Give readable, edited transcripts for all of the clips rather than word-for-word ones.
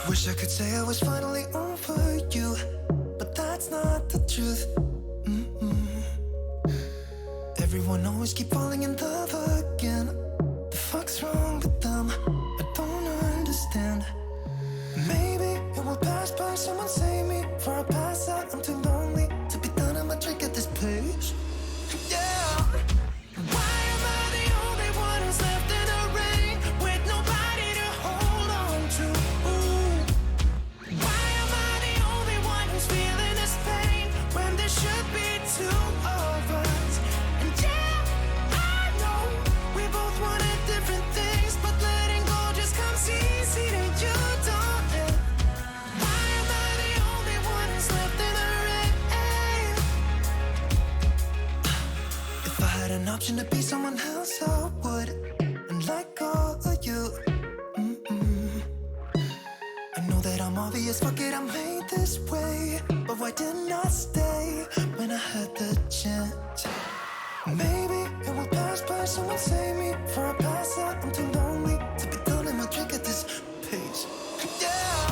Wish I could say I was finally over you, but that's not the truth. Everyone always keep falling in love again. The fuck's wrong with them? I don't understand. Maybe it will pass by, someone save me. Before I pass out, I'm too lonely to be done. I'ma drink at this place. Yeah. Why am I the only one who's left in the rain with nobody to hold on to? Why am I the only one who's feeling this pain when there should be two of us? And yeah, I know we both wanted different things, but letting go just comes easy to you, don't it? Why am I the only one who's left in the rain? If I had an option to be someone else, I would, and let go of you. I know that I'm obvious, fuck it, I'm made this way. But why didn't I stay when I had the chance? Maybe it will pass by, someone save me. Before I pass out, I'm too lonely to be done in my drink at this pace. Yeah.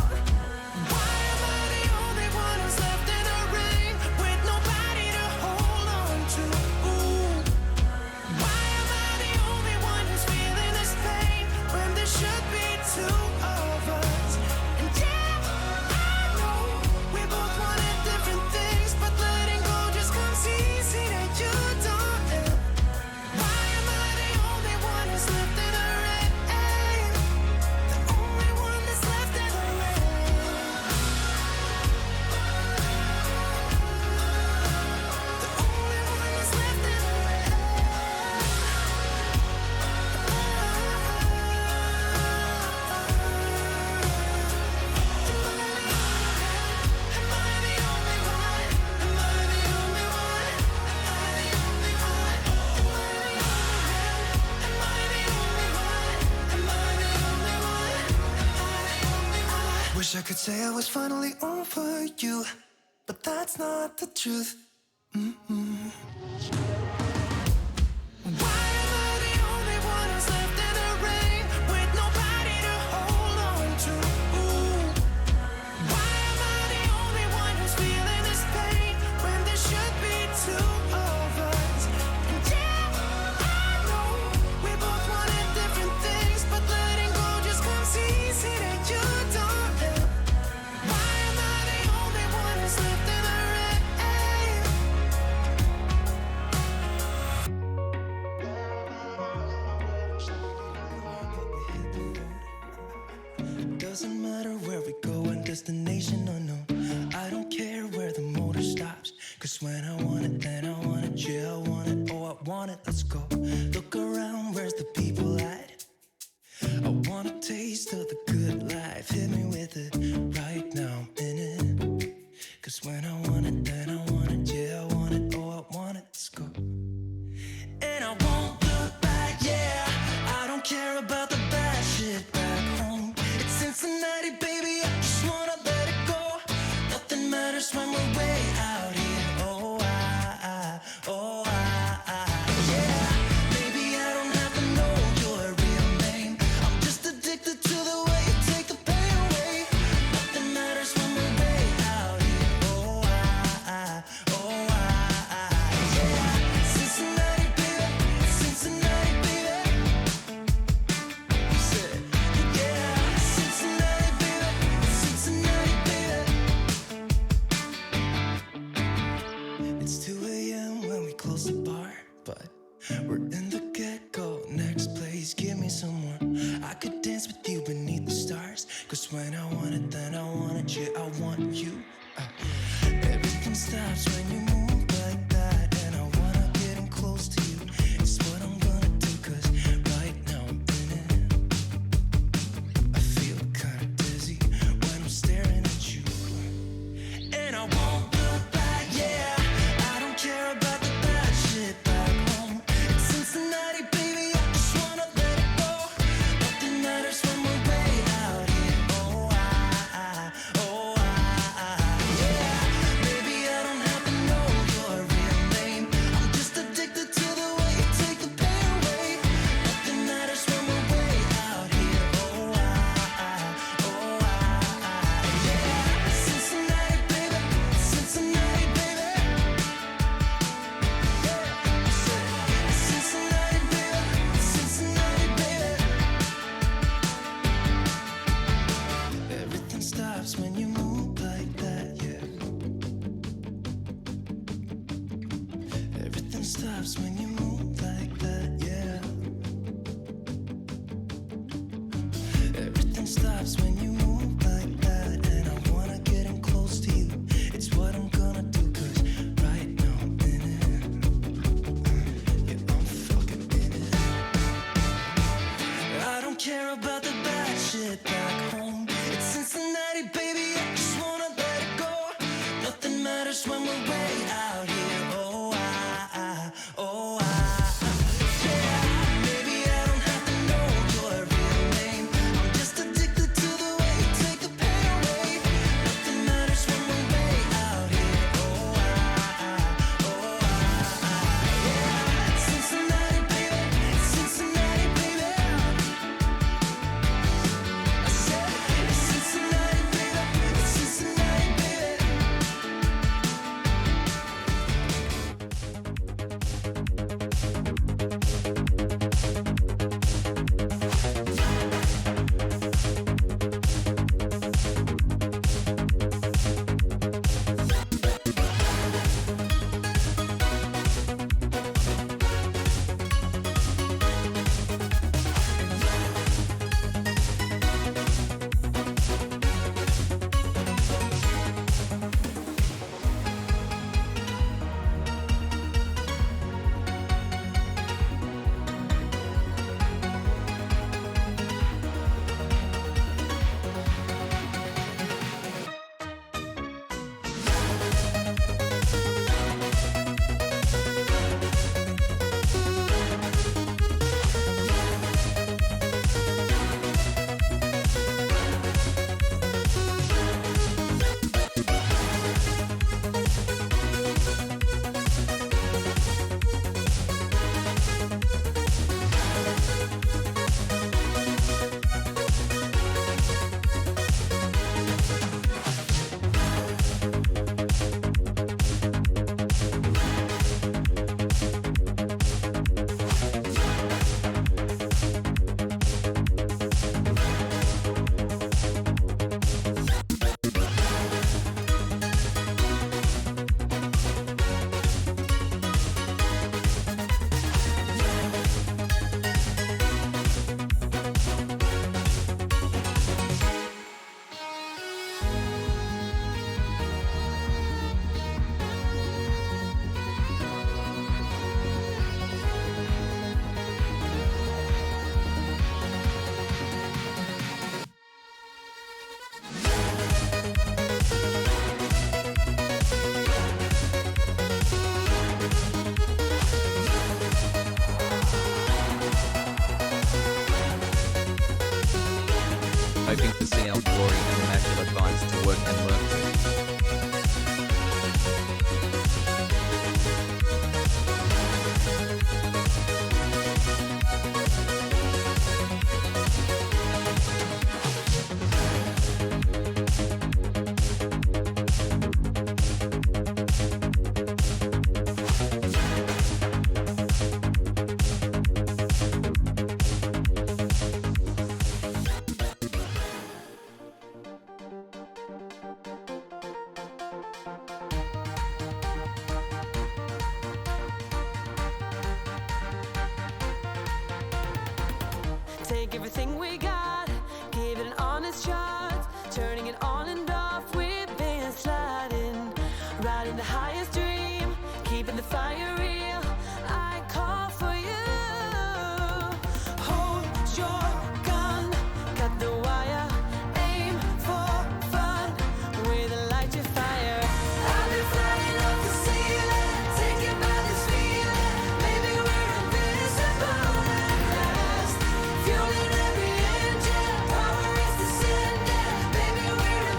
Why am I the only one who's left in the rain with nobody to hold on to? Why am I the only one who's feeling this pain when there should be two of us? And yeah, I know we both wanted different things, but letting go just comes easy to you, don't it? Why am I the only one who's left in the rain? The only one that's left in the rain. The only one that's left in the rain. Am I the only one? Am I the only one? Am I the only one? Am I the only one? Am I the only one? Am I the only one? Am I the only one? Wish I could say I was finally over you, but that's not the truth. Why am I the only one who's left in the rain with nobody to hold on to? Why am I the only one who's feeling this pain when there should be two of us? And yeah, I know we both wanted different things, but letting go just comes easy to you, don't it? Why am I the only one who's left in the rain? Doesn't matter where we go and destination unknown. I don't care where the motor stops, cause when I want it, then I want it. Yeah, I want it, oh I want it, let's go. Look around, where's the people at? I want a taste of the good life. Hit me with it, right now I'm in it. Cause when I want it, then I want it. Yeah, I want it, oh I want it, let's go. And I won't look back, yeah. I don't care about the bad shit back home. It's Cincinnati, baby, I just wanna let it go. Nothing matters when we're way out here. Oh, yeah. Maybe I don't have to know your real name. I'm just addicted to the way you take the pain away. Nothing matters when we're way out here. Yeah. Cincinnati, baby, Cincinnati, baby. You said, yeah, Cincinnati, baby, Cincinnati, baby. It's 2 a.m. when we close the bar, but we're in the get-go. Next place, give me some more. I could dance with you beneath the stars, cause when I want it, then I want it. Yeah, I want you. Everything stops when you move like that, and I wanna get in close to you. It's what I'm gonna do, cause right now I'm in it. I feel kinda dizzy when I'm staring at you. And I won't look back, yeah. I don't care about the bad shit back home. It's Cincinnati, baby, I just wanna let it go. Nothing matters when we're way out here. Oh, yeah. Maybe I don't have to know stops when you move like that, yeah. Everything stops when you move like that. And I wanna get in close to you. It's what I'm gonna do, 'cause right now I'm in it. Yeah, I'm fucking in it. I don't care about the bad shit back home. It's Cincinnati, baby, I just wanna let it go. Nothing matters when we're way out here. Oh, yeah. Maybe I don't have to know your real name. I'm just addicted to the way you take the pain away. Nothing matters when we're way out here. Oh, yeah. It's Cincinnati, baby. It's Cincinnati, baby. I said it's Cincinnati, baby. It's Cincinnati, baby. Hoping to see our glory and immaculate vines to work and learn to. Take everything we got, give it an honest shot, turning it on and off, we've been sliding, riding the highest dream, keeping the fire real. I call for you. Hold your gun, cut the wire, aim for fun with a light to fire. I've been flying off the ceiling, taken by this feeling. Maybe we're invincible at last. Fueling every engine, power is descending. Maybe we're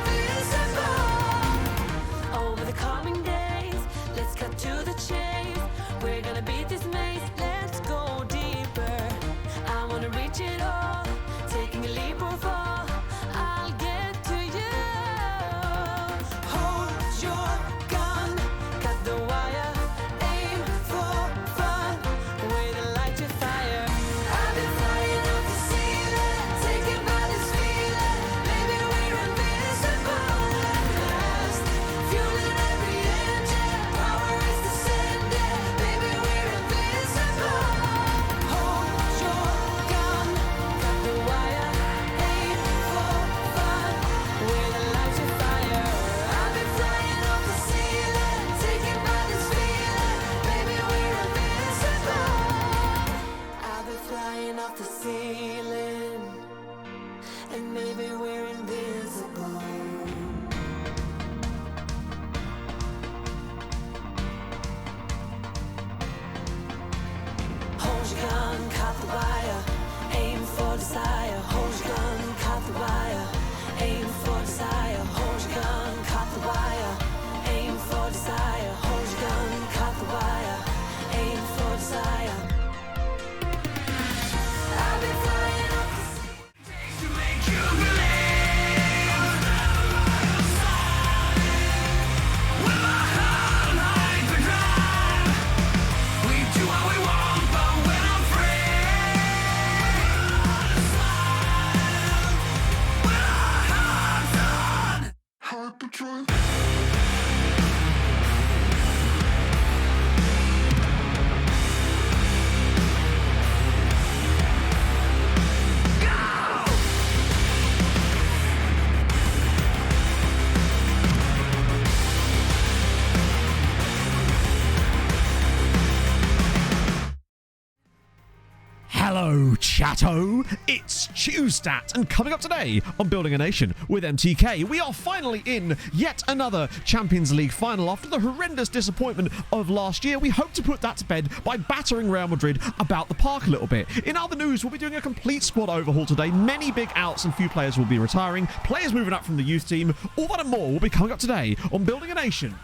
Hello, chatto! It's Tuesdat, and coming up today on Building a Nation with MTK, we are finally in yet another Champions League final after the horrendous disappointment of last year. We hope to put that to bed by battering Real Madrid about the park a little bit. In other news, we'll be doing a complete squad overhaul today. Many big outs and few players will be retiring. Players moving up from the youth team. All that and more will be coming up today on Building a Nation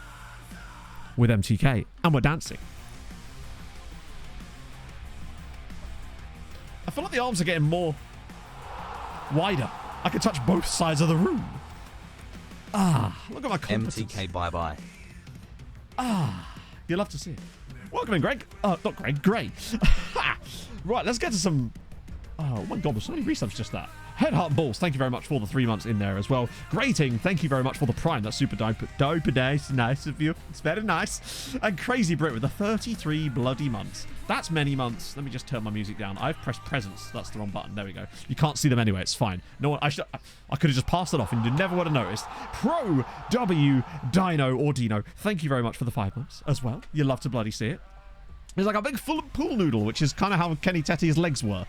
with MTK, and we're dancing. I feel like the arms are getting more wider. I can touch both sides of the room. Look at my competence. MTK bye-bye. You'll love to see it. Welcome in, Greg. Not Greg, Gray. Right, let's get to some... Oh my god, there's so many resubs just that. Head, Heart, and Balls, thank you very much for the 3 months in there as well. Grating, thank you very much for the Prime. That's super dope nice of you. It's very nice. And Crazy Brit with the 33 bloody months. That's many months. Let me just turn my music down. I've pressed presents. That's the wrong button. There we go. You can't see them anyway. It's fine. No one. I could have just passed it off and you never would have noticed. Pro W Dino or Dino, thank you very much for the 5 months as well. You love to bloody see it. It's like a big full pool noodle, which is kind of how Kenny Tetty's legs were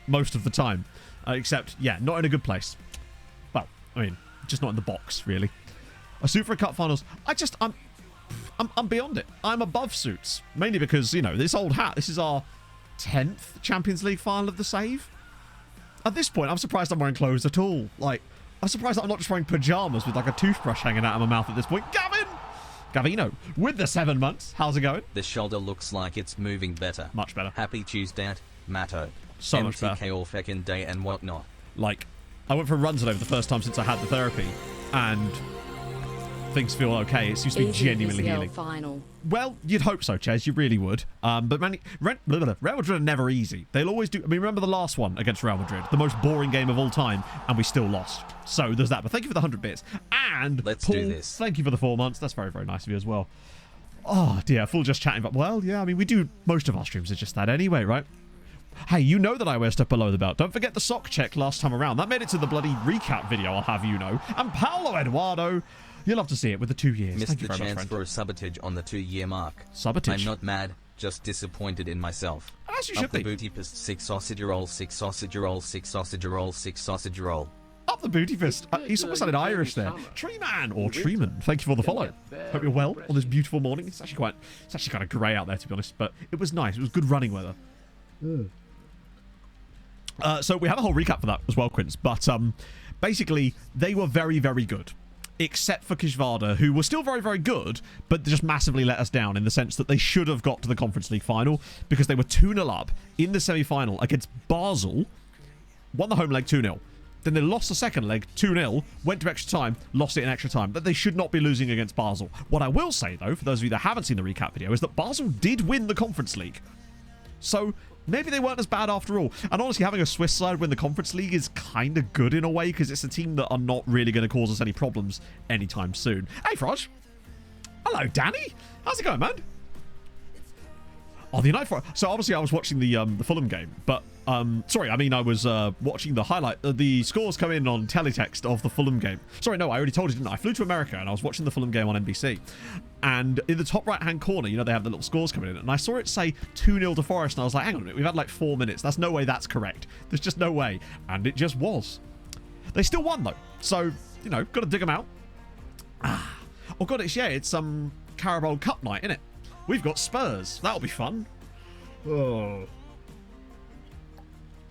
most of the time. Except, yeah, not in a good place. Well, I mean, just not in the box, really. A suit for a cup finals. I'm beyond it. I'm above suits. Mainly because, you know, this old hat, this is our 10th Champions League final of the save. At this point, I'm surprised I'm wearing clothes at all. Like, I'm surprised that I'm not just wearing pajamas with like a toothbrush hanging out of my mouth at this point. Gavino, with the 7 months. How's it going? The shoulder looks like it's moving better. Much better. Happy Tuesday, Matto. So much better. MTK all feckin' day and whatnot. Like, I went for a run today for the first time since I had the therapy, and things feel okay. It seems to be genuinely healing. Final. Well, you'd hope so, Ches. You really would. But Real Madrid are never easy. They'll always do... I mean, remember the last one against Real Madrid? The most boring game of all time, and we still lost. So there's that. But thank you for the 100 bits. And Let's Paul, do this. Thank you for the 4 months. That's very, very nice of you as well. Oh, dear. Full just chatting. But, well, yeah, I mean, we do... Most of our streams are just that anyway, right? Hey, you know that I wear stuff below the belt. Don't forget the sock check last time around. That made it to the bloody recap video, I'll have you know. And Paolo Eduardo, you'll love to see it with the 2 years. Missed Thank you the very much, chance friend. for a sabotage on the 2-year mark. Sabotage? I'm not mad, just disappointed in myself. As you Up should the be. booty fist, 6 sausage roll, 6 sausage roll, 6 sausage roll, 6 sausage roll. Up the booty fist. He's almost sounded Irish there. Treeman or Treeman, thank you for the follow. Hope you're well on this beautiful morning. It's actually kind of grey out there, to be honest, but it was nice. It was good running weather. So we have a whole recap for that as well, Quince. But basically, they were very, very good. Except for Kishvarda, who were still very, very good, but just massively let us down in the sense that they should have got to the Conference League final because they were 2-0 up in the semi-final against Basel, won the home leg 2-0. Then they lost the second leg 2-0, went to extra time, lost it in extra time. But they should not be losing against Basel. What I will say, though, for those of you that haven't seen the recap video, is that Basel did win the Conference League. So maybe they weren't as bad after all. And honestly, having a Swiss side win the Conference League is kind of good in a way because it's a team that are not really going to cause us any problems anytime soon. Hey, Froj. Hello, Danny. How's it going, man? Oh, the United... So, obviously, I was watching the Fulham game, but... sorry, I mean, I was watching the highlight. The scores come in on teletext of the Fulham game. Sorry, no, I already told you, didn't I? I flew to America, and I was watching the Fulham game on NBC. And in the top right-hand corner, you know, they have the little scores coming in. And I saw it say 2-0 to Forest, and I was like, hang on a minute, we've had like 4 minutes. That's no way that's correct. There's just no way. And it just was. They still won, though. So, you know, got to dig them out. Oh, God, it's Carabao Cup night, innit? We've got Spurs. That'll be fun. Oh.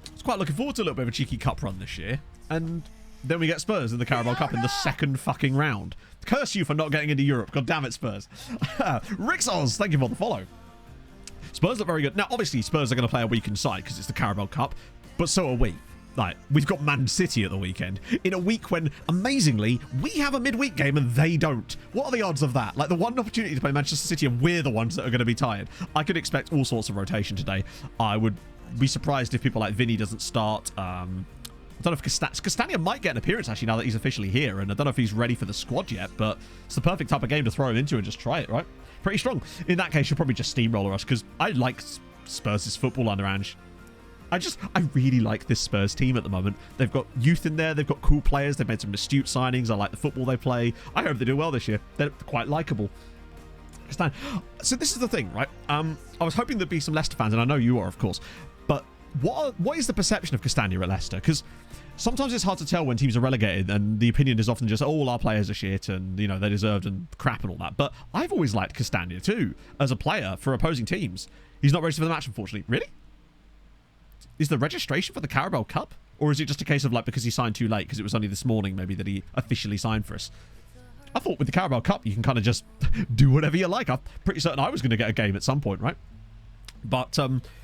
I was quite looking forward to a little bit of a cheeky cup run this year. And then we get Spurs in the Carabao Cup in the second fucking round. Curse you for not getting into Europe. God damn it, Spurs. Rixos, thank you for the follow. Spurs look very good. Now, obviously, Spurs are going to play a weakened side because it's the Carabao Cup. But so are we. Like, we've got Man City at the weekend in a week when, amazingly, we have a midweek game and they don't. What are the odds of that? Like, the one opportunity to play Manchester City and we're the ones that are going to be tired. I could expect all sorts of rotation today. I would be surprised if people like Vinny doesn't start. I don't know if Castagna might get an appearance actually now that he's officially here, and I don't know if he's ready for the squad yet, but it's the perfect type of game to throw him into and just try it, right? Pretty strong. In that case, you'll probably just steamroller us, because I like Spurs' football under Ange. I really like this Spurs team at the moment. They've got youth in there. They've got cool players. They've made some astute signings. I like the football they play. I hope they do well this year. They're quite likable. So this is the thing, right? I was hoping there'd be some Leicester fans, and I know you are, of course. But what is the perception of Castagna at Leicester? Because sometimes it's hard to tell when teams are relegated, and the opinion is often just, oh, all our players are shit, and, you know, they deserved and crap and all that. But I've always liked Castagna, too, as a player for opposing teams. He's not ready for the match, unfortunately. Really? Is the registration for the Carabao Cup? Or is it just a case of, like, because he signed too late, because it was only this morning, maybe, that he officially signed for us? I thought with the Carabao Cup, you can kind of just do whatever you like. I'm pretty certain I was going to get a game at some point, right? But,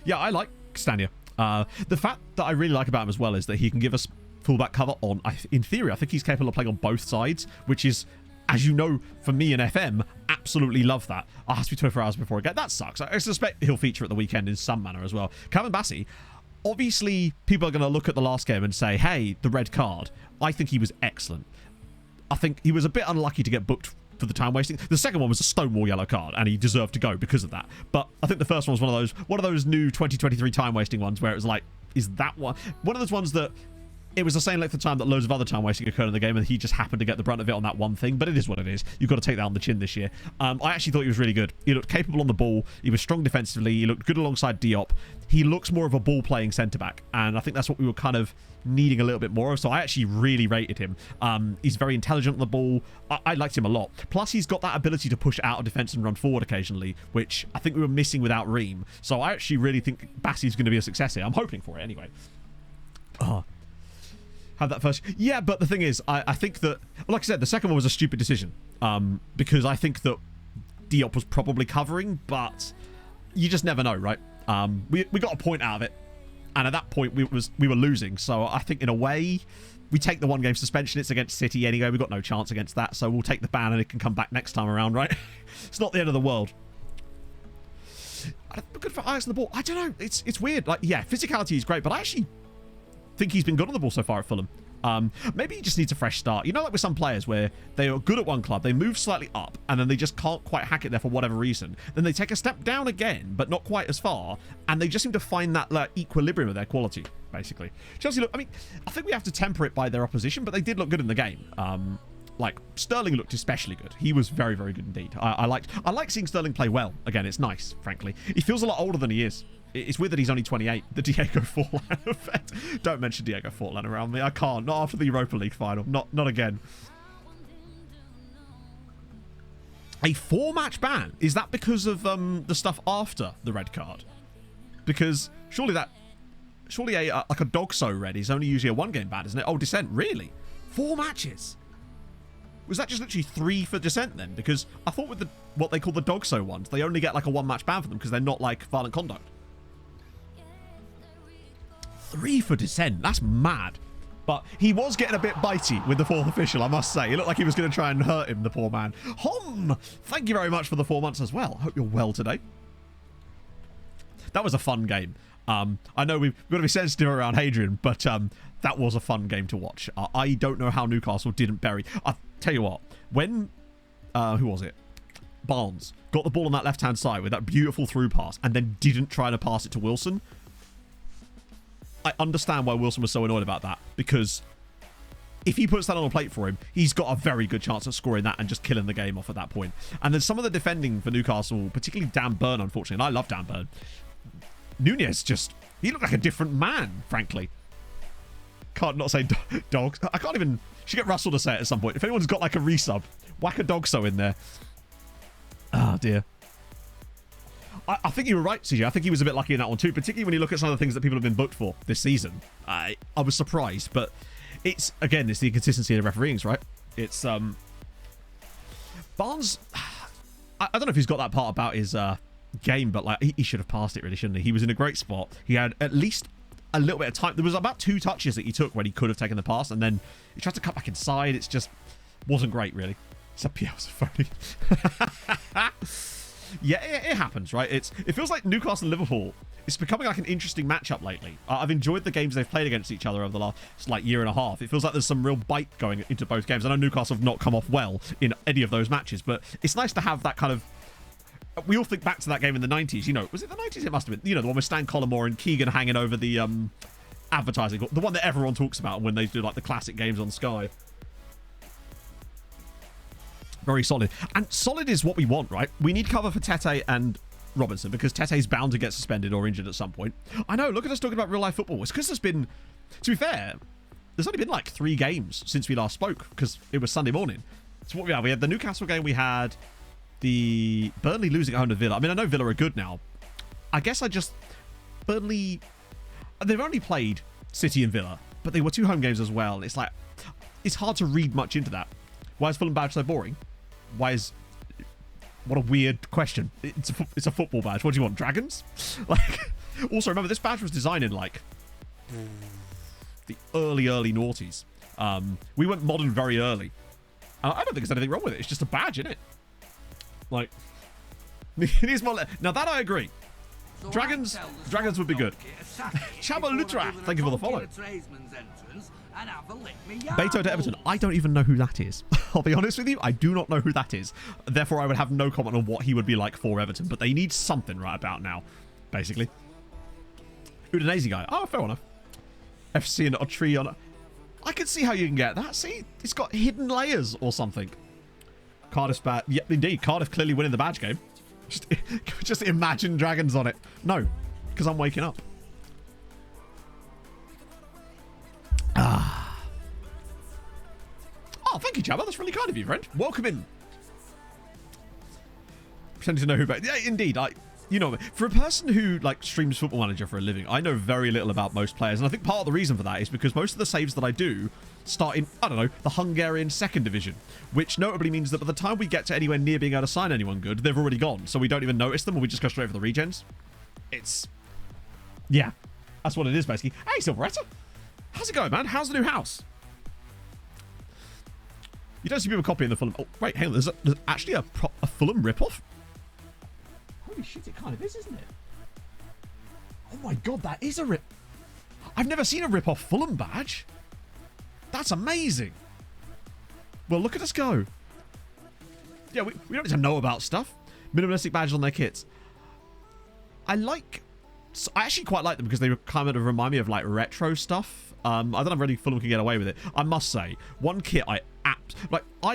yeah, I like Castagna. The fact that I really like about him as well is that he can give us fullback cover on, in theory, I think he's capable of playing on both sides, which is, as you know, for me and FM, absolutely love that. I have to be 24 hours before I get that. Sucks. I suspect he'll feature at the weekend in some manner as well. Calvin Bassey, obviously, people are going to look at the last game and say, hey, the red card. I think he was excellent. I think he was a bit unlucky to get booked for the time wasting. The second one was a stonewall yellow card, and he deserved to go because of that. But I think the first one was one of those new 2023 time wasting ones where it was like, is that one of those ones that it was the same length of time that loads of other time wasting occurred in the game, and he just happened to get the brunt of it on that one thing. But it is what it is. You've got to take that on the chin this year. I actually thought he was really good. He looked capable on the ball. He was strong defensively. He looked good alongside Diop. He looks more of a ball playing centre back, and I think that's what we were kind of needing a little bit more of. So I actually really rated him. He's very intelligent on the ball. I liked him a lot. Plus, he's got that ability to push out of defence and run forward occasionally, which I think we were missing without Ream. So I actually really think Bassey's going to be a success here. I'm hoping for it anyway. Have that first. Yeah, but the thing is, I think that, like I said, the second one was a stupid decision. Because I think that Diop was probably covering, but you just never know, right? We got a point out of it, and at that point we were losing. So I think in a way, we take the one game suspension. It's against City anyway. We've got no chance against that, so we'll take the ban and it can come back next time around, right? It's not the end of the world. Good for Ajax on the ball. I don't know. It's weird. Like, yeah, physicality is great, but I actually think he's been good on the ball so far at Fulham. Maybe he just needs a fresh start. You know, like with some players where they are good at one club, they move slightly up, and then they just can't quite hack it there for whatever reason. Then they take a step down again, but not quite as far, and they just seem to find that like, equilibrium of their quality, basically. Chelsea look, I mean, I think we have to temper it by their opposition, but they did look good in the game. Like, Sterling looked especially good. He was very, very good indeed. I like seeing Sterling play well. Again, it's nice, frankly. He feels a lot older than he is. It's weird that he's only 28. The Diego Forlan effect. Don't mention Diego Forlan around me. I can't. Not after the Europa League final. Not again. A 4-match ban? Is that because of the stuff after the red card? Because surely like a Dogso red is only usually a 1-game ban, isn't it? Oh, Dissent, really? 4 matches? Was that just literally 3 for Dissent then? Because I thought with what they call the Dogso ones, they only get like a 1-match ban for them because they're not like violent conduct. 3 for Dissent. That's mad. But he was getting a bit bitey with the 4th official, I must say. It looked like he was going to try and hurt him, the poor man. Hom, thank you very much for the 4 months as well. Hope you're well today. That was a fun game. I know we've got to be sensitive around Hadrian, but that was a fun game to watch. I don't know how Newcastle didn't bury. I'll tell you what. When, who was it? Barnes got the ball on that left-hand side with that beautiful through pass and then didn't try to pass it to Wilson. I understand why Wilson was so annoyed about that, because if he puts that on a plate for him, he's got a very good chance of scoring that and just killing the game off at that point. And then some of the defending for Newcastle, particularly Dan Burn, unfortunately, and I love Dan Burn. Nunez he looked like a different man, frankly. Can't not say dogs. I can't even, should get Russell to say it at some point. If anyone's got like a resub, whack a Dogso in there. Oh dear. I think you were right, CJ. I think he was a bit lucky in that one too, particularly when you look at some of the things that people have been booked for this season. I was surprised, but it's the inconsistency of the refereeings, right? It's Barnes. I don't know if he's got that part about his game, but like he should have passed it, really, shouldn't he? He was in a great spot. He had at least a little bit of time. There was about 2 touches that he took when he could have taken the pass, and then he tried to cut back inside. It's just wasn't great, really. Except Pierre's phony. Yeah, it happens, right? It feels like Newcastle and Liverpool it's becoming like an interesting matchup lately. I've enjoyed the games they've played against each other over the last like year and a half. It feels like there's some real bite going into both games. I know Newcastle have not come off well in any of those matches, but it's nice to have that kind of... We all think back to that game in the 90s. You know, was it the 90s? It must have been. You know, the one with Stan Collymore and Keegan hanging over the advertising. The one that everyone talks about when they do like the classic games on Sky. Very solid. And solid is what we want, right? We need cover for Tete and Robinson because Tete's bound to get suspended or injured at some point. I know, look at us talking about real life football. It's because there's been, to be fair, there's only been like 3 games since we last spoke because it was Sunday morning. So what we had? We had the Newcastle game, we had the Burnley losing at home to Villa. I mean, I know Villa are good now. I guess Burnley, they've only played City and Villa, but they were 2 home games as well. And it's like, it's hard to read much into that. Why is Fulham badge so boring? What a weird question. It's a football badge. What do you want? Dragons? Like, also remember this badge was designed in like the early noughties. We went modern very early. I don't think there's anything wrong with it. It's just a badge, isn't it? Like, it is more. Now that I agree. Dragons would be good. Chaba Lutra, thank you for the follow. Beto to Everton. I don't even know who that is. I'll be honest with you. I do not know who that is. Therefore, I would have no comment on what he would be like for Everton. But they need something right about now, basically. Udinese guy. Oh, fair enough. FC and a tree on it. I can see how you can get that. See, it's got hidden layers or something. Cardiff's bad. Yeah, indeed. Cardiff clearly winning the badge game. Just imagine dragons on it. No, because I'm waking up. Oh, thank you, Jabba. That's really kind of you, friend. Welcome in. Pretending to know who, but yeah, indeed. You know, for a person who like streams Football Manager for a living, I know very little about most players, and I think part of the reason for that is because most of the saves that I do start in, I don't know, the Hungarian 2nd division, which notably means that by the time we get to anywhere near being able to sign anyone good, they've already gone, so we don't even notice them, or we just go straight for the regens. Yeah, that's what it is basically. Hey, Silveretta, how's it going, man? How's the new house? You don't see people copying the Fulham. Oh, wait, hang on. There's actually a Fulham ripoff. Holy shit, it kind of is, isn't it? Oh my god, that is a rip. I've never seen a rip-off Fulham badge. That's amazing. Well, look at us go. Yeah, we don't need to know about stuff. Minimalistic badges on their kits. I actually quite like them because they kind of remind me of like retro stuff. I don't know if really Fulham can get away with it. I must say, one kit I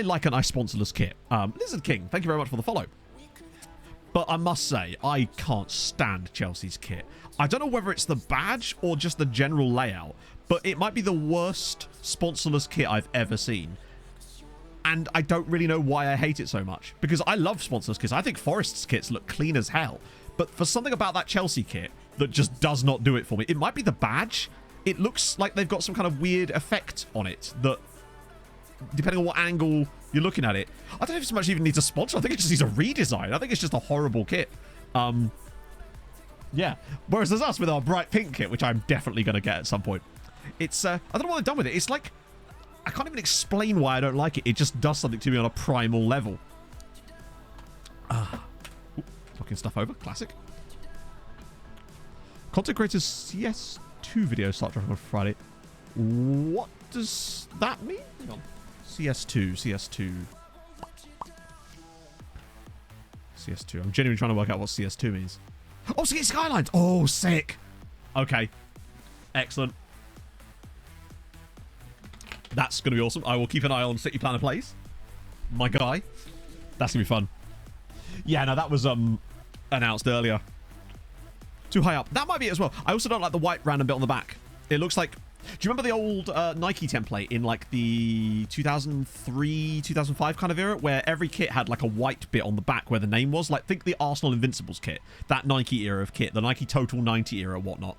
like a nice sponsorless kit. Lizard King, thank you very much for the follow. But I must say, I can't stand Chelsea's kit. I don't know whether it's the badge or just the general layout, but it might be the worst sponsorless kit I've ever seen. And I don't really know why I hate it so much. Because I love sponsorless kits. I think Forest's kits look clean as hell. But for something about that Chelsea kit that just does not do it for me, it might be the badge. It looks like they've got some kind of weird effect on it that, depending on what angle you're looking at it, I don't know if so much even needs a sponsor. I think it just needs a redesign. I think it's just a horrible kit. Yeah. Whereas there's us with our bright pink kit, which I'm definitely going to get at some point. It's, I don't know what they've done with it. It's like, I can't even explain why I don't like it. It just does something to me on a primal level. Knocking stuff over. Classic. Content creators CS2 videos start dropping on Friday. What does that mean? Hang on. CS2. I'm genuinely trying to work out what CS2 means. Oh, City Skylines. Oh, sick. Okay. Excellent. That's going to be awesome. I will keep an eye on City Planner Plays. My guy. That's going to be fun. Yeah, no, that was announced earlier. Too high up. That might be it as well. I also don't like the white random bit on the back. It looks like... Do you remember the old Nike template in like the 2003, 2005 kind of era where every kit had like a white bit on the back where the name was? Like, think the Arsenal Invincibles kit. That Nike era of kit. The Nike Total 90 era, whatnot.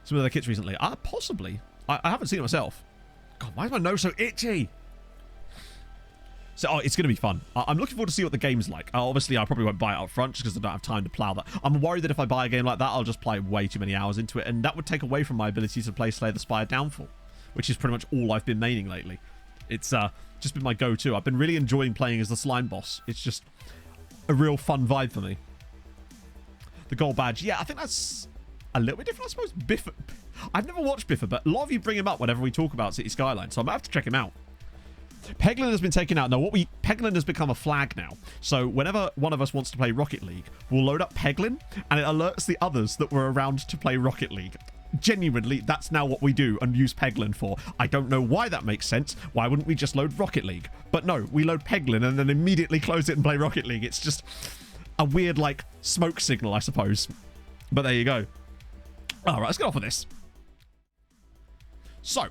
Some of their kits recently. Possibly. I haven't seen it myself. God, why is my nose so itchy? So, it's going to be fun. I'm looking forward to see what the game's like. Obviously, I probably won't buy it up front just because I don't have time to plow that. I'm worried that if I buy a game like that, I'll just play way too many hours into it, and that would take away from my ability to play Slay the Spire Downfall, which is pretty much all I've been maining lately. It's just been my go-to. I've been really enjoying playing as the slime boss. It's just a real fun vibe for me. the gold badge. Yeah, I think that's a little bit different, I suppose. Biffa. I've never watched Biffa, but a lot of you bring him up whenever we talk about City Skyline, so I might have to check him out. Peglin has been taken out. Now, Peglin has become a flag now. So whenever one of us wants to play Rocket League, we'll load up Peglin, and it alerts the others that we're around to play Rocket League. Genuinely, that's now what we do and use Peglin for. I don't know why that makes sense. Why wouldn't we just load Rocket League? But no, we load Peglin and then immediately close it and play Rocket League. It's just a weird, like, smoke signal, I suppose. But there you go. All right, let's get off of this. So,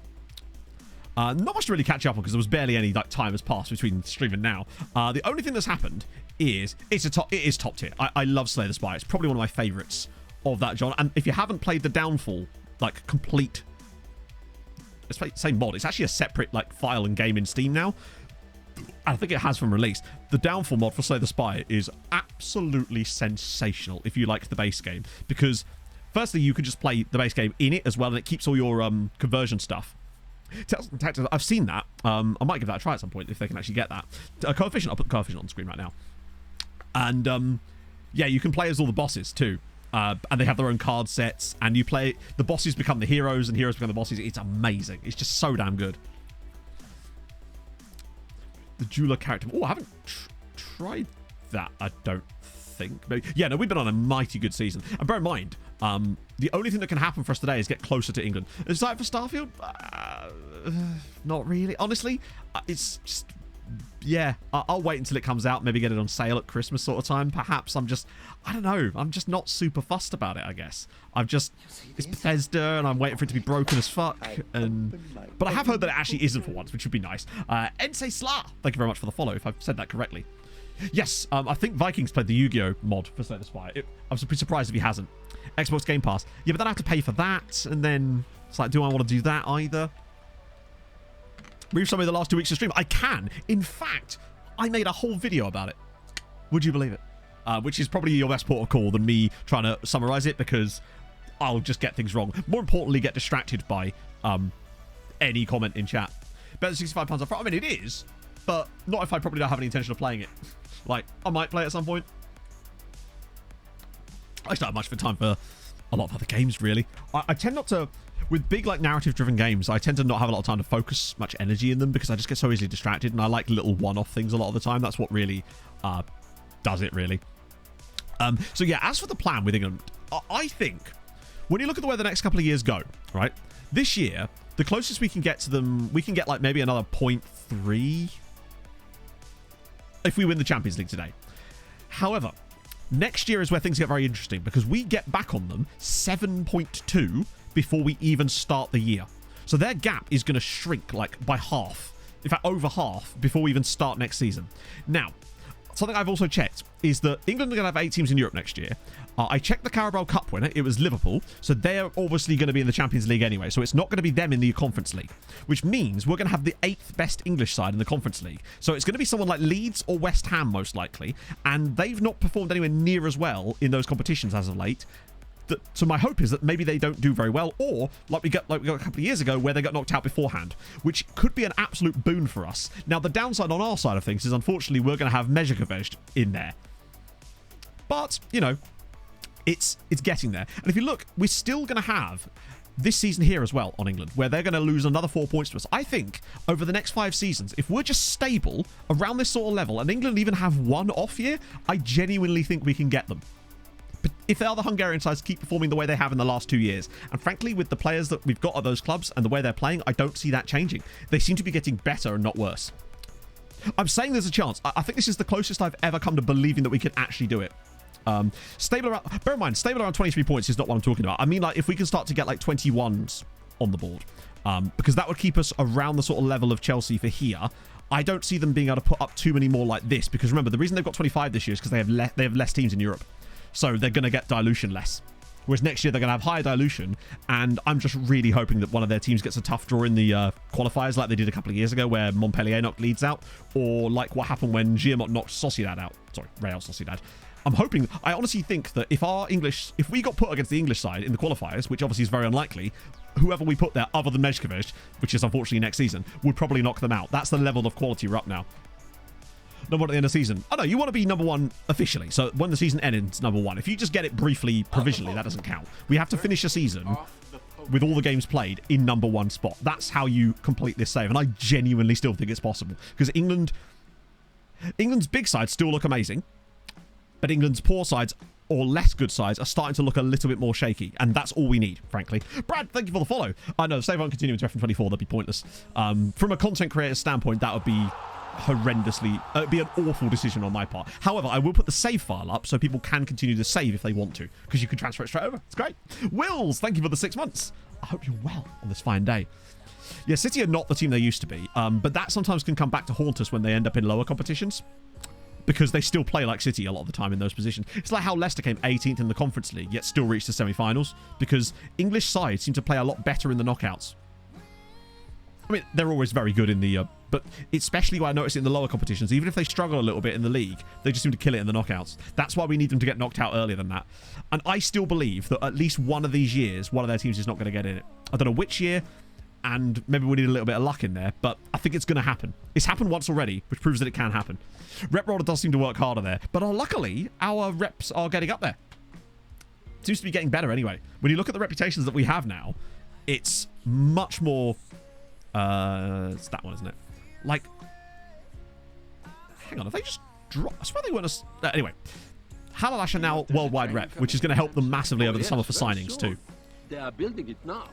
not much to really catch up on because there was barely any like time has passed between stream and now. The only thing that's happened is it is top tier. I love Slay the Spire. It's probably one of my favorites of that genre. And if you haven't played the Downfall, like complete, same mod, it's actually a separate like file and game in Steam now. I think it has from release. The Downfall mod for Slay the Spire is absolutely sensational if you like the base game, because firstly you can just play the base game in it as well, and it keeps all your conversion stuff. Tactics, I've seen that. I might give that a try at some point if they can actually get that. Coefficient, I'll put the coefficient on the screen right now. And yeah, you can play as all the bosses too. And they have their own card sets, and you play, the bosses become the heroes and heroes become the bosses. It's amazing. It's just so damn good. The jeweler character. Oh, I haven't tried that, I don't think. Maybe. Yeah, no, we've been on a mighty good season. And bear in mind, the only thing that can happen for us today is get closer to England. Is that for Starfield? Not really. Honestly, it's just, yeah, I'll wait until it comes out, maybe get it on sale at Christmas sort of time. Perhaps I don't know, I'm just not super fussed about it, I guess. It's Bethesda, and I'm waiting for it to be broken as fuck. But I have heard that it actually isn't for once, which would be nice. Ense Sla, thank you very much for the follow, if I've said that correctly. Yes, I think Vikings played the Yu-Gi-Oh mod for Slay the Spire. I was surprised if he hasn't. Xbox Game Pass. Yeah, but then I have to pay for that, and then it's like, do I want to do that either? Read some of the last 2 weeks of stream. I can. In fact, I made a whole video about it. Would you believe it? Which is probably your best port of call than me trying to summarize it, because I'll just get things wrong. More importantly, get distracted by any comment in chat. Better than £65 up front. I mean, it is, but not if I probably don't have any intention of playing it. Like, I might play it at some point. I just don't have much of time for a lot of other games, really. I tend not to, with big, like, narrative-driven games, I tend to not have a lot of time to focus much energy in them because I just get so easily distracted, and I like little one-off things a lot of the time. That's what really does it, really. So, yeah, as for the plan with England, I think when you look at the way the next couple of years go, right, this year, the closest we can get to them, we can get, like, maybe another 0.3 if we win the Champions League today. However, next year is where things get very interesting, because we get back on them 7.2 before we even start the year. So their gap is going to shrink like by half, in fact over half, before we even start next season. Now, something I've also checked is that England are going to have 8 teams in Europe next year. I checked the Carabao Cup winner. It was Liverpool. So they're obviously going to be in the Champions League anyway. So it's not going to be them in the Conference League, which means we're going to have the 8th best English side in the Conference League. So it's going to be someone like Leeds or West Ham, most likely. And they've not performed anywhere near as well in those competitions as of late. So my hope is that maybe they don't do very well, or like we got a couple of years ago where they got knocked out beforehand, which could be an absolute boon for us. Now, the downside on our side of things is, unfortunately, we're going to have Mezhkovej in there. But, you know, it's getting there. And if you look, we're still going to have this season here as well on England, where they're going to lose another 4 points to us. I think over the next 5 seasons, if we're just stable around this sort of level, and England even have one off year, I genuinely think we can get them. But if the other Hungarian sides keep performing the way they have in the last 2 years, and frankly, with the players that we've got at those clubs and the way they're playing, I don't see that changing. They seem to be getting better and not worse. I'm saying there's a chance. I think this is the closest I've ever come to believing that we can actually do it. Stable around, bear in mind, stable around 23 points is not what I'm talking about. I mean, like, if we can start to get like 21s on the board, because that would keep us around the sort of level of Chelsea for here. I don't see them being able to put up too many more like this, because remember, the reason they've got 25 this year is because they have less teams in Europe. So they're going to get dilution less. Whereas next year they're going to have higher dilution, and I'm just really hoping that one of their teams gets a tough draw in the qualifiers like they did a couple of years ago where Montpellier knocked Leeds out, or like what happened when Giamot knocked Sociedad out. Sorry, Real Sociedad. I'm hoping, I honestly think that if we got put against the English side in the qualifiers, which obviously is very unlikely, whoever we put there other than Mezhkovej, which is unfortunately next season, would probably knock them out. That's the level of quality we're up now. Number 1 at the end of the season. Oh, no, you want to be number 1 officially. So when the season ends, number 1. If you just get it briefly, provisionally, that doesn't count. We have to finish a season with all the games played in number 1 spot. That's how you complete this save. And I genuinely still think it's possible. Because England's big sides still look amazing. But England's poor sides, or less good sides, are starting to look a little bit more shaky. And that's all we need, frankly. Brad, thank you for the follow. I know, save on continuing to F24, that'd be pointless. From a content creator standpoint, that would be horrendously... it'd be an awful decision on my part. However, I will put the save file up so people can continue to save if they want to. Because you can transfer it straight over. It's great. Wills, thank you for the 6 months. I hope you're well on this fine day. Yeah, City are not the team they used to be. But that sometimes can come back to haunt us when they end up in lower competitions. Because they still play like City a lot of the time in those positions. It's like how Leicester came 18th in the Conference League, yet still reached the semi-finals. Because English sides seem to play a lot better in the knockouts. I mean, they're always very good in the... but especially what I notice in the lower competitions, even if they struggle a little bit in the league, they just seem to kill it in the knockouts. That's why we need them to get knocked out earlier than that. And I still believe that at least one of these years, one of their teams is not going to get in it. I don't know which year, and maybe we need a little bit of luck in there, but I think it's going to happen. It's happened once already, which proves that it can happen. Rep Roller does seem to work harder there, but luckily, our reps are getting up there. Seems to be getting better anyway. When you look at the reputations that we have now, it's much more... it's that one, isn't it? Like... Hang on, have they just dropped... I swear they weren't... anyway. Halalash are now worldwide rep, which is going to help them massively over the summer for signings too. They are building it now.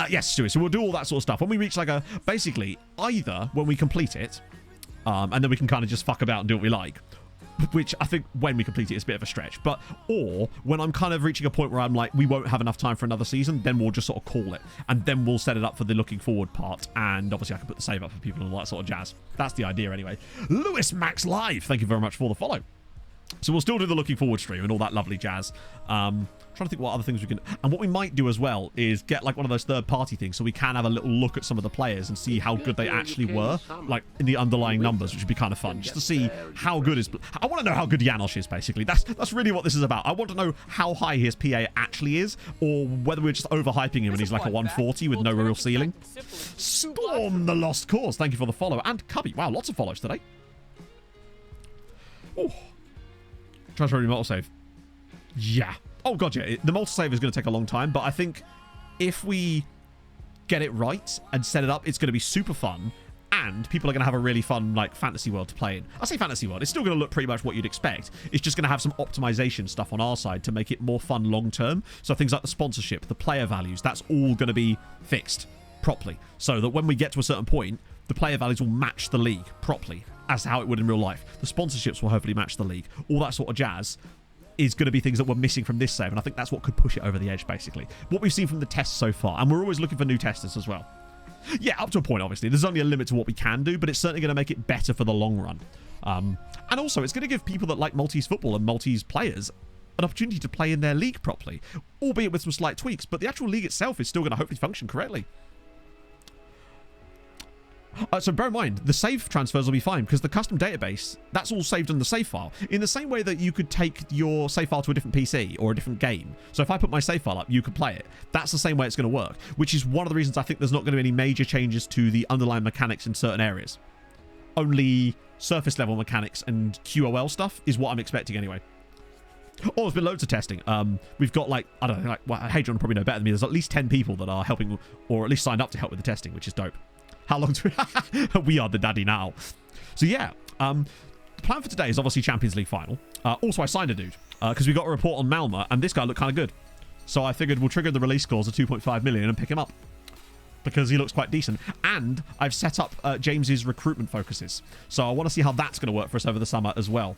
Yes, Stuart. So we'll do all that sort of stuff. When we reach like a... Basically, either when we complete it, and then we can kind of just fuck about and do what we like, which I think when we complete it is a bit of a stretch, or when I'm kind of reaching a point where I'm like, we won't have enough time for another season, then we'll just sort of call it, and then we'll set it up for the looking forward part, and obviously I can put the save up for people and all that sort of jazz. That's the idea anyway. Lewis Max Live, thank you very much for the follow. So we'll still do the looking forward stream and all that lovely jazz. Trying to think what other things we can... And what we might do as well is get like one of those third-party things so we can have a little look at some of the players and see how good they actually were, like in the underlying numbers, which would be kind of fun, just to see how good is... I want to know how good Janosch is, basically. That's really what this is about. I want to know how high his PA actually is, or whether we're just overhyping him and he's like a 140 with no real ceiling. Storm the Lost Cause, thank you for the follow. And Cubby, wow, lots of follows today. Oh. Transfer multi-save. Yeah. Oh, God, yeah. The multi-save is going to take a long time, but I think if we get it right and set it up, it's going to be super fun, and people are going to have a really fun, like, fantasy world to play in. I say fantasy world. It's still going to look pretty much what you'd expect. It's just going to have some optimization stuff on our side to make it more fun long-term. So things like the sponsorship, the player values, that's all going to be fixed properly. So that when we get to a certain point, the player values will match the league properly as to how it would in real life. The sponsorships will hopefully match the league. All that sort of jazz is going to be things that we're missing from this save, and I think that's what could push it over the edge, basically. What we've seen from the tests so far, and we're always looking for new testers as well. Yeah, up to a point, obviously. There's only a limit to what we can do, but it's certainly going to make it better for the long run. And also, it's going to give people that like Maltese football and Maltese players an opportunity to play in their league properly, albeit with some slight tweaks, but the actual league itself is still going to hopefully function correctly. So bear in mind, the save transfers will be fine because the custom database, that's all saved on the save file. In the same way that you could take your save file to a different PC or a different game. So if I put my save file up, you could play it. That's the same way it's going to work, which is one of the reasons I think there's not going to be any major changes to the underlying mechanics in certain areas. Only surface level mechanics and QOL stuff is what I'm expecting anyway. Oh, there's been loads of testing. We've got like, I don't know, like, well, Hadrian will probably know better than me. There's at least 10 people that are helping, or at least signed up to help with the testing, which is dope. How long do we are the daddy now? So yeah, the plan for today is obviously Champions League final. Also, I signed a dude because we got a report on Malmo, and this guy looked kind of good. So I figured we'll trigger the release clause of 2.5 million and pick him up because he looks quite decent. And I've set up James's recruitment focuses. So I want to see how that's going to work for us over the summer as well.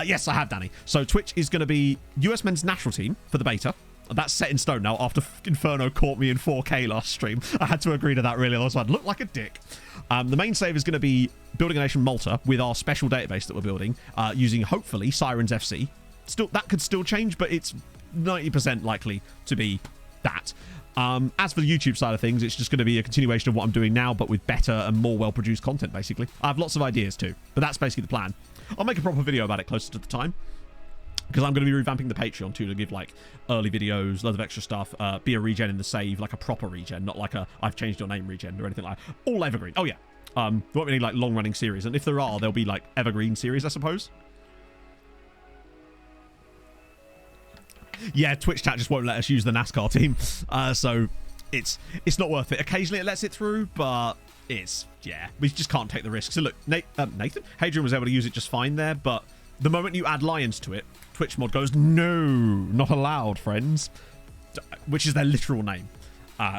Yes, I have, Danny. So Twitch is going to be US men's national team for the beta. That's set in stone now after Inferno caught me in 4K last stream. I had to agree to that, really, otherwise I'd look like a dick. The main save is going to be building a nation Malta with our special database that we're building, using, hopefully, Sirens FC. That could still change, but it's 90% likely to be that. As for the YouTube side of things, it's just going to be a continuation of what I'm doing now, but with better and more well-produced content, basically. I have lots of ideas, too, but that's basically the plan. I'll make a proper video about it closer to the time, because I'm going to be revamping the Patreon too, to give like early videos, loads of extra stuff, be a regen in the save, like a proper regen, not like a I've changed your name regen or anything like that. All evergreen. Oh yeah. There won't be any like long-running series, and if there are, there'll be like evergreen series, I suppose. Yeah, Twitch chat just won't let us use the NASCAR team, so it's not worth it. Occasionally it lets it through, but yeah, we just can't take the risk. So look, Nathan, Hadrian was able to use it just fine there, but the moment you add lions to it, Twitch mod goes, no, not allowed, friends, which is their literal name.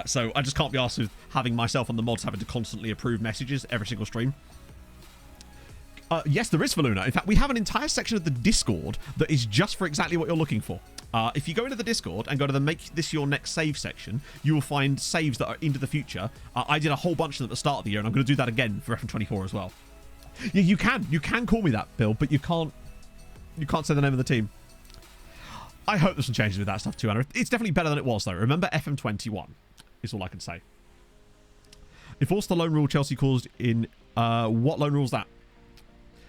So I just can't be asked with having myself and the mods having to constantly approve messages every single stream. Yes, there is for Luna. In fact, we have an entire section of the Discord that is just for exactly what you're looking for. If you go into the Discord and go to the make this your next save section, you will find saves that are into the future. I did a whole bunch of them at the start of the year, and I'm going to do that again for FM24 as well. Yeah, you can call me that, Bill, but you can't say the name of the team. I hope there's some changes with that stuff too, Anna. It's definitely better than it was, though. Remember FM21 is all I can say. Enforce the loan rule Chelsea caused in... what loan rule is that?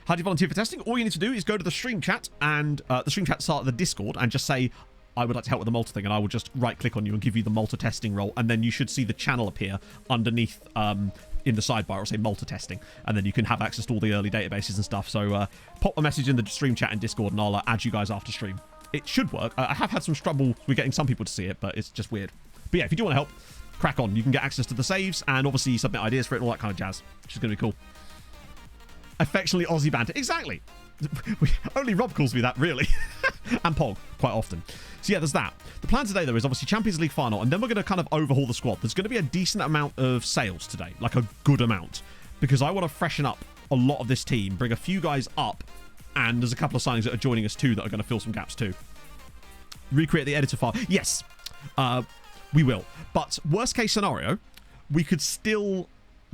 How do you volunteer for testing? All you need to do is go to the stream chat and the stream chat start the Discord and just say, I would like to help with the Malta thing, and I will just right click on you and give you the Malta testing role, and then you should see the channel appear underneath in the sidebar. It'll say Malta testing, and then you can have access to all the early databases and stuff. So pop a message in the stream chat and Discord, and I'll add you guys after stream. It should work. I have had some trouble with getting some people to see it, but it's just weird. But yeah, if you do want to help, crack on. You can get access to the saves and obviously submit ideas for it and all that kind of jazz, which is going to be cool. Affectionately Aussie banter. Exactly. Only Rob calls me that, really. And Pog, quite often. So yeah, there's that. The plan today, though, is obviously Champions League final, and then we're going to kind of overhaul the squad. There's going to be a decent amount of sales today, like a good amount, because I want to freshen up a lot of this team, bring a few guys up, and there's a couple of signings that are joining us too that are going to fill some gaps too. Recreate the editor file. Yes, we will. But worst case scenario, we could still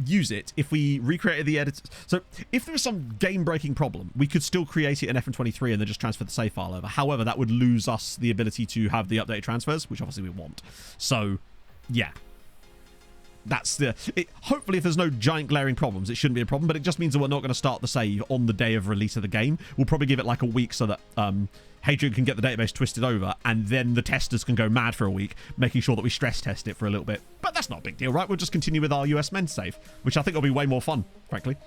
use it if we recreated the editor. So if there was some game-breaking problem, we could still create it in FM23 and then just transfer the save file over. However, that would lose us the ability to have the updated transfers, which obviously we want. So yeah, that's the hopefully if there's no giant glaring problems, it shouldn't be a problem, but it just means that we're not going to start the save on the day of release of the game. We'll probably give it like a week so that Hadrian can get the database twisted over, and then the testers can go mad for a week, making sure that we stress test it for a little bit. But that's not a big deal, right? We'll just continue with our US men's save, which I think will be way more fun, frankly.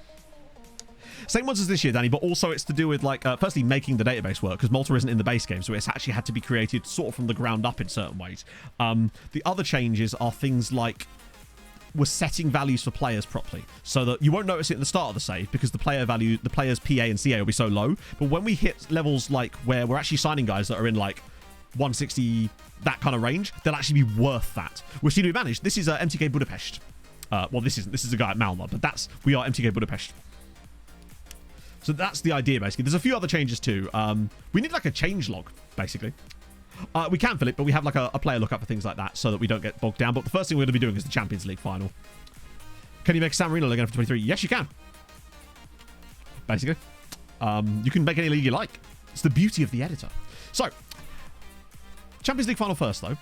Same ones as this year, Danny, but also it's to do with, like, firstly, making the database work, because Malta isn't in the base game, so it's actually had to be created sort of from the ground up in certain ways. The other changes are things like we're setting values for players properly, so that you won't notice it at the start of the save because the player value, the players PA and CA will be so low. But when we hit levels like where we're actually signing guys that are in like 160, that kind of range, they'll actually be worth that. We're seeing we managed. This is MTK Budapest. Well, this isn't. This is a guy at Malmö, but we are MTK Budapest. So that's the idea, basically. There's a few other changes too. We need like a change log, basically. We can fill it, but we have like a player lookup for things like that so that we don't get bogged down. But the first thing we're going to be doing is the Champions League final. Can you make San Marino again for 23? Yes, you can. Basically. You can make any league you like. It's the beauty of the editor. So, Champions League final first, though.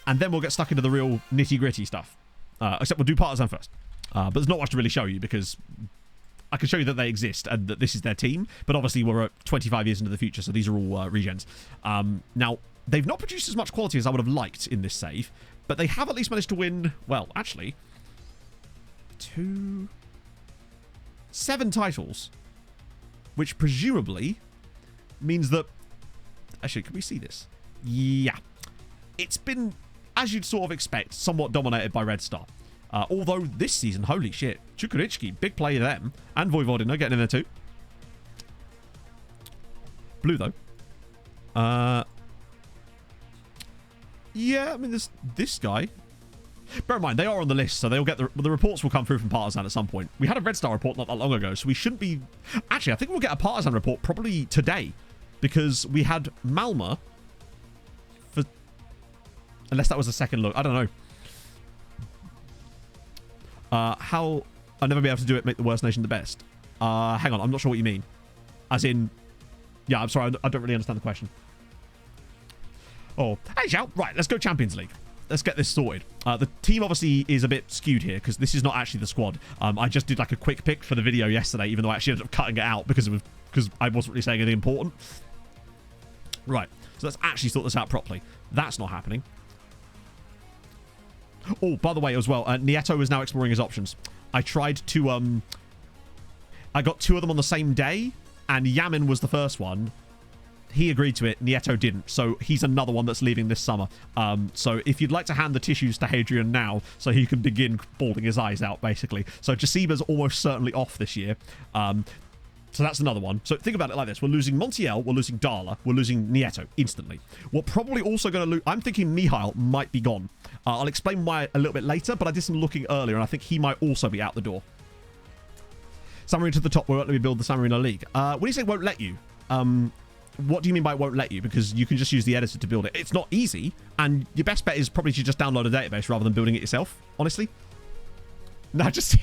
And then we'll get stuck into the real nitty-gritty stuff. Except we'll do Partizan first. But there's not much to really show you because I can show you that they exist and that this is their team. But obviously, we're 25 years into the future, so these are all regens. Now, they've not produced as much quality as I would have liked in this save, but they have at least managed to win, well, actually, 7 titles, which presumably means that, actually, can we see this? Yeah. It's been, as you'd sort of expect, somewhat dominated by Red Star. Although this season, holy shit, Chukwuemeka, big play to them, and Vojvodina getting in there too. Blue, though. Yeah, I mean, this guy. Bear in mind, they are on the list, so they'll get the reports will come through from Partizan at some point. We had a Red Star report not that long ago, so we shouldn't be... Actually, I think we'll get a Partizan report probably today, because we had Malmö for... Unless that was a second look. I don't know. How... I'll never be able to do it, make the worst nation the best. Hang on, I'm not sure what you mean. As in... Yeah, I'm sorry, I don't really understand the question. Oh, hey, Shao. Right, let's go Champions League. Let's get this sorted. The team obviously is a bit skewed here because this is not actually the squad. I just did like a quick pick for the video yesterday, even though I actually ended up cutting it out because I wasn't really saying anything important. Right, so let's actually sort this out properly. That's not happening. Oh, by the way, as well, Nieto is now exploring his options. I tried to I got 2 of them on the same day, and Yamin was the first one. He agreed to it. Nieto didn't. So he's another one that's leaving this summer. So if you'd like to hand the tissues to Hadrian now so he can begin bawling his eyes out, basically. So Jasiba's almost certainly off this year. So that's another one. So think about it like this. We're losing Montiel. We're losing Darla. We're losing Nieto instantly. We're probably also going to lose... I'm thinking Mihail might be gone. I'll explain why a little bit later, but I did some looking earlier, and I think he might also be out the door. San Marino to the top. Won't let me build the San Marino League. When you say won't let you... what do you mean by won't let you? Because you can just use the editor to build it. It's not easy, and your best bet is probably to just download a database rather than building it yourself, honestly. No, just...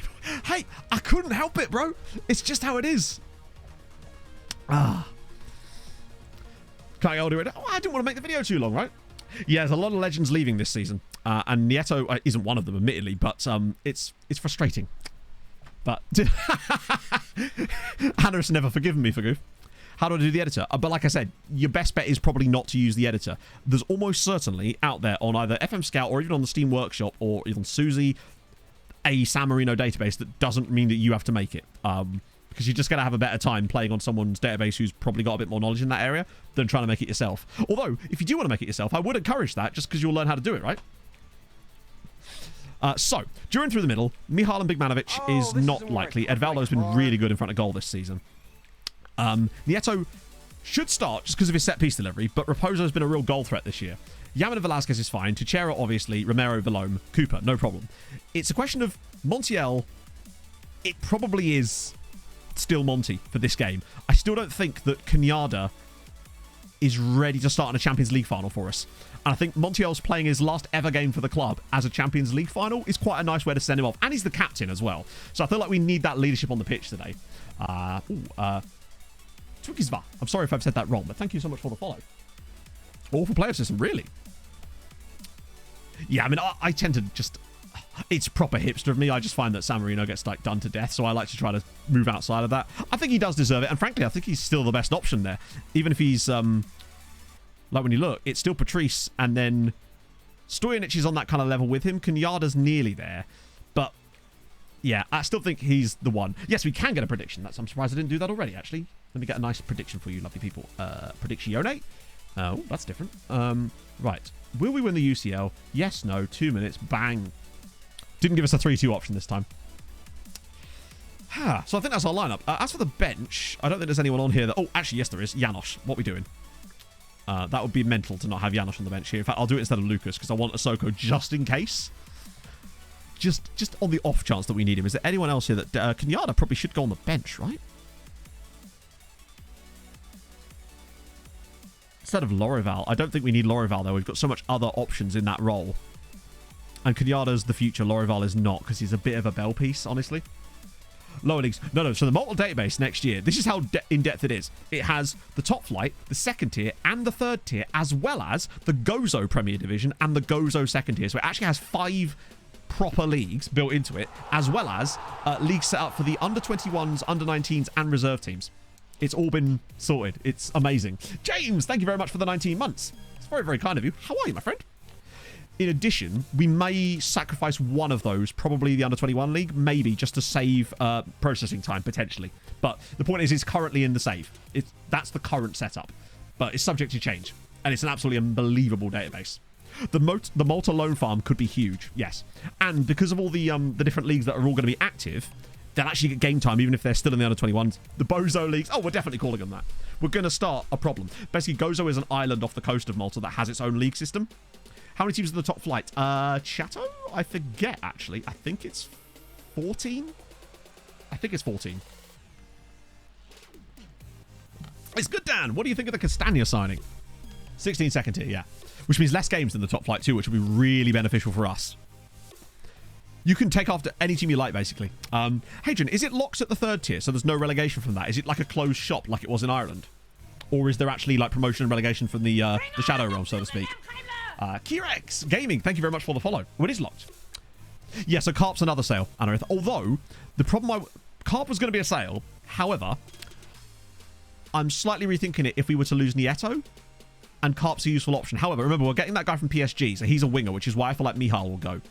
Hey, I couldn't help it, bro. It's just how it is. Can't do it. Oh, I didn't want to make the video too long, right? Yeah, there's a lot of legends leaving this season. And Nieto isn't one of them, admittedly, but it's frustrating. But... Hannah has never forgiven me for goof. How do I do the editor? But like I said, your best bet is probably not to use the editor. There's almost certainly out there on either FM Scout or even on the Steam Workshop or even Suzy a San Marino database that doesn't mean that you have to make it. Because you're just going to have a better time playing on someone's database who's probably got a bit more knowledge in that area than trying to make it yourself. Although, if you do want to make it yourself, I would encourage that just because you'll learn how to do it, right? So, during through the middle, Mihal and Bigmanovic is not likely. Edvaldo's been really good in front of goal this season. Nieto should start just because of his set-piece delivery, but Raposo's been a real goal threat this year. Yamin and Velasquez is fine. Tuchero, obviously. Romero, Valome. Cooper, no problem. It's a question of Montiel. It probably is still Monty for this game. I still don't think that Cañada is ready to start in a Champions League final for us. And I think Montiel's playing his last ever game for the club as a Champions League final is quite a nice way to send him off. And he's the captain as well. So I feel like we need that leadership on the pitch today. Tukizva. I'm sorry if I've said that wrong, but thank you so much for the follow. Awful player system, really. Yeah, I mean, I tend to just... It's proper hipster of me. I just find that San Marino gets like done to death, so I like to try to move outside of that. I think he does deserve it, and frankly, I think he's still the best option there. Even if he's... like, when you look, it's still Patrice, and then Stojanic is on that kind of level with him. Cañada's nearly there, but... Yeah, I still think he's the one. Yes, we can get a prediction. I'm surprised I didn't do that already, actually. Let me get a nice prediction for you, lovely people. Predictione. Oh, that's different. Right. Will we win the UCL? Yes, no. 2 minutes. Bang. Didn't give us a 3-2 option this time. So I think that's our lineup. As for the bench, I don't think there's anyone on here that... Oh, actually, yes, there is. Janos. What are we doing? That would be mental to not have Janos on the bench here. In fact, I'll do it instead of Lucas because I want Ahsoka just in case. Just on the off chance that we need him. Is there anyone else here that... Cañada probably should go on the bench, right? Instead of Lorival. I don't think we need Lorival, though. We've got so much other options in that role. And Cañada's the future. Lorival is not, because he's a bit of a bell piece, honestly. Lower leagues. No. So the multiple database next year, this is how in-depth it is. It has the top flight, the second tier, and the third tier, as well as the Gozo Premier Division and the Gozo second tier. So it actually has 5 proper leagues built into it, as well as leagues set up for the under-21s, under-19s, and reserve teams. It's all been sorted. It's amazing. James, thank you very much for the 19 months. It's very, very kind of you. How are you, my friend? In addition, we may sacrifice one of those, probably the under-21 league, maybe just to save processing time, potentially. But the point is, it's currently in the save. That's the current setup. But it's subject to change. And it's an absolutely unbelievable database. The Malta loan farm could be huge, yes. And because of all the different leagues that are all going to be active, they'll actually get game time even if they're still in the under-21s. The Bozo leagues, we're definitely calling them that. We're going to start a problem. Basically, Gozo is an island off the coast of Malta that has its own league system. How many teams are in the top flight? Chateau? I forget, actually. I think it's 14? I think it's 14. It's good, Dan. What do you think of the Castagna signing? 16 second tier, yeah. Which means less games than the top flight too, which will be really beneficial for us. You can take after any team you like, basically. Hadrian, is it locked at the third tier, so there's no relegation from that? Is it like a closed shop like it was in Ireland? Or is there actually like promotion and relegation from the Shadow Realm, so to speak? Kirex Gaming, thank you very much for the follow. Oh, it is locked. Yeah, so Carp's another sale, Anarith. Although, the problem... Carp was going to be a sale. However, I'm slightly rethinking it if we were to lose Nieto. And Carp's a useful option. However, remember, we're getting that guy from PSG, so he's a winger, which is why I feel like Mihal will go.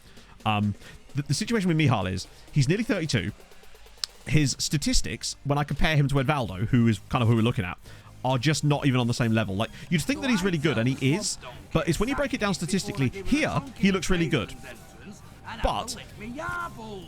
The situation with Mihal is, he's nearly 32. his statistics, when I compare him to Edvaldo, who is kind of who we're looking at, are just not even on the same level. Like, you'd think that he's really good, and he is, but it's when you break it down statistically, here, he looks really good. But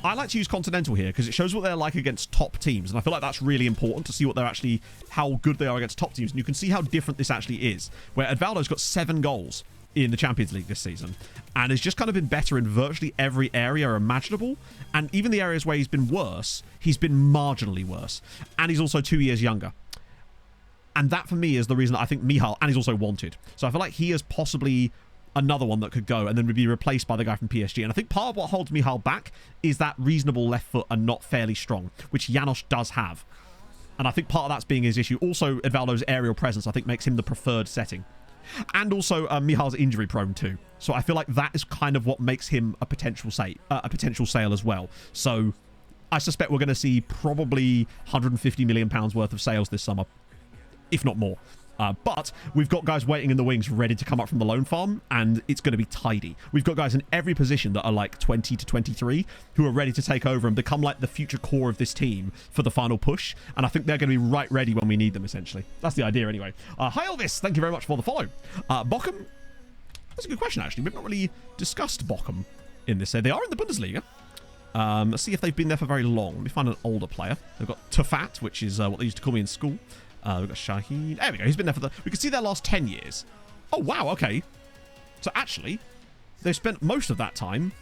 I like to use Continental here because it shows what they're like against top teams, and I feel like that's really important to see what they're actually, how good they are against top teams, and you can see how different this actually is, where Edvaldo's got 7 goals in the Champions League this season, and has just kind of been better in virtually every area imaginable, and even the areas where he's been worse, he's been marginally worse, and he's also 2 years younger. And that, for me, is the reason that I think Michal, and he's also wanted. So I feel like he is possibly another one that could go and then would be replaced by the guy from PSG. And I think part of what holds Michal back is that reasonable left foot and not fairly strong, which Janos does have. And I think part of that's being his issue. Also, Edvaldo's aerial presence, I think, makes him the preferred setting. And also, Michal's injury prone too. So I feel like that is kind of what makes him a potential sale as well. So I suspect we're going to see probably £150 million worth of sales this summer, if not more. But we've got guys waiting in the wings ready to come up from the loan farm, and it's going to be tidy. We've got guys in every position that are like 20 to 23 who are ready to take over and become like the future core of this team for the final push. And I think they're going to be right ready when we need them, essentially. That's the idea anyway. Hi Elvis, thank you very much for the follow. Bochum, that's a good question actually. We've not really discussed Bochum in this. They are in the Bundesliga. Let's see if they've been there for very long. Let me find an older player. They've got Tafat, which is what they used to call me in school. We've got Shaheen. There we go. He's been there for we can see their last 10 years. Oh, wow. Okay. So actually, they've spent most of that time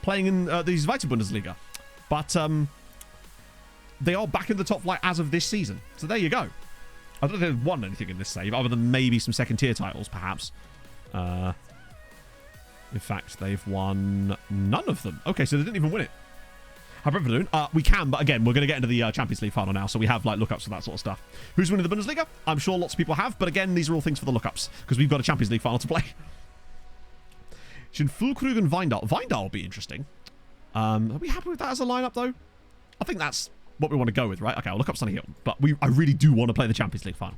playing in the Zweite Bundesliga. But they are back in the top flight as of this season. So there you go. I don't think they've won anything in this save, other than maybe some second tier titles, perhaps. In fact, they've won none of them. Okay, so they didn't even win it. However, we can, but again, we're going to get into the Champions League final now, so we have like lookups for that sort of stuff. Who's winning the Bundesliga? I'm sure lots of people have, but again, these are all things for the lookups, because we've got a Champions League final to play. Schönflugkrug and Weindal. Weindal will be interesting. Are we happy with that as a lineup, though? I think that's what we want to go with, right? Okay, I'll look up Sonny Hilton, but I really do want to play the Champions League final.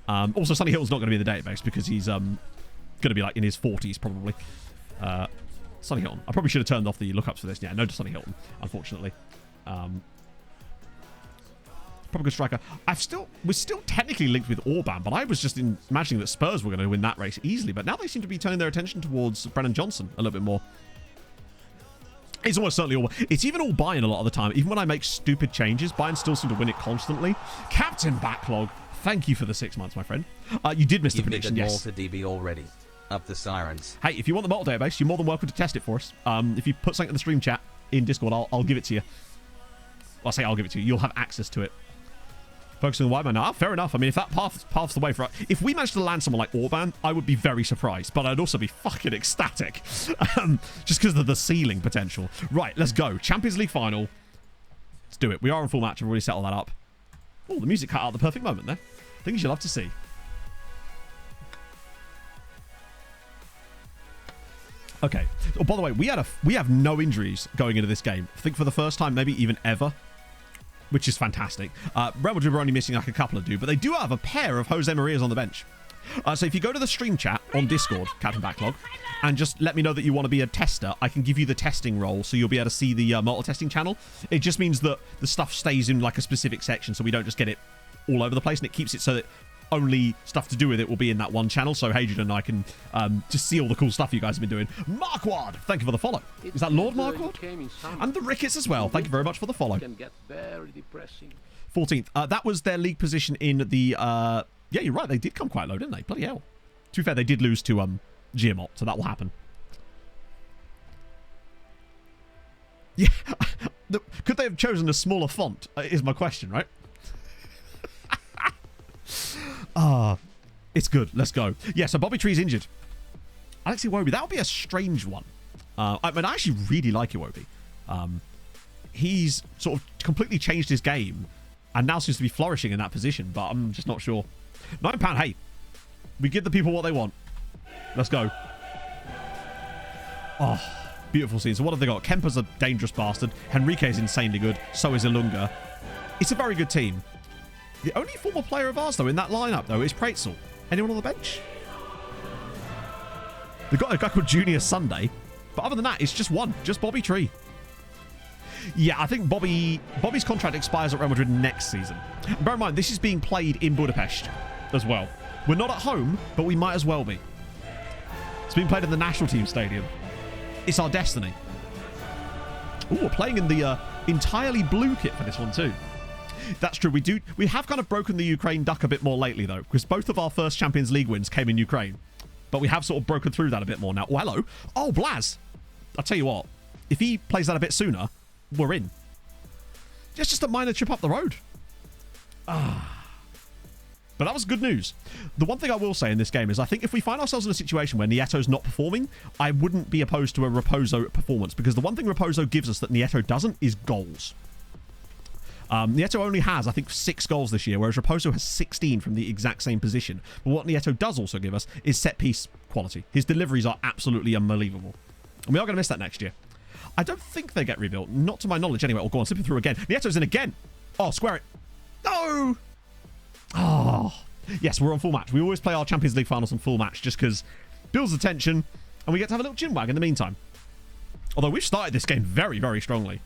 Also, Sonny Hilton's not going to be in the database, because he's going to be like in his 40s, probably. Sonny Hilton. I probably should have turned off the lookups for this. Yeah, no to Sonny Hilton, unfortunately. Probably good striker. We're still technically linked with Orban, but I was just imagining that Spurs were going to win that race easily. But now they seem to be turning their attention towards Brennan Johnson a little bit more. It's almost certainly all. It's even all Bayern a lot of the time. Even when I make stupid changes, Bayern still seem to win it constantly. Captain Backlog, thank you for the 6 months, my friend. You did miss the prediction, yes. Malta DB already. Up the sirens. Hey, if you want the Malta database, you're more than welcome to test it for us. If you put something in the stream chat in Discord, I'll give it to you. Well, I say I'll give it to you. You'll have access to it. Focusing on wide man now. Fair enough. I mean, if that paths the way for us. If we managed to land someone like Orban, I would be very surprised. But I'd also be fucking ecstatic. Just because of the ceiling potential. Right, let's go. Champions League final. Let's do it. We are in full match. I've already settled that up. Oh, the music cut out at the perfect moment there. Things you'll love to see. Okay. Oh, by the way, we have no injuries going into this game. I think for the first time, maybe even ever, which is fantastic. Real Madrid are only missing like a couple of dudes, but they do have a pair of Jose Marias on the bench. So if you go to the stream chat on Discord, Captain Backlog, and just let me know that you want to be a tester, I can give you the testing role, so you'll be able to see the multi-testing channel. It just means that the stuff stays in like a specific section, so we don't just get it all over the place, and it keeps it so that only stuff to do with it will be in that one channel, so Hadrian and I can just see all the cool stuff you guys have been doing. Marquard, thank you for the follow. Is that Lord Marquard? And the Ricketts as well. Thank you very much for the follow. Can get very depressing. 14th. That was their league position in the... yeah, you're right. They did come quite low, didn't they? Bloody hell. To be fair, they did lose to Giamot, so that will happen. Yeah. Could they have chosen a smaller font? Is my question, right? It's good. Let's go. Yeah, so Bobby Tree's injured. Alexi Iwobi, that would be a strange one. I mean, I actually really like Iwobi. He's sort of completely changed his game and now seems to be flourishing in that position, but I'm just not sure. £9, hey. We give the people what they want. Let's go. Oh, beautiful scene. So what have they got? Kemper's a dangerous bastard. Henrique's insanely good. So is Ilunga. It's a very good team. The only former player of ours, though, in that lineup, though, is Pretzel. Anyone on the bench? They've got a guy called Junior Sunday. But other than that, it's just one. Just Bobby Tree. Yeah, I think Bobby's contract expires at Real Madrid next season. Bear in mind, this is being played in Budapest as well. We're not at home, but we might as well be. It's being played in the national team stadium. It's our destiny. Ooh, we're playing in the entirely blue kit for this one too. That's true. We have kind of broken the Ukraine duck a bit more lately though, because both of our first Champions League wins came in Ukraine. But we have sort of broken through that a bit more now. Oh, hello. Oh, Blaz. I'll tell you what. If he plays that a bit sooner, we're in. It's just a minor chip up the road. But that was good news. The one thing I will say in this game is I think if we find ourselves in a situation where Nieto's not performing, I wouldn't be opposed to a Raposo performance, because the one thing Raposo gives us that Nieto doesn't is goals. Nieto only has, I think, 6 goals this year, whereas Raposo has 16 from the exact same position. But what Nieto does also give us is set-piece quality. His deliveries are absolutely unbelievable. And we are going to miss that next year. I don't think they get rebuilt. Not to my knowledge, anyway. We'll go on, slip it through again. Nieto's in again. Oh, square it. No! Oh. Yes, we're on full match. We always play our Champions League finals on full match just because it builds the tension and we get to have a little chin wag in the meantime. Although we've started this game very, very strongly.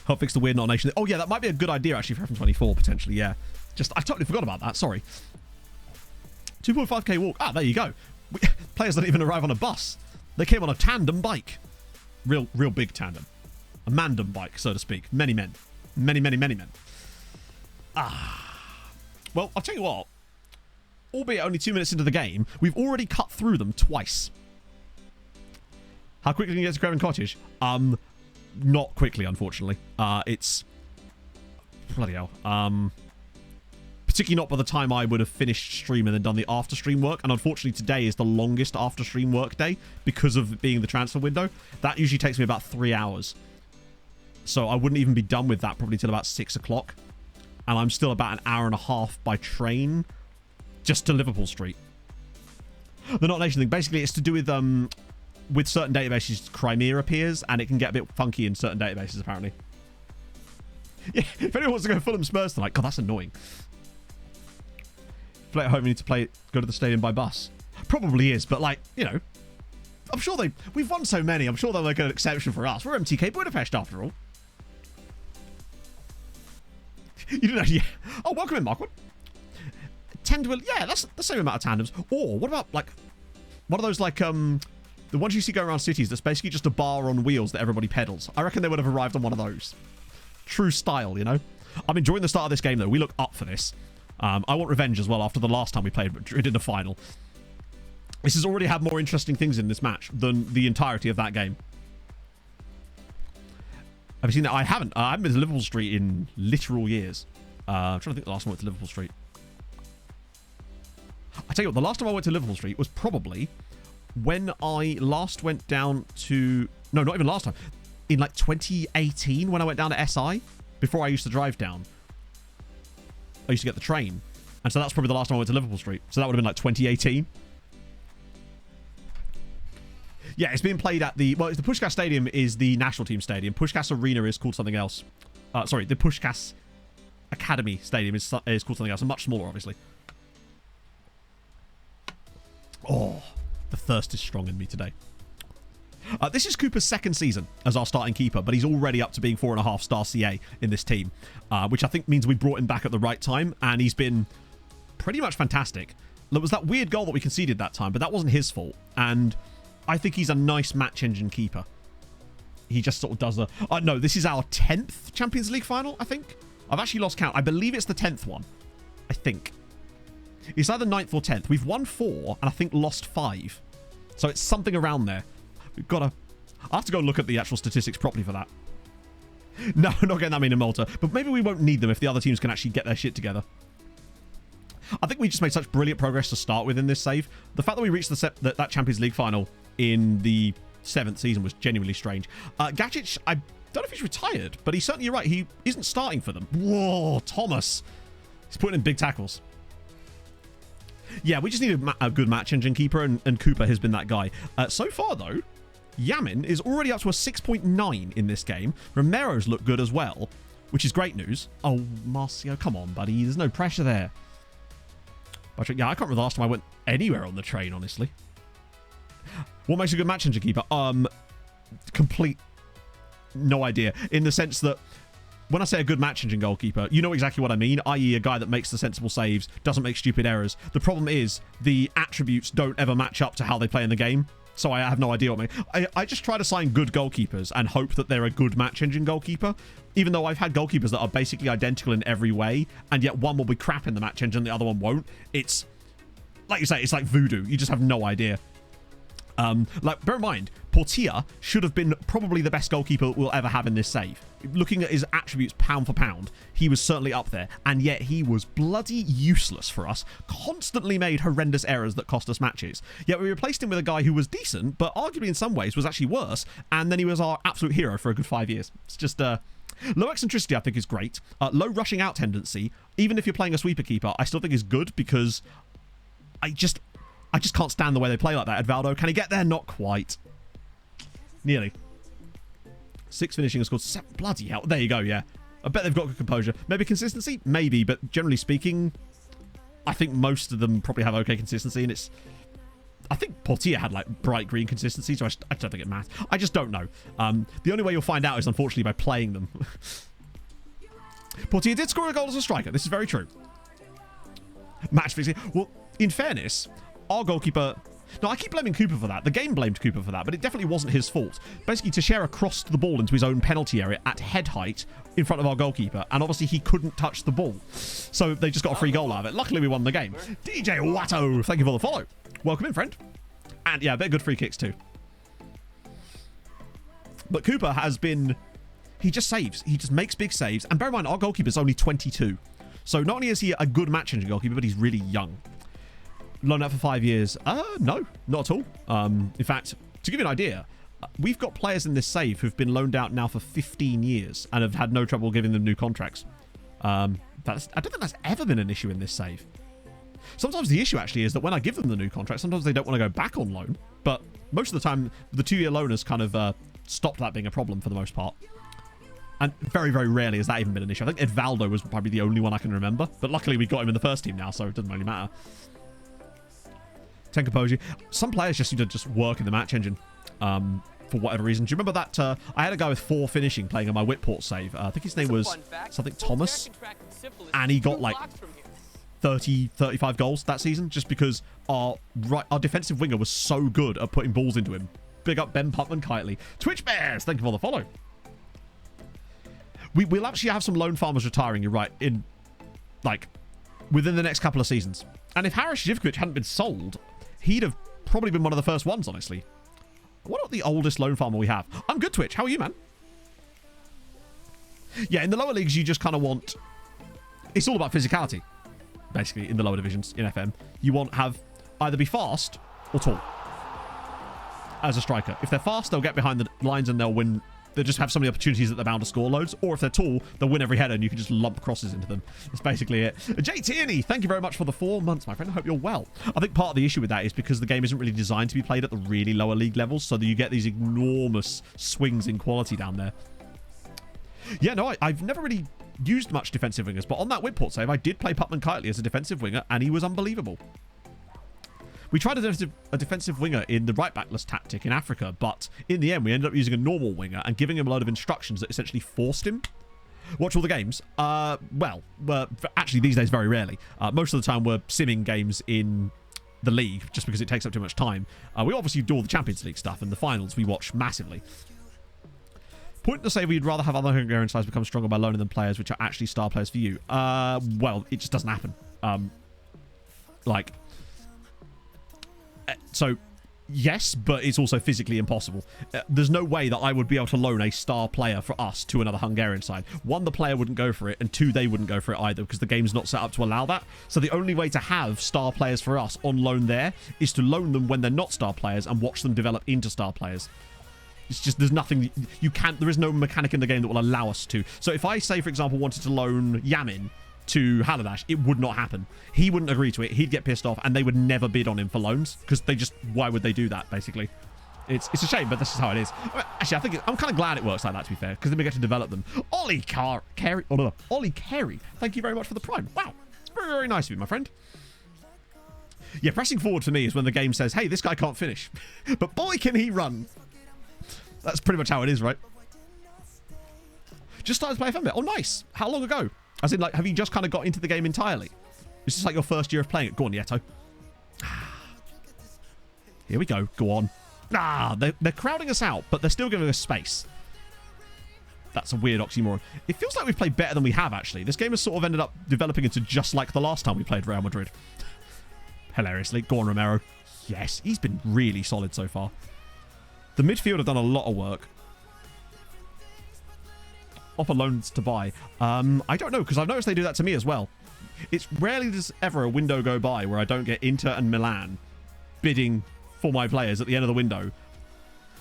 Help fix the weird not nation. Oh, yeah, that might be a good idea, actually, for FM24, potentially, yeah. I totally forgot about that, sorry. 2.5k walk. Ah, there you go. Players don't even arrive on a bus. They came on a tandem bike. Real big tandem. A mandem bike, so to speak. Many men. Many, many, many men. Well, I'll tell you what. Albeit only 2 minutes into the game, we've already cut through them twice. How quickly can you get to Craven Cottage? Not quickly, unfortunately. It's... Bloody hell. Particularly not by the time I would have finished stream and then done the after stream work. And unfortunately, today is the longest after stream work day because of it being the transfer window. That usually takes me about 3 hours. So I wouldn't even be done with that probably till about 6 o'clock. And I'm still about an hour and a half by train just to Liverpool Street. The Not Nation thing, basically it's to do with certain databases, Crimea appears, and it can get a bit funky in certain databases, apparently. Yeah, if anyone wants to go Fulham Spurs tonight, God, that's annoying. Play at home, you need to go to the stadium by bus. Probably is, but like, you know, I'm sure we've won so many, I'm sure they'll make an exception for us. We're MTK Budapest after all. You didn't actually... Oh, welcome in, Markwood. Yeah, that's the same amount of tandems. Or what about, like, one of those, like, the ones you see going around cities that's basically just a bar on wheels that everybody pedals. I reckon they would have arrived on one of those. True style, you know? I'm enjoying the start of this game, though. We look up for this. I want revenge as well after the last time we played Madrid in the final. This has already had more interesting things in this match than the entirety of that game. Have you seen that? I haven't. I haven't been to Liverpool Street in literal years. I'm trying to think the last time I went to Liverpool Street. I tell you what, the last time I went to Liverpool Street was probably when I last went down to... No, not even last time. In like 2018 when I went down to SI. Before I used to drive down. I used to get the train. And so that's probably the last time I went to Liverpool Street. So that would have been like 2018. Yeah, it's being played at the... Well, the Puskás Stadium is the national team stadium. Puskás Arena is called something else. Sorry, the Puskás Academy Stadium is called something else. And much smaller, obviously. Oh, the thirst is strong in me today. This is Cooper's second season as our starting keeper, but he's already up to being 4.5-star CA in this team, which I think means we brought him back at the right time, and he's been pretty much fantastic. There was that weird goal that we conceded that time, but that wasn't his fault, and I think he's a nice match engine keeper. He just sort of does the... no, this is our 10th Champions League final, I think. I've actually lost count. I believe it's the 10th one. I think. It's either 9th or 10th. We've won 4 and I think lost 5. So it's something around there. We've got to... I have to go look at the actual statistics properly for that. No, not getting that many in Malta. But maybe we won't need them if the other teams can actually get their shit together. I think we just made such brilliant progress to start with in this save. The fact that we reached that Champions League final in the 7th season was genuinely strange. Gacic, I don't know if he's retired, but he's certainly right. He isn't starting for them. Whoa, Thomas. He's putting in big tackles. Yeah, we just need a good match engine keeper, and Cooper has been that guy. So far, though, Yamin is already up to a 6.9 in this game. Romero's looked good as well, which is great news. Oh, Marcio, come on, buddy. There's no pressure there. But yeah, I can't remember the last time I went anywhere on the train, honestly. What makes a good match engine keeper? Complete no idea. In the sense that when I say a good match engine goalkeeper, you know exactly what I mean, i.e. a guy that makes the sensible saves, doesn't make stupid errors. The problem is the attributes don't ever match up to how they play in the game. So I have no idea what I just try to sign good goalkeepers and hope that they're a good match engine goalkeeper. Even though I've had goalkeepers that are basically identical in every way, and yet one will be crap in the match engine, the other one won't. It's, like you say, it's like voodoo. You just have no idea. Like, bear in mind, Portilla should have been probably the best goalkeeper we'll ever have in this save. Looking at his attributes pound for pound, he was certainly up there, and yet he was bloody useless for us, constantly made horrendous errors that cost us matches. Yet we replaced him with a guy who was decent, but arguably in some ways was actually worse, and then he was our absolute hero for a good 5 years. It's just, low eccentricity I think is great. Low rushing out tendency, even if you're playing a sweeper keeper, I still think is good, because I just can't stand the way they play like that. Edvaldo, can he get there? Not quite. Nearly. 6 finishing and scored 7. Bloody hell. There you go, yeah. I bet they've got good composure. Maybe consistency? Maybe, but generally speaking, I think most of them probably have okay consistency, and it's... I think Portilla had, like, bright green consistency, so I don't think it matters. I just don't know. The only way you'll find out is, unfortunately, by playing them. Portilla did score a goal as a striker. This is very true. Match fixing. Well, in fairness, our goalkeeper... No, I keep blaming Cooper for that. The game blamed Cooper for that, but it definitely wasn't his fault. Basically, Teixeira crossed the ball into his own penalty area at head height in front of our goalkeeper, and obviously he couldn't touch the ball. So they just got a free goal out of it. Luckily, we won the game. DJ Watto, thank you for the follow. Welcome in, friend. And yeah, they're good free kicks too. But Cooper has been... He just saves. He just makes big saves. And bear in mind, our goalkeeper's only 22. So not only is he a good match engine goalkeeper, but he's really young. Loaned out for 5 years? No, not at all. In fact, to give you an idea, we've got players in this save who've been loaned out now for 15 years and have had no trouble giving them new contracts. I don't think that's ever been an issue in this save. Sometimes the issue actually is that when I give them the new contract, sometimes they don't want to go back on loan. But most of the time, the 2-year loan has kind of stopped that being a problem for the most part. And very, very rarely has that even been an issue. I think Edvaldo was probably the only one I can remember. But luckily, we got him in the first team now, so it doesn't really matter. 10 composure. Some players just seem to just work in the match engine for whatever reason. Do you remember that? I had a guy with 4 finishing playing on my Whitport save. I think his name was something Thomas. And he got like 30, 35 goals that season just because our defensive winger was so good at putting balls into him. Big up Ben Putman-Kitely. Twitch Bears, thank you for the follow. We'll actually have some loan farmers retiring, you're right, in like within the next couple of seasons. And if Haris Živkovic hadn't been sold, he'd have probably been one of the first ones, honestly. I wonder what the oldest loan farmer we have. I'm good, Twitch. How are you, man? Yeah, in the lower leagues, you just kind of want... It's all about physicality, basically, in the lower divisions, in FM. You want have either be fast or tall as a striker. If they're fast, they'll get behind the lines and they'll win... They'll just have so many opportunities that they're bound to score loads. Or if they're tall, they'll win every header and you can just lump crosses into them. That's basically it. Jay Tierney, thank you very much for the 4 months, my friend. I hope you're well. I think part of the issue with that is because the game isn't really designed to be played at the really lower league levels, so that you get these enormous swings in quality down there. Yeah, no, I've never really used much defensive wingers, but on that Whitport save, I did play Putman-Kitely as a defensive winger, and he was unbelievable. We tried a defensive winger in the right backless tactic in Africa, but in the end, we ended up using a normal winger and giving him a load of instructions that essentially forced him. Watch all the games. Well, actually, these days, very rarely. Most of the time, we're simming games in the league, just because it takes up too much time. We obviously do all the Champions League stuff, and the finals we watch massively. Point to say we'd rather have other Hungarian sides become stronger by loaning them players which are actually star players for you. Well, it just doesn't happen. So, yes, but it's also physically impossible. There's no way that I would be able to loan a star player for us to another Hungarian side. 1, the player wouldn't go for it, and 2, they wouldn't go for it either because the game's not set up to allow that. So the only way to have star players for us on loan there is to loan them when they're not star players and watch them develop into star players. It's just, there's nothing, there is no mechanic in the game that will allow us to. So if I, say, for example, wanted to loan Yamin to Haladash, it would not happen. He wouldn't agree to it. He'd get pissed off, and they would never bid on him for loans because they just, why would they do that, basically? It's a shame, but this is how it is. Actually, I think I'm kind of glad it works like that, to be fair, because then we get to develop them. Ollie Carey, thank you very much for the prime. Wow, it's very, very nice of you, my friend. Yeah, pressing forward for me is when the game says, hey, this guy can't finish, but boy, can he run. That's pretty much how it is, right? Just started to play FMBit. Oh, nice. How long ago? As in, like, have you just kind of got into the game entirely? Is this like your first year of playing it? Go on, Yeto. Here we go. Go on. They're crowding us out, but they're still giving us space. That's a weird oxymoron. It feels like we've played better than we have, actually. This game has sort of ended up developing into just like the last time we played Real Madrid. Hilariously. Go on, Romero. Yes, he's been really solid so far. The midfield have done a lot of work. Offer loans to buy. I don't know, because I've noticed they do that to me as well. It's rarely does ever a window go by where I don't get Inter and Milan bidding for my players at the end of the window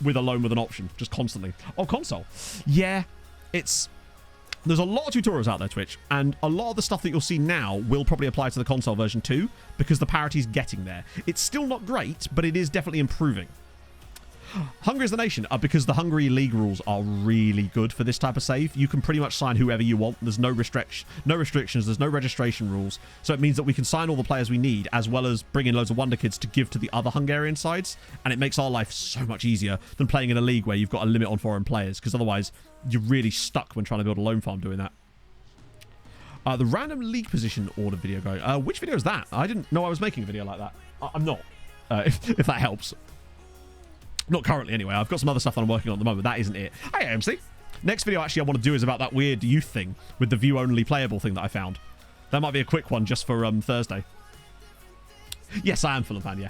with a loan with an option, just constantly. Oh, console. Yeah, there's a lot of tutorials out there, Twitch, and a lot of the stuff that you'll see now will probably apply to the console version too, because the parity's getting there. It's still not great, but it is definitely improving. Hungary is the nation, because the Hungary league rules are really good for this type of save. You can pretty much sign whoever you want. There's no restrictions, there's no registration rules. So it means that we can sign all the players we need, as well as bring in loads of wonder kids to give to the other Hungarian sides. And it makes our life so much easier than playing in a league where you've got a limit on foreign players, because otherwise you're really stuck when trying to build a loan farm doing that. The random league position order video going. Which video is that? I didn't know I was making a video like that. I'm not, if that helps. Not currently, anyway. I've got some other stuff that I'm working on at the moment. That isn't it. Hey, AMC. Next video, actually, I want to do is about that weird youth thing with the view-only playable thing that I found. That might be a quick one just for Thursday. Yes, I am Fulham fan, yeah.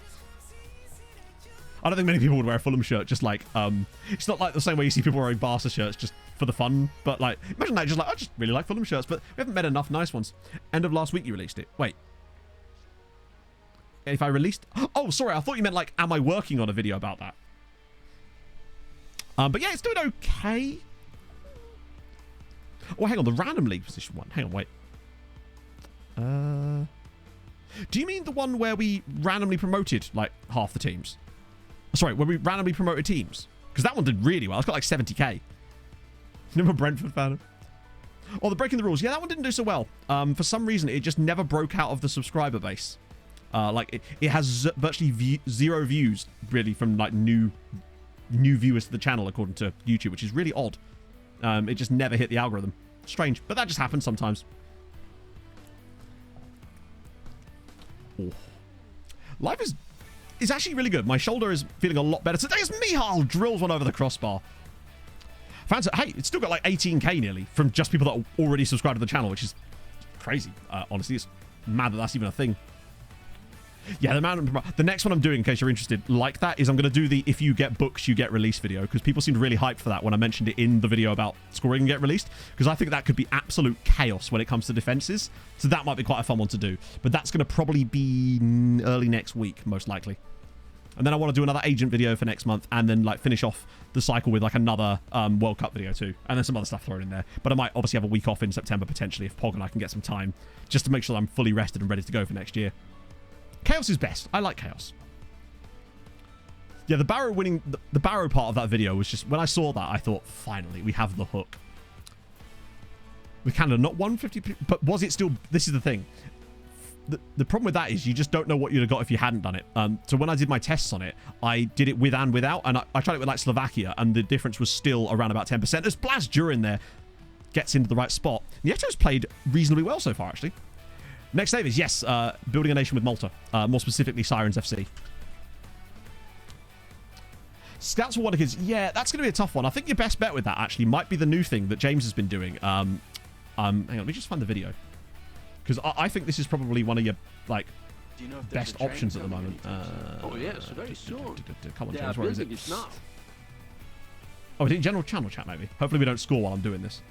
I don't think many people would wear a Fulham shirt just like... it's not like the same way you see people wearing Barca shirts just for the fun. But, like, imagine that just like, I just really like Fulham shirts, but we haven't met enough nice ones. End of last week you released it. Wait. If I released... Oh, sorry. I thought you meant, like, am I working on a video about that? But yeah, it's doing okay. Oh, hang on. The random league position one. Hang on, wait. Do you mean the one where we randomly promoted, like, half the teams? Sorry, where we randomly promoted teams? Because that one did really well. It's got, like, 70k. Remember Brentford fan? Oh, the breaking the rules. Yeah, that one didn't do so well. For some reason, it just never broke out of the subscriber base. Like, it has virtually zero views, really, from, like, new viewers to the channel according to YouTube, which is really odd. It just never hit the algorithm. Strange, but that just happens sometimes. Oh. Life is actually really good. My shoulder is feeling a lot better today as Mihal drills one over the crossbar. Fancy. Hey, it's still got like 18k nearly from just people that are already subscribed to the channel, which is crazy. Honestly, it's mad that that's even a thing. Yeah, the next one I'm doing, in case you're interested, like that, is I'm going to do the if you get books, you get released video, because people seemed really hyped for that when I mentioned it in the video about scoring and get released, because I think that could be absolute chaos when it comes to defenses, so that might be quite a fun one to do. But that's going to probably be early next week, most likely. And then I want to do another agent video for next month, and then like finish off the cycle with like another World Cup video too, and then some other stuff thrown in there. But I might obviously have a week off in September potentially if Pog and I can get some time, just to make sure that I'm fully rested and ready to go for next year. Chaos is best. I like chaos. Yeah, the Barrow winning... The Barrow part of that video was just... When I saw that, I thought, finally, we have the hook. With Canada, not 150... But was it still... This is the thing. The problem with that is you just don't know what you'd have got if you hadn't done it. So when I did my tests on it, I did it with and without. And I tried it with, like, Slovakia. And the difference was still around about 10%. As Blaz during there gets into the right spot. Nieto's played reasonably well so far, actually. Next save is, yes, building a nation with Malta. More specifically, Sirens FC. Scouts for Wonder Kids. Yeah, that's going to be a tough one. I think your best bet with that, actually, might be the new thing that James has been doing. Hang on, let me just find the video. Because I think this is probably one of your, like, best options at the moment. Oh, yes, very soon. Come on, They James, are where is building it? it now. Oh, it's in general channel chat, maybe. Hopefully we don't score while I'm doing this.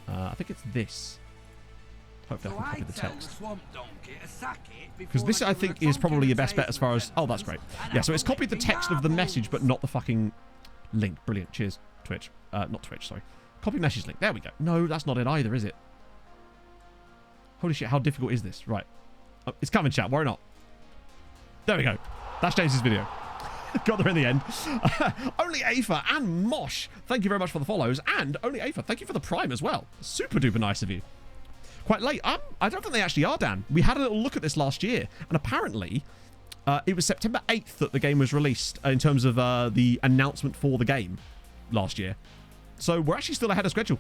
I think it's this. Hopefully I can copy the text. Because this, I think, is probably your best bet as far as... Oh, that's great. Yeah, so it's copied the text of the message, but not the fucking link. Brilliant. Cheers, Twitch. Not Twitch, sorry. Copy message link. There we go. No, that's not it either, is it? Holy shit, how difficult is this? Right. Oh, it's coming, chat. Worry not. There we go. That's James's video. Got there in the end. Only Afa and Mosh, thank you very much for the follows. And Only Afa, thank you for the prime as well. Super duper nice of you. Quite late. I don't think they actually are, Dan. We had a little look at this last year, and apparently it was September 8th that the game was released in terms of the announcement for the game last year. So we're actually still ahead of schedule.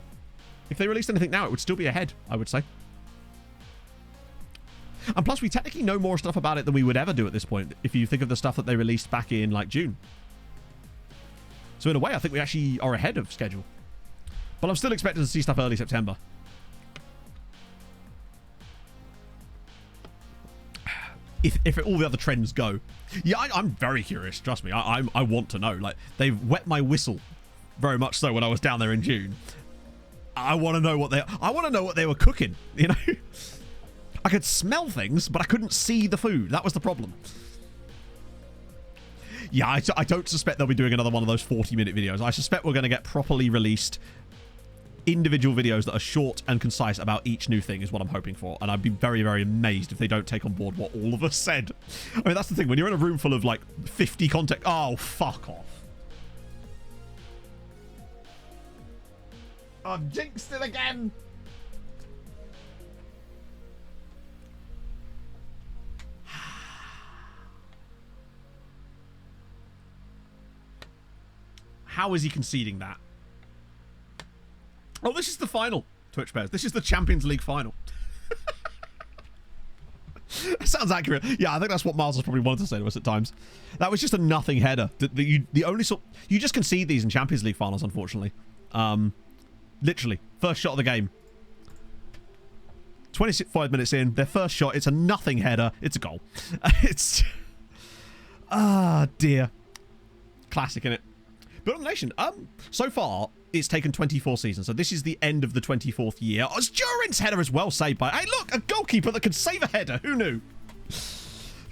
If they released anything now, it would still be ahead, I would say. And plus, we technically know more stuff about it than we would ever do at this point, if you think of the stuff that they released back in, like, June. So in a way, I think we actually are ahead of schedule. But I'm still expecting to see stuff early September. If all the other trends go. Yeah, I'm very curious, trust me. I want to know. Like, they've wet my whistle very much so when I was down there in June. I want to know what they were cooking, you know? I could smell things, but I couldn't see the food. That was the problem. Yeah, I don't suspect they'll be doing another one of those 40-minute videos. I suspect we're going to get properly released individual videos that are short and concise about each new thing is what I'm hoping for. And I'd be very, very amazed if they don't take on board what all of us said. I mean, that's the thing. When you're in a room full of, like, 50 content... Oh, fuck off. I've jinxed it again. How is he conceding that? Oh, this is the final, Twitch Bears. This is the Champions League final. That sounds accurate. Yeah, I think that's what Miles has probably wanted to say to us at times. That was just a nothing header. The only sort you just concede these in Champions League finals, unfortunately. Literally, first shot of the game. 25 minutes in, their first shot. It's a nothing header. It's a goal. It's dear. Classic, innit? But on the Nation, so far, it's taken 24 seasons. So this is the end of the 24th year. Oh, Durin's header is well saved by... Hey, look, a goalkeeper that can save a header. Who knew?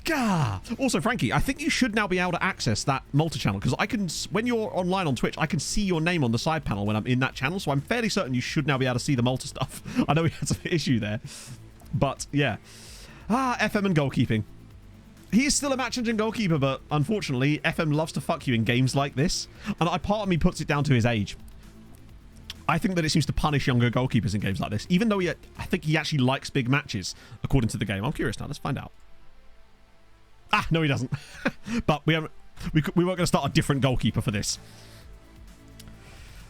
Gah. Also, Frankie, I think you should now be able to access that multi-channel because I can... When you're online on Twitch, I can see your name on the side panel when I'm in that channel. So I'm fairly certain you should now be able to see the multi stuff. I know we had some issue there. But, yeah. FM and goalkeeping. He is still a match-engine goalkeeper, but unfortunately, FM loves to fuck you in games like this. And part of me puts it down to his age. I think that it seems to punish younger goalkeepers in games like this, even though I think he actually likes big matches, according to the game. I'm curious now. Let's find out. No, he doesn't. But we weren't going to start a different goalkeeper for this.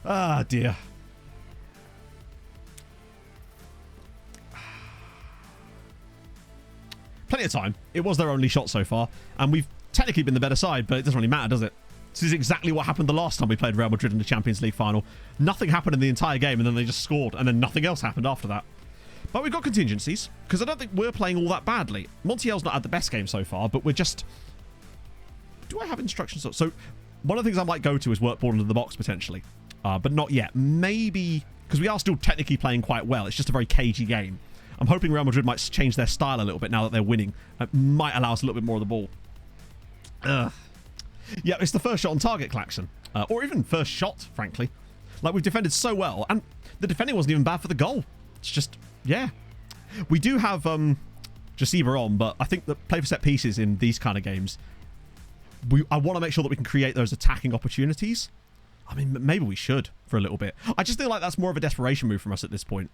Dear. Plenty of time. It was their only shot so far, and we've technically been the better side, but it doesn't really matter, does it? This is exactly what happened the last time we played Real Madrid in the Champions League final. Nothing happened in the entire game, and then they just scored, and then nothing else happened after that. But we've got contingencies, because I don't think we're playing all that badly. Montiel's not had the best game so far, but we're just... Do I have instructions? So, one of the things I might go to is work ball into the box, potentially. But not yet. Maybe... Because we are still technically playing quite well. It's just a very cagey game. I'm hoping Real Madrid might change their style a little bit now that they're winning. It might allow us a little bit more of the ball. Yeah, it's the first shot on target, Klaxon. Or even first shot, frankly. Like, we've defended so well. And the defending wasn't even bad for the goal. It's just, yeah. We do have Jasiva on, but I think that play for set pieces in these kind of games, I want to make sure that we can create those attacking opportunities. I mean, maybe we should for a little bit. I just feel like that's more of a desperation move from us at this point.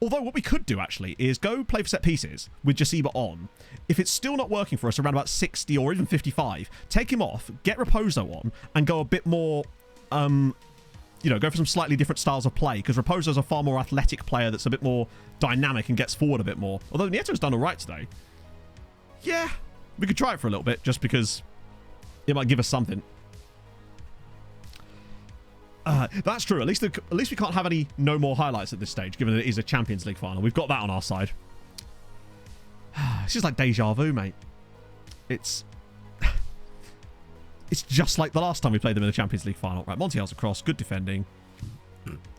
Although what we could do, actually, is go play for set pieces with Jasiba on. If it's still not working for us around about 60 or even 55, take him off, get Raposo on, and go a bit more, you know, go for some slightly different styles of play, because Raposo's a far more athletic player that's a bit more dynamic and gets forward a bit more. Although Nieto's done all right today. Yeah, we could try it for a little bit, just because it might give us something. That's true. At least we can't have any no more highlights at this stage, given that it is a Champions League final. We've got that on our side. It's just like deja vu, mate. It's just like the last time we played them in the Champions League final. Right, Montiel's across. Good defending.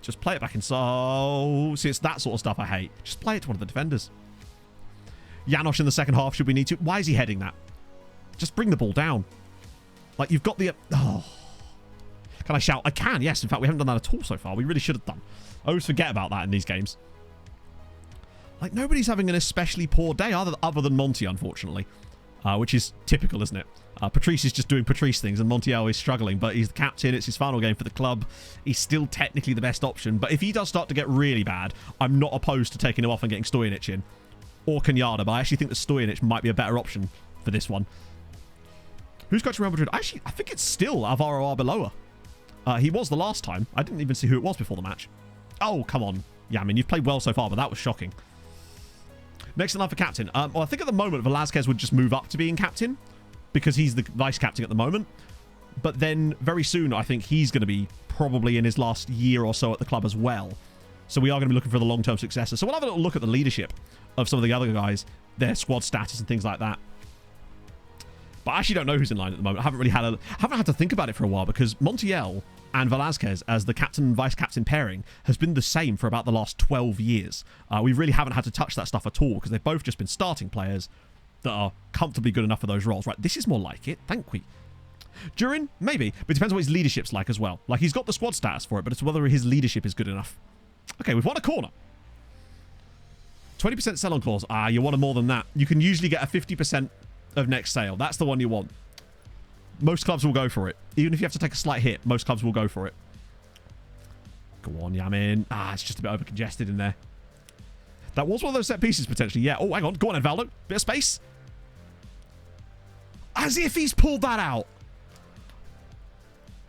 Just play it back inside. Oh, see, it's that sort of stuff I hate. Just play it to one of the defenders. Janosch in the second half, should we need to. Why is he heading that? Just bring the ball down. Like, you've got the... Oh... Can I shout? I can, yes. In fact, we haven't done that at all so far. We really should have done. I always forget about that in these games. Like, nobody's having an especially poor day other than Monty, unfortunately. Which is typical, isn't it? Patrice is just doing Patrice things, and Montiel is struggling, but he's the captain. It's his final game for the club. He's still technically the best option. But if he does start to get really bad, I'm not opposed to taking him off and getting Stojanic in. Or Kenyatta, but I actually think that Stojanic might be a better option for this one. Who's coaching Real Madrid? Actually, I think it's still Alvaro Arbeloa. He was the last time. I didn't even see who it was before the match. Oh, come on. Yeah, I mean, you've played well so far, but that was shocking. Next in line for captain. Well, I think at the moment, Velázquez would just move up to being captain because he's the vice captain at the moment. But then very soon, I think he's going to be probably in his last year or so at the club as well. So we are going to be looking for the long-term successor. So we'll have a little look at the leadership of some of the other guys, their squad status and things like that. But I actually don't know who's in line at the moment. I haven't really had to think about it for a while because Montiel and Velázquez as the captain and vice captain pairing has been the same for about the last 12 years. We really haven't had to touch that stuff at all because they've both just been starting players that are comfortably good enough for those roles. Right, this is more like it. Thank we. Durin, maybe, but it depends what his leadership's like as well. Like, he's got the squad status for it, but it's whether his leadership is good enough. Okay, we've won a corner. 20% sell-on clause. Ah, you want more than that. You can usually get a 50% of next sale. That's the one you want. Most clubs will go for it. Even if you have to take a slight hit, most clubs will go for it. Go on, Yamin. Ah, it's just a bit over-congested in there. That was one of those set pieces, potentially. Yeah. Oh, hang on. Go on, Edvaldo. Bit of space. As if he's pulled that out.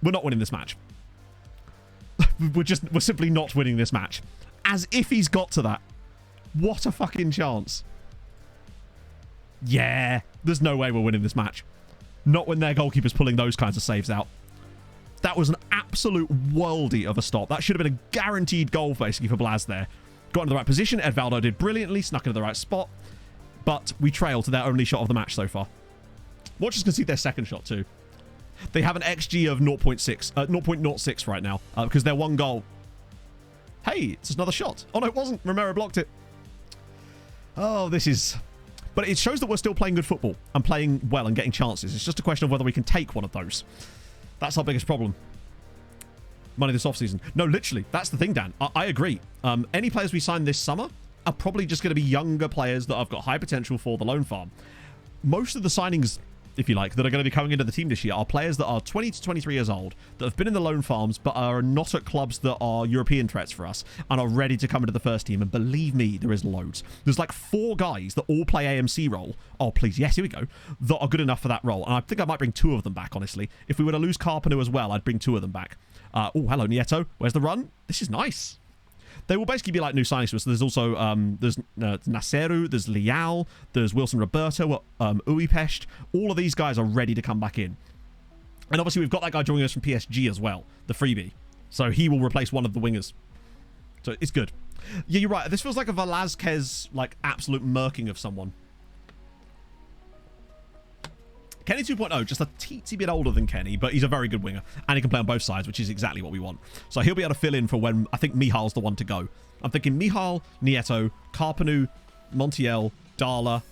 We're not winning this match. We're simply not winning this match. As if he's got to that. What a fucking chance. Yeah. There's no way we're winning this match. Not when their goalkeeper's pulling those kinds of saves out. That was an absolute worldie of a stop. That should have been a guaranteed goal, basically, for Blaz there. Got into the right position. Edvaldo did brilliantly. Snuck into the right spot. But we trail to their only shot of the match so far. Watch us concede their second shot, too. They have an XG of 0.06 right now. Because their one goal... Hey, it's another shot. Oh, no, it wasn't. Romero blocked it. Oh, this is... But it shows that we're still playing good football and playing well and getting chances. It's just a question of whether we can take one of those. That's our biggest problem. Money this offseason. No, literally. That's the thing, Dan. I agree. Any players we sign this summer are probably just going to be younger players that have got high potential for the loan farm. Most of the signings, if you like, that are going to be coming into the team this year are players that are 20 to 23 years old, that have been in the loan farms, but are not at clubs that are European threats for us, and are ready to come into the first team. And believe me, there is loads. There's like 4 guys that all play AMC role. Oh, please. Yes, here we go. That are good enough for that role. And I think I might bring 2 of them back, honestly. If we were to lose Carpenter as well, I'd bring 2 of them back. Oh, hello, Nieto. Where's the run? This is nice. They will basically be like new signings to us. There's also there's Naceru, there's Leal, there's Wilson Roberto, Uipest. All of these guys are ready to come back in. And obviously we've got that guy joining us from PSG as well, the freebie. So he will replace one of the wingers. So it's good. Yeah, you're right. This feels like a Velázquez, like, absolute murking of someone. Kenny 2.0, just a teensy bit older than Kenny, but he's a very good winger. And he can play on both sides, which is exactly what we want. So he'll be able to fill in for when I think Mihal's the one to go. I'm thinking Mihal, Nieto, Carpenu, Montiel, Dala,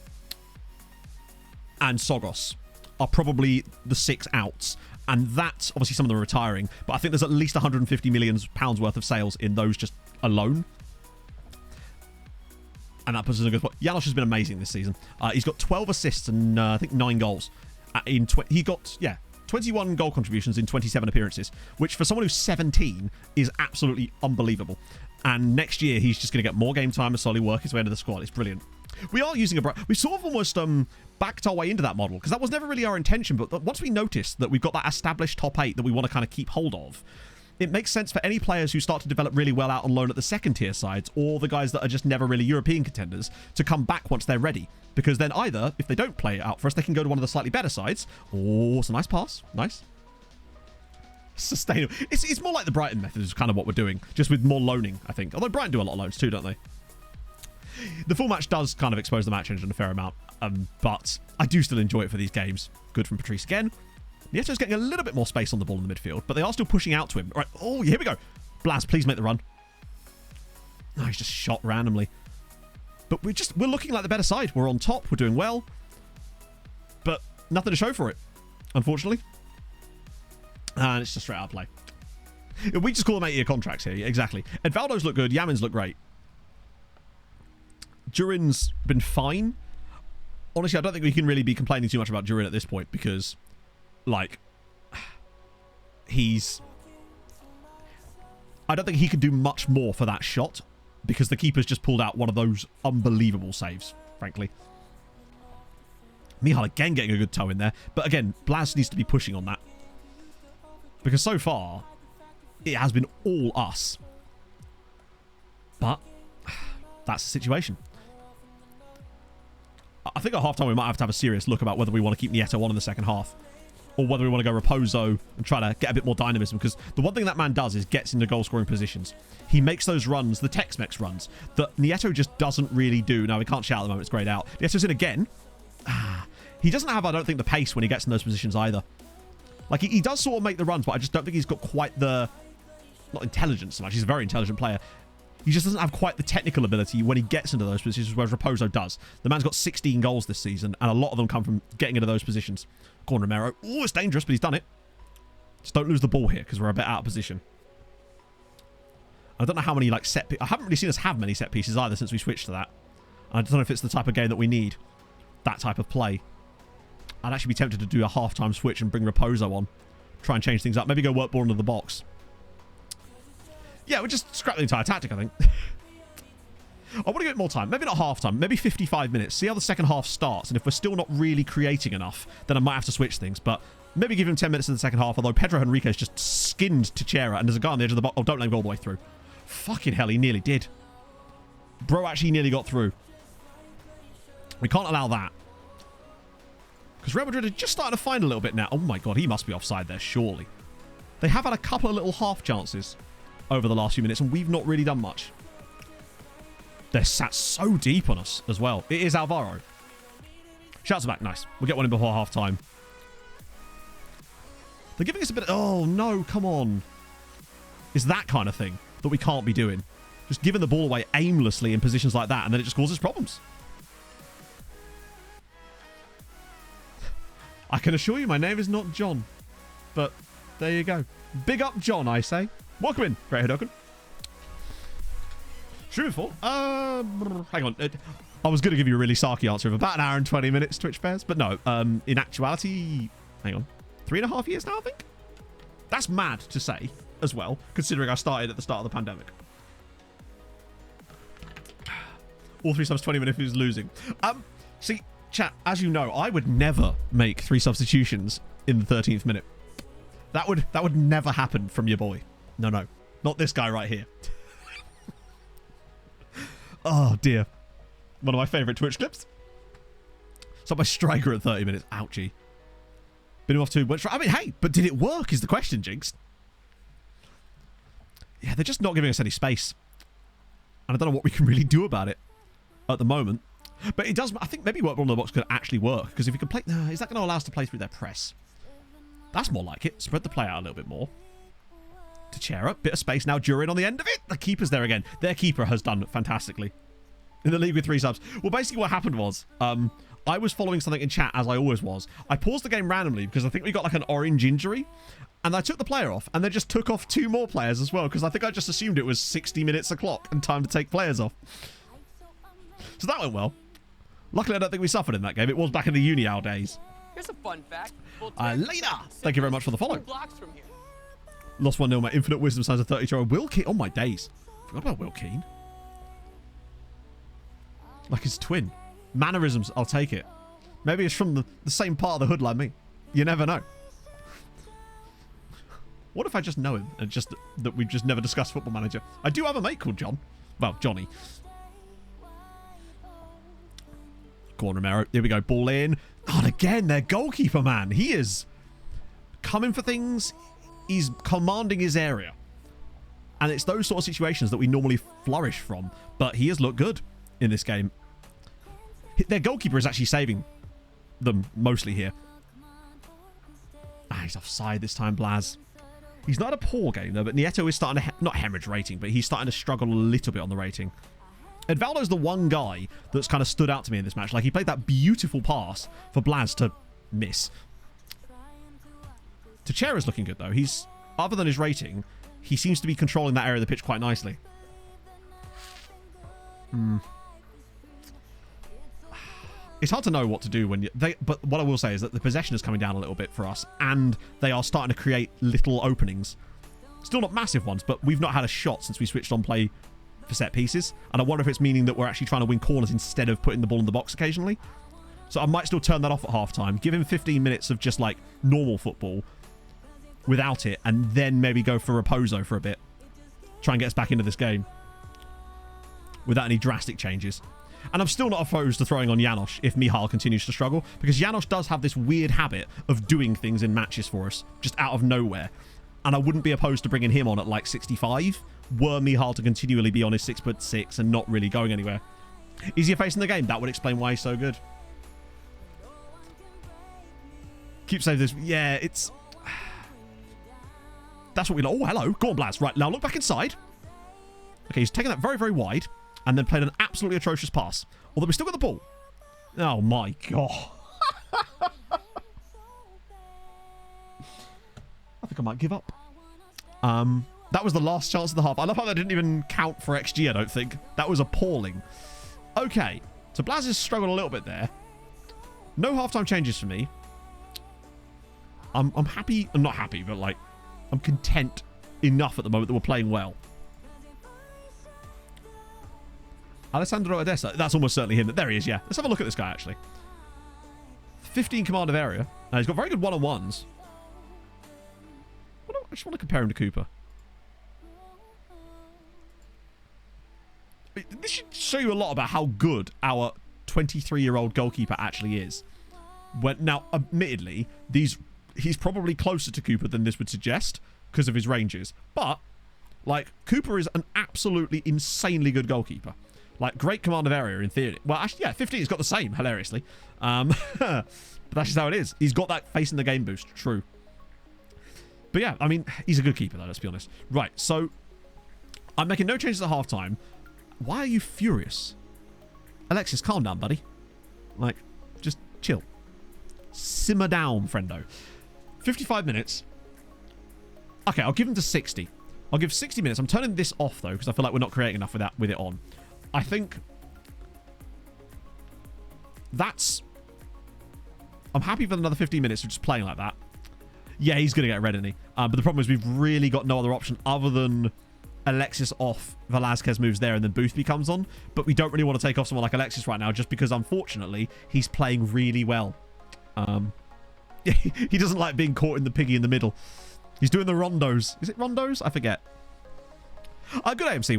and Sogos are probably the 6 outs. And that's, obviously some of them are retiring, but I think there's at least 150 million pounds worth of sales in those just alone. And that puts us in a good spot. Janosch has been amazing this season. He's got 12 assists and I think 9 goals. He got 21 goal contributions in 27 appearances, which for someone who's 17 is absolutely unbelievable. And next year he's just going to get more game time and slowly work his way into the squad. It's brilliant. We are using we sort of almost backed our way into that model because that was never really our intention. But once we noticed that we've got that established top 8 that we want to kind of keep hold of, it makes sense for any players who start to develop really well out on loan at the second tier sides, or the guys that are just never really European contenders, to come back once they're ready. Because then either, if they don't play it out for us, they can go to one of the slightly better sides. Oh, it's a nice pass. Nice. Sustainable. It's more like the Brighton method is kind of what we're doing, just with more loaning, I think. Although Brighton do a lot of loans too, don't they? The full match does kind of expose the match engine a fair amount, but I do still enjoy it for these games. Good from Patrice again. Nieto's getting a little bit more space on the ball in the midfield, but they are still pushing out to him. All right. Oh, here we go. Blaz, please make the run. No, he's just shot randomly. But we're looking like the better side. We're on top. We're doing well. But nothing to show for it, unfortunately. And it's just straight out play. We just call them 8-year contracts here. Exactly. Edvaldo's look good. Yamin's look great. Durin's been fine. Honestly, I don't think we can really be complaining too much about Durin at this point because... Like, I don't think he can do much more for that shot because the keeper's just pulled out one of those unbelievable saves, frankly. Mihal again getting a good toe in there. But again, Blaz needs to be pushing on that. Because so far, it has been all us. But that's the situation. I think at halftime we might have to have a serious look about whether we want to keep Nieto on in the second half, or whether we want to go Raposo and try to get a bit more dynamism, because the one thing that man does is gets into goal-scoring positions. He makes those runs, the Tex-Mex runs, that Nieto just doesn't really do. Now, we can't shout at the moment, it's grayed out. Nieto's in again. He doesn't have, I don't think, the pace when he gets in those positions either. Like, he does sort of make the runs, but I just don't think he's got quite the... Not intelligence so much, he's a very intelligent player. He just doesn't have quite the technical ability when he gets into those positions, whereas Raposo does. The man's got 16 goals this season, and a lot of them come from getting into those positions. Go on, Romero. Oh, it's dangerous, but he's done it. Just don't lose the ball here, because we're a bit out of position. I don't know how many, like, I haven't really seen us have many set pieces either since we switched to that. I don't know if it's the type of game that we need. That type of play. I'd actually be tempted to do a half-time switch and bring Raposo on. Try and change things up. Maybe go work ball into the box. Yeah, we'll just scrap the entire tactic, I think. I want to give it more time. Maybe not half-time. Maybe 55 minutes. See how the second half starts. And if we're still not really creating enough, then I might have to switch things. But maybe give him 10 minutes in the second half. Although Pedro Henriquez just skinned Teixeira. And there's a guy on the edge of the box. Oh, don't let him go all the way through. Fucking hell, he nearly did. Bro actually nearly got through. We can't allow that. Because Real Madrid are just starting to find a little bit now. Oh my god, he must be offside there, surely. They have had a couple of little half chances over the last few minutes, and we've not really done much. They're sat so deep on us as well. It is Alvaro. Shouts back, nice. We'll get one in before half time. They're giving us a bit of... Oh, no, come on. It's that kind of thing that we can't be doing. Just giving the ball away aimlessly in positions like that, and then it just causes problems. I can assure you my name is not John. But there you go. Big up John, I say. Welcome in, Great Hadoken. Stream before? Hang on. I was going to give you a really sarky answer of about an hour and 20 minutes, Twitch Bears. But no, in actuality, hang on. 3.5 years now, I think? That's mad to say as well, considering I started at the start of the pandemic. All 3 subs, 20 minutes if he was losing. See, chat, as you know, I would never make 3 substitutions in the 13th minute. That would never happen from your boy. No, no. Not this guy right here. Oh, dear. One of my favourite Twitch clips. So my striker at 30 minutes. Ouchie. Been off to... I mean, hey, but did it work is the question, Jinx. Yeah, they're just not giving us any space. And I don't know what we can really do about it at the moment. But it does... I think maybe work ball in the box could actually work. Because if you can play... is that going to allow us to play through their press? That's more like it. Spread the play out a little bit more. Teixeira, bit of space now. Durin on the end of it. The keeper's there again. Their keeper has done fantastically. In the league with 3 subs. Well, basically what happened was... I was following something in chat, as I always was. I paused the game randomly because I think we got like an orange injury. And I took the player off. And they just took off 2 more players as well. Because I think I just assumed it was 60 minutes a clock and time to take players off. So that went well. Luckily, I don't think we suffered in that game. It was back in the Uni-Owl days. Here's a fun fact. Lena, thank you very much for the follow. 2 blocks from here. Lost 1-0. My infinite wisdom signs a 30-year-old Will Keane. Oh, my days. Forgot about Will Keane. Like his twin. Mannerisms, I'll take it. Maybe it's from the same part of the hood like me. You never know. What if I just know him and just that we've just never discussed Football Manager? I do have a mate called John. Well, Johnny. Go on, Romero. Here we go. Ball in. Oh, and again, their goalkeeper, man. He is coming for things. He's commanding his area. And it's those sort of situations that we normally flourish from. But he has looked good in this game. Their goalkeeper is actually saving them mostly here. He's offside this time, Blaz. He's not a poor game, though, but Nieto is starting to... not hemorrhage rating, but he's starting to struggle a little bit on the rating. Edvaldo's the one guy that's kind of stood out to me in this match. Like, he played that beautiful pass for Blaz to miss. Teixeira's looking good, though. He's... other than his rating, he seems to be controlling that area of the pitch quite nicely. It's hard to know what to do when you... but what I will say is that the possession is coming down a little bit for us, and they are starting to create little openings. Still not massive ones, but we've not had a shot since we switched on play for set pieces, and I wonder if it's meaning that we're actually trying to win corners instead of putting the ball in the box occasionally. So I might still turn that off at half-time. Give him 15 minutes of just, like, normal football, without it and then maybe go for Raposo for a bit. Try and get us back into this game without any drastic changes. And I'm still not opposed to throwing on Janosch if Mihal continues to struggle, because Janosch does have this weird habit of doing things in matches for us, just out of nowhere. And I wouldn't be opposed to bringing him on at like 65, were Mihal to continually be on his 6'6" and not really going anywhere. Easier face in the game. That would explain why he's so good. Keep saying this. Yeah, it's... That's what we like. Oh, hello. Go on, Blaz. Right, now look back inside. Okay, he's taken that very, very wide and then played an absolutely atrocious pass. Although we still got the ball. Oh, my God. I think I might give up. That was the last chance of the half. I love how that didn't even count for XG, I don't think. That was appalling. Okay, so Blaz has struggled a little bit there. No halftime changes for me. I'm happy. I'm not happy, but like, I'm content enough at the moment that we're playing well. Alessandro Odessa. That's almost certainly him. There he is, yeah. Let's have a look at this guy, actually. 15 command of area. Now, he's got very good one-on-ones. I just want to compare him to Cooper. This should show you a lot about how good our 23-year-old goalkeeper actually is. Now, admittedly, he's probably closer to Cooper than this would suggest because of his ranges. But, like, Cooper is an absolutely insanely good goalkeeper. Like, great command of area in theory. Well, actually, yeah, 15's got the same, hilariously. But that's just how it is. He's got that face in the game boost, true. But yeah, I mean, he's a good keeper, though, let's be honest. Right, so I'm making no changes at halftime. Why are you furious? Alexis, calm down, buddy. Like, just chill. Simmer down, friendo. 55 minutes. Okay, I'll give him to 60. I'll give 60 minutes. I'm turning this off, though, because I feel like we're not creating enough with it on. I think that's... I'm happy for another 15 minutes of just playing like that. Yeah, he's going to get red, isn't he? But the problem is we've really got no other option other than Alexis off, Velázquez moves there, and then Boothby comes on. But we don't really want to take off someone like Alexis right now, just because, unfortunately, he's playing really well. He doesn't like being caught in the piggy in the middle. He's doing the rondos. Is it rondos? I forget. Good AMC.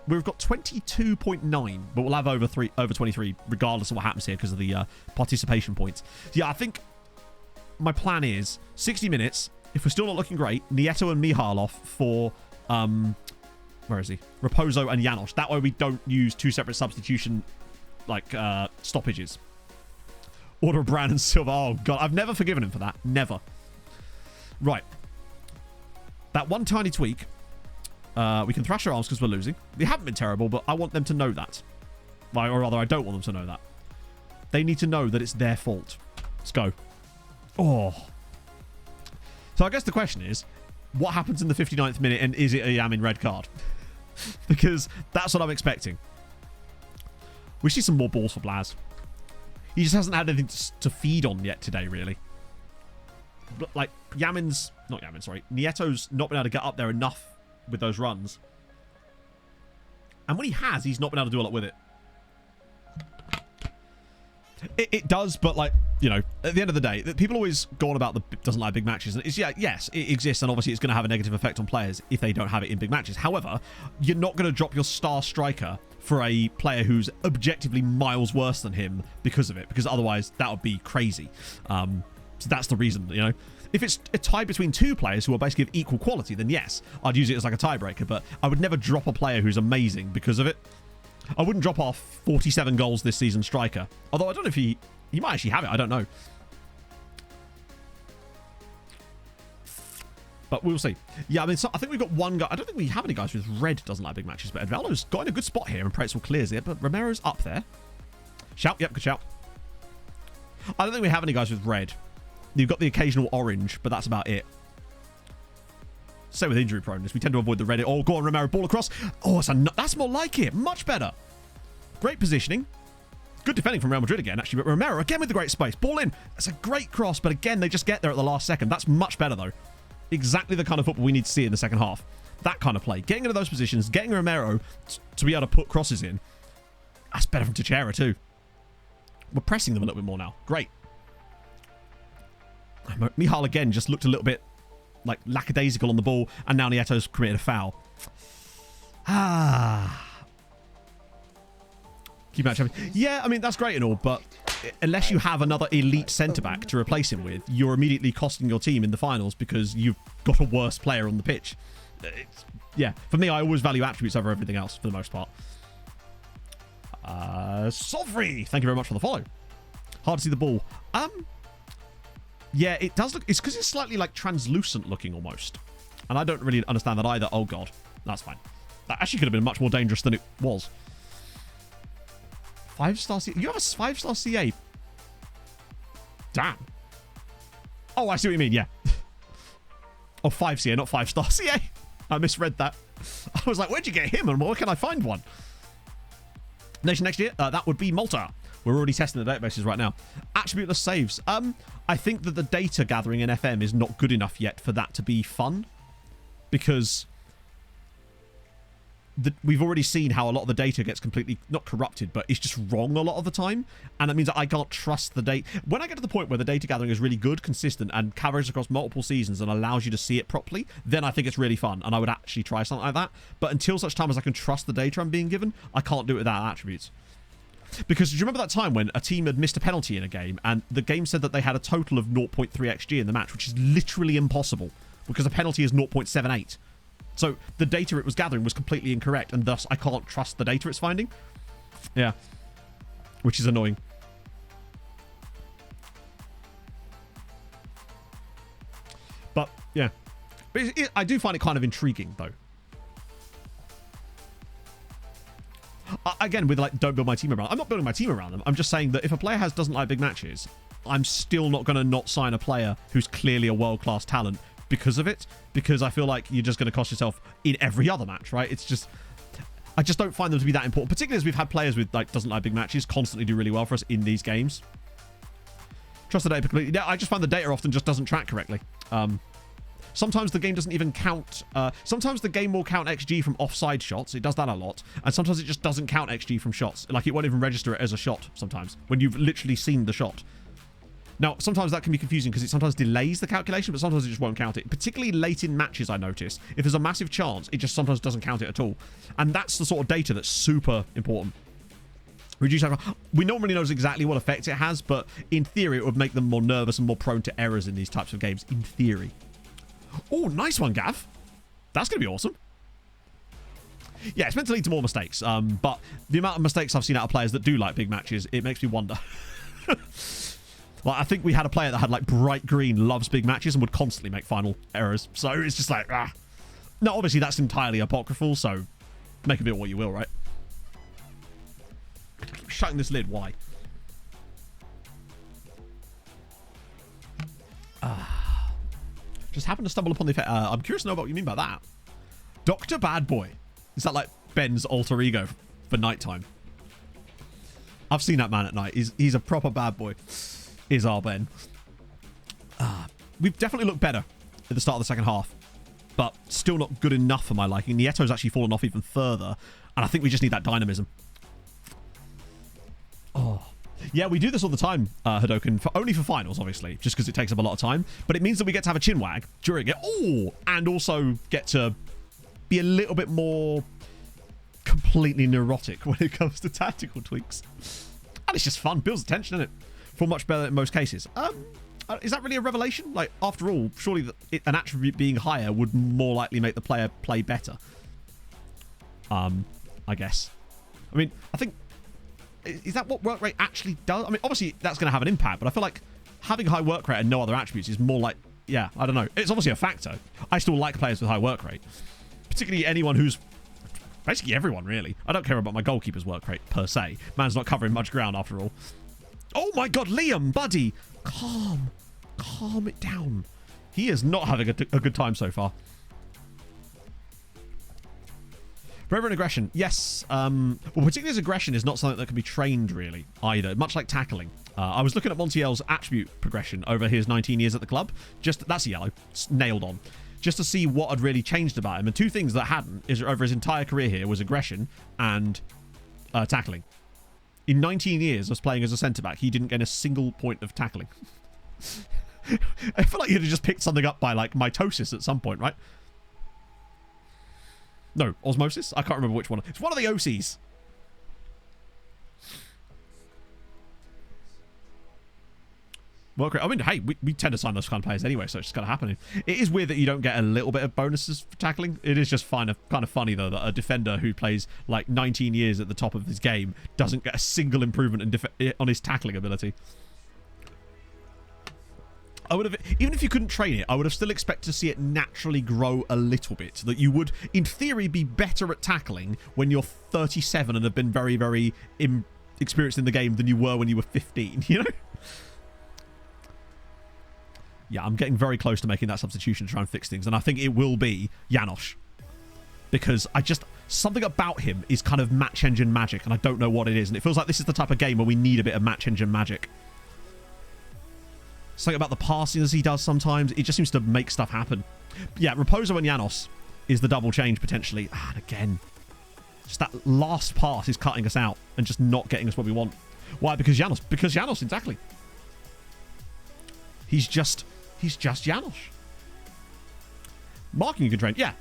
We've got 22.9, but we'll have over 23 regardless of what happens here because of the participation points. Yeah, I think my plan is 60 minutes. If we're still not looking great, Nieto and Mihalov for where is he? Raposo and Janosch. That way we don't use two separate substitution stoppages. Order of Brown and Silva. Oh god, I've never forgiven him for that. Never. Right. That one tiny tweak. We can thrash our arms because we're losing. They haven't been terrible, but I want them to know that. Or rather, I don't want them to know that. They need to know that it's their fault. Let's go. Oh. So I guess the question is, what happens in the 59th minute, and is it a Yamin red card? Because that's what I'm expecting. We see some more balls for Blaz. He just hasn't had anything to feed on yet today, really. But, like, Nieto's not been able to get up there enough with those runs. And when he has, he's not been able to do a lot with it. It does, but, like, you know, at the end of the day, people always go on about the doesn't like big matches. And it's, yeah, yes, it exists, and obviously it's going to have a negative effect on players if they don't have it in big matches. However, you're not going to drop your star striker for a player who's objectively miles worse than him because of it, because otherwise that would be crazy. So that's the reason, you know. If it's a tie between two players who are basically of equal quality, then yes, I'd use it as like a tiebreaker, but I would never drop a player who's amazing because of it. I wouldn't drop off 47 goals this season striker. Although I don't know if he might actually have it. I don't know. But we'll see. Yeah, I mean, so I think we've got one guy. I don't think we have any guys with red doesn't like big matches, but Edvaldo's got in a good spot here and Pretzel clears it, but Romero's up there. Shout. Yep, good shout. I don't think we have any guys with red. You've got the occasional orange, but that's about it. Same with injury proneness. We tend to avoid the red. Oh, go on, Romero. Ball across. Oh, that's more like it. Much better. Great positioning. Good defending from Real Madrid again, actually. But Romero, again with the great space. Ball in. That's a great cross, but again, they just get there at the last second. That's much better, though. Exactly the kind of football we need to see in the second half. That kind of play. Getting into those positions, getting Romero to be able to put crosses in. That's better from Teixeira, too. We're pressing them a little bit more now. Great. Mihal, again, just looked a little bit like lackadaisical on the ball, and now Nieto's committed a foul. Keep out champion. Yeah, I mean, that's great and all, but unless you have another elite centre-back to replace him with, you're immediately costing your team in the finals because you've got a worse player on the pitch. Yeah, for me, I always value attributes over everything else for the most part. Sovry, thank you very much for the follow. Hard to see the ball. Yeah, it does look... It's because it's slightly, like, translucent looking almost. And I don't really understand that either. Oh, God. That's fine. That actually could have been much more dangerous than it was. 5-star CA? You have a 5-star CA? Damn. Oh, I see what you mean, yeah. Oh, 5 CA, not 5-star CA. I misread that. I was like, where'd you get him and where can I find one? Nation next year, that would be Malta. We're already testing the databases right now. Attributeless saves. I think that the data gathering in FM is not good enough yet for that to be fun. Because we've already seen how a lot of the data gets completely, not corrupted, but it's just wrong a lot of the time. And that means that I can't trust the data. When I get to the point where the data gathering is really good, consistent, and covers across multiple seasons and allows you to see it properly, then I think it's really fun. And I would actually try something like that. But until such time as I can trust the data I'm being given, I can't do it without attributes. Because do you remember that time when a team had missed a penalty in a game and the game said that they had a total of 0.3 XG in the match, which is literally impossible because a penalty is 0.78. So the data it was gathering was completely incorrect, and thus I can't trust the data it's finding. Yeah. Which is annoying. But, yeah. But I do find it kind of intriguing, though. Again, with, like, don't build my team around... I'm not building my team around them. I'm just saying that if a player doesn't like big matches, I'm still not going to not sign a player who's clearly a world-class talent because of it, because I feel like you're just going to cost yourself in every other match, right? It's just... I just don't find them to be that important, particularly as we've had players with, like, doesn't like big matches constantly do really well for us in these games. Trust the data completely. Yeah, I just find the data often just doesn't track correctly. Sometimes the game doesn't even count... sometimes the game will count XG from offside shots. It does that a lot. And sometimes it just doesn't count XG from shots. Like, it won't even register it as a shot sometimes, when you've literally seen the shot. Now, sometimes that can be confusing because it sometimes delays the calculation, but sometimes it just won't count it. Particularly late in matches, I notice. If there's a massive chance, it just sometimes doesn't count it at all. And that's the sort of data that's super important. Reduce alcohol. We nobody knows exactly what effect it has, but in theory, it would make them more nervous and more prone to errors in these types of games. In theory. Oh, nice one, Gav. That's going to be awesome. Yeah, it's meant to lead to more mistakes. But the amount of mistakes I've seen out of players that do like big matches, it makes me wonder. Like, I think we had a player that had, like, bright green, loves big matches, and would constantly make final errors. So it's just like, ah. No, obviously, that's entirely apocryphal, so make of it what you will, right? Keep shutting this lid. Why? Just happened to stumble upon the... I'm curious to know what you mean by that. Dr. Bad Boy. Is that, like, Ben's alter ego for nighttime? I've seen that man at night. He's a proper bad boy. Is our Ben. We've definitely looked better at the start of the second half, but still not good enough for my liking. Nieto's actually fallen off even further, and I think we just need that dynamism. Oh. Yeah, we do this all the time, Hadoken, only for finals, obviously, just because it takes up a lot of time, but it means that we get to have a chin wag during it. Oh, and also get to be a little bit more completely neurotic when it comes to tactical tweaks. And it's just fun. Builds attention, isn't it? For much better in most cases. Is that really a revelation? Like, after all, surely an attribute being higher would more likely make the player play better. I guess. I mean, I think... Is that what work rate actually does? I mean, obviously, that's going to have an impact, but I feel like having high work rate and no other attributes is more like... Yeah, I don't know. It's obviously a factor. I still like players with high work rate. Particularly anyone who's... Basically everyone, really. I don't care about my goalkeeper's work rate, per se. Man's not covering much ground, after all. Oh my god, Liam, buddy! Calm. Calm it down. He is not having a good time so far. Reverent aggression. Yes. Well, particularly as aggression is not something that can be trained, really, either. Much like tackling. I was looking at Montiel's attribute progression over his 19 years at the club. That's a yellow. It's nailed on. Just to see what had really changed about him. And two things that hadn't is over his entire career here was aggression and tackling. In 19 years of playing as a centre-back, he didn't get a single point of tackling. I feel like you'd have just picked something up by, like, mitosis at some point, right? No, osmosis? I can't remember which one. It's one of the OCs. Well, I mean, hey, we tend to sign those kind of players anyway, so it's just kind of happening. It is weird that you don't get a little bit of bonuses for tackling. It is just kind of funny, though, that a defender who plays like 19 years at the top of his game doesn't get a single improvement on his tackling ability. I would have, even if you couldn't train it, I would have still expected to see it naturally grow a little bit. That you would, in theory, be better at tackling when you're 37 and have been very, very experienced in the game than you were when you were 15, you know? Yeah, I'm getting very close to making that substitution to try and fix things. And I think it will be Janosch. Because something about him is kind of match engine magic. And I don't know what it is. And it feels like this is the type of game where we need a bit of match engine magic. Something about the passing as he does sometimes. It just seems to make stuff happen. Yeah, Raposo and Janosch is the double change potentially. And again, just that last pass is cutting us out and just not getting us what we want. Why? Because Janosch. Because Janosch, exactly. He's just Janosch. Marking you can train, yeah.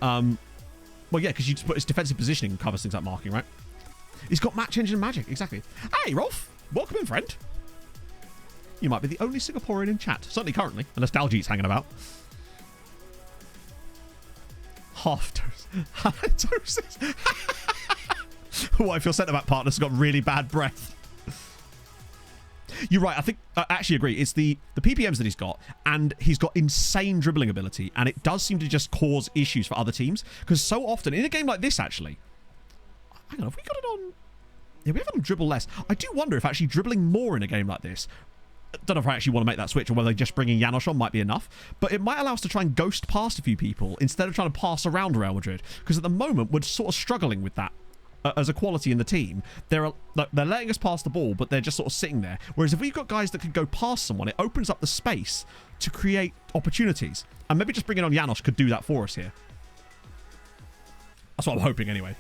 Well, yeah, because you just put his defensive positioning and covers things like marking, right? He's got match engine magic, exactly. Hey, Rolf, welcome in, friend. You might be the only Singaporean in chat, certainly currently, unless Daljeet's hanging about. Half halitosis. What if your centre-back partner's got really bad breath? You're right. I think I actually agree. It's the PPMs that he's got, and he's got insane dribbling ability, and it does seem to just cause issues for other teams. Because so often in a game like this, actually, hang on, have we got it on? Yeah, we have it on dribble less. I do wonder if actually dribbling more in a game like this. I don't know if I actually want to make that switch or whether just bringing Janosch on might be enough, but it might allow us to try and ghost past a few people instead of trying to pass around Real Madrid. Because at the moment we're sort of struggling with that. As a quality in the team, they're letting us pass the ball, but they're just sort of sitting there. Whereas if we've got guys that could go past someone, it opens up the space to create opportunities. And maybe just bringing on Janosch could do that for us here. That's what I'm hoping anyway.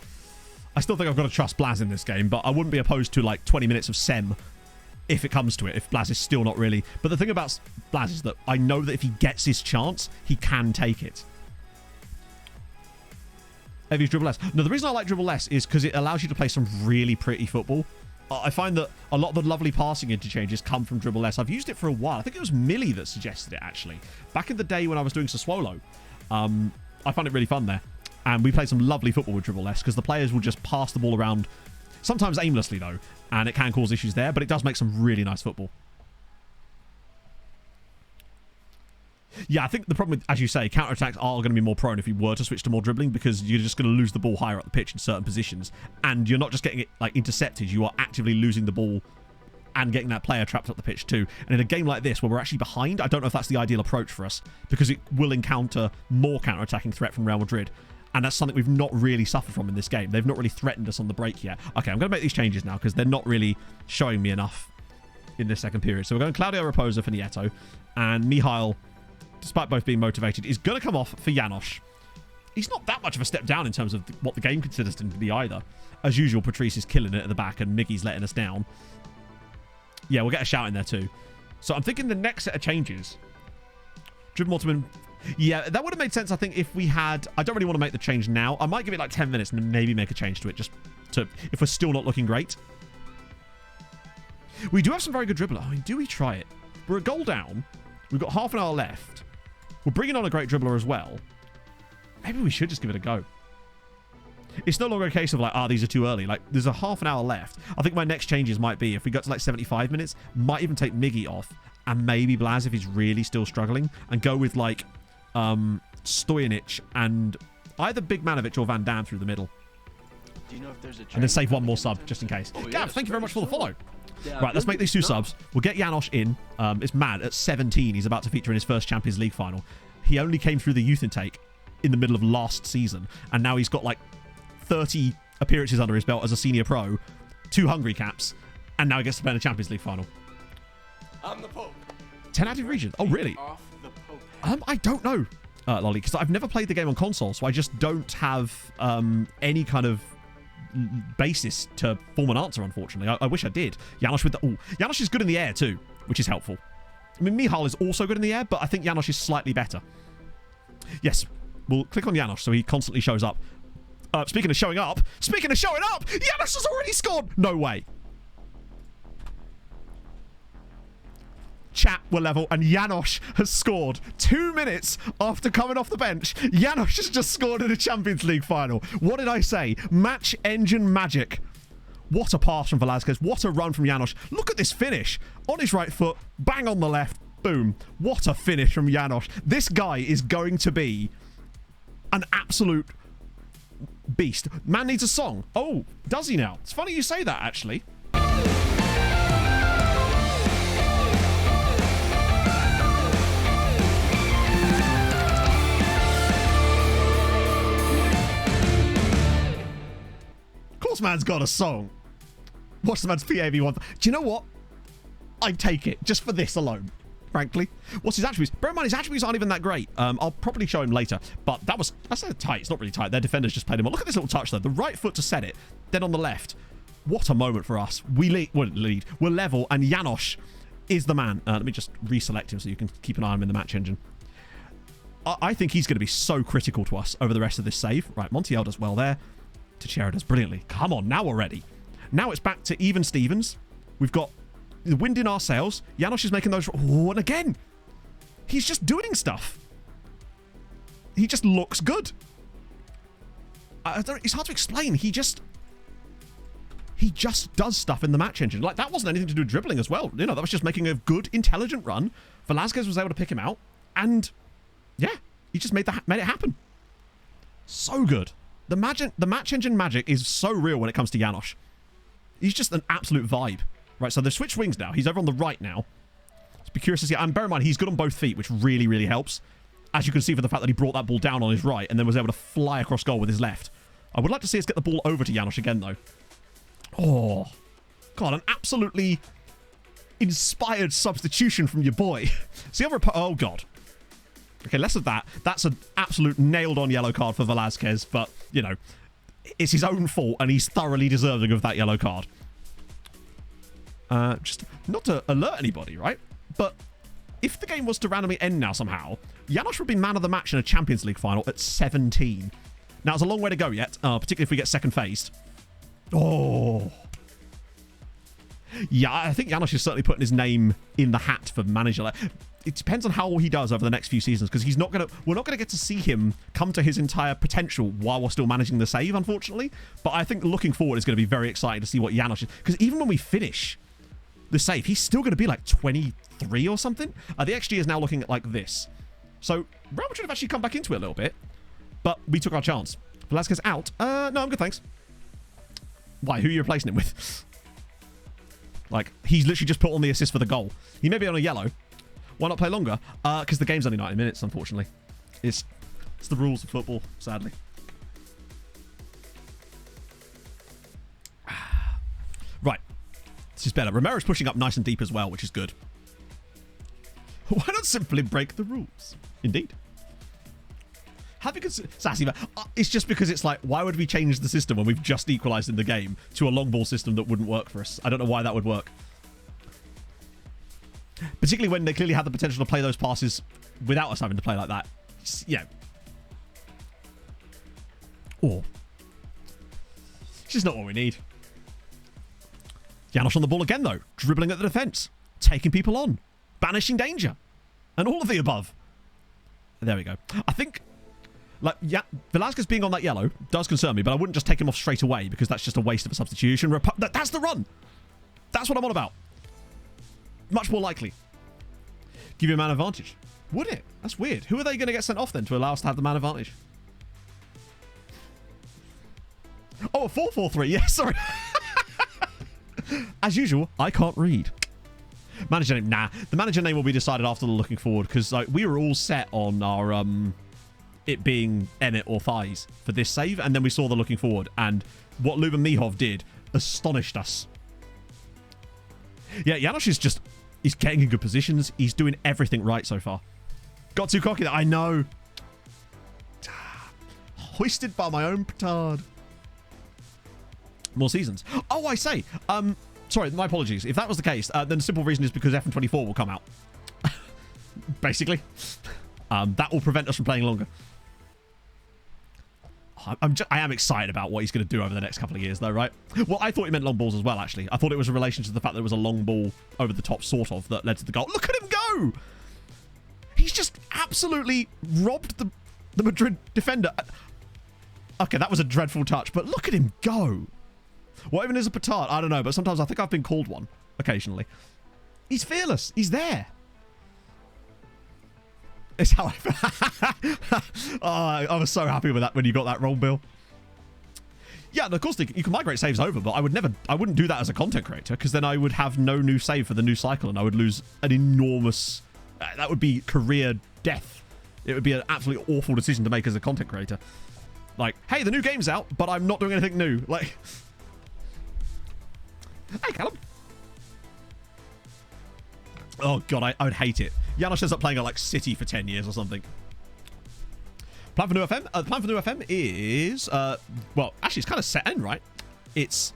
I still think I've got to trust Blaz in this game, but I wouldn't be opposed to like 20 minutes of Sem if it comes to it, if Blaz is still not really. But the thing about Blaz is that I know that if he gets his chance, he can take it. Heavy dribble less. No, the reason I like dribble less is because it allows you to play some really pretty football. I find that a lot of the lovely passing interchanges come from dribble less. I've used it for a while. I think it was Millie that suggested it, actually. Back in the day when I was doing Sassuolo, I found it really fun there. And we played some lovely football with dribble less because the players will just pass the ball around, sometimes aimlessly, though. And it can cause issues there, but it does make some really nice football. Yeah, I think the problem with, as you say, counterattacks are going to be more prone if you were to switch to more dribbling because you're just going to lose the ball higher up the pitch in certain positions. And you're not just getting it like intercepted, you are actively losing the ball and getting that player trapped up the pitch too. And in a game like this where we're actually behind, I don't know if that's the ideal approach for us because it will encounter more counterattacking threat from Real Madrid. And that's something we've not really suffered from in this game. They've not really threatened us on the break yet. Okay, I'm going to make these changes now because they're not really showing me enough in this second period. So we're going Claudio Raposo for Nieto, and Mihail, despite both being motivated, is going to come off for Janosch. He's not that much of a step down in terms of what the game considers him to be either. As usual, Patrice is killing it at the back and Miggy's letting us down. Yeah, we'll get a shout in there too. So I'm thinking the next set of changes. Dribble Mortiman. Yeah, that would have made sense, I think, if we had... I don't really want to make the change now. I might give it like 10 minutes and maybe make a change to it just to... if we're still not looking great. We do have some very good dribbler. I mean, do we try it? We're a goal down. We've got half an hour left. We're bringing on a great dribbler as well. Maybe we should just give it a go. It's no longer a case of like, these are too early. Like, there's a half an hour left. I think my next changes might be, if we got to like 75 minutes, might even take Miggy off and maybe Blaz if he's really still struggling and go with like Stojanic and either Big Manovic or Van Dam through the middle. Do you know if there's a and then save one more sub just in case. Gav, thank you very much for the follow. Right, let's make these two subs. We'll get Janosch in. It's mad. At 17, he's about to feature in his first Champions League final. He only came through the youth intake in the middle of last season, and now he's got like 30 appearances under his belt as a senior pro, 2 Hungary caps, and now he gets to play in the Champions League final. I'm the Pope. 10 active regions. Oh, really? Off the Pope. I don't know, Lolly, because I've never played the game on console, so I just don't have any kind of basis to form an answer, unfortunately. I wish I did. Janosch with the... Ooh, Janosch is good in the air too, which is helpful. I mean, Mihal is also good in the air, but I think Janosch is slightly better. Yes, we'll click on Janosch so he constantly shows up. Speaking of showing up, Janosch has already scored! No way. Chat, we're level, and Janosch has scored 2 minutes after coming off the bench. Janosch has just scored in a Champions League final. What did I say? Match engine magic. What a pass from Velasquez. What a run from Janosch. Look at this finish. On his right foot, bang on the left, boom. What a finish from Janosch. This guy is going to be an absolute beast. Man needs a song. Oh, does he now? It's funny you say that, actually. Of course man's got a song. Watch the man's PAV1. Do you know what? I'd take it just for this alone, frankly. What's his attributes? Bear in mind, his attributes aren't even that great. I'll probably show him later. But that's tight. It's not really tight. Their defenders just played him on. Look at this little touch, though. The right foot to set it. Then on the left. What a moment for us. We're level, and Janosch is the man. Let me just reselect him so you can keep an eye on him in the match engine. I think he's going to be so critical to us over the rest of this save. Right, Montiel does well there. Teixeira does brilliantly. Come on, now we're ready. Now it's back to even Stevens. We've got the wind in our sails. Janosch is making those... Oh, and again, he's just doing stuff. He just looks good. It's hard to explain. He just does stuff in the match engine. Like, that wasn't anything to do with dribbling as well. You know, that was just making a good, intelligent run. Velasquez was able to pick him out. And, yeah, he just made it happen. So good. The match engine magic is so real when it comes to Janosch. He's just an absolute vibe. Right, so they've switched wings now. He's over on the right now. Let's be curious to see. And bear in mind, he's good on both feet, which really, really helps. As you can see from the fact that he brought that ball down on his right and then was able to fly across goal with his left. I would like to see us get the ball over to Janosch again, though. Oh, God, an absolutely inspired substitution from your boy. See, oh, God. Okay, less of that. That's an absolute nailed-on yellow card for Velasquez, but, you know, it's his own fault, and he's thoroughly deserving of that yellow card. Just not to alert anybody, right? But if the game was to randomly end now somehow, Janosch would be man of the match in a Champions League final at 17. Now, it's a long way to go yet, particularly if we get second phased. Oh. Yeah, I think Janosch is certainly putting his name in the hat for manager. It depends on how he does over the next few seasons, because we're not going to get to see him come to his entire potential while we're still managing the save, unfortunately. But I think looking forward is going to be very exciting to see what Janosch is, because even when we finish the save, he's still going to be like 23 or something. The XG is now looking at like this. So Real Madrid have actually come back into it a little bit, but we took our chance. Velasquez out. No, I'm good, thanks. Why? Who are you replacing him with? Like, he's literally just put on the assist for the goal. He may be on a yellow. Why not play longer? Because the game's only 90 minutes, unfortunately. It's the rules of football, sadly. Right. This is better. Romero's pushing up nice and deep as well, which is good. Why not simply break the rules? Indeed. Have you considered... Sassy, it's just because it's like, why would we change the system when we've just equalised in the game to a long ball system that wouldn't work for us? I don't know why that would work. Particularly when they clearly had the potential to play those passes without us having to play like that. Yeah. Or. It's just not what we need. Janosch on the ball again, though. Dribbling at the defence. Taking people on. Banishing danger. And all of the above. There we go. I think... Like, yeah, Velasquez being on that yellow does concern me, but I wouldn't just take him off straight away because that's just a waste of a substitution. That's the run. That's what I'm on about. Much more likely. Give you a man advantage. Would it? That's weird. Who are they going to get sent off then to allow us to have the man advantage? Oh, a 4-4-3. Yeah, sorry. As usual, I can't read. Manager name. Nah. The manager name will be decided after the looking forward because like, we were all set on our... it being Emmett or Thighs for this save, and then we saw the looking forward, and what Luban Mihov did astonished us. Yeah, Janosch is just... He's getting in good positions. He's doing everything right so far. Got too cocky there. I know. Hoisted by my own petard. More seasons. Oh, I say. Sorry, my apologies. If that was the case, then the simple reason is because FN24 will come out. basically. That will prevent us from playing longer. I am excited about what he's going to do over the next couple of years, though, right? Well, I thought he meant long balls as well, actually. I thought it was in relation to the fact that there was a long ball over the top, sort of, that led to the goal. Look at him go! He's just absolutely robbed the Madrid defender. Okay, that was a dreadful touch, but look at him go. What even is a petard? I don't know, but sometimes I think I've been called one, occasionally. He's fearless. He's there. It's how I was so happy with that when you got that wrong, Bill. Yeah, and of course, you can migrate saves over, but I wouldn't do that as a content creator, because then I would have no new save for the new cycle, and I would lose an enormous... that would be career death. It would be an absolutely awful decision to make as a content creator. Like, hey, the new game's out, but I'm not doing anything new. Like... Hey, Callum. Oh, God, I would hate it. Janos ends up playing at, like, City for 10 years or something. Plan for new FM? The plan for new FM is... well, actually, it's kind of set in, right? It's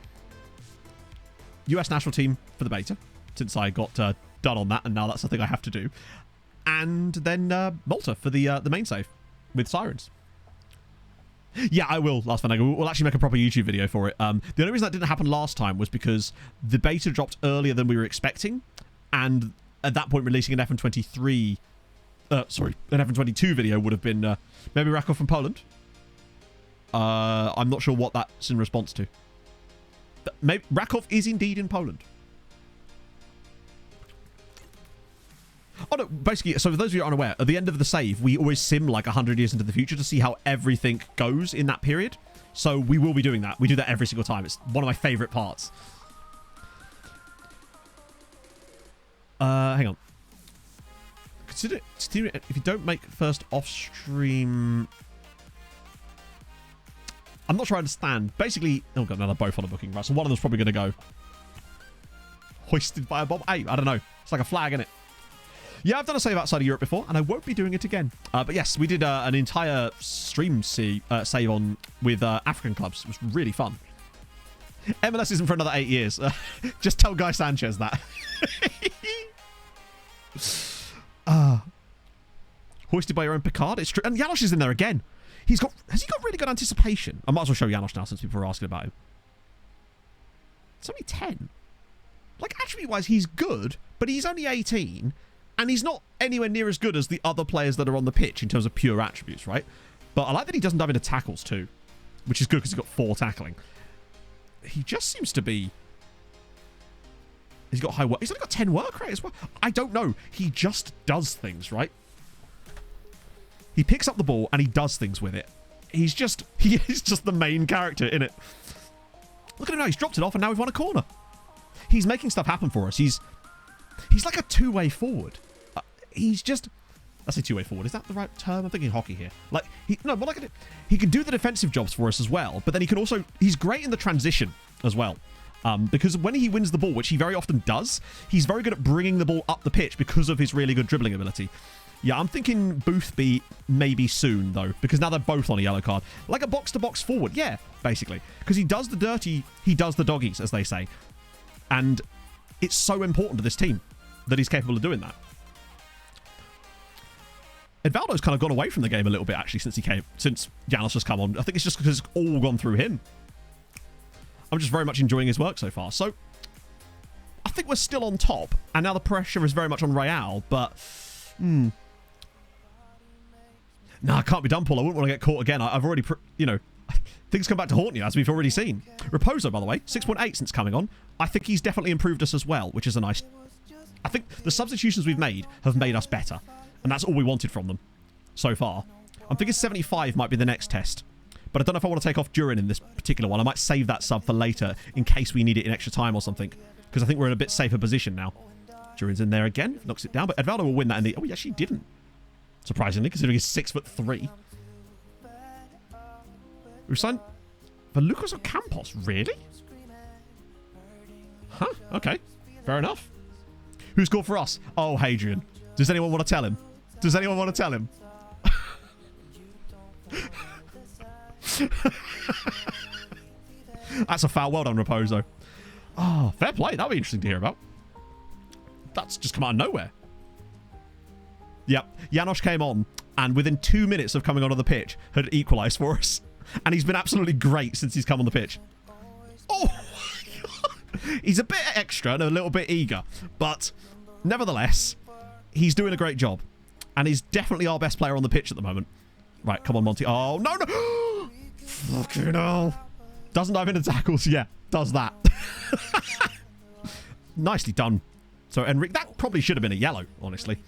US national team for the beta, since I got done on that, and now that's the thing I have to do. And then Malta for the main save with Sirens. Yeah, I will, Last Fandango. We'll actually make a proper YouTube video for it. The only reason that didn't happen last time was because the beta dropped earlier than we were expecting, and at that point releasing an FN23... an FN22 video would have been maybe Rakov from Poland. I'm not sure what that's in response to. Maybe Rakov is indeed in Poland. Oh no, basically, so for those of you who are unaware, at the end of the save, we always sim like 100 years into the future to see how everything goes in that period. So we will be doing that. We do that every single time. It's one of my favorite parts. Hang on. Consider if you don't make first off-stream... I'm not sure I understand. Basically... Oh, God, no, they're both on a booking, right? So one of them's probably going to go. Hoisted by a bomb. Hey, I don't know. It's like a flag, innit? Yeah, I've done a save outside of Europe before, and I won't be doing it again. But yes, we did an entire stream save on with African clubs. It was really fun. MLS isn't for another 8 years. Just tell Guy Sanchez that. Hoisted by your own Picard. It's true. And Janos is in there again. Has he got really good anticipation? I might as well show Janos now since people are asking about him. It's only 10. Like, attribute-wise, he's good, but he's only 18, and he's not anywhere near as good as the other players that are on the pitch in terms of pure attributes, right? But I like that he doesn't dive into tackles too, which is good because he's got 4 tackling. He just seems to be... He's got high work. He's only got 10 work rate as well. I don't know. He just does things, right? He picks up the ball and he does things with it. He is just the main character in it. Look at him now. He's dropped it off and now we've won a corner. He's making stuff happen for us. He's like a two-way forward. He's just... I say two-way forward. Is that the right term? I'm thinking hockey here. Like, he can do the defensive jobs for us as well, but then he can also... He's great in the transition as well. Because when he wins the ball, which he very often does, he's very good at bringing the ball up the pitch because of his really good dribbling ability. Yeah, I'm thinking Boothby maybe soon, though, because now they're both on a yellow card. Like a box-to-box forward, yeah, basically. Because he does the dirty, he does the doggies, as they say. And it's so important to this team that he's capable of doing that. Edvaldo's kind of gone away from the game a little bit, actually, since Janos has come on. I think it's just because it's all gone through him. I'm just very much enjoying his work so far. So, I think we're still on top, and now the pressure is very much on Real, but... No, I can't be done, Paul. I wouldn't want to get caught again. I've already, things come back to haunt you, as we've already seen. Raposo, by the way, 6.8 since coming on. I think he's definitely improved us as well, which is a nice... I think the substitutions we've made have made us better, and that's all we wanted from them so far. I'm thinking 75 might be the next test, but I don't know if I want to take off Durin in this particular one. I might save that sub for later in case we need it in extra time or something, because I think we're in a bit safer position now. Durin's in there again, knocks it down, but Edvaldo will win that in the... Oh, he actually didn't. Surprisingly, considering he's 6'3". We've signed for Lucas Ocampos, really? Huh, okay. Fair enough. Who scored for us? Oh, Hadrian. Does anyone want to tell him? Does anyone want to tell him? That's a foul. Well done, Raposo. Oh, fair play. That'll be interesting to hear about. That's just come out of nowhere. Yep. Janosch came on, and within 2 minutes of coming onto the pitch, had equalised for us. And he's been absolutely great since he's come on the pitch. Oh, he's a bit extra and a little bit eager, but nevertheless, he's doing a great job. And he's definitely our best player on the pitch at the moment. Right, come on, Monty. Oh, no, no. Fucking hell. Doesn't dive into tackles. Yeah, does that. Nicely done. So, Enrique, that probably should have been a yellow, honestly.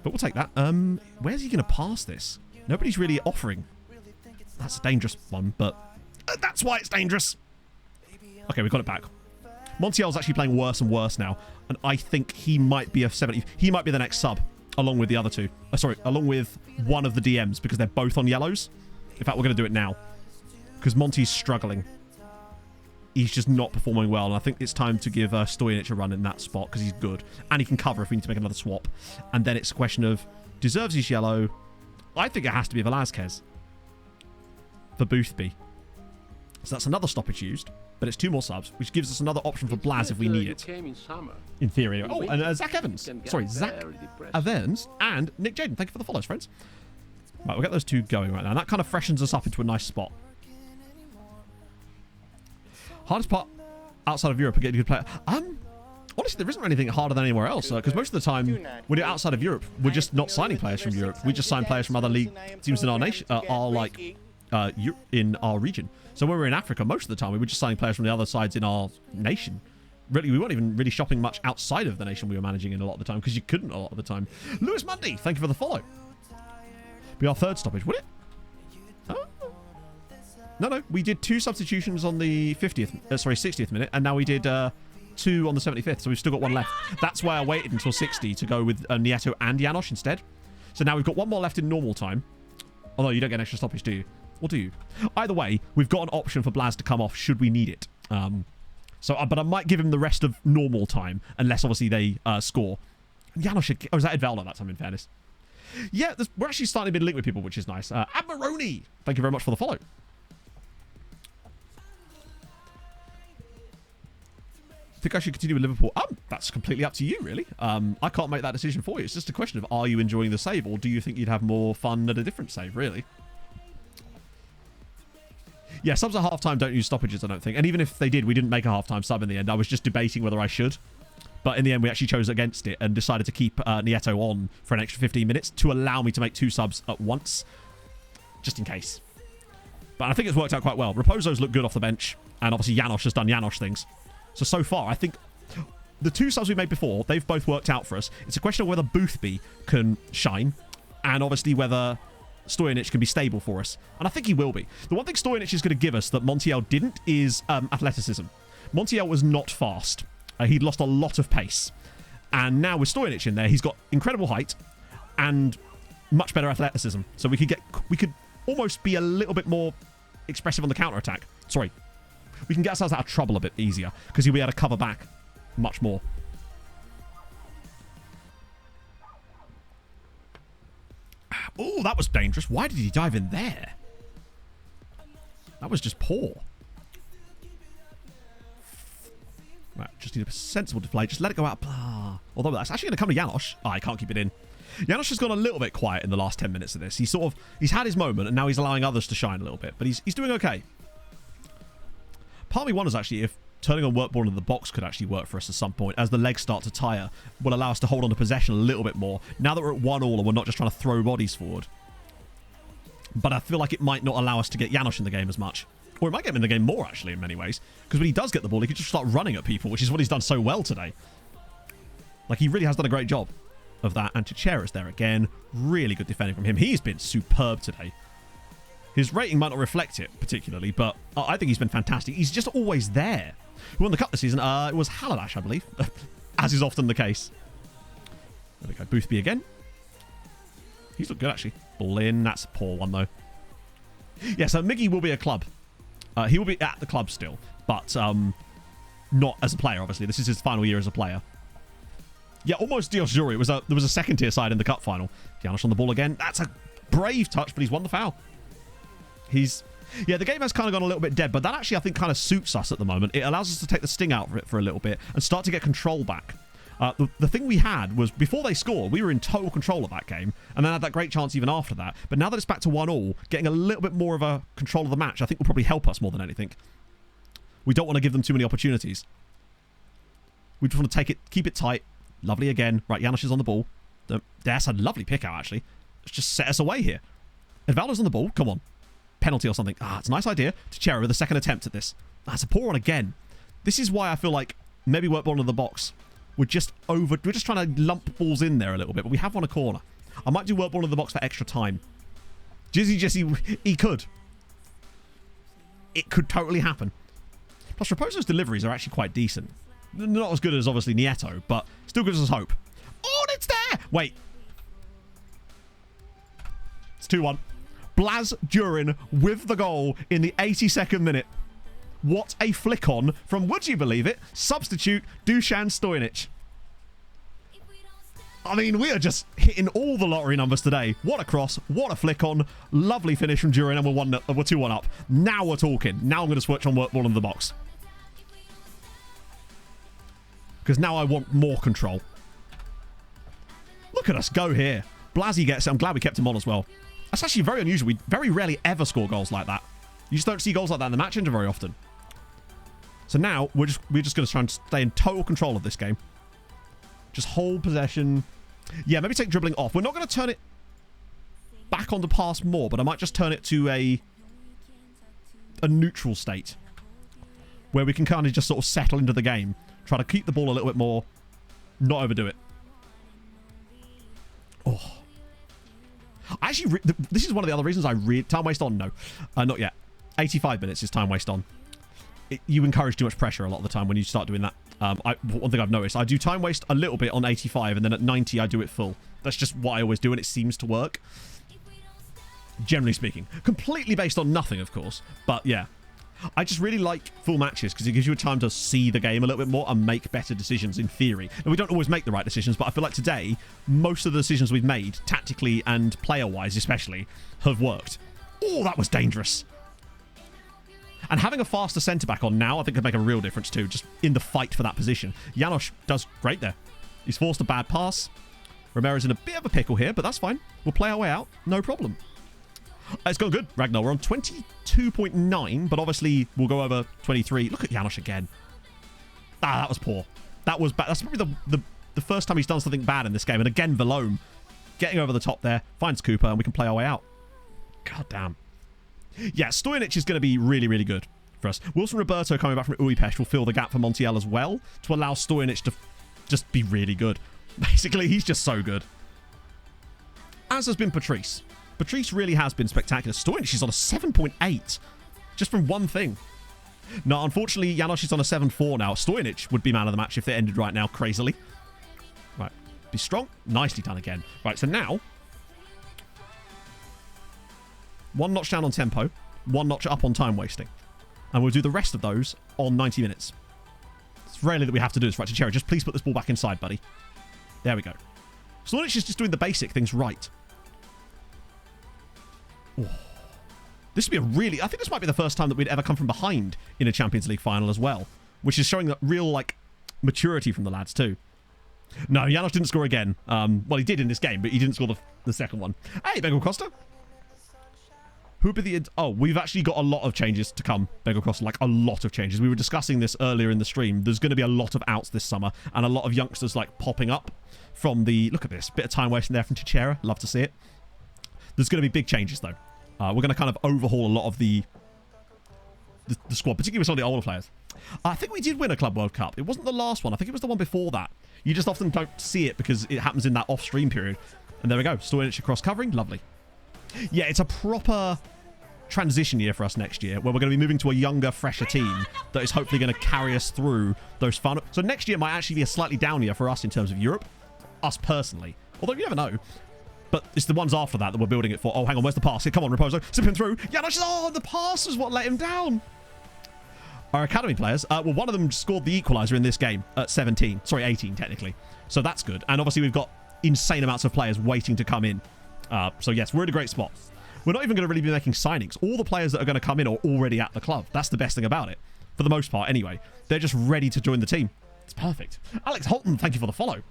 But we'll take that. Where's he going to pass this? Nobody's really offering. That's a dangerous one, but that's why it's dangerous. Okay, we got it back. Montiel's actually playing worse and worse now, and I think he might be a 70. He might be the next sub, along with the other two. Sorry, along with one of the DMs, because they're both on yellows. In fact, we're going to do it now, because Monty's struggling. He's just not performing well, and I think it's time to give Stojanic a run in that spot, because he's good, and he can cover if we need to make another swap. And then it's a question of, deserves his yellow? I think it has to be Velasquez for Boothby. So that's another stoppage used, but it's 2 more subs, which gives us another option for Blaz if we need it. In theory. Oh, and Zach Evans. Sorry, Zach Evans and Nick Jaden. Thank you for the follows, friends. Right, we'll get those two going right now. And that kind of freshens us up into a nice spot. Hardest part outside of Europe are getting a good player. Honestly, there isn't anything harder than anywhere else, because most of the time, when you're outside of Europe, we're just not signing players from Europe. We just sign players from other league teams in our nation, in our region. So when we're in Africa, most of the time, we were just signing players from the other sides in our nation. Really, we weren't even really shopping much outside of the nation we were managing in a lot of the time, because you couldn't a lot of the time. Lewis Mundy, thank you for the follow. Be our 3rd stoppage, would it? Oh. No, we did 2 substitutions on the 60th minute, and now we did 2 on the 75th, so we've still got 1 left. That's why I waited until 60 to go with Nieto and Janosch instead. So now we've got 1 more left in normal time. Although you don't get an extra stoppage, do you? Or do you? Either way, we've got an option for Blaz to come off should we need it. But I might give him the rest of normal time, unless obviously they score. Janosch, was that Edvaldo that time, in fairness? Yeah, we're actually starting to be linked with people, which is nice. Admironi, thank you very much for the follow. Think I should continue with Liverpool? That's completely up to you, really. I can't make that decision for you. It's just a question of, are you enjoying the save, or do you think you'd have more fun at a different save, really? Yeah, subs at halftime don't use stoppages, I don't think. And even if they did, we didn't make a halftime sub in the end. I was just debating whether I should. But in the end, we actually chose against it and decided to keep Nieto on for an extra 15 minutes to allow me to make 2 subs at once, just in case. But I think it's worked out quite well. Raposo's looked good off the bench, and obviously Janosch has done Janosch things. So far, I think the 2 subs we made before, they've both worked out for us. It's a question of whether Boothby can shine, and obviously whether Stojanic can be stable for us. And I think he will be. The one thing Stojanic is going to give us that Montiel didn't is athleticism. Montiel was not fast. He'd lost a lot of pace. And now with Stojanic in there, he's got incredible height and much better athleticism. So we could almost be a little bit more expressive on the counter-attack. Sorry. We can get ourselves out of trouble a bit easier, because he'll be able to cover back much more. Oh, that was dangerous. Why did he dive in there? That was just poor. Right, just need a sensible deflate. Just let it go out. Although that's actually going to come to Janosch. Oh, I can't keep it in. Janosch has gone a little bit quiet in the last 10 minutes of this. He's had his moment, and now he's allowing others to shine a little bit. But he's doing okay. Part of me wonders, actually, if turning on work ball into the box could actually work for us at some point, as the legs start to tire, will allow us to hold on to possession a little bit more, now that we're at 1-1 and we're not just trying to throw bodies forward. But I feel like it might not allow us to get Janosch in the game as much. Or it might get him in the game more, actually, in many ways. Because when he does get the ball, he can just start running at people, which is what he's done so well today. Like, he really has done a great job of that. And Teixeira's there again. Really good defending from him. He's been superb today. His rating might not reflect it, particularly, but I think he's been fantastic. He's just always there. Who won the cup this season? It was Halalash, I believe. As is often the case. There we go. Boothby again. He's looked good, actually. Ball in. That's a poor one, though. Yeah, so Miggy will be a club. He will be at the club still, but not as a player, obviously. This is his final year as a player. Yeah, almost Dios Juri. There was a second-tier side in the cup final. Janosch on the ball again. That's a brave touch, but he's won the foul. Yeah, the game has kind of gone a little bit dead, but that actually, I think, kind of suits us at the moment. It allows us to take the sting out of it for a little bit and start to get control back. The thing we had was, before they scored, we were in total control of that game, and then had that great chance even after that. But now that it's back to 1-1, getting a little bit more of a control of the match, I think will probably help us more than anything. We don't want to give them too many opportunities. We just want to keep it tight. Lovely again. Right, Janos is on the ball. That's a lovely pick out, actually. Let's just set us away here. Edvaldo's on the ball. Come on. Penalty or something. It's a nice idea. Teixeira with a second attempt at this. That's a poor one again. This is why I feel like maybe work ball into the box. We're just trying to lump balls in there a little bit, but we have won a corner. I might do work ball into the box for extra time. Jesse, he could. It could totally happen. Plus, Raposo's deliveries are actually quite decent. Not as good as, obviously, Nieto, but still gives us hope. Oh, and it's there! Wait. It's 2-1. Blaz Durin with the goal in the 82nd minute. What a flick on from, would you believe it, substitute Dusan Stojnic. I mean, we are just hitting all the lottery numbers today. What a cross. What a flick on. Lovely finish from Durin, and we're 2-1 up. Now we're talking. Now I'm going to switch on work ball into the box. Because now I want more control. Look at us go here. Blazzy gets it. I'm glad we kept him on as well. That's actually very unusual. We very rarely ever score goals like that. You just don't see goals like that in the match engine very often. So now we're just going to try and stay in total control of this game. Just hold possession. Yeah, maybe take dribbling off. We're not going to turn it back on to pass more, but I might just turn it to a neutral state where we can kind of just sort of settle into the game. Try to keep the ball a little bit more. Not overdo it. Oh. Actually, this is one of the other reasons I read time waste on. No, not yet. 85 minutes is time waste on. You encourage too much pressure a lot of the time when you start doing that. One thing I've noticed, I do time waste a little bit on 85, and then at 90 I do it full. That's just what I always do, and it seems to work. Generally speaking. Completely based on nothing, of course. But yeah. I just really like full matches because it gives you a time to see the game a little bit more and make better decisions in theory. And we don't always make the right decisions, but I feel like today, most of the decisions we've made, tactically and player-wise especially, have worked. Oh, that was dangerous. And having a faster centre-back on now, I think could make a real difference too, just in the fight for that position. Janos does great there. He's forced a bad pass. Romero's in a bit of a pickle here, but that's fine. We'll play our way out. No problem. It's gone good, Ragnar. We're on 22.9, but obviously we'll go over 23. Look at Janos again. That was poor. That was bad. That's probably the first time he's done something bad in this game. And again, Valome getting over the top there. Finds Cooper, and we can play our way out. God damn. Yeah, Stojnic is going to be really, really good for us. Wilson Roberto coming back from Újpest will fill the gap for Montiel as well to allow Stojnic to just be really good. Basically, he's just so good. As has been Patrice. Patrice really has been spectacular. Stojnic is on a 7.8 just from one thing. No, unfortunately, Janos is on a 7.4 now. Stojnic would be man of the match if it ended right now, crazily. Right, be strong. Nicely done again. Right, so now, one notch down on tempo, one notch up on time wasting. And we'll do the rest of those on 90 minutes. It's rarely that we have to do this, right? Teixeira, just please put this ball back inside, buddy. There we go. Stojnic is just doing the basic things right. Oh. This would be a really... I think this might be the first time that we'd ever come from behind in a Champions League final as well. Which is showing that real, like, maturity from the lads too. No, Janos didn't score again. Well, he did in this game, but he didn't score the second one. Hey, Bengal Costa. Who would be the... Oh, we've actually got a lot of changes to come, Bengal Costa. Like, a lot of changes. We were discussing this earlier in the stream. There's going to be a lot of outs this summer. And a lot of youngsters, like, popping up from the... Look at this. Bit of time wasting there from Teixeira. Love to see it. There's going to be big changes, though. We're going to kind of overhaul a lot of the squad, particularly with some of the older players. I think we did win a Club World Cup. It wasn't the last one. I think it was the one before that. You just often don't see it because it happens in that off-stream period. And there we go. Stojnic across covering. Lovely. Yeah, it's a proper transition year for us next year where we're going to be moving to a younger, fresher team that is hopefully going to carry us through those final... So next year might actually be a slightly down year for us in terms of Europe. Us personally. Although you never know. But it's the ones after that we're building it for. Oh, hang on. Where's the pass? Here, come on, Raposo. Zip him through. Janos. Oh, the pass was what let him down. Our academy players. Well, one of them scored the equaliser in this game at 17. Sorry, 18, technically. So that's good. And obviously, we've got insane amounts of players waiting to come in. So, yes, we're in a great spot. We're not even going to really be making signings. All the players that are going to come in are already at the club. That's the best thing about it. For the most part, anyway. They're just ready to join the team. It's perfect. Alex Holton, thank you for the follow.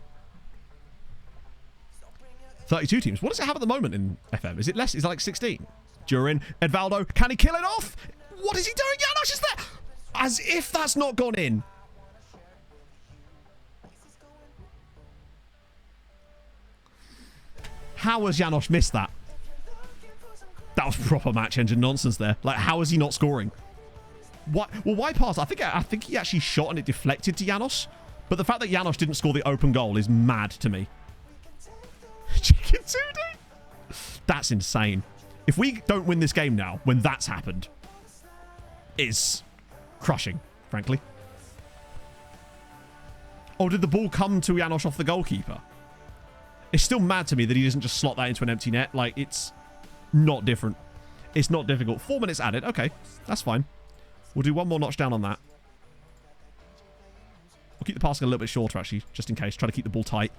32 teams. What does it have at the moment in FM? Is it less? Is it like 16? Durin, Edvaldo, can he kill it off? What is he doing? Janosch is there! As if that's not gone in. How has Janosch missed that? That was proper match engine nonsense there. Like, how is he not scoring? What? Well, why pass? I think he actually shot and it deflected to Janosch. But the fact that Janosch didn't score the open goal is mad to me. Chicken 2D? That's insane. If we don't win this game now, when that's happened, is crushing, frankly. Oh, did the ball come to Janosch off the goalkeeper? It's still mad to me that he doesn't just slot that into an empty net. Like, it's not different. It's not difficult. 4 minutes added. Okay, that's fine. We'll do one more notch down on that. We'll keep the passing a little bit shorter, actually, just in case. Try to keep the ball tight.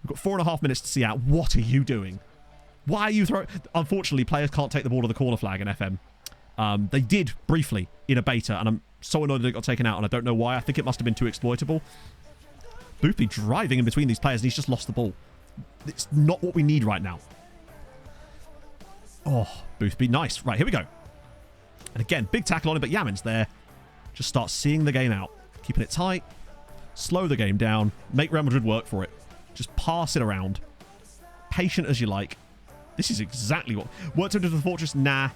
We've got 4.5 minutes to see out. What are you doing? Why are you throwing... Unfortunately, players can't take the ball to the corner flag in FM. They did briefly in a beta, and I'm so annoyed that it got taken out, and I don't know why. I think it must have been too exploitable. Boothby driving in between these players, and he's just lost the ball. It's not what we need right now. Oh, Boothby, nice. Right, here we go. And again, big tackle on him, but Yamin's there. Just start seeing the game out. Keeping it tight. Slow the game down. Make Real Madrid work for it. Just pass it around. Patient as you like. This is exactly what... Worked into the fortress? Nah.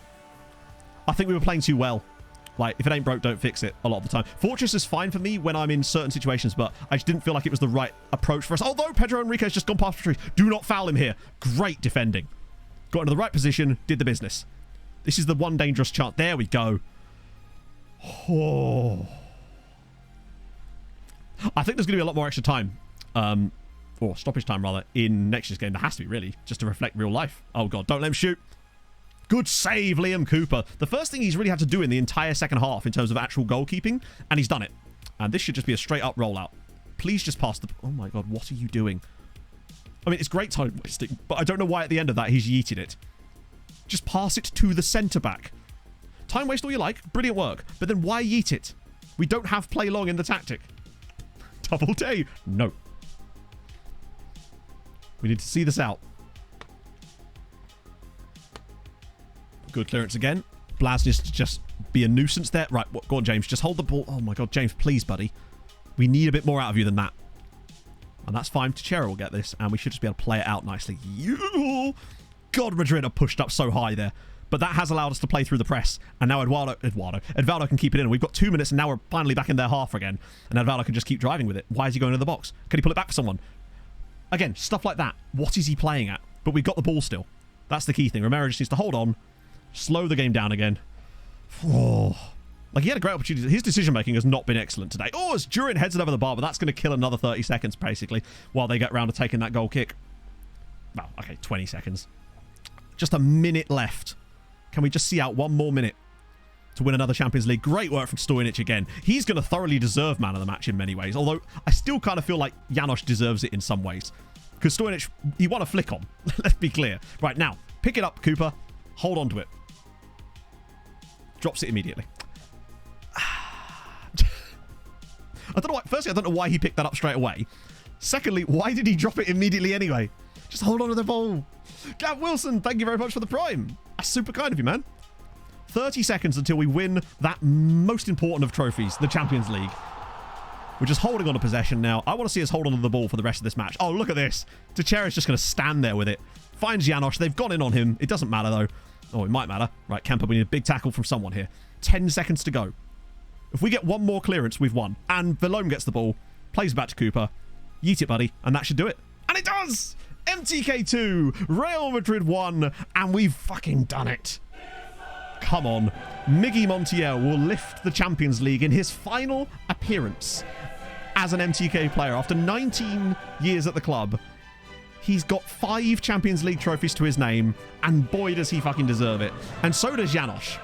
I think we were playing too well. Like, if it ain't broke, don't fix it a lot of the time. Fortress is fine for me when I'm in certain situations, but I just didn't feel like it was the right approach for us. Although Pedro Enrique's just gone past the tree. Do not foul him here. Great defending. Got into the right position. Did the business. This is the one dangerous chance. There we go. Oh. I think there's going to be a lot more extra time. Or stoppage time, rather, in next year's game. There has to be, really, just to reflect real life. Oh, God. Don't let him shoot. Good save, Liam Cooper. The first thing he's really had to do in the entire second half in terms of actual goalkeeping, and he's done it. And this should just be a straight-up rollout. Please just pass the... Oh, my God. What are you doing? I mean, it's great time wasting, but I don't know why at the end of that he's yeeted it. Just pass it to the centre-back. Time waste all you like. Brilliant work. But then why yeet it? We don't have play long in the tactic. Double day. No. We need to see this out. Good clearance again. Blaz needs to just be a nuisance there. Right, go on, James. Just hold the ball. Oh, my God. James, please, buddy. We need a bit more out of you than that. And that's fine. Teixeira will get this, and we should just be able to play it out nicely. God, Madrid are pushed up so high there. But that has allowed us to play through the press. And now Edvaldo can keep it in. We've got 2 minutes, and now we're finally back in their half again. And Edvaldo can just keep driving with it. Why is he going to the box? Can he pull it back for someone? Again, stuff like that. What is he playing at? But we've got the ball still. That's the key thing. Romero just needs to hold on. Slow the game down again. Oh. Like, he had a great opportunity. His decision-making has not been excellent today. Oh, as Durin heads it over the bar, but that's going to kill another 30 seconds, basically, while they get round to taking that goal kick. Well, okay, 20 seconds. Just a minute left. Can we just see out one more minute to win another Champions League? Great work from Stojnic again. He's going to thoroughly deserve man of the match in many ways, although I still kind of feel like Janosch deserves it in some ways. Because Stojnic, he won a flick on. Let's be clear. Right, now, pick it up, Cooper. Hold on to it. Drops it immediately. I don't know why. Firstly, I don't know why he picked that up straight away. Secondly, why did he drop it immediately anyway? Just hold on to the ball. Gav Wilson, thank you very much for the prime. That's super kind of you, man. 30 seconds until we win that most important of trophies, the Champions League. We're just holding on to possession now. I want to see us hold on to the ball for the rest of this match. Oh, look at this. Teixeira's just going to stand there with it. Finds Janosch. They've gone in on him. It doesn't matter, though. Oh, it might matter. Right, Kemper, we need a big tackle from someone here. 10 seconds to go. If we get one more clearance, we've won. And Velome gets the ball, plays back to Cooper. Yeet it, buddy. And that should do it. And it does! MTK 2, Real Madrid 1, and we've fucking done it. Come on. Miggy Montiel will lift the Champions League in his final appearance as an MTK player. After 19 years at the club, he's got 5 Champions League trophies to his name, and boy, does he fucking deserve it. And so does Janosch.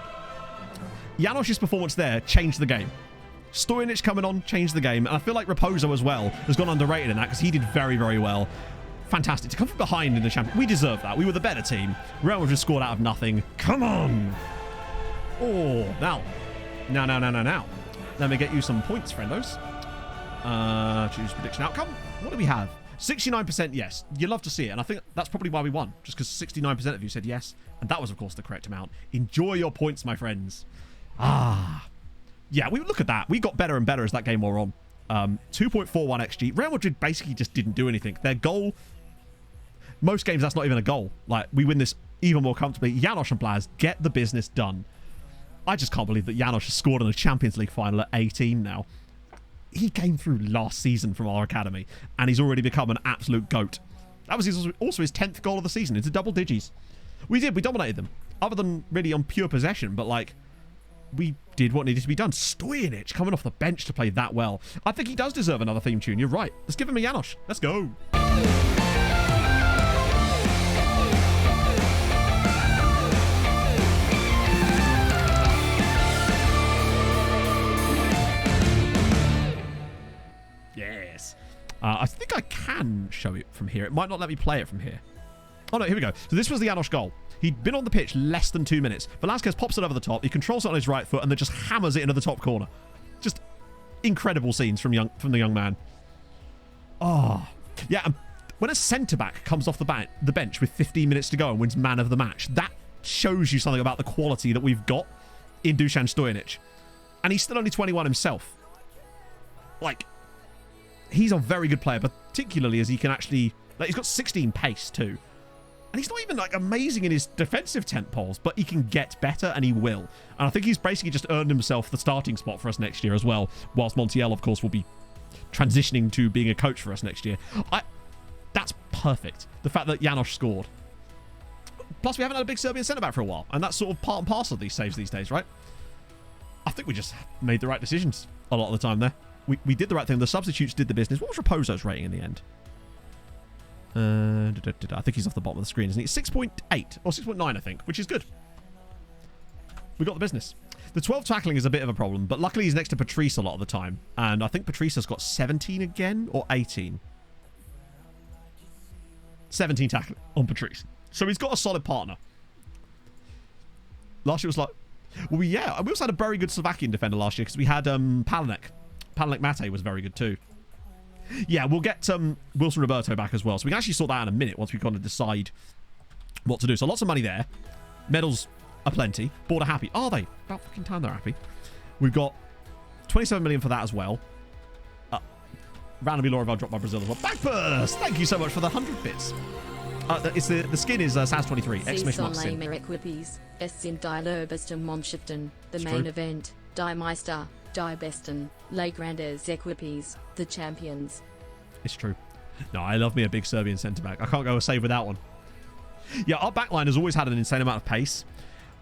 Janosch's performance there changed the game. Stojnic coming on changed the game, and I feel like Raposo as well has gone underrated in that because he did very, very well. Fantastic. To come from behind in the champion, we deserve that. We were the better team. Real Madrid scored out of nothing. Come on. Oh, now. Let me get you some points, friendos. Choose prediction outcome. What do we have? 69% yes. You love to see it, and I think that's probably why we won, just because 69% of you said yes, and that was, of course, the correct amount. Enjoy your points, my friends. Yeah, we look at that. We got better and better as that game wore on. 2.41 XG. Real Madrid basically just didn't do anything. Their goal, most games, that's not even a goal. Like, we win this even more comfortably. Janosch and Blaz get the business done. I just can't believe that Janosch has scored in a Champions League final at 18 now. He came through last season from our academy, and he's already become an absolute goat. That was also his 10th goal of the season. It's a double digits. We dominated them, other than really on pure possession, but like, we did what needed to be done. Stojanic coming off the bench to play that well. I think he does deserve another theme tune. You're right. Let's give him a Janosch. Let's go. Yes. I think I can show it from here. It might not let me play it from here. Oh, no, here we go. So this was the Janosch goal. He'd been on the pitch less than 2 minutes. Velasquez pops it over the top. He controls it on his right foot and then just hammers it into the top corner. Just incredible scenes from the young man. Oh, yeah. And when a centre-back comes off the bench with 15 minutes to go and wins man of the match, that shows you something about the quality that we've got in Dusan Stojanic. And he's still only 21 himself. Like, he's a very good player, particularly as he can actually... Like, he's got 16 pace, too. And he's not even, like, amazing in his defensive tent poles, but he can get better, and he will. And I think he's basically just earned himself the starting spot for us next year as well, whilst Montiel, of course, will be transitioning to being a coach for us next year. That's perfect. The fact that Janosch scored. Plus, we haven't had a big Serbian centre-back for a while, and that's sort of part and parcel of these saves these days, right? I think we just made the right decisions a lot of the time there. We did the right thing. The substitutes did the business. What was Raposo's rating in the end? I think he's off the bottom of the screen, isn't he? 6.8 or 6.9, I think, which is good. We got the business. The 12 tackling is a bit of a problem, but luckily he's next to Patrice a lot of the time. And I think Patrice has got 17 again, or 18. 17 tackling on Patrice. So he's got a solid partner. Last year was like... Well, yeah, we also had a very good Slovakian defender last year because we had Palanek. Palanek Mate was very good too. Yeah, we'll get Wilson Roberto back as well. So we can actually sort that out in a minute once we kind of decide what to do. So lots of money there. Medals are plenty. Board are happy. Are they? About fucking time they're happy. We've got 27 million for that as well. Randomly, Laura, I've dropped my Brazil as well. Backburst! Thank you so much for the 100 bits. It's the skin is SAS23. Exclamation mark sin. Equipes, Essin die Löbeston Monschiften, the It's main true. event, Die Meister, Die Besten, Le Grandes Equipes, the champions. It's true. No, I love me a big Serbian centre-back. I can't go a save without one. Yeah, our backline has always had an insane amount of pace.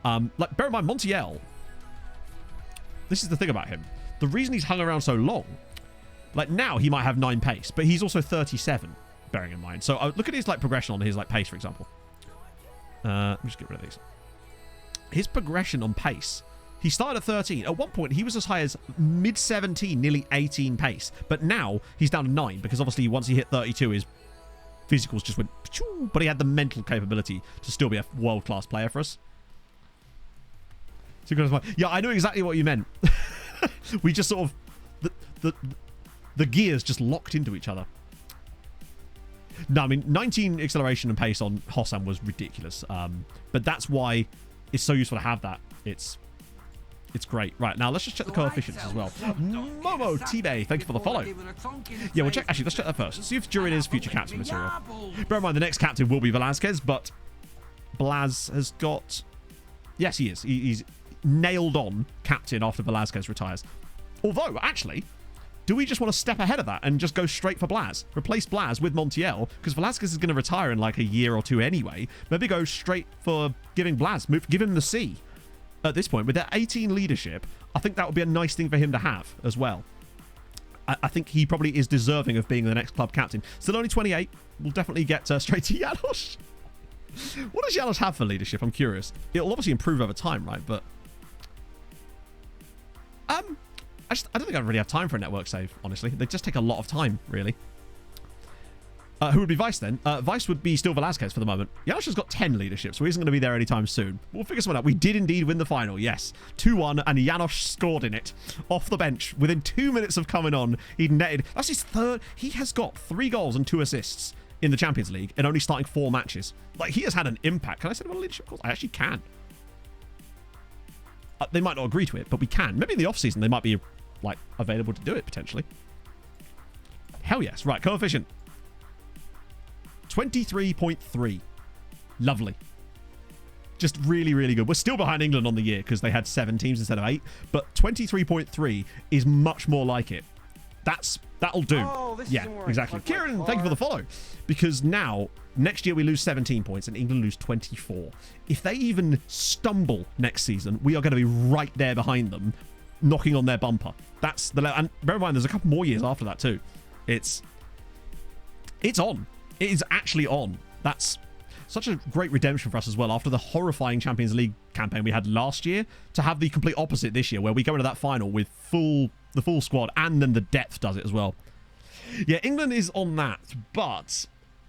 Like, bear in mind, Montiel, this is the thing about him. The reason he's hung around so long, like now he might have 9 pace, but he's also 37, bearing in mind. So look at his like progression on his like pace, for example. Let me just get rid of these. His progression on pace. He started at 13. At one point, he was as high as mid-17, nearly 18 pace. But now, he's down to 9, because obviously once he hit 32, his physicals just went... But he had the mental capability to still be a world-class player for us. Yeah, I know exactly what you meant. We just sort of... The gears just locked into each other. No, I mean, 19 acceleration and pace on Hossam was ridiculous. But that's why it's so useful to have that. It's great. Right, now let's just check the coefficients as well. Momo T-Bay, thank you for the follow. Yeah, we'll check. Actually, let's check that first. See if Durin is future captain material. Bear in mind, the next captain will be Velasquez, but Blaz has got... Yes, he is. He's nailed on captain after Velasquez retires. Although, actually, do we just want to step ahead of that and just go straight for Blaz? Replace Blaz with Montiel, because Velasquez is going to retire in like a year or two anyway. Maybe go straight for giving Blaz, give him the C. At this point, with that 18 leadership, I think that would be a nice thing for him to have as well. I think he probably is deserving of being the next club captain. Still only 28. We'll definitely get straight to Janosch. What does Janosch have for leadership? I'm curious. It'll obviously improve over time, right? But I don't think I really have time for a network save, honestly. They just take a lot of time, really. Who would be Vice then? Vice would be still Velasquez for the moment. Janos has got 10 leadership, so he isn't going to be there anytime soon. We'll figure something out. We did indeed win the final, yes. 2-1, and Janos scored in it. Off the bench. Within 2 minutes of coming on, he'd netted. That's his third. He has got 3 goals and 2 assists in the Champions League and only starting 4 matches. Like, he has had an impact. Can I say about a leadership course? I actually can. They might not agree to it, but we can. Maybe in the off-season, they might be, like, available to do it, potentially. Hell yes. Right, coefficient. 23.3. Lovely. Just really, really good. We're still behind England on the year because they had 7 teams instead of 8. But 23.3 is much more like it. That'll do. Oh, this yeah, isn't working. exactly. Like Kieran, my thank you for the car. follow. Because now, next year we lose 17 points and England lose 24. If they even stumble next season, we are going to be right there behind them, knocking on their bumper. That's the and bear in mind, there's a couple more years after that too. It's on. It is actually on. That's such a great redemption for us as well after the horrifying Champions League campaign we had last year to have the complete opposite this year where we go into that final with the full squad and then the depth does it as well. Yeah, England is on that, but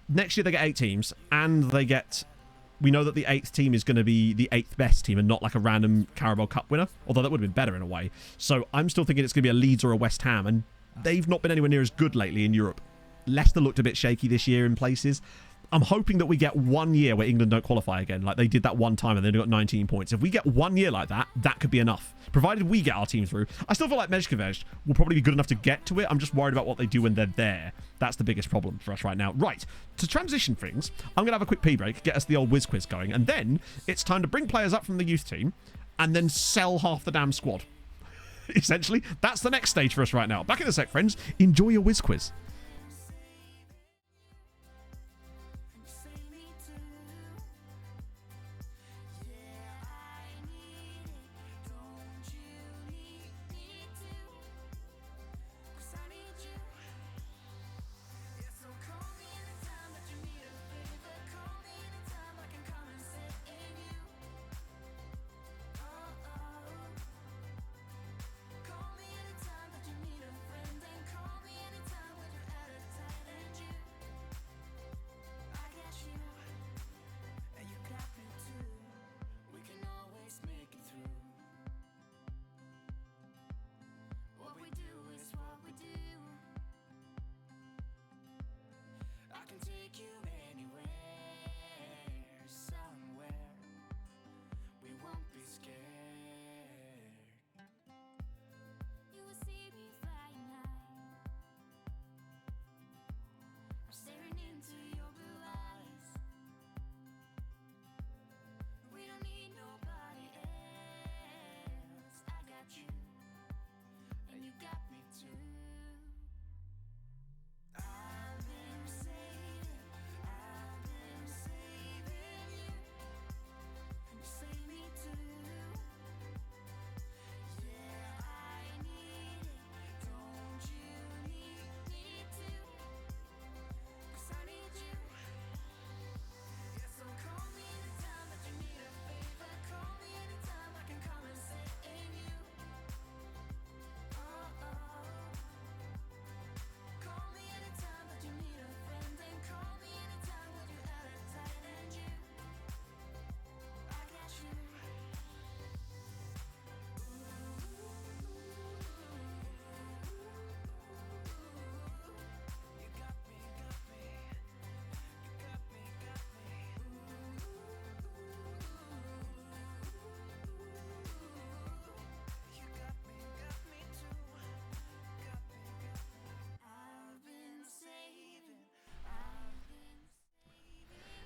next year they get 8 teams and we know that the 8th team is going to be the 8th best team and not like a random Carabao Cup winner, although that would have been better in a way. So I'm still thinking it's going to be a Leeds or a West Ham, and they've not been anywhere near as good lately in Europe. Leicester looked a bit shaky this year in places. I'm hoping that we get 1 year where England don't qualify again, like they did that one time and they got 19 points. If we get 1 year like that, that could be enough. Provided we get our team through. I still feel like Mejkovic will probably be good enough to get to it. I'm just worried about what they do when they're there. That's the biggest problem for us right now. Right, to transition things, I'm going to have a quick pee break, get us the old whiz quiz going, and then it's time to bring players up from the youth team and then sell half the damn squad. Essentially, that's the next stage for us right now. Back in a sec, friends. Enjoy your whiz quiz.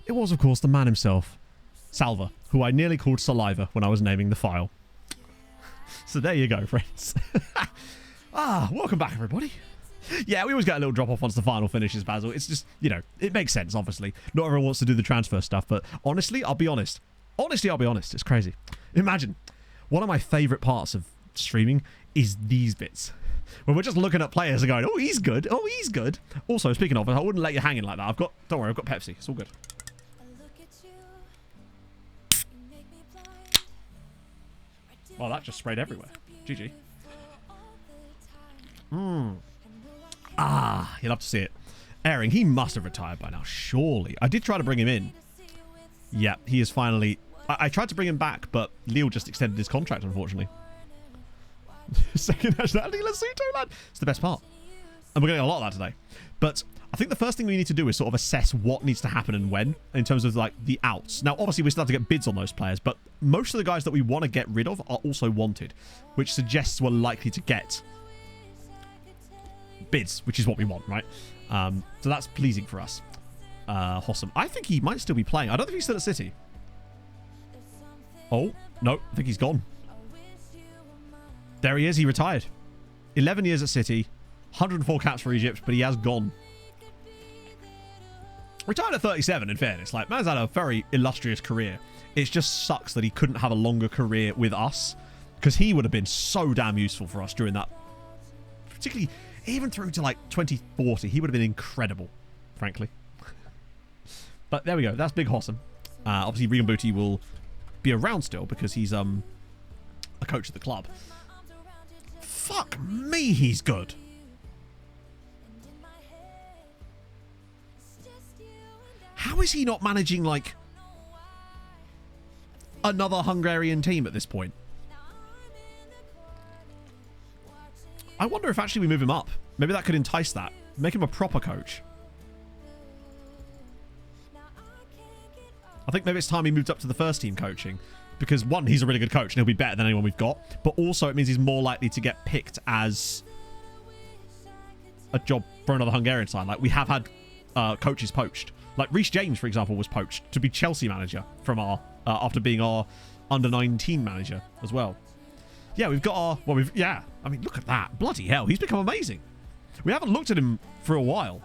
It was, of course, the man himself, Salva, who I nearly called Saliva when I was naming the file. So there you go, friends. Welcome back, everybody. Yeah, we always get a little drop-off once the final finishes, Basil. It's just, you know, it makes sense, obviously. Not everyone wants to do the transfer stuff, but honestly, I'll be honest. It's crazy. Imagine, one of my favourite parts of streaming is these bits. When we're just looking at players and going, oh, he's good. Oh, he's good. Also, speaking of, I wouldn't let you hanging like that. Don't worry, I've got Pepsi. It's all good. Well, that just sprayed everywhere. GG. You'll have to see it. Airing, he must have retired by now, surely. I did try to bring him in. Yeah, he is finally... I tried to bring him back, but Lille just extended his contract, unfortunately. Second nationality, Lesotho, lad. It's the best part. And we're getting a lot of that today. But I think the first thing we need to do is sort of assess what needs to happen and when in terms of like the outs. Now, obviously, we still have to get bids on those players, but most of the guys that we want to get rid of are also wanted, which suggests we're likely to get bids, which is what we want, right? So that's pleasing for us. Hossam. I think he might still be playing. I don't think he's still at City. Oh, no. I think he's gone. There he is. He retired. 11 years at City. 104 caps for Egypt, but he has gone. Retired at 37, in fairness. Like, man's had a very illustrious career. It just sucks that he couldn't have a longer career with us, because he would have been so damn useful for us during that. Particularly, even through to, like, 2040. He would have been incredible, frankly. But there we go. That's Big Hossam. Obviously, Regan Booty will be around still, because he's a coach of the club. Fuck me, he's good. How is he not managing, like, another Hungarian team at this point? I wonder if actually we move him up. Maybe that could entice that. Make him a proper coach. I think maybe it's time he moved up to the first team coaching. Because, one, he's a really good coach and he'll be better than anyone we've got. But also it means he's more likely to get picked as a job for another Hungarian side. Like, we have had coaches poached. Like, Reece James, for example, was poached to be Chelsea manager from our after being our under-19 manager as well. Yeah, we've got our... Well, yeah, I mean, look at that. Bloody hell, he's become amazing. We haven't looked at him for a while.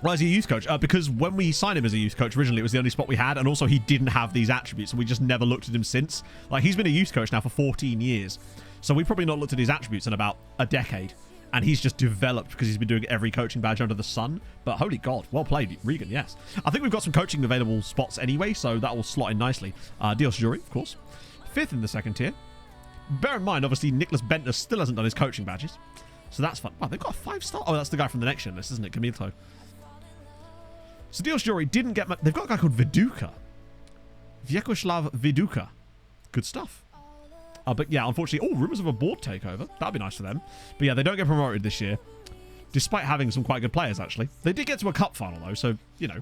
Why is he a youth coach? Because when we signed him as a youth coach, originally it was the only spot we had, and also he didn't have these attributes, and we just never looked at him since. Like, he's been a youth coach now for 14 years, so we've probably not looked at his attributes in about a decade, and he's just developed because he's been doing every coaching badge under the sun. But holy God, well played, Regan, yes. I think we've got some coaching available spots anyway, so that will slot in nicely. Dios Jury, of course. 5th in the second tier. Bear in mind, obviously, Nicholas Bentner still hasn't done his coaching badges, so that's fun. Wow, they've got a 5-star. Oh, that's the guy from the next gen list, isn't it? Camilo. So Dios Jury didn't get... They've got a guy called Viduka. Vyacheslav Viduka. Good stuff. But yeah, unfortunately... Oh, rumours of a board takeover. That'd be nice for them. But yeah, they don't get promoted this year. Despite having some quite good players, actually. They did get to a cup final, though. So, you know,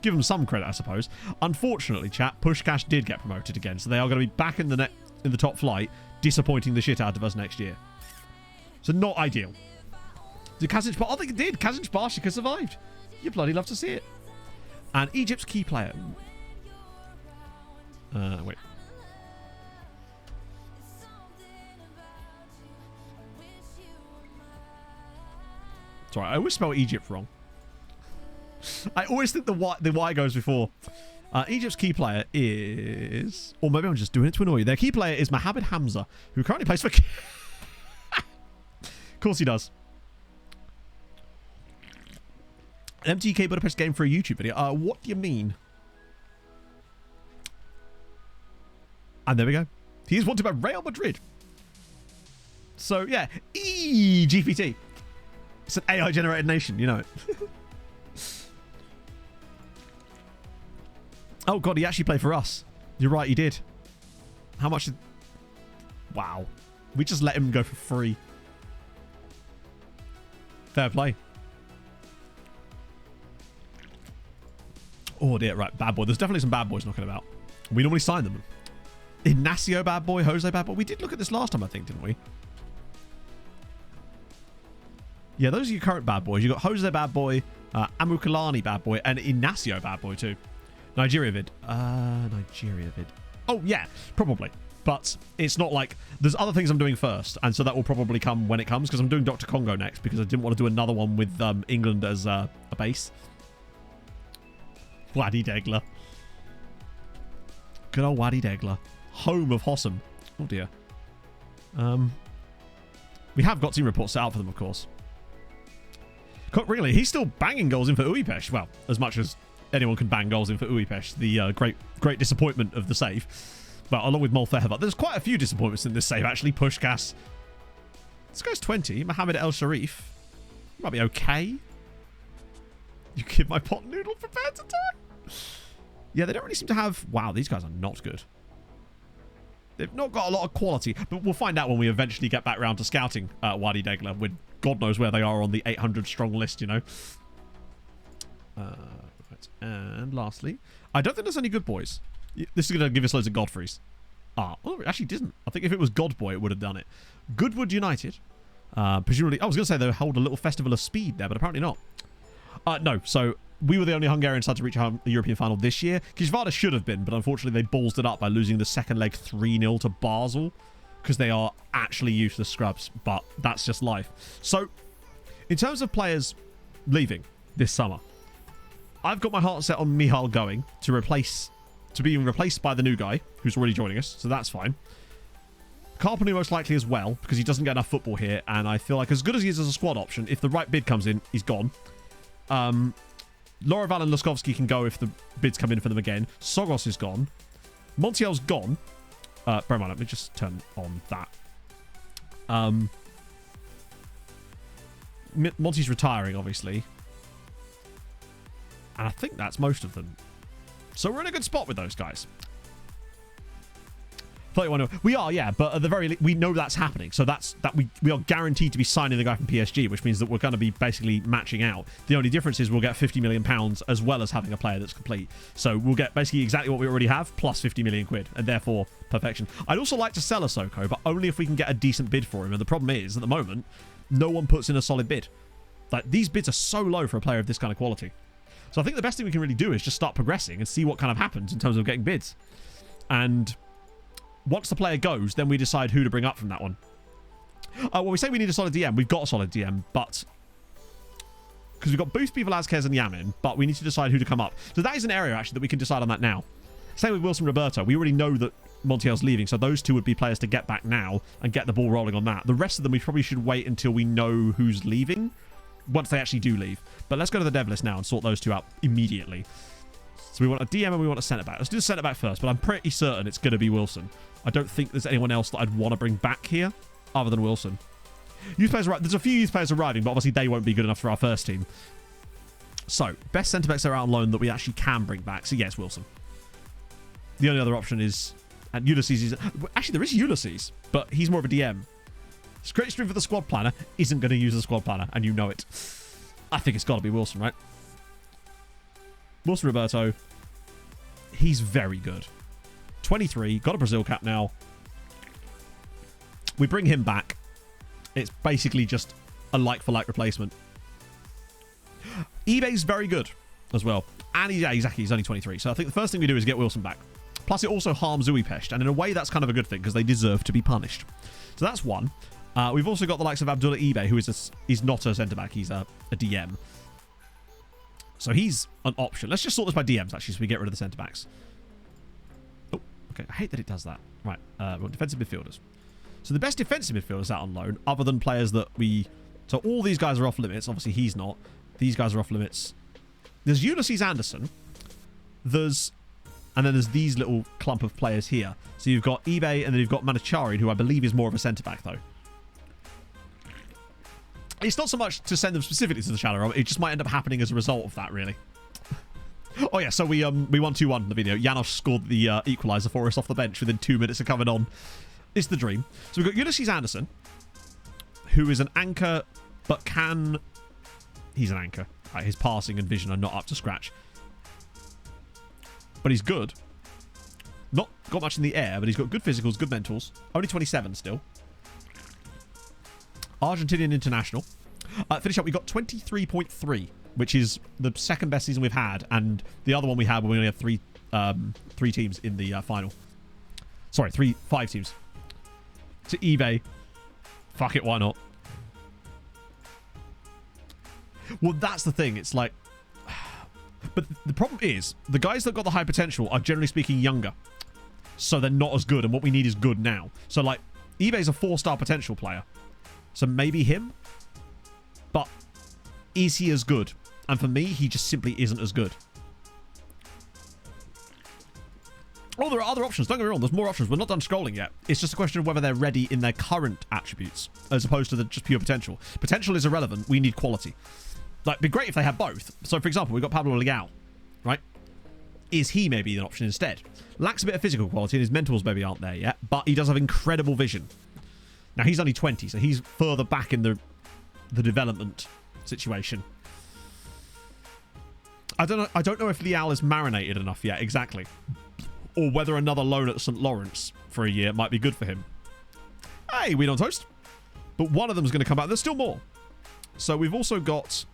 give them some credit, I suppose. Unfortunately, chat, Pushkash did get promoted again. So they are going to be back in the top flight, disappointing the shit out of us next year. So not ideal. Did Kazic... Oh, they did. Kazic Barshika survived. You bloody love to see it. And Egypt's key player. Wait. Sorry, I always spell Egypt wrong. I always think the Y goes before. Egypt's key player is... Or maybe I'm just doing it to annoy you. Their key player is Mohamed Hamza, who currently plays for... Of course he does. MTK Budapest game for a YouTube video. What do you mean? And there we go. He is wanted by Real Madrid. So, yeah. GPT. It's an AI-generated nation. You know it. Oh, God. He actually played for us. You're right. He did. How much did... Wow. We just let him go for free. Fair play. Oh dear, right, bad boy. There's definitely some bad boys knocking about. We normally sign them. Ignacio bad boy, Jose bad boy. We did look at this last time, I think, didn't we? Yeah, those are your current bad boys. You've got Jose bad boy, Amukalani bad boy, and Ignacio bad boy too. Nigeria vid. Nigeria vid. Oh, yeah, probably. But it's not like... There's other things I'm doing first, and so that will probably come when it comes, because I'm doing Dr. Congo next, because I didn't want to do another one with England as a base. Wadi Degler. Good old Wadi Degler. Home of Hossam. Oh dear. We have got team reports set out for them, of course. Really, he's still banging goals in for Uipesh. Well, as much as anyone can bang goals in for Uipesh. The great disappointment of the save. Well, along with Molfeheva. There's quite a few disappointments in this save, actually. Pushkas. This guy's 20. Mohamed El Sharif. Might be okay. You give my pot noodle prepared to die? Yeah, they don't really seem to have... Wow, these guys are not good. They've not got a lot of quality, but we'll find out when we eventually get back round to scouting Wadi Degla, when God knows where they are on the 800 strong list, you know. Right. And lastly, I don't think there's any good boys. This is going to give us loads of Godfreys. Well, it actually didn't. I think if it was God Boy, it would have done it. Goodwood United. Presumably, I was going to say they held a little festival of speed there, but apparently not. No, so we were the only Hungarian side to reach the European final this year. Kisvárda should have been, but unfortunately they ballsed it up by losing the second leg 3-0 to Basel because they are actually useless scrubs, but that's just life. So, in terms of players leaving this summer, I've got my heart set on Mihal going to being replaced by the new guy who's already joining us, so that's fine. Carpenu most likely as well, because he doesn't get enough football here, and I feel like as good as he is as a squad option, if the right bid comes in, he's gone. Loroval and Laskovsky can go if the bids come in for them again. Sogos is gone. Montiel's gone. Bear in mind, let me just turn on that. Monty's retiring, obviously. And I think that's most of them. So we're in a good spot with those guys. 31. We are, yeah, but at the very least, we know that's happening. So we are guaranteed to be signing the guy from PSG, which means that we're going to be basically matching out. The only difference is we'll get £50 million as well as having a player that's complete. So we'll get basically exactly what we already have plus 50 million quid, and therefore perfection. I'd also like to sell Ahsoka, but only if we can get a decent bid for him. And the problem is, at the moment, no one puts in a solid bid. Like, these bids are so low for a player of this kind of quality. So I think the best thing we can really do is just start progressing and see what kind of happens in terms of getting bids. And once the player goes, then we decide who to bring up from that one. Well, we say we need a solid DM. We've got a solid DM, but... because we've got Boothby, Velazquez, and Yamin, but we need to decide who to come up. So that is an area, actually, that we can decide on that now. Same with Wilson Roberto. We already know that Montiel's leaving, so those two would be players to get back now and get the ball rolling on that. The rest of them, we probably should wait until we know who's leaving, once they actually do leave. But let's go to the dev list now and sort those two out immediately. So we want a DM and we want a centre-back. Let's do the centre-back first, but I'm pretty certain it's going to be Wilson. I don't think there's anyone else that I'd want to bring back here other than Wilson. Youth players, there's a few youth players arriving, but obviously they won't be good enough for our first team. So, best centre-backs that are out on loan that we actually can bring back. So, yes, Wilson. The only other option is... and Ulysses is... actually, there is Ulysses, but he's more of a DM. Great stream for the squad planner. Isn't going to use the squad planner, and you know it. I think it's got to be Wilson, right? Wilson Roberto. He's very good. 23. Got a Brazil cap now. We bring him back. It's basically just a like-for-like replacement. eBay's very good as well. And exactly, he's only 23. So I think the first thing we do is get Wilson back. Plus, it also harms Uipest. And in a way, that's kind of a good thing because they deserve to be punished. So that's one. We've also got the likes of Abdullah eBay, who he's not a centre-back. He's a DM. So he's an option. Let's just sort this by DMs, actually, so we get rid of the centre-backs. Oh, okay. I hate that it does that. Right. We want defensive midfielders. So the best defensive midfielders out on loan, other than players that we... so all these guys are off limits. Obviously, he's not. These guys are off limits. There's Ulysses Anderson. And then there's these little clump of players here. So you've got eBay, and then you've got Manicharin, who I believe is more of a centre-back, though. It's not so much to send them specifically to the shadow. It just might end up happening as a result of that, really. Oh, yeah, so we won 2-1 in the video. Janos scored the equaliser for us off the bench within 2 minutes of coming on. It's the dream. So we've got Ulysses Anderson, who is an anchor, but can... he's an anchor. Right, his passing and vision are not up to scratch. But he's good. Not got much in the air, but he's got good physicals, good mentals. Only 27 still. Argentinian international. Finish up, we got 23.3, which is the second best season we've had, and the other one we had when we only had three teams in the final. Sorry, 5 teams. To eBay. Fuck it, why not? Well, that's the thing. It's like... but the problem is, the guys that got the high potential are generally speaking younger. So they're not as good, and what we need is good now. So, like, eBay's a 4-star potential player. So maybe him? But is he as good? And for me, he just simply isn't as good. Oh, there are other options. Don't get me wrong. There's more options. We're not done scrolling yet. It's just a question of whether they're ready in their current attributes as opposed to the just pure potential. Potential is irrelevant. We need quality. Like, it'd be great if they had both. So, for example, we've got Pablo Leal, right? Is he maybe an option instead? Lacks a bit of physical quality and his mentals maybe aren't there yet, but he does have incredible vision. Now, he's only 20, so he's further back in the development situation. I don't know if Leal is marinated enough yet, exactly. Or whether another loan at St. Lawrence for a year might be good for him. Hey, we don't toast. But one of them is going to come out. There's still more. So we've also got...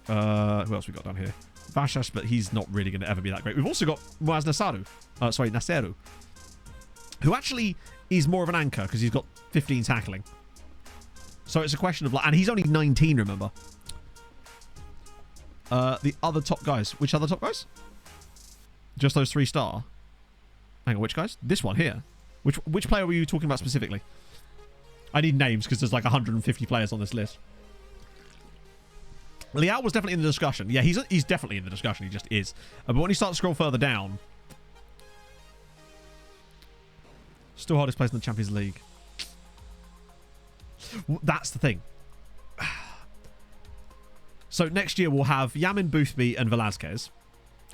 who else we got down here? Vashash, but he's not really going to ever be that great. We've also got Moaz Naseru, who actually is more of an anchor because he's got 15 tackling. So it's a question of... And he's only 19, remember. The other top guys. Which other top guys? Just those 3-star? Hang on, which guys? This one here. Which player were you talking about specifically? I need names because there's like 150 players on this list. Leal was definitely in the discussion. Yeah, he's definitely in the discussion. He just is. But when you start to scroll further down... Still hardest place in the Champions League. That's the thing. So next year we'll have Yamin, Boothby and Velasquez.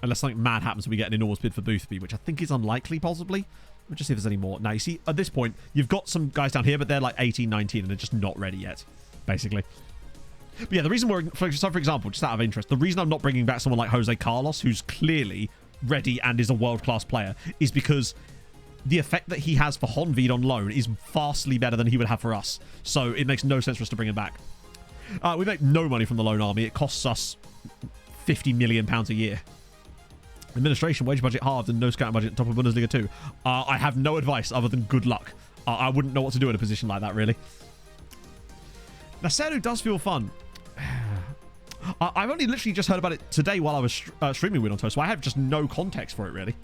Unless something mad happens and we get an enormous bid for Boothby, which I think is unlikely, possibly. We'll just see if there's any more. Now, you see, at this point, you've got some guys down here, but they're like 18, 19, and they're just not ready yet, basically. But yeah, the reason for example, just out of interest, the reason I'm not bringing back someone like Jose Carlos, who's clearly ready and is a world-class player, is because the effect that he has for Honved on loan is vastly better than he would have for us. So it makes no sense for us to bring him back. We make no money from the loan army. It costs us £50 million a year. Administration, wage budget halved, and no scouting budget top of Bundesliga 2. I have no advice other than good luck. I wouldn't know what to do in a position like that, really. Naseru does feel fun. I've only literally just heard about it today while I was streaming Win on Toast, so I have just no context for it, really.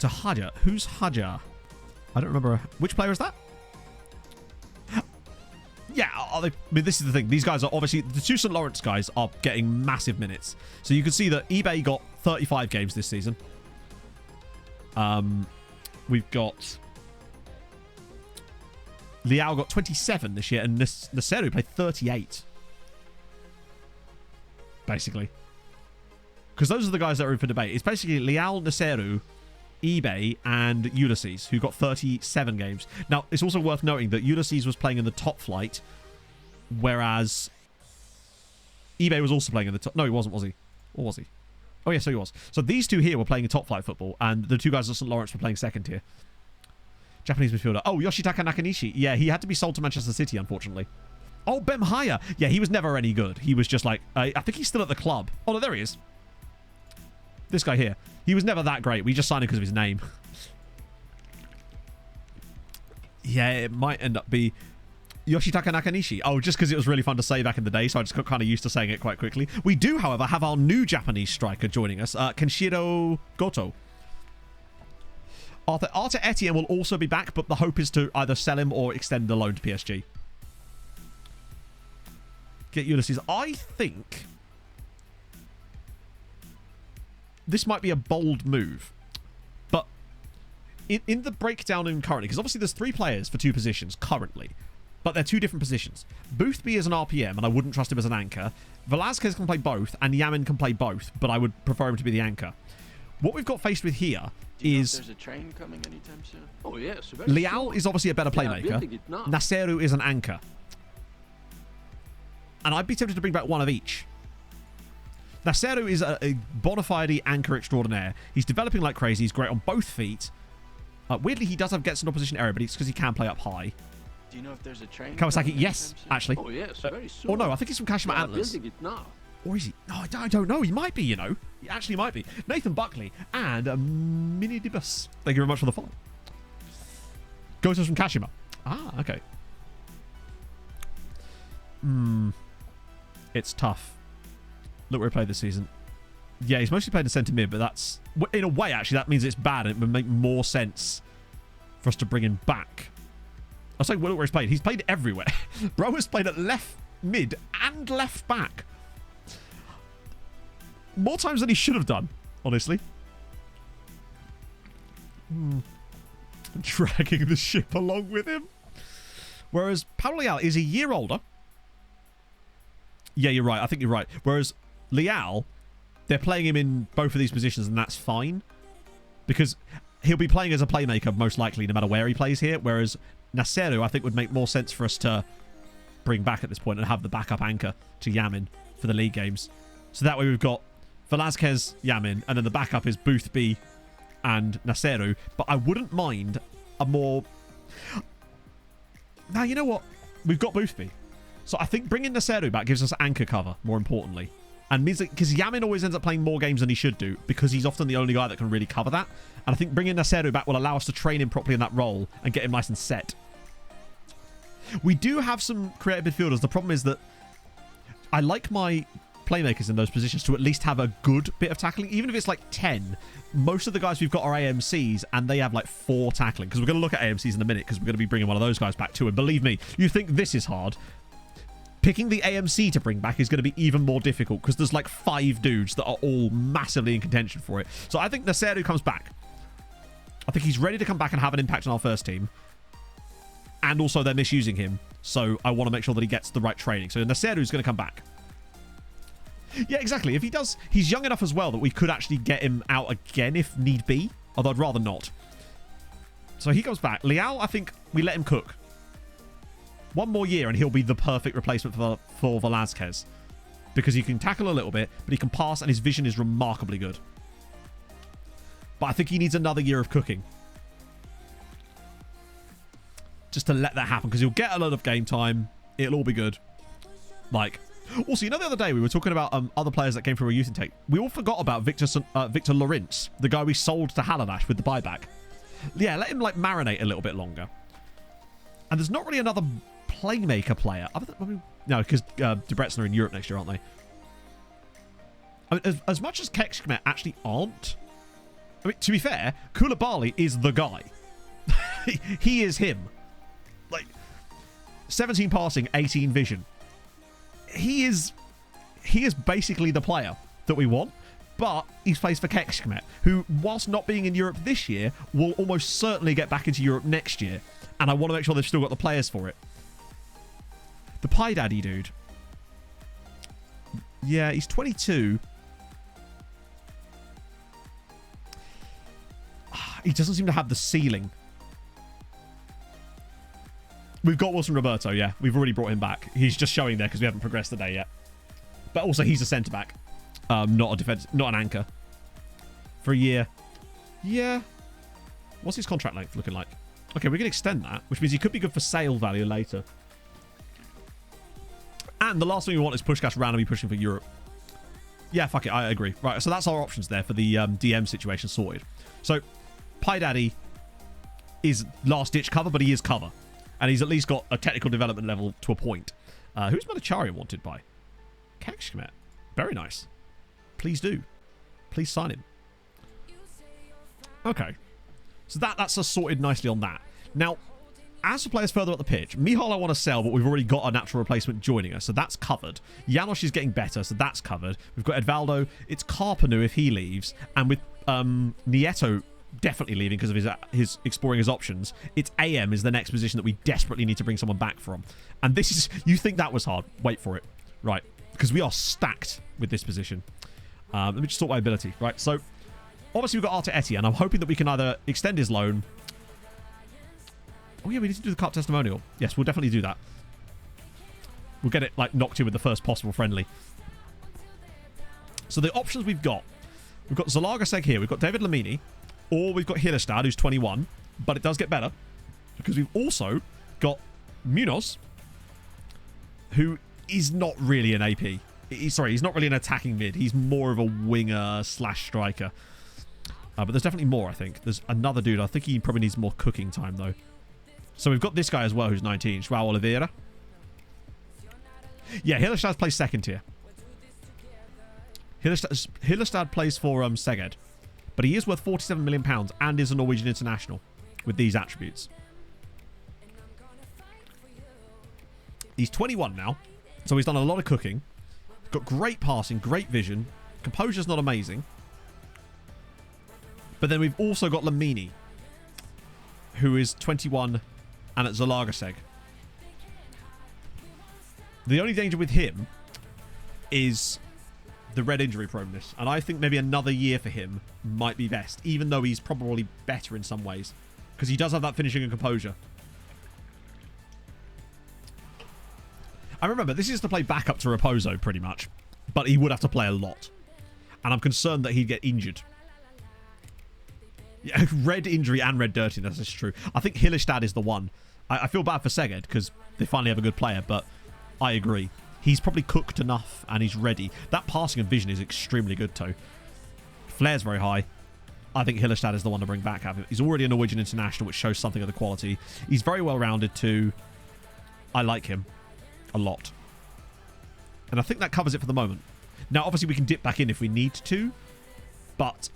To Hajar. Who's Hajar? I don't remember. Which player is that? Yeah, I mean, this is the thing. These guys are obviously... The two St. Lawrence guys are getting massive minutes. So you can see that eBay got 35 games this season. We've got... Leal got 27 this year, and Naseru played 38. Basically. Because those are the guys that are in for debate. It's basically Leal, Naseru, eBay, and Ulysses, who got 37 games. Now, it's also worth noting that Ulysses was playing in the top flight, whereas eBay was also playing in the top... No, he wasn't, was he? Or was he? Oh, yeah, so he was. So these two here were playing in top flight football, and the two guys at St. Lawrence were playing second tier. Japanese midfielder. Oh, Yoshitaka Nakanishi. Yeah, he had to be sold to Manchester City, unfortunately. Oh, Ben Haya. Yeah, he was never any good. He was just like... I think he's still at the club. Oh, no, there he is. This guy here. He was never that great. We just signed him because of his name. Yeah, it might end up be Yoshitaka Nakanishi. Oh, just because it was really fun to say back in the day, so I just got kind of used to saying it quite quickly. We do, however, have our new Japanese striker joining us, Kenshiro Goto. Arthur Etienne will also be back, but the hope is to either sell him or extend the loan to PSG. Get Ulysses. I think... this might be a bold move, but in the breakdown in currently, because obviously there's 3 players for 2 positions currently, but they're 2 different positions. Boothby is an RPM, and I wouldn't trust him as an anchor. Velasquez can play both, and Yamin can play both, but I would prefer him to be the anchor. What we've got faced with here is... there's a train coming anytime soon? Oh, yes. Leal is obviously a better playmaker. Naseru is an anchor. And I'd be tempted to bring back one of each. Naseru is a bona fide anchor extraordinaire. He's developing like crazy. He's great on both feet. Weirdly, he does have gets an opposition error, but it's because he can play up high. Do you know if there's a train Kawasaki, yes, actually. Oh, yes. Very soon. Oh, no, I think he's from Kashima Antlers. Building it now. Or is he? No, I don't know. He might be, you know. He actually might be. Nathan Buckley and Mini Dibus. Thank you very much for the follow. Goto's from Kashima. Ah, okay. It's tough. Look where he played this season. Yeah, he's mostly played in centre mid, but that's... in a way, actually, that means it's bad. And it would make more sense for us to bring him back. I'll say, well, look where he's played. He's played everywhere. Bro has played at left mid and left back. More times than he should have done. honestly. Dragging the ship along with him. Whereas Pablo Leal is a year older. Yeah, you're right. I think you're right. Whereas Leal, they're playing him in both of these positions, and that's fine. Because he'll be playing as a playmaker, most likely, no matter where he plays here. Whereas Naceru, I think, would make more sense for us to bring back at this point and have the backup anchor to Yamin for the league games. So that way we've got Velázquez, Yamin, and then the backup is Boothby and Naceru. But I wouldn't mind a more... Now, you know what? We've got Boothby. So I think bringing Naceru back gives us anchor cover, more importantly. And means that, because Yamin always ends up playing more games than he should do, because he's often the only guy that can really cover that. And I think bringing Naceru back will allow us to train him properly in that role and get him nice and set. We do have some creative midfielders. The problem is that I like my playmakers in those positions to at least have a good bit of tackling. Even if it's like 10, most of the guys we've got are AMCs, and they have like 4 tackling. Because we're going to look at AMCs in a minute, because we're going to be bringing one of those guys back too. And believe me, you think this is hard. Picking the AMC to bring back is going to be even more difficult, because there's like 5 dudes that are all massively in contention for it. So I think Naceru comes back. I think he's ready to come back and have an impact on our first team. And also they're misusing him. So I want to make sure that he gets the right training. So Naceru's going to come back. Yeah, exactly. If he does, he's young enough as well that we could actually get him out again if need be. Although I'd rather not. So he comes back. Leal, I think we let him cook. 1 more year and he'll be the perfect replacement for Velázquez. Because he can tackle a little bit, but he can pass and his vision is remarkably good. But I think he needs another year of cooking. Just to let that happen, because he'll get a lot of game time. It'll all be good. Like, also, you know, the other day we were talking about other players that came through a youth intake. We all forgot about Victor Lawrence, the guy we sold to Haladash with the buyback. Yeah, let him like marinate a little bit longer. And there's not really another playmaker player. No, because Debrecen are in Europe next year, aren't they? I mean, as much as Kekshmet actually aren't. I mean, to be fair, Koulibaly is the guy. He is him. Like, 17 passing, 18 vision. He is basically the player that we want, but he's plays for Kekshmet, who, whilst not being in Europe this year, will almost certainly get back into Europe next year. And I want to make sure they've still got the players for it. The Pie Daddy dude. Yeah, he's 22. He doesn't seem to have the ceiling. We've got Wilson Roberto, yeah. We've already brought him back. He's just showing there because we haven't progressed today yet. But also, he's a centre-back. Not a defence, not an anchor. For a year. Yeah. What's his contract length looking like? Okay, we can extend that, which means he could be good for sale value later. And the last thing we want is Pushkash randomly pushing for Europe. Yeah, fuck it, I agree. Right, so that's our options there for the DM situation sorted. So, Pie Daddy is last-ditch cover, but he is cover. And he's at least got a technical development level to a point. Who's Melicharia wanted by? Kekshmet. Very nice. Please do. Please sign him. Okay. So that's us sorted nicely on that. Now, as for players further up the pitch, Mihal I want to sell, but we've already got a natural replacement joining us, so that's covered. Janosch is getting better, so that's covered. We've got Edvaldo. It's Carpenu if he leaves. And with Nieto definitely leaving because of his exploring his options, it's AM is the next position that we desperately need to bring someone back from. And this is... You think that was hard? Wait for it. Right. Because we are stacked with this position. Let me just sort my ability. Right, so... Obviously, we've got Arte Etienne. I'm hoping that we can either extend his loan... Oh, yeah, we need to do the cup testimonial. Yes, we'll definitely do that. We'll get it, like, knocked in with the first possible friendly. So the options we've got Zalagaseg here. We've got David Lamini. Or we've got Hillestad, who's 21. But it does get better. Because we've also got Munoz, who is not really an AP. He's not really an attacking mid. He's more of a winger / striker. But there's definitely more, I think. There's another dude. I think he probably needs more cooking time, though. So we've got this guy as well, who's 19. João Oliveira. Yeah, Hillestad plays second tier. Hillestad plays for Szeged. But he is worth £47 million and is a Norwegian international with these attributes. He's 21 now. So he's done a lot of cooking. Got great passing, great vision. Composure's not amazing. But then we've also got Lamini, who is 21 and at Zalagaseg. The only danger with him is the red injury proneness. And I think maybe another year for him might be best, even though he's probably better in some ways. Because he does have that finishing and composure. I remember, this is to play backup to Raposo, pretty much. But he would have to play a lot. And I'm concerned that he'd get injured. Yeah, red injury and red dirtiness is true. I think Hillestad is the one. I feel bad for Szeged, because they finally have a good player, but I agree. He's probably cooked enough, and he's ready. That passing and vision is extremely good, too. Flair's very high. I think Hillestad is the one to bring back. He's already a Norwegian international, which shows something of the quality. He's very well-rounded, too. I like him a lot. And I think that covers it for the moment. Now, obviously, we can dip back in if we need to, but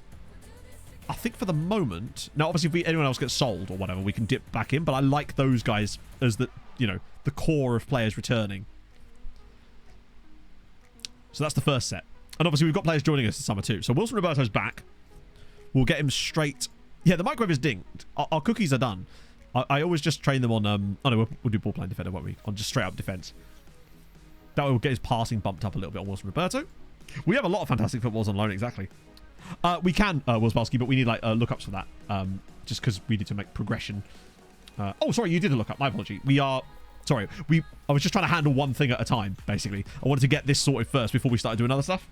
I think for the moment... Now, obviously, if anyone else gets sold or whatever, we can dip back in, but I like those guys as the, you know, the core of players returning. So that's the first set. And obviously, we've got players joining us this summer, too. So Wilson Roberto's back. We'll get him straight... Yeah, the microwave is dinged. Our cookies are done. I always just train them on... Oh, no, we'll do ball playing defender, won't we? On just straight up defense. That will get his passing bumped up a little bit on Wilson Roberto. We have a lot of fantastic footballs on loan, exactly. We can, Wolfsbalski, but we need, like, lookups for that. Just because we need to make progression. Oh, sorry, you did a lookup. My apology. We are... Sorry, I was just trying to handle one thing at a time, basically. I wanted to get this sorted first before we started doing other stuff.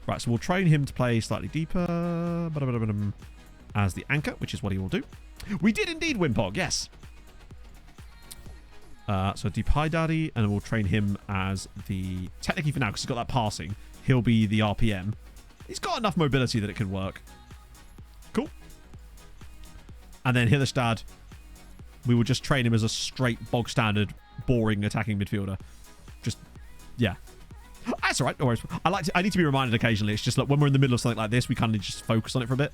Right, so we'll train him to play slightly deeper as the anchor, which is what he will do. We did indeed win Pog, yes. So deep high daddy, and we'll train him as the... Technically for now, because he's got that passing, he'll be the RPM. He's got enough mobility that it can work. Cool. And then Hillestad, we will just train him as a straight, bog standard, boring attacking midfielder. Just, yeah. That's all right. No worries. I need to be reminded occasionally. It's just like when we're in the middle of something like this, we kind of just focus on it for a bit.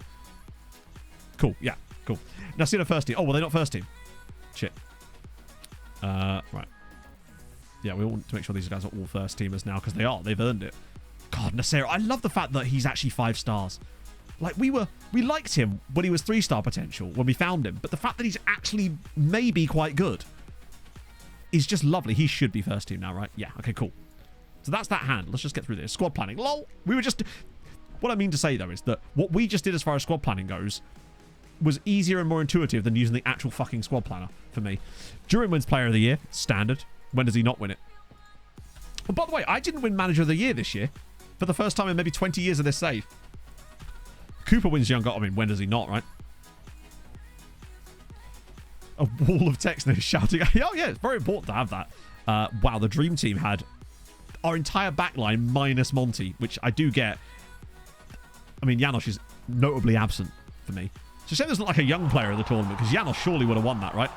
Cool. Yeah. Cool. Now, see the first team. Oh, well, they're not first team. Shit. Right. Yeah, we want to make sure these guys are all first teamers now because they are. They've earned it. God, Nasser. I love the fact that he's actually 5 stars. Like, we liked him when he was 3-star potential when we found him. But the fact that he's actually maybe quite good is just lovely. He should be first team now, right? Yeah. Okay, cool. So that's that hand. Let's just get through this. Squad planning. Lol. We were just... What I mean to say, though, is that what we just did as far as squad planning goes was easier and more intuitive than using the actual fucking squad planner for me. Durin wins Player of the Year. Standard. When does he not win it? Oh, by the way, I didn't win Manager of the Year this year. For the first time in maybe 20 years of this save. Cooper wins Young God. I mean, when does he not, right? A wall of text now shouting. Oh, yeah, it's very important to have that. Wow, the Dream Team had our entire backline minus Monty, which I do get. I mean, Janos is notably absent for me. So say there's not like a young player in the tournament, because Janos surely would have won that, right?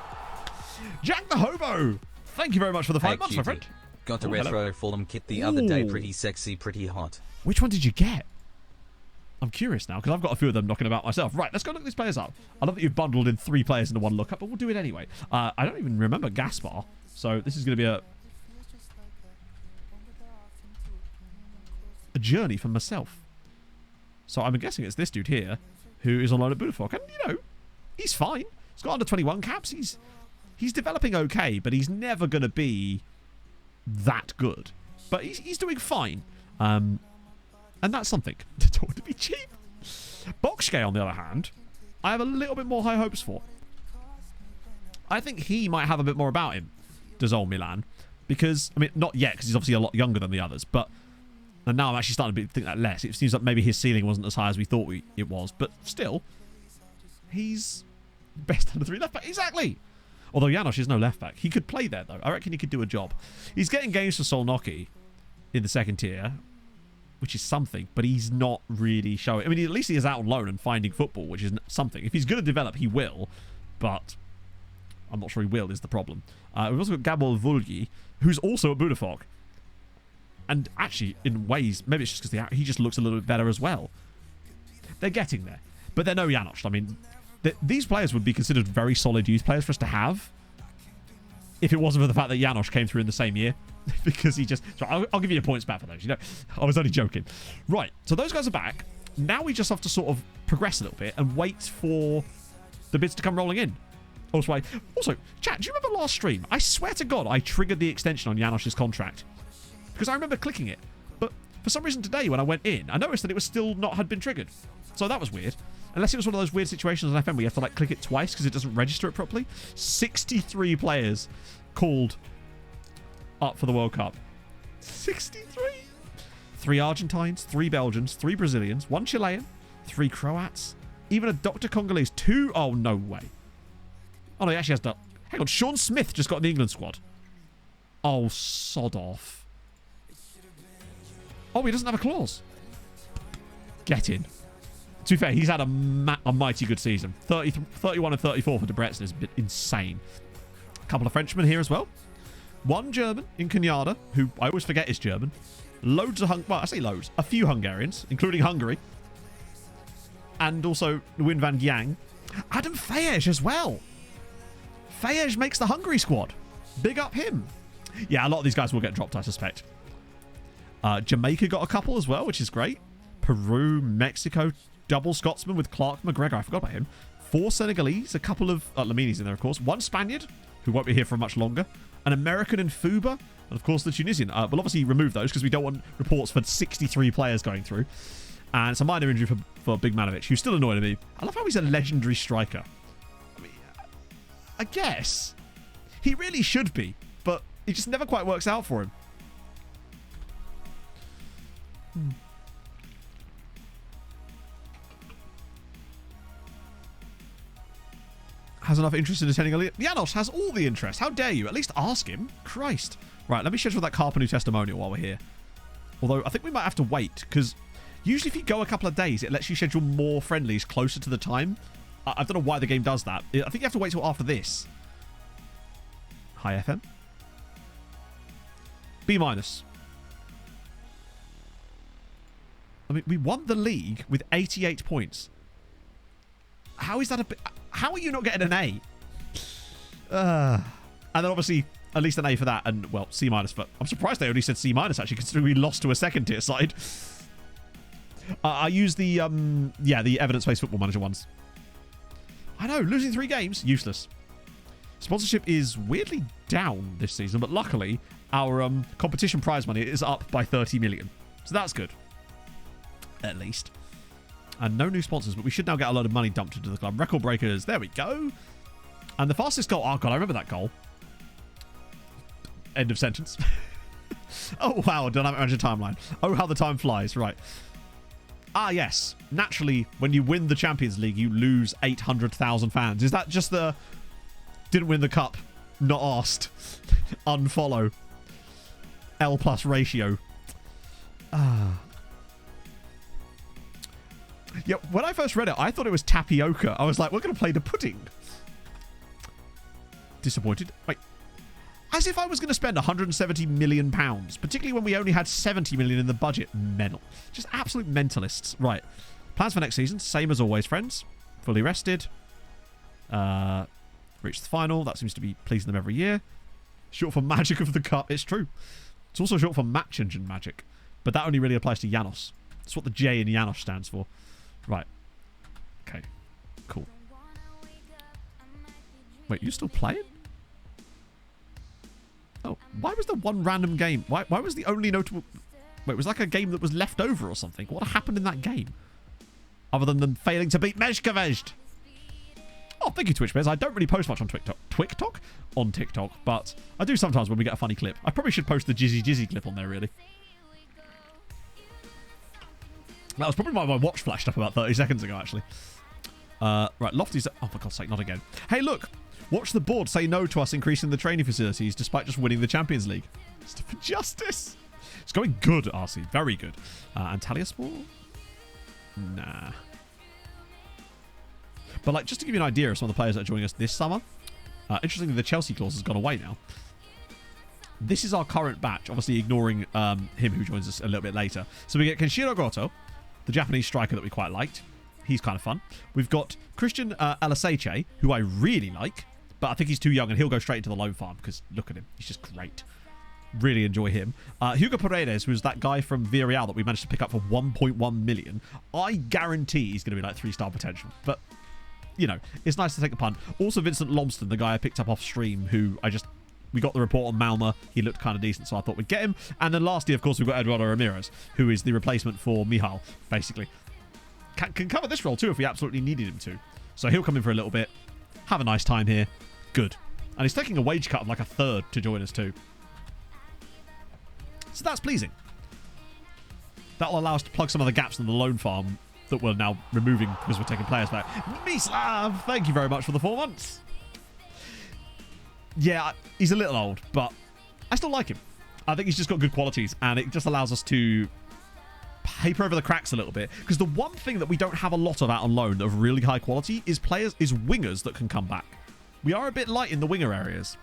Jack the Hobo! Thank you very much for the 5 months, my friend. Got a Oh, retro hello. Fulham kit the other day. Ooh. Pretty sexy, pretty hot. Which one did you get? I'm curious now, because I've got a few of them knocking about myself. Right, let's go look these players up. I love that you've bundled in 3 players into one lookup, but we'll do it anyway. I don't even remember Gaspar, so this is going to be a journey for myself. So I'm guessing it's this dude here, who is on loan at Budapest. And, you know, he's fine. He's got under 21 caps. He's developing okay, but he's never going to be that good. But he's doing fine. And that's something to be cheap. Boxke, on the other hand, I have a little bit more high hopes for. I think he might have a bit more about him, does old Milan. Because, I mean, not yet, because he's obviously a lot younger than the others. But and now I'm actually starting to think that less. It seems like maybe his ceiling wasn't as high as we thought it was. But still, he's best under 3 left back. Exactly. Although Janos is no left back. He could play there, though. I reckon he could do a job. He's getting games for Solnoki in the 2nd tier, which is something, but he's not really showing. I mean, at least he is out on loan and finding football, which is something. If he's going to develop, he will, but I'm not sure he will is the problem. We've also got Gabor Vulgi, who's also at Budapest. And actually, in ways, maybe it's just because he just looks a little bit better as well. They're getting there. But they're no Janos. I mean, these players would be considered very solid youth players for us to have if it wasn't for the fact that Janos came through in the same year. Because he just... So I'll give you your points back for those. You know, I was only joking. Right. So those guys are back. now we just have to sort of progress a little bit and wait for the bids to come rolling in. Also, chat, do you remember last stream? I swear to God, I triggered the extension on Janosch's contract. Because I remember clicking it. But for some reason today, when I went in, I noticed that it was still had been triggered. So that was weird. Unless it was one of those weird situations on FM where you have to like click it twice because it doesn't register it properly. 63 players called up for the World Cup. 63? 3 Argentines, 3 Belgians, 3 Brazilians, 1 Chilean, 3 Croats, even a Dr. Congolese, 2... Oh, no way. Oh, no, he actually has... Hang on, Sean Smith just got in the England squad. Oh, sod off. Oh, he doesn't have a clause. Get in. To be fair, he's had a mighty good season. 31 and 34 for Debrecen is a bit insane. A couple of Frenchmen here as well. 1 German in Kenyatta, who I always forget is German. Loads of... Well, I say loads. A few Hungarians, including Hungary. And also Nguyen Van Giang. Adam Fayez as well. Fayez makes the Hungary squad. Big up him. Yeah, a lot of these guys will get dropped, I suspect. Jamaica got a couple as well, which is great. Peru, Mexico, double Scotsman with Clark McGregor. I forgot about him. 4 Senegalese, a couple of... Lamini's in there, of course. 1 Spaniard, who won't be here for much longer. An American in Fuba. And, of course, the Tunisian. We'll obviously remove those because we don't want reports for 63 players going through. And it's a minor injury for Big Manovic, who's still annoying me. I love how he's a legendary striker. I mean, I guess. He really should be, but it just never quite works out for him. Has enough interest in attending a league. Janos has all the interest. How dare you? At least ask him. Christ. Right, let me schedule that Carpenu testimonial while we're here. Although, I think we might have to wait, because usually if you go a couple of days, it lets you schedule more friendlies closer to the time. I don't know why the game does that. I think you have to wait till after this. Hi, FM. B-. I mean, we won the league with 88 points. How is that a... How are you not getting an A? And then obviously, at least an A for that. And, well, C-. But I'm surprised they only said C-, actually, considering we lost to a second tier side. I use the, the evidence-based football manager ones. I know, losing 3 games, useless. Sponsorship is weirdly down this season, but luckily, our competition prize money is up by 30 million. So that's good. At least. And no new sponsors, but we should now get a lot of money dumped into the club. Record breakers, there we go. And the fastest goal, oh god, I remember that goal. End of sentence. Oh wow, dynamic manager timeline. Oh, how the time flies, right. Ah yes, naturally, when you win the Champions League, you lose 800,000 fans. Is that just the didn't win the cup, not asked, unfollow, L+ ratio? Ah. Yeah, when I first read it, I thought it was tapioca. I was like, we're going to play the pudding. Disappointed. Wait. As if I was going to spend £170 million, particularly when we only had 70 million in the budget. Mental. Just absolute mentalists. Right. Plans for next season, same as always, friends. Fully rested. Reached the final. That seems to be pleasing them every year. Short for Magic of the Cup. It's true. It's also short for Match Engine Magic. But that only really applies to Janos. That's what the J in Janos stands for. Right. Okay. Cool. Wait, you still playing? Oh, why was there one random game? Why was the only notable... Wait, was like a game that was left over or something? What happened in that game? Other than them failing to beat Meshkavejd. Oh, thank you, TwitchBiz. I don't really post much on TikTok? On TikTok, but I do sometimes when we get a funny clip. I probably should post the Jizzy clip on there, really. That was probably why my watch flashed up about 30 seconds ago, actually. Right, Lofty's... Oh, for God's sake, not again. Hey, look. Watch the board say no to us increasing the training facilities despite just winning the Champions League. Stuff for justice. It's going good, RC. Very good. And Taliaspor? Nah. But, like, just to give you an idea of some of the players that are joining us this summer. Interestingly, the Chelsea clause has gone away now. This is our current batch, obviously ignoring him who joins us a little bit later. So we get Kenshiro Goto, the Japanese striker that we quite liked. He's kind of fun. We've got Christian Alaseche, who I really like, but I think he's too young and he'll go straight into the loan farm because look at him. He's just great. Really enjoy him. Hugo Paredes, who's that guy from Villarreal that we managed to pick up for 1.1 million. I guarantee he's going to be like 3-star potential. But, you know, it's nice to take a punt. Also, Vincent Lomston, the guy I picked up off stream, who we got the report on Malmo. He looked kind of decent, so I thought we'd get him. And then lastly, of course, we've got Eduardo Ramirez, who is the replacement for Mihal, basically. Can cover this role too if we absolutely needed him to. So he'll come in for a little bit, have a nice time here. Good. And he's taking a wage cut of like a third to join us too. So that's pleasing. That'll allow us to plug some of the gaps in the loan farm that we're now removing because we're taking players back. Mislav, thank you very much for the 4 months. Yeah, he's a little old, but I still like him. I think he's just got good qualities, and it just allows us to paper over the cracks a little bit. Because the one thing that we don't have a lot of out on loan of really high quality is wingers that can come back. We are a bit light in the winger areas.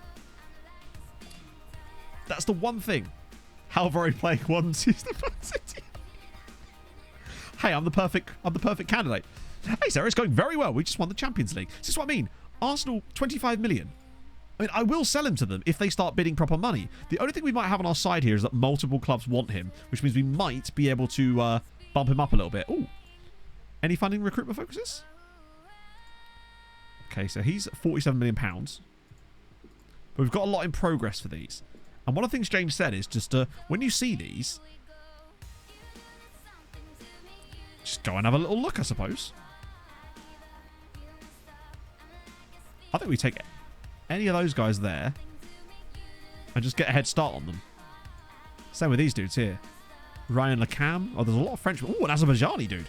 That's the one thing. However, I'm playing one season of City. Hey, I'm the perfect candidate. Hey, Sarah, it's going very well. We just won the Champions League. This is what I mean. Arsenal, 25 million. I mean, I will sell him to them if they start bidding proper money. The only thing we might have on our side here is that multiple clubs want him, which means we might be able to bump him up a little bit. Ooh. Any funding recruitment focuses? Okay, so he's £47 million. But we've got a lot in progress for these. And one of the things James said is just when you see these, just go and have a little look, I suppose. I think we take any of those guys there and just get a head start on them. Same with these dudes here. Ryan Lacam. Oh, there's a lot of French. Oh, an Azerbaijani dude.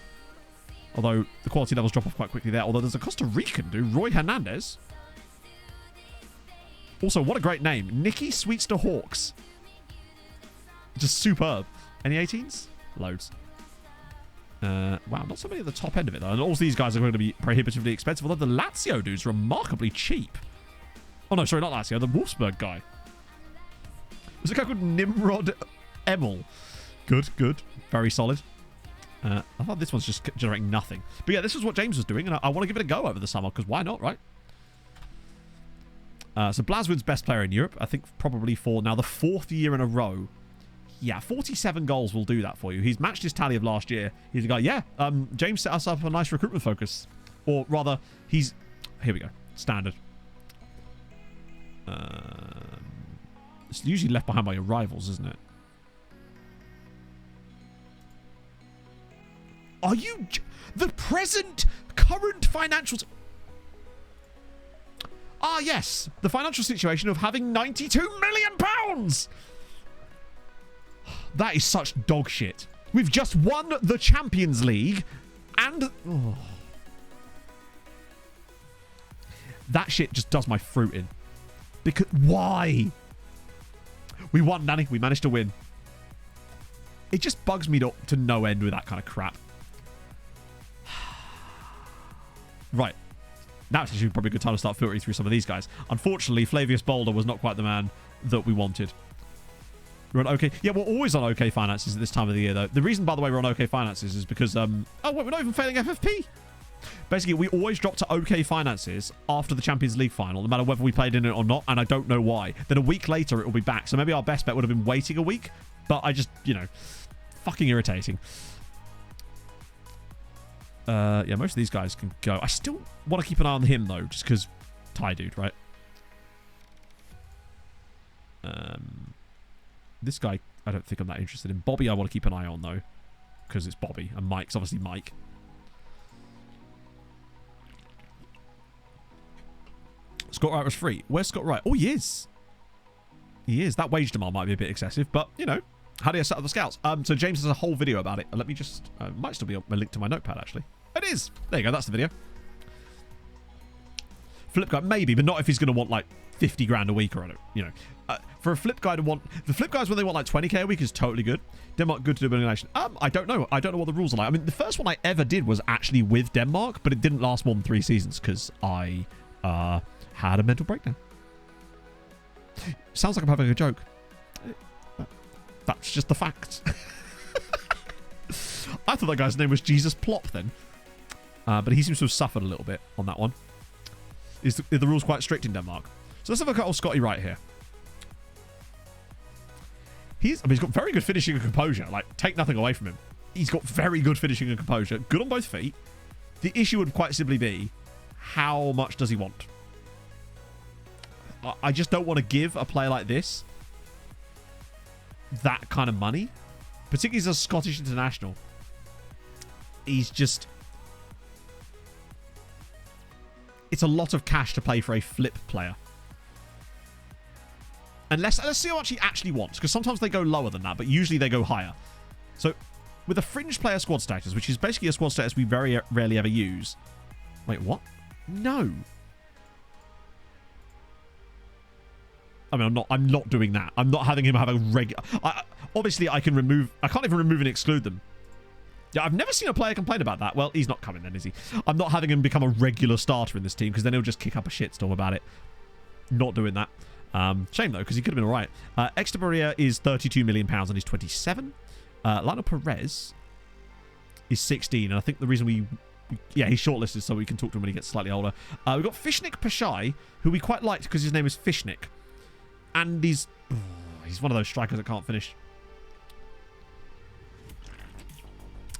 Although the quality levels drop off quite quickly there. Although there's a Costa Rican dude, Roy Hernandez. Also, what a great name. Nicky Sweetster Hawks. Just superb. Any 18s? Loads. Wow, not so many at the top end of it, though. And all these guys are going to be prohibitively expensive. Although the Lazio dude's remarkably cheap. Oh, no, sorry, not Lazio. The Wolfsburg guy. There's a guy called Nimrod Emil. Good, good. Very solid. I thought this one's just generating nothing. But yeah, this is what James was doing, and I want to give it a go over the summer, because why not, right? So Blaswin's best player in Europe, I think probably for now the 4th year in a row. Yeah, 47 goals will do that for you. He's matched his tally of last year. He's a guy, yeah, James set us up a nice recruitment focus. Or rather, he's... Here we go. Standard. It's usually left behind by your rivals, isn't it? Are you... The current financials... Ah, yes. The financial situation of having £92 million. That is such dog shit. We've just won the Champions League and... Oh. That shit just does my fruit in. Because... Why? We won, Danny. We managed to win. It just bugs me to no end with that kind of crap. Right. Now it's actually probably a good time to start filtering through some of these guys. Unfortunately, Flavius Boulder was not quite the man that we wanted. We're on okay. Yeah, we're always on okay finances at this time of the year, though. The reason, by the way, we're on okay finances is because... Oh, wait, we're not even failing FFP. Basically, we always drop to okay finances after the Champions League final, no matter whether we played in it or not, and I don't know why. Then a week later, it will be back. So maybe our best bet would have been waiting a week, but I just, you know, fucking irritating. Yeah, most of these guys can go. I still want to keep an eye on him, though, just because Thai dude, right? This guy, I don't think I'm that interested in. Bobby, I want to keep an eye on, though, because it's Bobby, and Mike's obviously Mike. Scott Wright was free. Where's Scott Wright? Oh, he is. He is. That wage demand might be a bit excessive, but, you know, how do you set up the scouts? So James has a whole video about it. Let me just... might still be a link to my notepad, actually. It is. There you go. That's the video. Flip guy, maybe, but not if he's going to want, like, 50 grand a week or, you know. For a flip guy to want... The flip guys, when they want, like, 20k a week is totally good. Denmark, good to do elimination. I don't know. I don't know what the rules are like. I mean, the first one I ever did was actually with Denmark, but it didn't last more than 3 seasons because I had a mental breakdown. Sounds like I'm having a joke. That's just the fact. I thought that guy's name was Jesus Plop then. But he seems to have suffered a little bit on that one. Is the rules quite strict in Denmark? So let's have a look at old Scotty Wright here. he's got very good finishing and composure. Like, take nothing away from him. He's got very good finishing and composure. Good on both feet. The issue would quite simply be, how much does he want? I just don't want to give a player like this that kind of money. Particularly as a Scottish international. He's just... It's a lot of cash to pay for a flip player. And let's see how much he actually wants. Because sometimes they go lower than that, but usually they go higher. So, with a fringe player squad status, which is basically a squad status we very rarely ever use. Wait, what? No. I mean, I'm not doing that. I'm not having him have a regular... Obviously, I can't even remove and exclude them. Yeah, I've never seen a player complain about that. Well, he's not coming then, is he? I'm not having him become a regular starter in this team, because then he'll just kick up a shitstorm about it. Not doing that. Shame, though, because he could have been all right. Exeter Maria is £32 million and he's 27. Lionel Perez is 16, and I think the reason yeah, he's shortlisted so we can talk to him when he gets slightly older. We've got Fishnik Pashai, who we quite liked because his name is Fishnik. And he's one of those strikers that can't finish.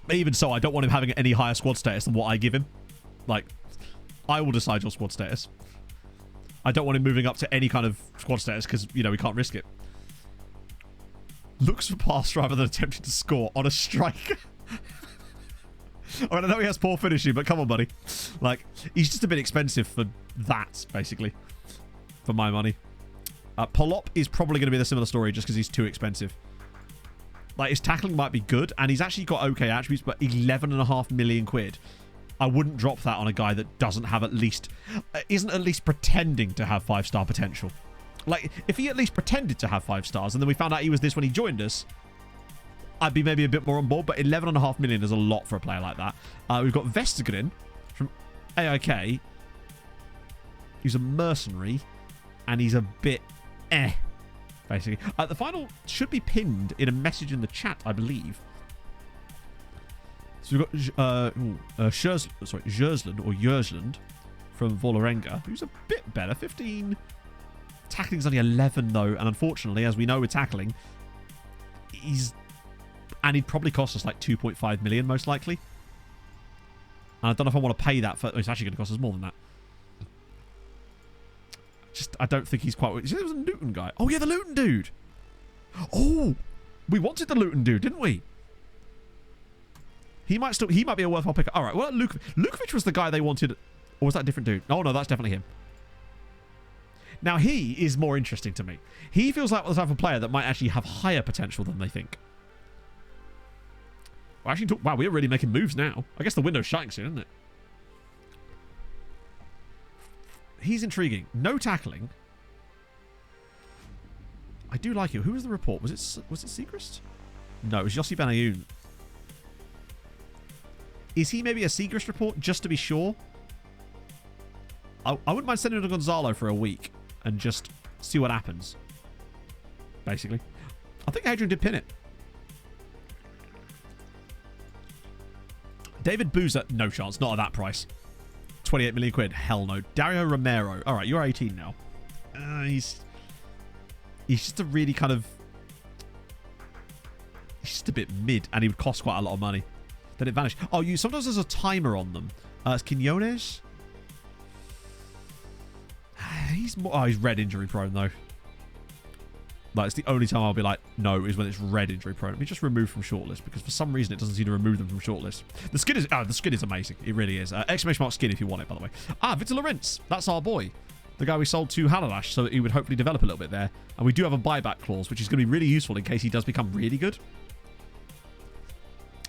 But even so, I don't want him having any higher squad status than what I give him. Like, I will decide your squad status. I don't want him moving up to any kind of squad status because, you know, we can't risk it. Looks for pass rather than attempting to score on a striker. I mean, I know he has poor finishing, but come on, buddy. Like, he's just a bit expensive for that, basically. For my money. Polop is probably going to be the similar story just because he's too expensive. Like, his tackling might be good, and he's actually got okay attributes, but 11.5 million quid. I wouldn't drop that on a guy that doesn't have isn't at least pretending to have 5-star potential. Like, if he at least pretended to have 5 stars, and then we found out he was this when he joined us, I'd be maybe a bit more on board, but 11.5 million is a lot for a player like that. We've got Vestergren from AIK. He's a mercenary, and he's a bit basically. The final should be pinned in a message in the chat, I believe. So we've got Jersland from Vålerenga, who's a bit better. 15. Tackling's only 11 though, and unfortunately, as we know with tackling, he'd probably cost us like 2.5 million most likely. And I don't know if I want to pay that for. It's actually going to cost us more than that. I don't think he's quite... There was a Luton guy. Oh, yeah, the Luton dude. Oh, we wanted the Luton dude, didn't we? He might be a worthwhile pick. All right, well, Lukovic was the guy they wanted. Or was that a different dude? Oh, no, that's definitely him. Now, he is more interesting to me. He feels like the type of player that might actually have higher potential than they think. Wow, we're really making moves now. I guess the window's shutting soon, isn't it? He's intriguing. No tackling. I do like it. Who was the report? Was it Segrist? No, it was Yossi Benayoun. Is he maybe a Segrist report just to be sure? I wouldn't mind sending him to Gonzalo for a week and just see what happens. Basically. I think Adrian did pin it. David Boozer. No chance. Not at that price. 28 million quid. Hell no. Dario Romero. All right, you're 18 now. He's just a really kind of... He's just a bit mid, and he would cost quite a lot of money. Then it vanished. Oh, sometimes there's a timer on them. It's Quinones. He's red injury prone, though. Like, it's the only time I'll be like, no, is when it's red injury prone. Let me just remove from shortlist, because for some reason it doesn't seem to remove them from shortlist. The skin is amazing. It really is. Exclamation mark skin if you want it, by the way. Victor Lorenz. That's our boy. The guy we sold to Halalash, so that he would hopefully develop a little bit there. And we do have a buyback clause, which is going to be really useful in case he does become really good.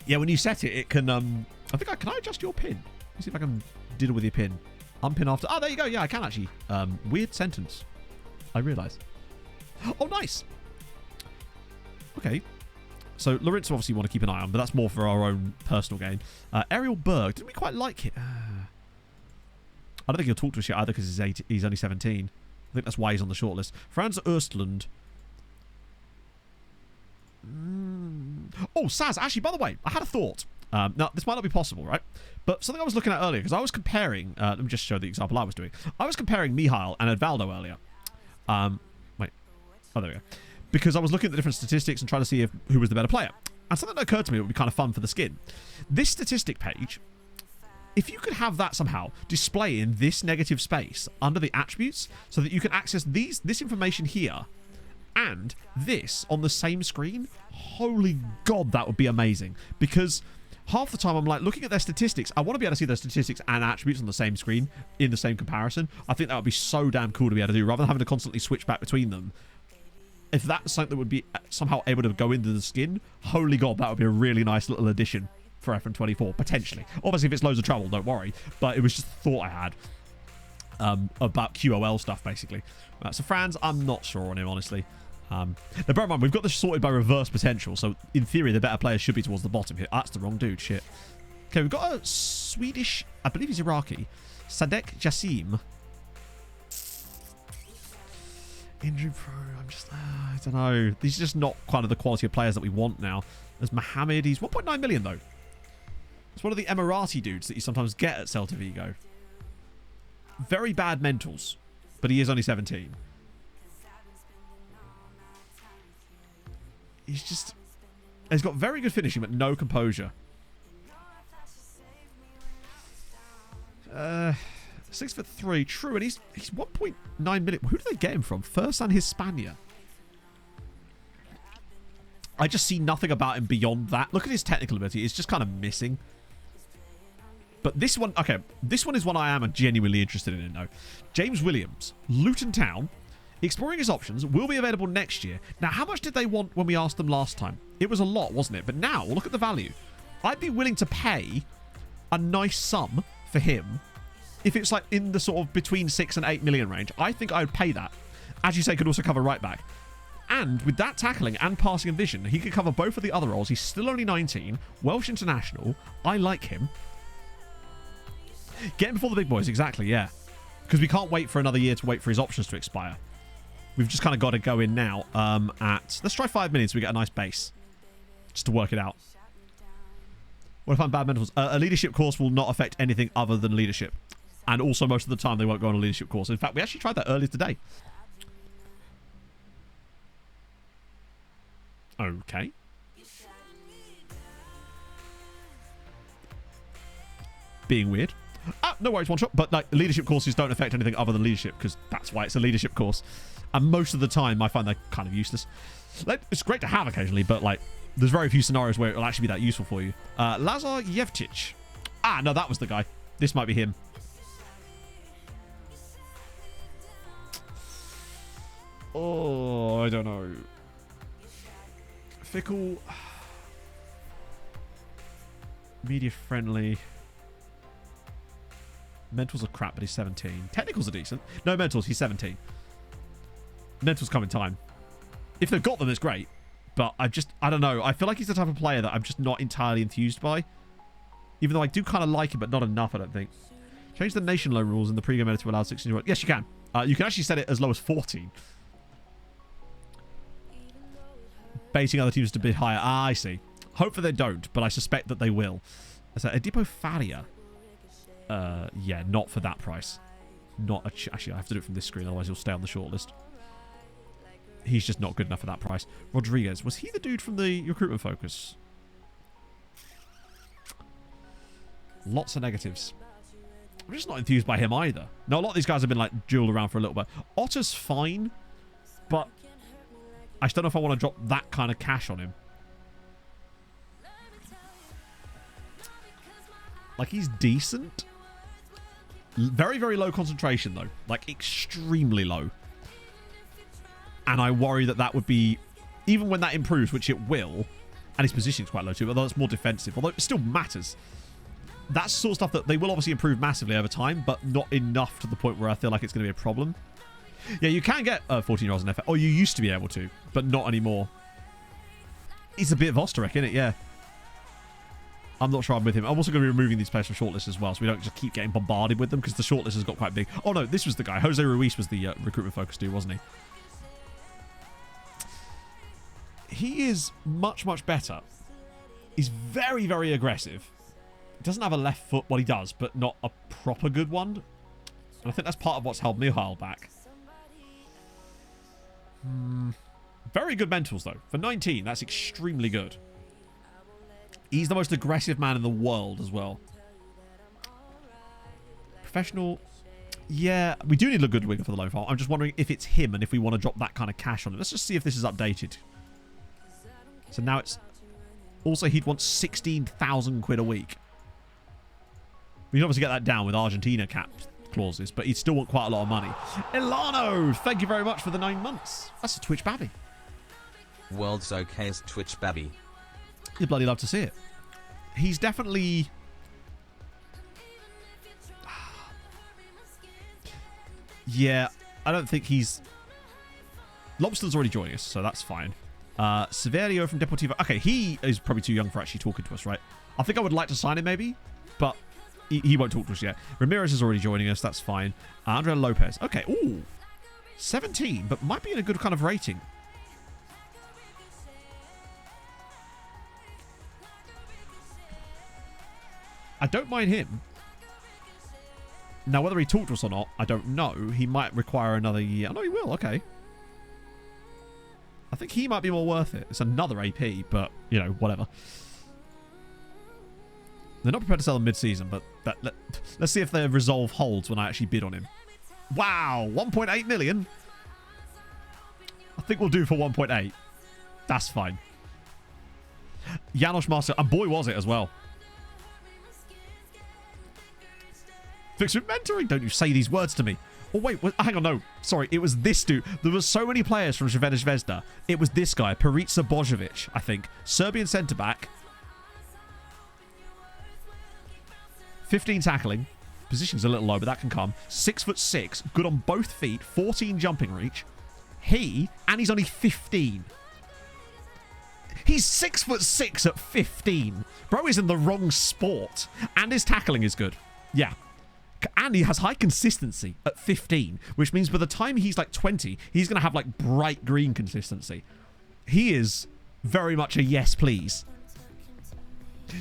Yeah, when you set it, it can... can I adjust your pin? Let me see if I can diddle with your pin. Unpin after... Oh, there you go. Yeah, I can actually. Weird sentence. I realise. Oh, nice. Okay. So, Lorenzo obviously want to keep an eye on, but that's more for our own personal gain. Ariel Berg. Didn't we quite like it? I don't think he'll talk to us yet either because he's only 17. I think that's why he's on the shortlist. Franz Östlund. Oh, Saz. Actually, by the way, I had a thought. Now, this might not be possible, right? But something I was looking at earlier, because I was comparing... let me just show the example I was doing. I was comparing Mihail and Edvaldo earlier. Wait. Oh, there we go. because I was looking at the different statistics and trying to see who was the better player. And something that occurred to me would be kind of fun for the skin. This statistic page, if you could have that somehow display in this negative space under the attributes so that you can access this information here and this on the same screen, holy God, that would be amazing. Because half the time I'm like looking at their statistics, I want to be able to see their statistics and attributes on the same screen in the same comparison. I think that would be so damn cool to be able to do rather than having to constantly switch back between them. If that's something that would be somehow able to go into the skin, holy God, that would be a really nice little addition for FM24, potentially. Obviously, if it's loads of trouble, don't worry. But it was just a thought I had about QOL stuff, basically. So Franz, I'm not sure on him, honestly. Now, bear in mind, we've got this sorted by reverse potential, so in theory, the better players should be towards the bottom here. That's the wrong dude, shit. Okay, we've got a Swedish, I believe he's Iraqi, Sadek Jassim. Injury prone, I'm just, I don't know. These are just not kind of the quality of players that we want now. There's Mohammed, he's 1.9 million though. It's one of the Emirati dudes that you sometimes get at Celta Vigo. Very bad mentals, but he is only 17. He's got very good finishing, but no composure. 6'3", true, and he's 1.9 million. Who do they get him from? First and Hispania. I just see nothing about him beyond that. Look at his technical ability; it's just kind of missing. But this one, okay, this one is one I am genuinely interested in. Though, James Williams, Luton Town, exploring his options, will be available next year. Now, how much did they want when we asked them last time? It was a lot, wasn't it? But now, look at the value. I'd be willing to pay a nice sum for him. If it's like in the sort of between 6 and 8 million range, I think I would pay that. As you say, could also cover right back. And with that tackling and passing and vision, he could cover both of the other roles. He's still only 19, Welsh international. I like him. Get him before the big boys, exactly, yeah. Because we can't wait for another year to wait for his options to expire. We've just kind of got to go in now let's try 5 minutes so we get a nice base. Just to work it out. What if I'm bad mentals? A leadership course will not affect anything other than leadership. And also, most of the time, they won't go on a leadership course. In fact, we actually tried that earlier today. Okay. Being weird. No worries, one shot. But like, leadership courses don't affect anything other than leadership, because that's why it's a leadership course. And most of the time, I find they're kind of useless. Like, it's great to have occasionally, but like, there's very few scenarios where it'll actually be that useful for you. Lazar Yevchich. No, that was the guy. This might be him. Oh, I don't know. Fickle. Media friendly. Mentals are crap, but he's 17. Technicals are decent. No mentals, he's 17. Mentals come in time. If they've got them, it's great. But I don't know. I feel like he's the type of player that I'm just not entirely enthused by. Even though I do kind of like him, but not enough, I don't think. Change the nation low rules in the pre-game meta to allow 16-year-old. Yes, you can. You can actually set it as low as 14. Baiting other teams to bid higher. I see. Hopefully they don't, but I suspect that they will. So Edipo Faria. Yeah, not for that price. Actually, I have to do it from this screen, otherwise he'll stay on the shortlist. He's just not good enough for that price. Rodriguez. Was he the dude from the recruitment focus? Lots of negatives. I'm just not enthused by him either. No, a lot of these guys have been like jeweled around for a little bit. Otter's fine, but I just don't know if I want to drop that kind of cash on him. Like, he's decent. Very, very low concentration, though. Like, extremely low. And I worry that that would be... Even when that improves, which it will, and his position's quite low too, although it's more defensive, although it still matters. That's the sort of stuff that they will obviously improve massively over time, but not enough to the point where I feel like it's going to be a problem. Yeah, you can get 14-year-olds in FF. Oh, you used to be able to, but not anymore. It's a bit of Osterek, isn't it? Yeah. I'm not sure I'm with him. I'm also going to be removing these players from shortlists as well, so we don't just keep getting bombarded with them, because the shortlist has got quite big. Oh, no, this was the guy. Jose Ruiz was the recruitment focus dude, wasn't he? He is much, much better. He's very, very aggressive. He doesn't have a left foot. Well, he does, but not a proper good one. And I think that's part of what's held Mihail back. Very good mentals, though. For 19, that's extremely good. He's the most aggressive man in the world as well. Professional. Yeah, we do need a good winger for the low file. I'm just wondering if it's him and if we want to drop that kind of cash on it. Let's just see if this is updated. So now it's... Also, he'd want 16,000 quid a week. We can obviously get that down with Argentina cap clauses, but he'd still want quite a lot of money. Elano, thank you very much for the 9 months. That's a Twitch babby. World's okayest Twitch babby. You'd bloody love to see it. He's definitely... Yeah, I don't think he's... Lobster's already joining us, so that's fine. Severio from Deportivo. Okay, he is probably too young for actually talking to us, right? I think I would like to sign him maybe, but he won't talk to us yet. Ramirez is already joining us, that's fine. Andrea Lopez. Okay, ooh. 17, but might be in a good kind of rating. I don't mind him. Now, whether he talked to us or not, I don't know. He might require another year. Oh, no, he will. Okay. I think he might be more worth it. It's another AP, but, you know, whatever. They're not prepared to sell him mid-season, but let's see if their resolve holds when I actually bid on him. Wow, 1.8 million. I think we'll do for 1.8. That's fine. Janos Master, and boy was it as well. Fix with mentoring. Don't you say these words to me. Oh, wait. Hang on. No. Sorry. It was this dude. There were so many players from Crvena Zvezda. It was this guy, Perica Bojovic, I think. Serbian centre-back. 15 tackling. Position's a little low, but that can come. 6'6", good on both feet. 14 jumping reach. And he's only 15. He's 6'6" at 15. Bro is in the wrong sport. And his tackling is good. Yeah. And he has high consistency at 15, which means by the time he's like 20, he's going to have like bright green consistency. He is very much a yes, please.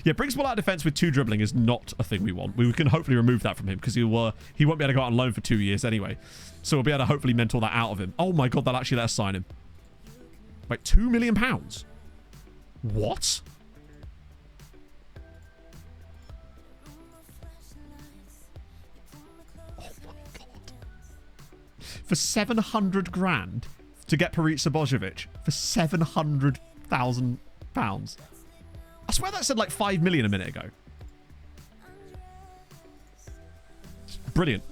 Yeah, brings ball out of defense with 2 dribbling is not a thing we want. We can hopefully remove that from him because he won't be able to go out on loan for 2 years anyway. So we'll be able to hopefully mentor that out of him. Oh my God, they'll actually let us sign him. Wait, £2 million? What? For 700 grand to get Perica Bojovic for £700,000. I swear that said like 5 million a minute ago. Brilliant.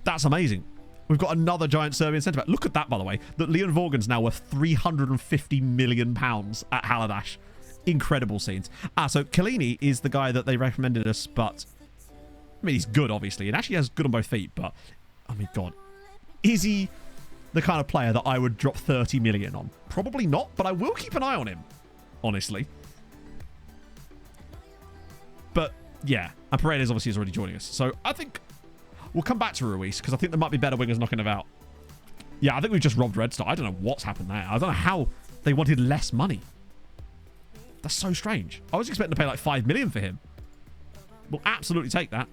That's amazing. We've got another giant Serbian centre-back. Look at that, by the way. That Leon Vorgan's now worth £350 million at Haladash. Incredible scenes. So Kalini is the guy that they recommended us, but... I mean, he's good, obviously. And actually has good on both feet, but... I mean, God. Is he the kind of player that I would drop 30 million on? Probably not, but I will keep an eye on him. Honestly. But, yeah. And Paredes obviously is already joining us. So, I think we'll come back to Ruiz, because I think there might be better wingers knocking about. Yeah, I think we've just robbed Red Star. I don't know what's happened there. I don't know how they wanted less money. That's so strange. I was expecting to pay like 5 million for him. We'll absolutely take that.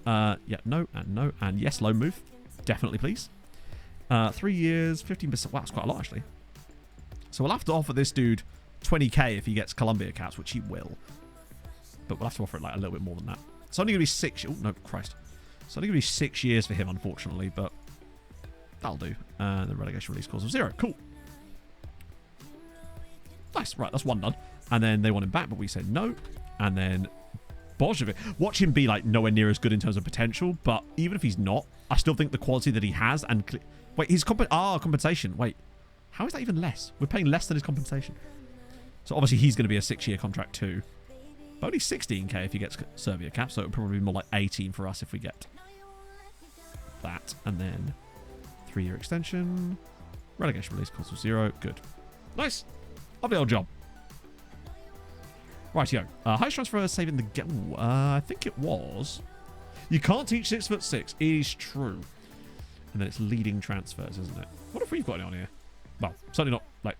Yeah, no, and yes, loan move. Definitely, please. 3 years, 15%. Wow, that's quite a lot, actually. So we'll have to offer this dude 20k if he gets Colombia caps, which he will. But we'll have to offer it like a little bit more than that. It's only going to be 6... Oh, no, Christ. It's only going to be 6 years for him, unfortunately, but that'll do. The relegation release clause of 0. Cool. Nice. Right, that's one done. And then they want him back, but we said no. And then Bojovic. Watch him be like nowhere near as good in terms of potential, but even if he's not, I still think the quality that he has and... Wait, his compensation. Wait, how is that even less? We're paying less than his compensation. So obviously he's going to be a 6-year contract too. But only 16k if he gets Serbia cap, so it would probably be more like 18 for us if we get that. And then 3-year extension. Relegation release cost of 0. Good. Nice. Lovely old job. Rightio. Highest transfer saving the game. I think it was. You can't teach 6'6". It is true. And then it's leading transfers, isn't it? What if we've got it on here? Well, certainly not like...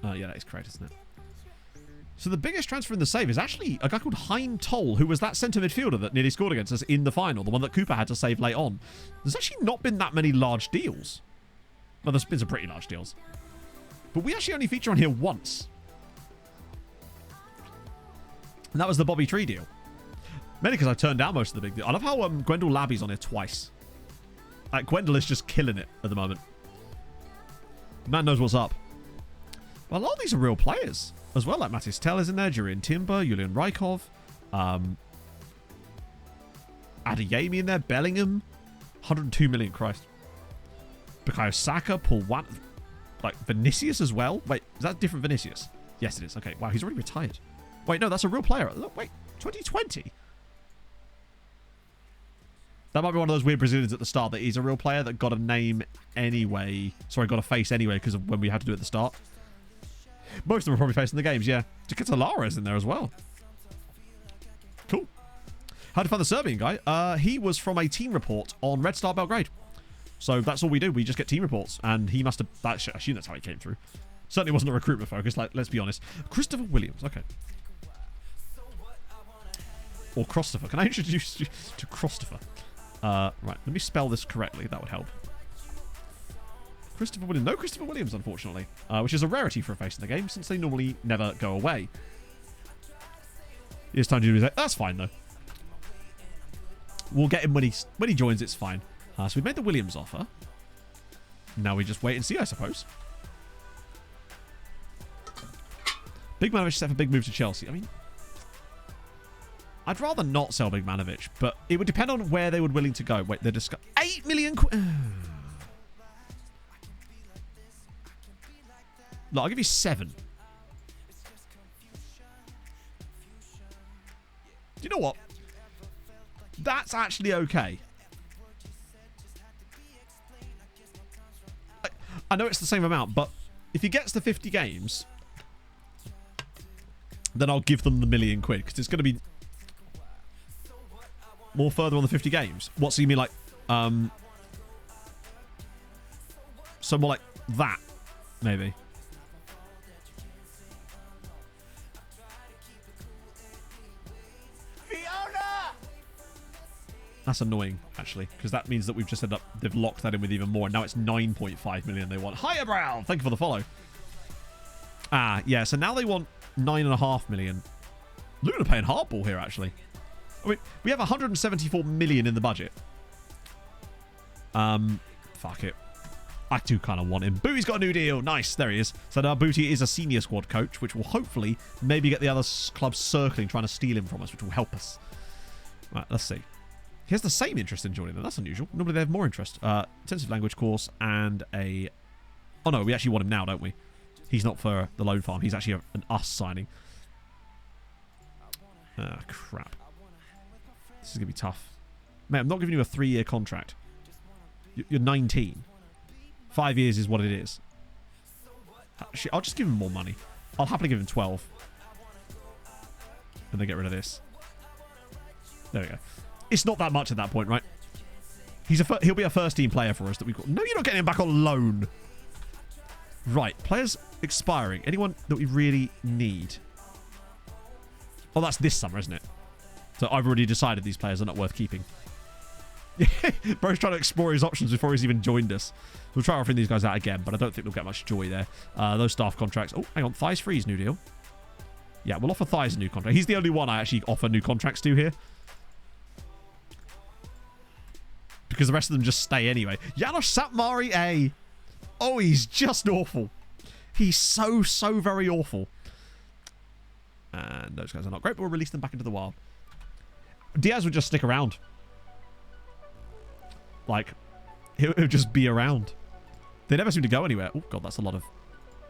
yeah, that is correct, isn't it? So the biggest transfer in the save is actually a guy called Hein Toll, who was that centre midfielder that nearly scored against us in the final, the one that Cooper had to save late on. There's actually not been that many large deals. Well, there's been some pretty large deals. But we actually only feature on here once. And that was the Bobby Tree deal. Mainly because I turned down most of the big deals. I love how Gwendol Labby's on here twice. Like, Gwendol is just killing it at the moment. Man knows what's up. Well, a lot of these are real players as well. Like Matis Tell is in there, Jurian Timber, Julian Rykov, Adeyemi in there, Bellingham, 102 million, Christ. Bukayo Saka, Paul Wan, like Vinicius as well. Wait, is that a different Vinicius? Yes, it is. Okay, wow, he's already retired. Wait, no, that's a real player. Look, wait, 2020? That might be one of those weird Brazilians at the start that he's a real player that got a name anyway. Sorry, got a face anyway because of when we had to do it at the start. Most of them are probably facing the games, yeah. Lara is in there as well. Cool. How to find the Serbian guy? He was from a team report on Red Star Belgrade. So that's all we do. We just get team reports. And he must have... I assume that's how he came through. Certainly wasn't a recruitment focus, like, let's be honest. Christopher Williams, okay. Or Christopher. Can I introduce you to Christopher? Right, let me spell this correctly. That would help. Christopher Williams. No Christopher Williams, unfortunately. Which is a rarity for a face in the game, since they normally never go away. It's time to do that. That's fine, though. We'll get him when he joins, it's fine. So we made the Williams offer. Now we just wait and see, I suppose. Big Manovic set for big move to Chelsea. I mean, I'd rather not sell Big Manovic, but it would depend on where they were willing to go. Wait, they're discussing 8 million quid. Look, I'll give you 7. Do you know what? That's actually okay. I know it's the same amount, but if he gets to 50 games, then I'll give them the £1 million because it's going to be more further on the 50 games. What, so you mean like, so more like that, maybe. That's annoying, actually, because that means that we've just ended up, they've locked that in with even more, and now it's 9.5 million they want. Hiya, Brown! Thank you for the follow. Ah, yeah, so now they want 9.5 million. Luna paying hardball here, actually. I mean, we have 174 million in the budget. Fuck it. I do kind of want him. Booty's got a new deal. Nice, there he is. So now Booty is a senior squad coach, which will hopefully maybe get the other clubs circling, trying to steal him from us, which will help us. Right, let's see. He has the same interest in joining them. That's unusual. Normally they have more interest. Intensive language course and a... Oh, no, we actually want him now, don't we? He's not for the loan farm. He's actually an us signing. Ah, crap. This is going to be tough. Mate, I'm not giving you a 3-year contract. You're 19. 5 years is what it is. Actually, I'll just give him more money. I'll happily give him 12. And then get rid of this. There we go. It's not that much at that point, right? He'll be a first-team player for us that we've got. No, you're not getting him back on loan. Right. Players expiring. Anyone that we really need? Oh, that's this summer, isn't it? So I've already decided these players are not worth keeping. Bro's trying to explore his options before he's even joined us. We'll try offering these guys out again, but I don't think we'll get much joy there. Those staff contracts. Oh, hang on. Thighs Free's new deal. Yeah, we'll offer Thighs a new contract. He's the only one I actually offer new contracts to here. Because the rest of them just stay anyway. Janos Satmari A. Oh, he's just awful. He's so very awful. And those guys are not great, but we'll release them back into the wild. Diaz would just stick around. Like, he'll just be around. They never seem to go anywhere. Oh, God, that's a lot of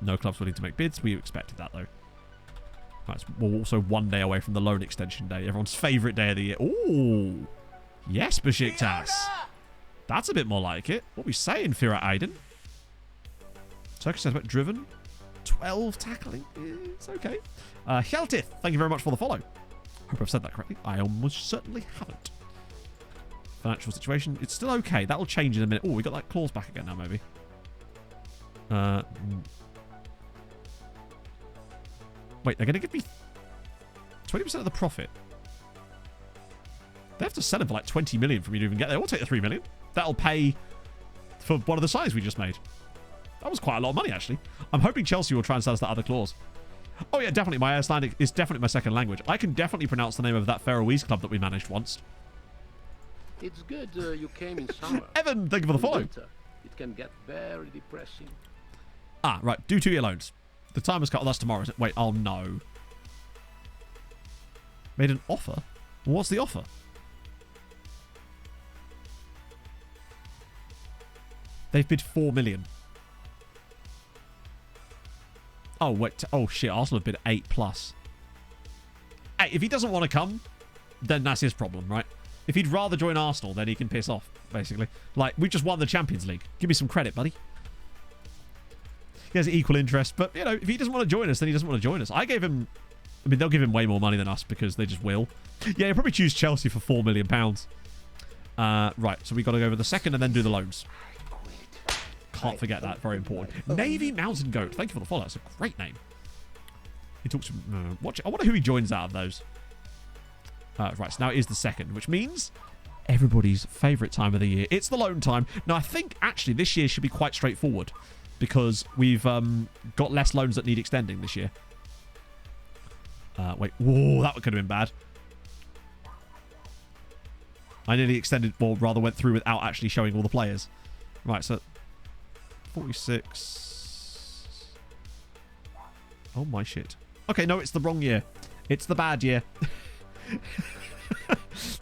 no clubs willing to make bids. We expected that, though. Right, we're also 1 day away from the loan extension day. Everyone's favourite day of the year. Ooh. Yes, Besiktas. That's a bit more like it. What are we saying, Firat Aydin? Turkish says about driven. 12 tackling. It's okay. Hjeltith, thank you very much for the follow. Hope I've said that correctly. I almost certainly haven't. Financial situation. It's still okay. That'll change in a minute. Oh, we got that clause back again now, maybe. Wait, they're going to give me 20% of the profit. They have to sell him for like 20 million for me to even get there. We'll take the 3 million. That'll pay for one of the signs we just made. That was quite a lot of money, actually. I'm hoping Chelsea will try and sell us that other clause. Oh, yeah, definitely. My Icelandic is definitely my second language. I can definitely pronounce the name of that Faroese club that we managed once. It's good you came in summer. Evan, thank you for the follow. Winter, it can get very depressing. Ah, right. Do 2-year loans. The time has cut. Oh, that's tomorrow, isn't it? Wait, oh, no. Made an offer? What's the offer? They've bid 4 million. Oh, wait. Oh, shit. Arsenal have bid 8+. Hey, if he doesn't want to come, then that's his problem, right? If he'd rather join Arsenal, then he can piss off, basically. Like, we just won the Champions League. Give me some credit, buddy. He has equal interest, but, you know, if he doesn't want to join us, then he doesn't want to join us. I gave him... I mean, they'll give him way more money than us because they just will. Yeah, he'll probably choose Chelsea for £4 million. Right, so we got to go over the second and then do the loans. Can't forget that. Very important. Navy Mountain Goat. Thank you for the follow. That's a great name. He talks... watch it. I wonder who he joins out of those. Right, so now it is the second, which means everybody's favourite time of the year. It's the loan time. Now, I think, actually, this year should be quite straightforward because we've got less loans that need extending this year. Wait. Whoa, that could have been bad. I nearly extended, or rather went through without actually showing all the players. Right, so 46. Oh, my shit. Okay, no, it's the wrong year. It's the bad year.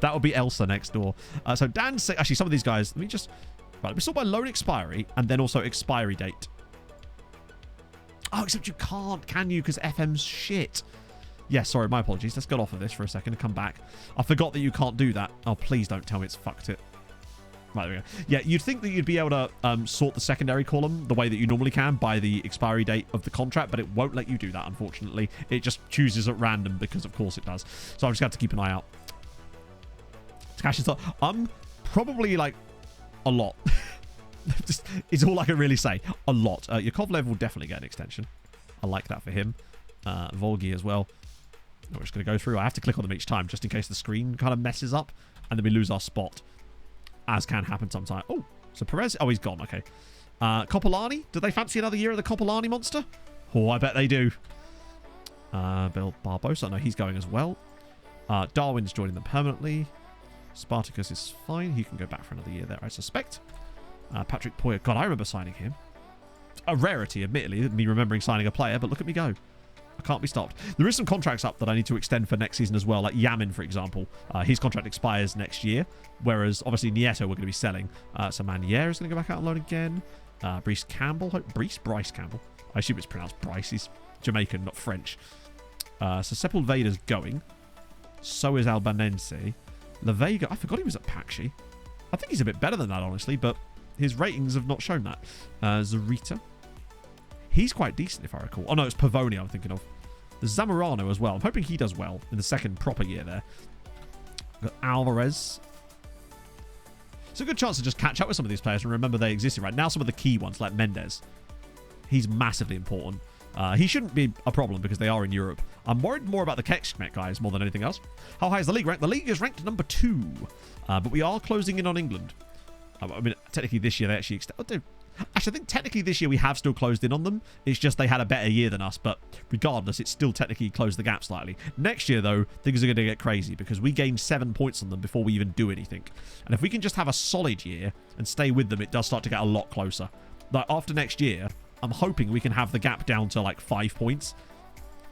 That would be Elsa next door. So Dan say actually some of these guys, let me just right, we saw by loan expiry and then also expiry date. Oh, except you can't, can you? Because FM's shit. Yeah, sorry, my apologies. Let's get off of this for a second and come back. I forgot that you can't do that. Oh, please don't tell me it's fucked it. Right, there we go. Yeah, you'd think that you'd be able to sort the secondary column the way that you normally can by the expiry date of the contract, but it won't let you do that, unfortunately. It just chooses at random because, of course, it does. So I've just got to keep an eye out. Cash is I'm probably, like, a lot. Just, it's all I can really say. A lot. Yakovlev will definitely get an extension. I like that for him. Volgi as well. We're just going to go through. I have to click on them each time just in case the screen kind of messes up and then we lose our spot. As can happen sometimes. Oh, so Perez. Oh, he's gone. Okay. Copolani. Do they fancy another year of the Copolani monster? Oh, I bet they do. Bill Barbosa. No, he's going as well. Darwin's joining them permanently. Spartacus is fine. He can go back for another year there, I suspect. Patrick Poyer. God, I remember signing him. A rarity, admittedly, me remembering signing a player, but look at me go. I can't be stopped. There is some contracts up that I need to extend for next season as well, like Yamin, for example. His contract expires next year, whereas obviously Nieto we're going to be selling. So Manier is going to go back out on loan again. Bryce Campbell. Bryce Campbell. I assume it's pronounced Bryce. He's Jamaican, not French. So Sepulveda's going. So is Albanense. La Vega. I forgot he was at Pakshi. I think he's a bit better than that, honestly, but his ratings have not shown that. Zarita. He's quite decent, if I recall. Oh, no, it's Pavoni I'm thinking of. There's Zamorano as well. I'm hoping he does well in the second proper year there. Got Alvarez. It's a good chance to just catch up with some of these players and remember they existed right now. Some of the key ones, like Mendes. He's massively important. He shouldn't be a problem because they are in Europe. I'm worried more about the Kekshmet guys more than anything else. How high is the league ranked? The league is ranked number 2. But we are closing in on England. I mean, technically this year they actually extended. Actually, I think technically this year we have still closed in on them. It's just they had a better year than us, but regardless, it's still technically closed the gap slightly. Next year, though, things are going to get crazy because we gained 7 points on them before we even do anything. And if we can just have a solid year and stay with them, it does start to get a lot closer. Like, after next year, I'm hoping we can have the gap down to, like, 5 points.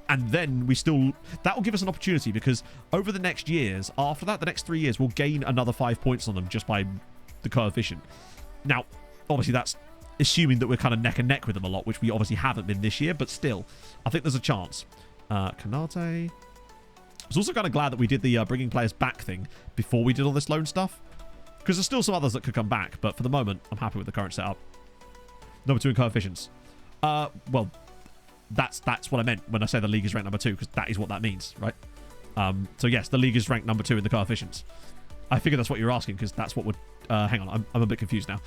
And then we still... That will give us an opportunity because over the next years, after that, the next 3 years, we'll gain another 5 points on them just by the coefficient. Now, obviously, that's assuming that we're kind of neck and neck with them a lot, which we obviously haven't been this year, but still, I think there's a chance. Canate. I was also kind of glad that we did the bringing players back thing before we did all this loan stuff, because there's still some others that could come back, but for the moment, I'm happy with the current setup. Number 2 in coefficients. Well, that's what I meant when I say the league is ranked number 2, because that is what that means, right? So yes, the league is ranked number 2 in the coefficients. I figured that's what you're asking, because that's what would... hang on, I'm a bit confused now.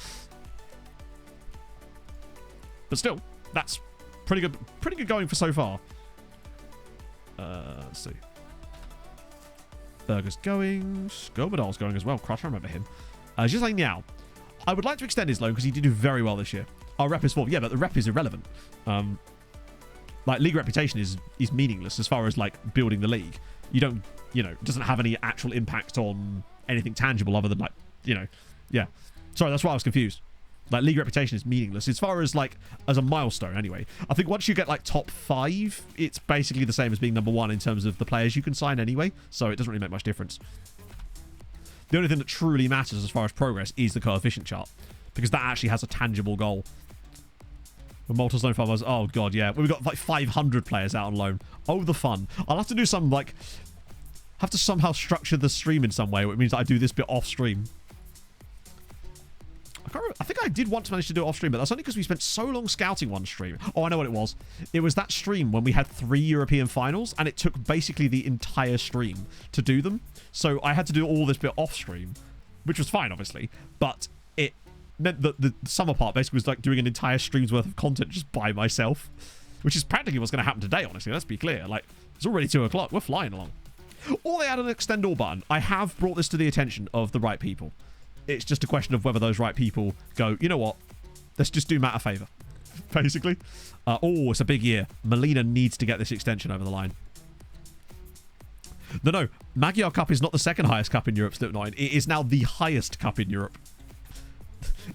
But still, that's pretty good going for so far. Let's see. Berger's going. Skobadal's going as well. Crush, I remember him. Just like now, I would like to extend his loan because he did do very well this year. Our rep is 4th. Yeah, but the rep is irrelevant. Like, league reputation is meaningless as far as, like, building the league. You don't, you know, it doesn't have any actual impact on anything tangible other than, like, you know, yeah. Sorry, that's why I was confused. Like, league reputation is meaningless as far as, like, as a milestone anyway. I think once you get, like, top 5, it's basically the same as being number 1 in terms of the players you can sign anyway. So it doesn't really make much difference. The only thing that truly matters as far as progress is the coefficient chart, because that actually has a tangible goal. When Malta's loan farmers, oh god, yeah. We've got like 500 players out on loan. Oh, the fun. I'll have to do some, like, have to somehow structure the stream in some way, which means that I do this bit off stream. I can't remember. I think I did once manage to do it off stream, but that's only because we spent so long scouting one stream. Oh, I know what it was. It was that stream when we had 3 European finals, and it took basically the entire stream to do them. So I had to do all this bit off stream, which was fine, obviously, but it meant that the summer part basically was like doing an entire stream's worth of content just by myself, which is practically what's going to happen today, honestly. Let's be clear. Like, it's already 2 o'clock. We're flying along. Or they add an extend all button. I have brought this to the attention of the right people. It's just a question of whether those right people go, you know what? Let's just do Matt a favour, basically. Oh, it's a big year. Melina needs to get this extension over the line. No. Magyar Cup is not the second highest cup in Europe, Slipknot. It is now the highest cup in Europe.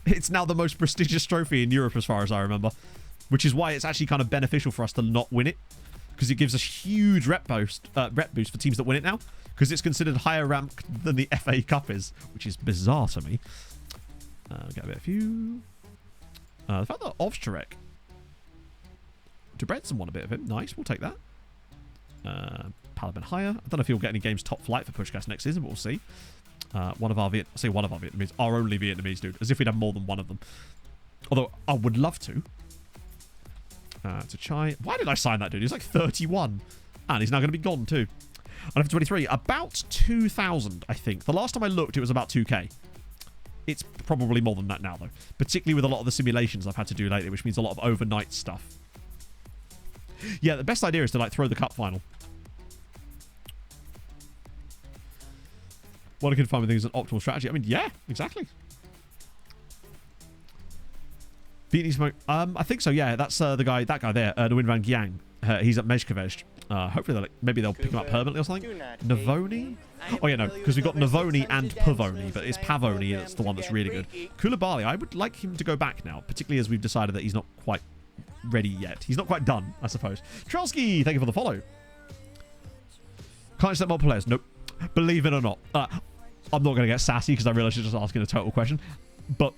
It's now the most prestigious trophy in Europe as far as I remember, which is why it's actually kind of beneficial for us to not win it, because it gives us huge rep boost for teams that win it now, because it's considered higher rank than the FA Cup is, which is bizarre to me. Get a bit of few. The fact that Ovstarek, Debrecen won a bit of him. Nice, we'll take that. Palabin higher. I don't know if he'll get any games top flight for Pushkas next season, but we'll see. One of our Vietnamese, our only Vietnamese dude, as if we'd have more than one of them. Although I would love to. To Chai. Why did I sign that dude? He's like 31. And he's now going to be gone too. And for 23, about 2,000, I think. The last time I looked, it was about 2k. It's probably more than that now, though. Particularly with a lot of the simulations I've had to do lately, which means a lot of overnight stuff. Yeah, the best idea is to, like, throw the cup final. What I can find with things is an optimal strategy. I mean, yeah, exactly. Vietnamese smoke. I think so, yeah. That's that guy there, Nguyen Van Giang. He's at Mezhkovej. Hopefully, maybe they'll pick him up permanently or something. Navoni? Oh, yeah, no, because we've got Navoni and Pavoni, but it's Pavoni that's the one that's really good. Koulibaly, I would like him to go back now, particularly as we've decided that he's not quite ready yet. He's not quite done, I suppose. Trelsky, thank you for the follow. Can't accept multiple players. Nope. Believe it or not. I'm not going to get sassy because I realize you're just asking a total question. But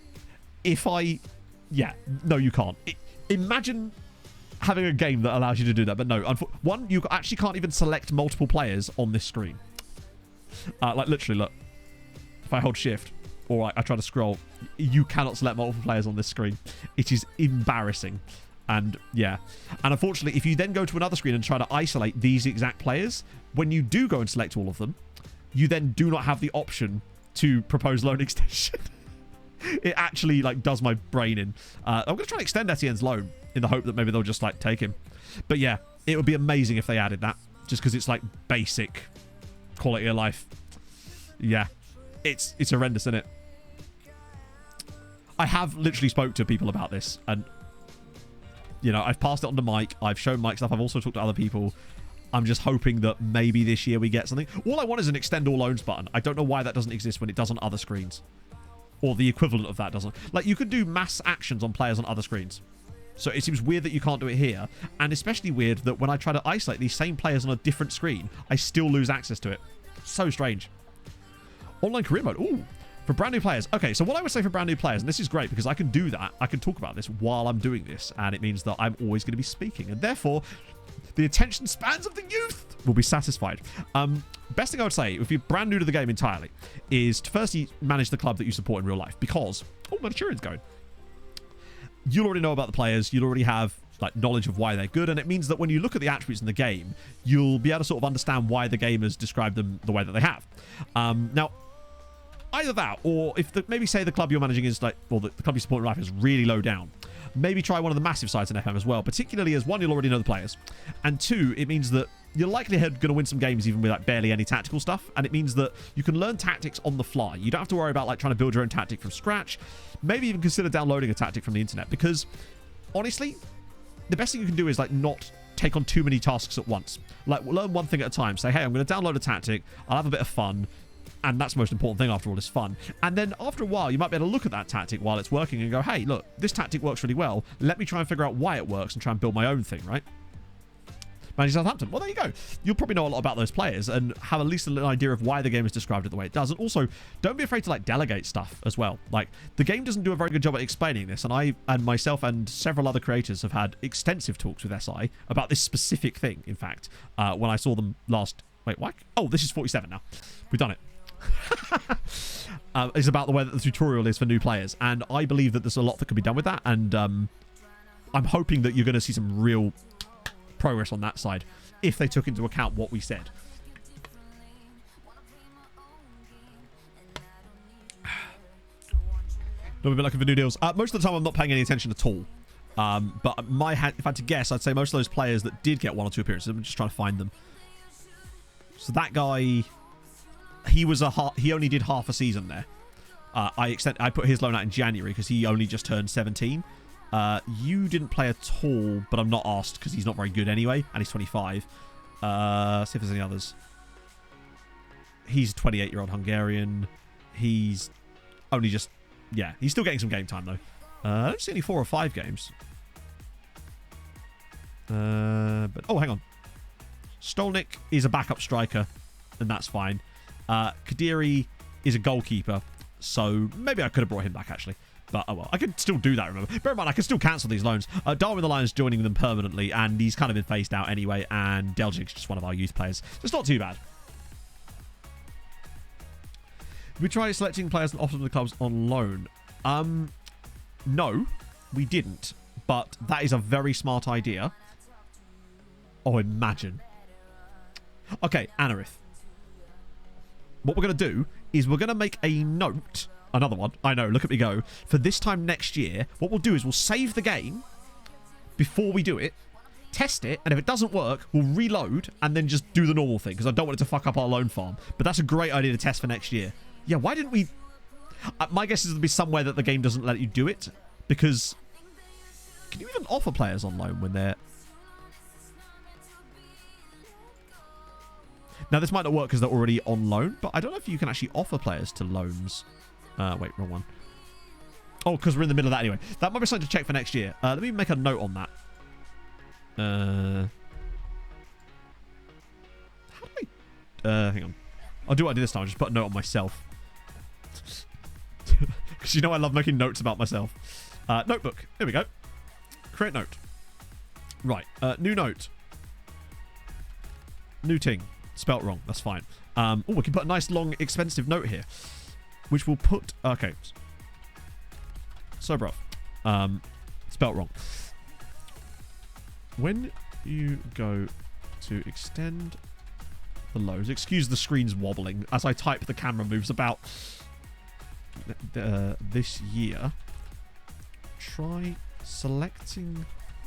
if I... Yeah, no, you can't. Imagine having a game that allows you to do that, but no. One, you actually can't even select multiple players on this screen. Like, literally, look. If I hold shift or I try to scroll, you cannot select multiple players on this screen. It is embarrassing. And, yeah. And unfortunately, if you then go to another screen and try to isolate these exact players, when you do go and select all of them, you then do not have the option to propose loan extension. It actually, like, does my brain in. I'm going to try and extend Etienne's loan in the hope that maybe they'll just, like, take him. But, yeah, it would be amazing if they added that. Just because it's, like, basic quality of life. Yeah. It's horrendous, isn't it? I have literally spoke to people about this. And, you know, I've passed it on to Mike. I've shown Mike stuff. I've also talked to other people. I'm just hoping that maybe this year we get something. All I want is an extend all loans button. I don't know why that doesn't exist when it does on other screens. Or the equivalent of that doesn't. Like, you could do mass actions on players on other screens. So it seems weird that you can't do it here. And especially weird that when I try to isolate these same players on a different screen, I still lose access to it. So strange. Online career mode. Ooh. For brand new players. Okay, so what I would say for brand new players, and this is great because I can do that. I can talk about this while I'm doing this. And it means that I'm always going to be speaking. And therefore, the attention spans of the youth will be satisfied. Best thing I would say, if you're brand new to the game entirely, is to firstly manage the club that you support in real life. Because, oh, Manchurian's going. You'll already know about the players. You'll already have, like, knowledge of why they're good. And it means that when you look at the attributes in the game, you'll be able to sort of understand why the game has described them the way that they have. Now, either that, or if maybe say the club you're managing is like, well, the club you support in life is really low down. maybe try one of the massive sides in FM as well, particularly as, one, you'll already know the players, and two, it means that you're likely going to win some games even with like barely any tactical stuff, and it means that you can learn tactics on the fly. You don't have to worry about like trying to build your own tactic from scratch. Maybe even consider downloading a tactic from the internet, because honestly, the best thing you can do is like not take on too many tasks at once. Like, learn one thing at a time. Say, hey, I'm going to download a tactic, I'll have a bit of fun, and that's the most important thing after all, is fun. And then after a while, you might be able to look at that tactic while it's working and go, hey, look, this tactic works really well. Let me try and figure out why it works and try and build my own thing, right? Manchester Southampton. Well, there you go. You'll probably know a lot about those players and have at least an idea of why the game is described it the way it does. And also, don't be afraid to like delegate stuff as well. Like, the game doesn't do a very good job at explaining this, and I and myself and several other creators have had extensive talks with SI about this specific thing. In fact, when I saw them last. Wait, what? Oh, this is 47 now. We've done it. It's about the way that the tutorial is for new players, and I believe that there's a lot that could be done with that, and I'm hoping that you're going to see some real progress on that side if they took into account what we said. Not a bit like for new deals. Most of the time I'm not paying any attention at all, but if I had to guess, I'd say most of those players that did get 1 or 2 appearances, I'm just trying to find them. So that guy, he only did half a season there. I put his loan out in January because he only just turned 17. You didn't play at all, but I'm not asked because he's not very good anyway, and he's 25. See if there's any others. He's a 28-year-old Hungarian. He's only just... Yeah, he's still getting some game time, though. I don't see any 4 or 5 games. But oh, hang on. Stolnik is a backup striker, and that's fine. Kadiri is a goalkeeper, so maybe I could have brought him back, actually. But, oh well, I could still do that, remember. Bear in mind, I can still cancel these loans. Darwin the Lion's joining them permanently, and he's kind of been phased out anyway, and Deljic's just one of our youth players. So it's not too bad. We tried selecting players and offering the clubs on loan. No, we didn't. But that is a very smart idea. Oh, imagine. Okay, Anarith. What we're going to do is we're going to make a note. Another one. I know, look at me go. For this time next year, what we'll do is we'll save the game before we do it, test it, and if it doesn't work, we'll reload and then just do the normal thing, because I don't want it to fuck up our loan farm. But that's a great idea to test for next year. Yeah, why didn't we... my guess is there'll be somewhere that the game doesn't let you do it, because... Can you even offer players on loan when they're... Now, this might not work because they're already on loan, but I don't know if you can actually offer players to loans. Wait, wrong one. Oh, because we're in the middle of that anyway. That might be something to check for next year. Let me make a note on that. How do I... hang on. I'll do what I did this time. I'll just put a note on myself. Because you know I love making notes about myself. Notebook. Here we go. Create note. Right. New note. New ting. Spelt wrong. That's fine. Oh, we can put a nice, long, expensive note here. Which we'll put... Okay. So, bruv. Spelt wrong. When you go to extend the lows... Excuse the screen's wobbling. As I type, the camera moves about. This year, try selecting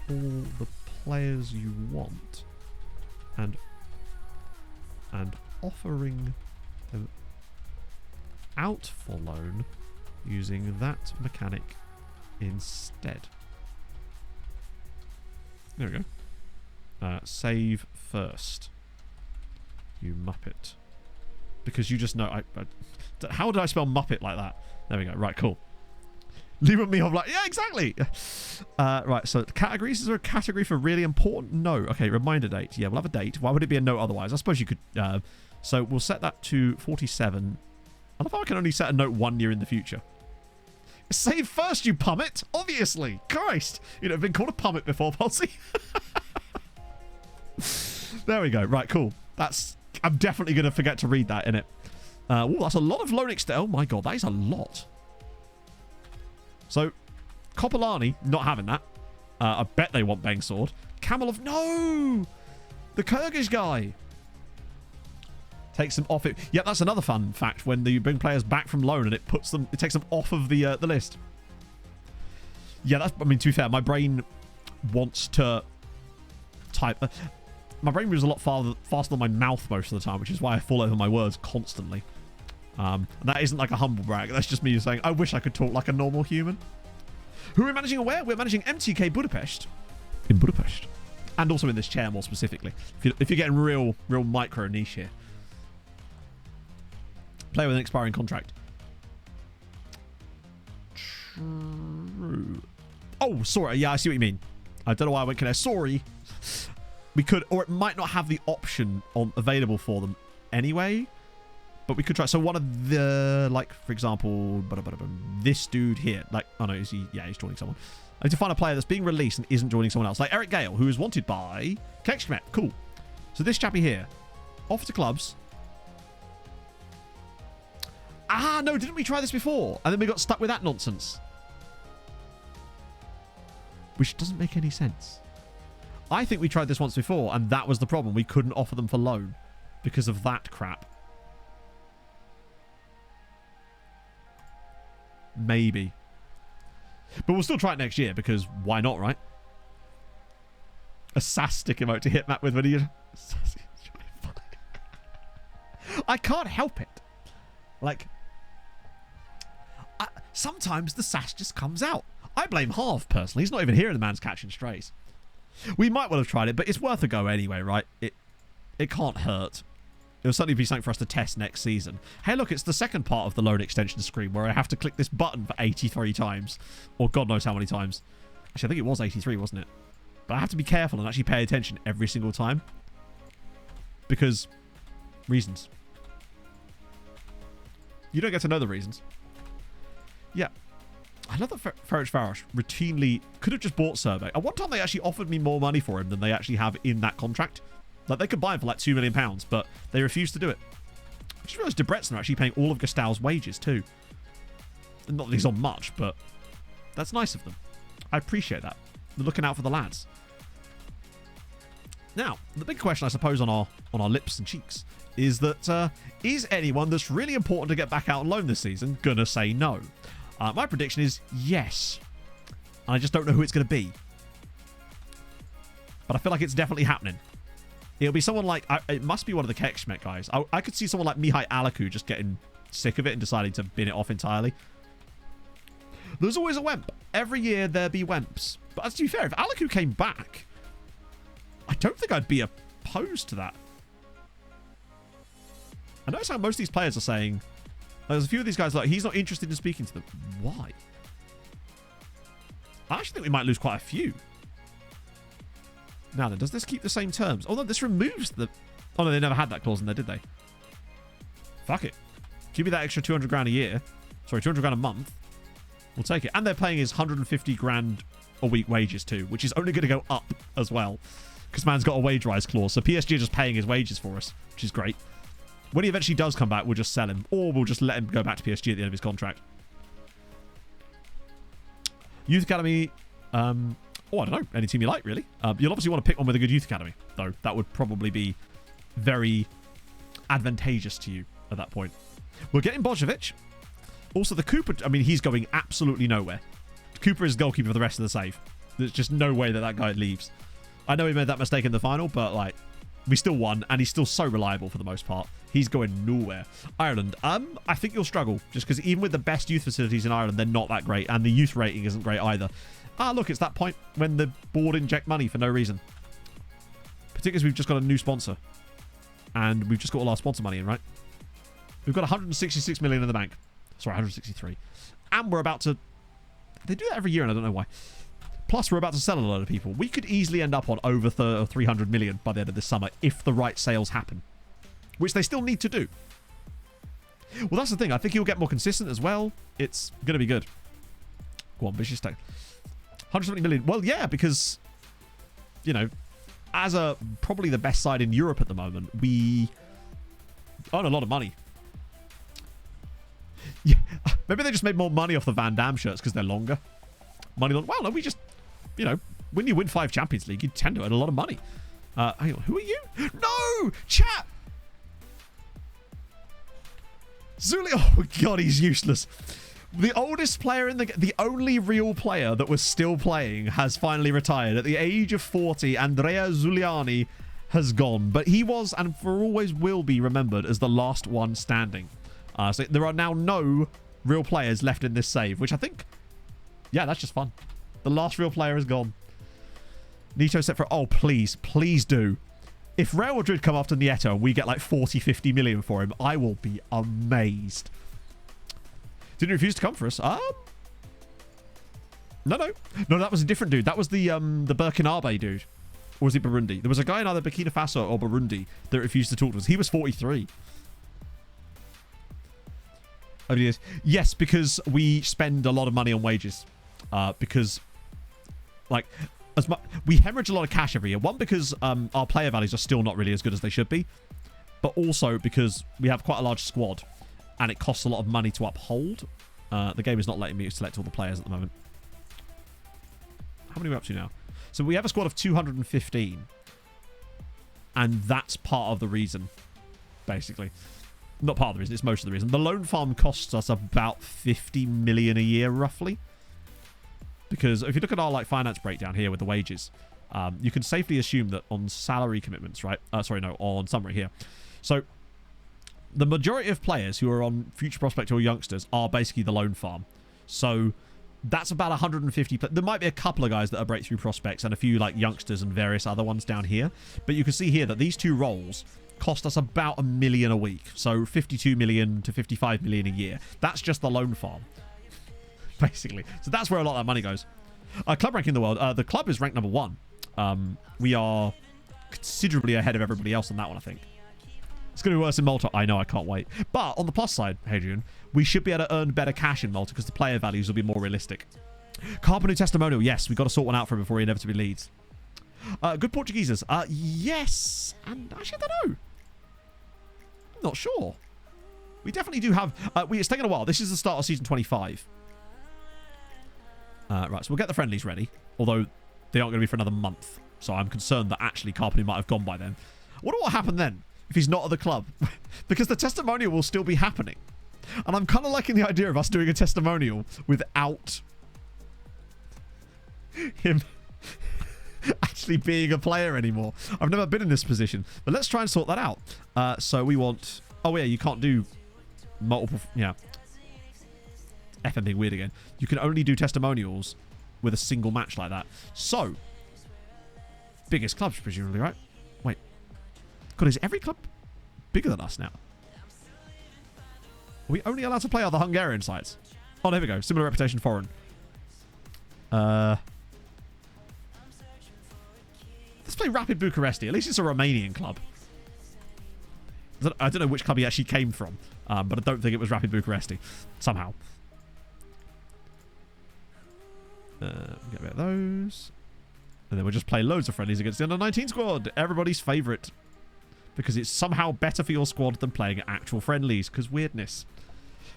all the players you want and offering them out for loan using that mechanic instead. There we go. Save first, you muppet. Because you just know... how did I spell muppet like that? There we go. Right, cool. Leave with me of like... Yeah, exactly. Right, so categories. Is there a category for really important? No. Okay, reminder date. Yeah, we'll have a date. Why would it be a note otherwise? I suppose you could... so we'll set that to 47. I love how I can only set a note 1 year in the future. Save first, you pummit. Obviously. Christ. You know, I've been called a pummit before, Pulsey. There we go. Right, cool. That's... I'm definitely going to forget to read that in it. Oh, that's a lot of loan extent. Oh my god, that is a lot. So, Kopolani, not having that. I bet they want Bang Sword. Kamalov, no! The Kyrgyz guy. Takes them off it. Yeah, that's another fun fact. When you bring players back from loan and it takes them off of the list. Yeah, that's, I mean, to be fair, my brain wants to type. My brain moves a lot faster than my mouth most of the time, which is why I fall over my words constantly. And that isn't like a humble brag. That's just me saying, I wish I could talk like a normal human. Who are we managing where? We're managing MTK Budapest. In Budapest. And also in this chair, more specifically. If you're getting real micro niche here. Player with an expiring contract. True. Oh, sorry. Yeah, I see what you mean. I don't know why I went there. Sorry. We could, or it might not have the option available for them anyway. But we could try. So one of the, like, for example, this dude here. Like, oh no, is he? Yeah, he's joining someone. I need to find a player that's being released and isn't joining someone else. Like Eric Gale, who is wanted by Kekshmet. Cool. So this chappy here. Offer to clubs. Ah, no, didn't we try this before? And then we got stuck with that nonsense. Which doesn't make any sense. I think we tried this once before, and that was the problem. We couldn't offer them for loan because of that crap. Maybe. But we'll still try it next year, because why not, right? A sass stick emote to hit Matt with when you... I can't help it. Like... sometimes the sass just comes out. I blame Harv, personally. He's not even here and the man's catching strays. We might well have tried it, but it's worth a go anyway, right? It can't hurt. It'll certainly be something for us to test next season. Hey, look, it's the second part of the loan extension screen where I have to click this button for 83 times. Or God knows how many times. Actually, I think it was 83, wasn't it? But I have to be careful and actually pay attention every single time. Because... reasons. You don't get to know the reasons. Yeah. I love that Ferenc Varos routinely could have just bought Survey. At one time, they actually offered me more money for him than they actually have in that contract. Like, they could buy him for like £2 million, but they refused to do it. I just realised Debrecen are actually paying all of Gastal's wages too. Not that he's on much, but that's nice of them. I appreciate that. They're looking out for the lads. Now, the big question, I suppose, on our lips and cheeks is that is anyone that's really important to get back out on loan this season gonna say no? My prediction is yes. I just don't know who it's going to be. But I feel like it's definitely happening. It'll be someone like... it must be one of the Kekshmet guys. I could see someone like Mihai Alaku just getting sick of it and deciding to bin it off entirely. There's always a Wemp. Every year there be Wemps. But to be fair, if Alaku came back, I don't think I'd be opposed to that. I notice how most of these players are saying... there's a few of these guys like, he's not interested in speaking to them. Why? I actually think we might lose quite a few. Now then, does this keep the same terms? Oh no, this removes the... oh no, they never had that clause in there, did they? Fuck it. Give me that extra 200 grand a year. Sorry, 200 grand a month. We'll take it. And they're paying his 150 grand a week wages too, which is only going to go up as well. Because man's got a wage rise clause. So PSG are just paying his wages for us, which is great. When he eventually does come back, we'll just sell him. Or we'll just let him go back to PSG at the end of his contract. Youth Academy. Oh, I don't know. Any team you like, really. You'll obviously want to pick one with a good youth academy, though. That would probably be very advantageous to you at that point. We're getting Bojovic. Also, the Cooper... I mean, he's going absolutely nowhere. Cooper is goalkeeper for the rest of the save. There's just no way that guy leaves. I know he made that mistake in the final, but, like... we still won, and he's still so reliable for the most part. He's going nowhere. Ireland, I think you'll struggle, just because even with the best youth facilities in Ireland, they're not that great, and the youth rating isn't great either. Ah, look, it's that point when the board inject money for no reason. Particularly as we've just got a new sponsor. And we've just got all our sponsor money in, right? We've got 166 million in the bank. Sorry, 163. And we're about to... they do that every year, and I don't know why. Plus, we're about to sell a lot of people. We could easily end up on over 300 million by the end of this summer if the right sales happen. Which they still need to do. Well, that's the thing. I think he'll get more consistent as well. It's going to be good. Go on, vicious take. 170 million. Well, yeah, because, you know, as probably the best side in Europe at the moment, we earn a lot of money. Yeah, maybe they just made more money off the Van Damme shirts because they're longer. Money long. Well, no, we just, you know, when you win 5 Champions League, you tend to earn a lot of money. Hang on, who are you? No! Chat! Zuli, oh god, he's useless. The oldest player in the only real player that was still playing has finally retired. At the age of 40, Andrea Giuliani has gone. But he was, and for always will be, remembered as the last one standing. So there are now no real players left in this save, which I think, yeah, that's just fun. The last real player is gone. Nito set for, oh, please, please do. If Real Madrid come after Nieto and we get like 40, 50 million for him, I will be amazed. Didn't refuse to come for us. No, that was a different dude. That was the Burkinabe dude. Or was it Burundi? There was a guy in either Burkina Faso or Burundi that refused to talk to us. He was 43. Oh, yes. Yes, because we spend a lot of money on wages. Because, like, we hemorrhage a lot of cash every year. One, because our player values are still not really as good as they should be. But also because we have quite a large squad. And it costs a lot of money to uphold. The game is not letting me select all the players at the moment. How many are we up to now? So we have a squad of 215. And that's part of the reason, basically. Not part of the reason, it's most of the reason. The loan farm costs us about 50 million a year, roughly. Because if you look at our like finance breakdown here with the wages, you can safely assume that on salary commitments, right? On summary here. So the majority of players who are on Future Prospect or youngsters are basically the loan farm. So that's about 150. There might be a couple of guys that are breakthrough prospects and a few like youngsters and various other ones down here. But you can see here that these two roles cost us about $1 million a week. So 52 million to 55 million a year. That's just the loan farm, basically. So that's where a lot of that money goes. Club ranking in the world. The club is ranked number 1. We are considerably ahead of everybody else on that one, I think. It's going to be worse in Malta. I know, I can't wait. But on the plus side, Hadrian, we should be able to earn better cash in Malta because the player values will be more realistic. Carpenu testimonial. Yes, we've got to sort one out for him before he inevitably leads. Good Portugueses. Yes. And actually, I don't know. I'm not sure. We definitely do have... it's taken a while. This is the start of season 25. Right, so we'll get the friendlies ready. Although they aren't going to be for another month. So I'm concerned that actually Carpenu might have gone by then. I wonder what happened then if he's not at the club. Because the testimonial will still be happening. And I'm kind of liking the idea of us doing a testimonial without him actually being a player anymore. I've never been in this position. But let's try and sort that out. So we want... Oh, yeah, you can't do multiple... Yeah. FM being weird again. You can only do testimonials with a single match like that. So, biggest clubs, presumably, right? Wait. God, is every club bigger than us now? Are we only allowed to play other Hungarian sites? Oh, there we go. Similar reputation foreign. Let's play Rapid Bucuresti. At least it's a Romanian club. I don't know which club he actually came from, but I don't think it was Rapid Bucuresti. Somehow. Get rid of those. And then we'll just play loads of friendlies against the under-19 squad. Everybody's favourite. Because it's somehow better for your squad than playing actual friendlies. Because weirdness.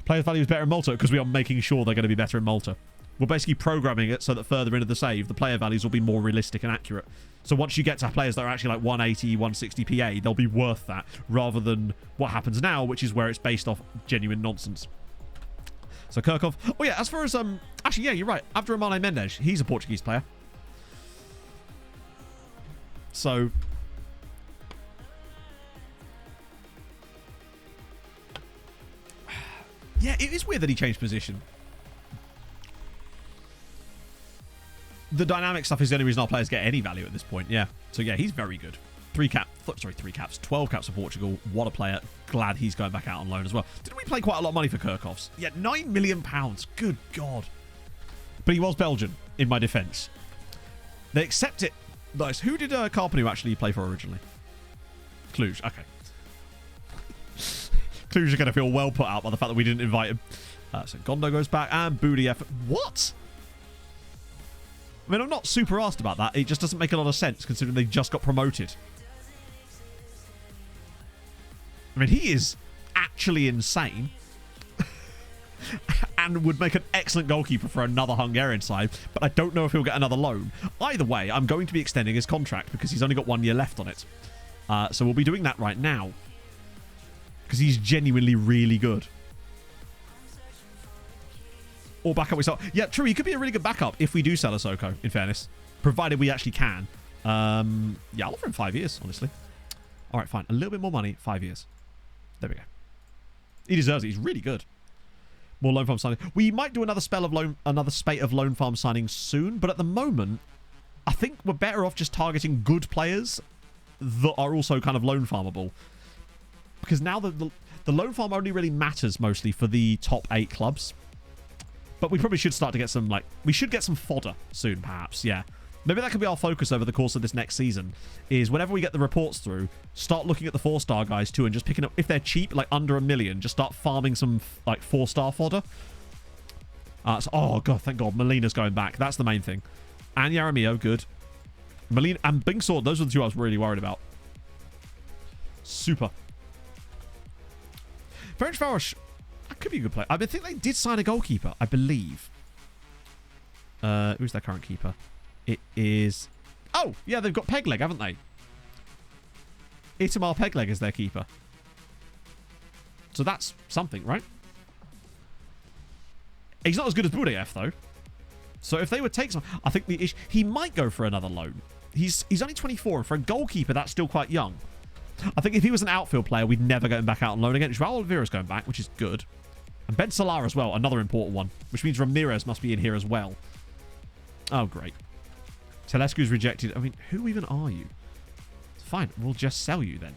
Player value is better in Malta because we are making sure they're going to be better in Malta. We're basically programming it so that further into the save, the player values will be more realistic and accurate. So once you get to players that are actually like 180, 160 PA, they'll be worth that. Rather than what happens now, which is where it's based off genuine nonsense. So Kirkov. Oh yeah, as far as... Actually, yeah, you're right. Abdurrahmane Mendes, he's a Portuguese player. So... Yeah, it is weird that he changed position. The dynamic stuff is the only reason our players get any value at this point. Yeah. So yeah, he's very good. 12 caps for Portugal. What a player. Glad he's going back out on loan as well. Didn't we play quite a lot of money for Kirkovs? Yeah, £9 million. Good God. But he was Belgian, in my defence. They accept it. Nice. Who did Carpenu actually play for originally? Cluj. Okay. Cluj are going to feel well put out by the fact that we didn't invite him. So Gondo goes back and Budiev. What? I mean, I'm not super asked about that. It just doesn't make a lot of sense considering they just got promoted. I mean, he is actually insane. And would make an excellent goalkeeper for another Hungarian side. But I don't know if he'll get another loan. Either way, I'm going to be extending his contract because he's only got 1 year left on it. So we'll be doing that right now. Because he's genuinely really good. Or backup we sell. Yeah, true. He could be a really good backup if we do sell Ahsoka, in fairness. Provided we actually can. Yeah, I'll offer him 5 years, honestly. All right, fine. A little bit more money, 5 years. There we go. He deserves it. He's really good. More loan farm signing. We might do another spate of loan farm signings soon, but at the moment, I think we're better off just targeting good players that are also kind of loan farmable. Because now the loan farm only really matters mostly for the top 8 clubs. But we probably should start to get some, like, we should get some fodder soon, perhaps. Yeah. Maybe that could be our focus over the course of this next season, is whenever we get the reports through, start looking at the 4-star guys too and just picking up, if they're cheap, like under $1 million, just start farming some, like, 4-star fodder. Oh, God, thank God. Molina's going back. That's the main thing. And Yaramio, good. Molina and Bing Sword, those are the two I was really worried about. Super. French Farosh, that could be a good player. I think they did sign a goalkeeper, I believe. Who's their current keeper? It is... Oh, yeah, they've got Pegleg, haven't they? Itamar Pegleg is their keeper. So that's something, right? He's not as good as Budayev, though. So if they would take some... I think the issue... He might go for another loan. He's only 24, and for a goalkeeper, that's still quite young. I think if he was an outfield player, we'd never get him back out on loan again. Joao Oliveira's going back, which is good. And Ben Salah as well, another important one. Which means Ramirez must be in here as well. Oh, great. Telescu's rejected. I mean, who even are you? Fine, we'll just sell you then.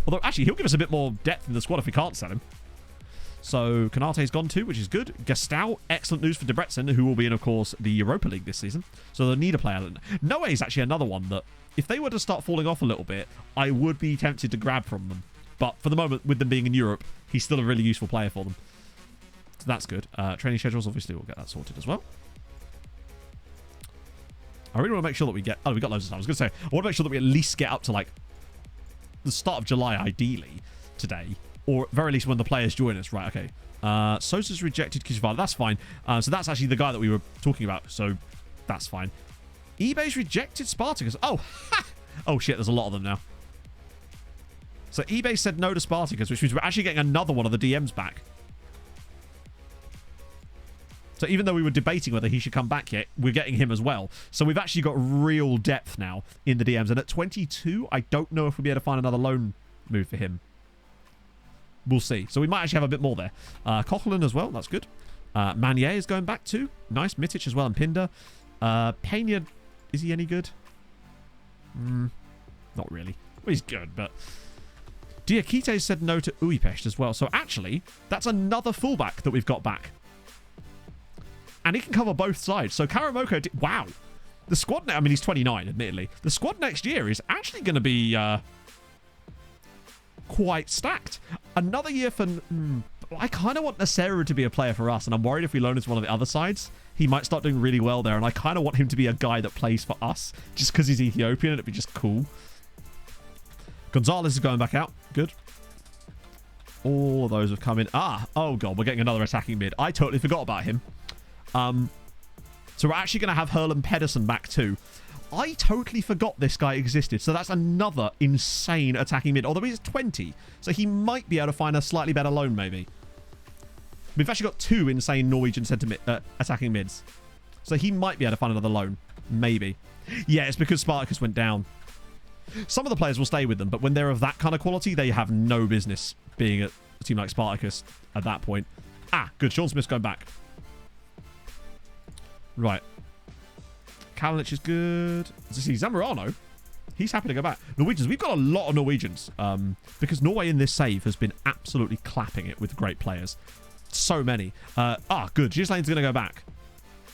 Although, actually, he'll give us a bit more depth in the squad if we can't sell him. So, Konate's gone too, which is good. Gastau, excellent news for Debrecen, who will be in, of course, the Europa League this season. So they'll need a player. Noe is actually another one that, if they were to start falling off a little bit, I would be tempted to grab from them. But for the moment, with them being in Europe, he's still a really useful player for them. So that's good. Training schedules, obviously, we'll get that sorted as well. I really want to make sure that we get... Oh, we got loads of time. I was going to say, I want to make sure that we at least get up to, like, the start of July, ideally, today. Or at very least when the players join us. Right, okay. Sosa's rejected Kishvala. That's fine. So that's actually the guy that we were talking about. So that's fine. eBay's rejected Spartacus. Oh, ha! Oh, shit, there's a lot of them now. So eBay said no to Spartacus, which means we're actually getting another one of the DMs back. So even though we were debating whether he should come back yet, we're getting him as well. So we've actually got real depth now in the DMs. And at 22, I don't know if we'll be able to find another loan move for him. We'll see. So we might actually have a bit more there. Coughlin as well. That's good. Manier is going back too. Nice. Mitic as well and Pinder. Pena, is he any good? Not really. Well, he's good, but... Diakite said no to Uipest as well. So actually, that's another fullback that we've got back. And he can cover both sides. So Karamoko... Wow. The squad... I mean, he's 29, admittedly. The squad next year is actually going to be... quite stacked. Another year for... I kind of want Nasera to be a player for us, and I'm worried if we loan him to one of the other sides, he might start doing really well there, and I kind of want him to be a guy that plays for us, just because he's Ethiopian, and it'd be just cool. Gonzalez is going back out. Good. All of those have come in. Oh god, we're getting another attacking mid. I totally forgot about him. So we're actually going to have Herlin Pedersen back too. I totally forgot this guy existed. So that's another insane attacking mid. Although he's 20. So he might be able to find a slightly better loan, maybe. We've actually got 2 insane Norwegian attacking mids. So he might be able to find another loan. Maybe. Yeah, it's because Spartacus went down. Some of the players will stay with them. But when they're of that kind of quality, they have no business being at a team like Spartacus at that point. Good. Sean Smith's going back. Right. Kalinic is good. Let's see, Zamorano, he's happy to go back. Norwegians, we've got a lot of Norwegians because Norway in this save has been absolutely clapping it with great players. So many. Good. Gislane's going to go back.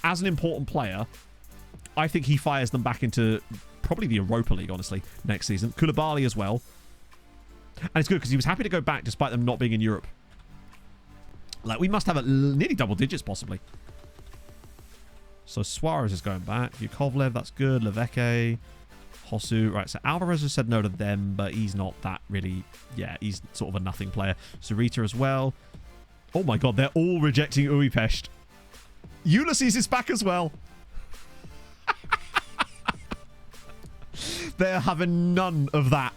As an important player, I think he fires them back into probably the Europa League, honestly, next season. Koulibaly as well. And it's good because he was happy to go back despite them not being in Europe. Like, we must have nearly double digits, possibly. So Suarez is going back. Yukovlev, that's good. Leveke, Hosu. Right, so Alvarez has said no to them, but he's not that really... Yeah, he's sort of a nothing player. Sarita as well. Oh my god, they're all rejecting Uipest. Ulysses is back as well. They're having none of that.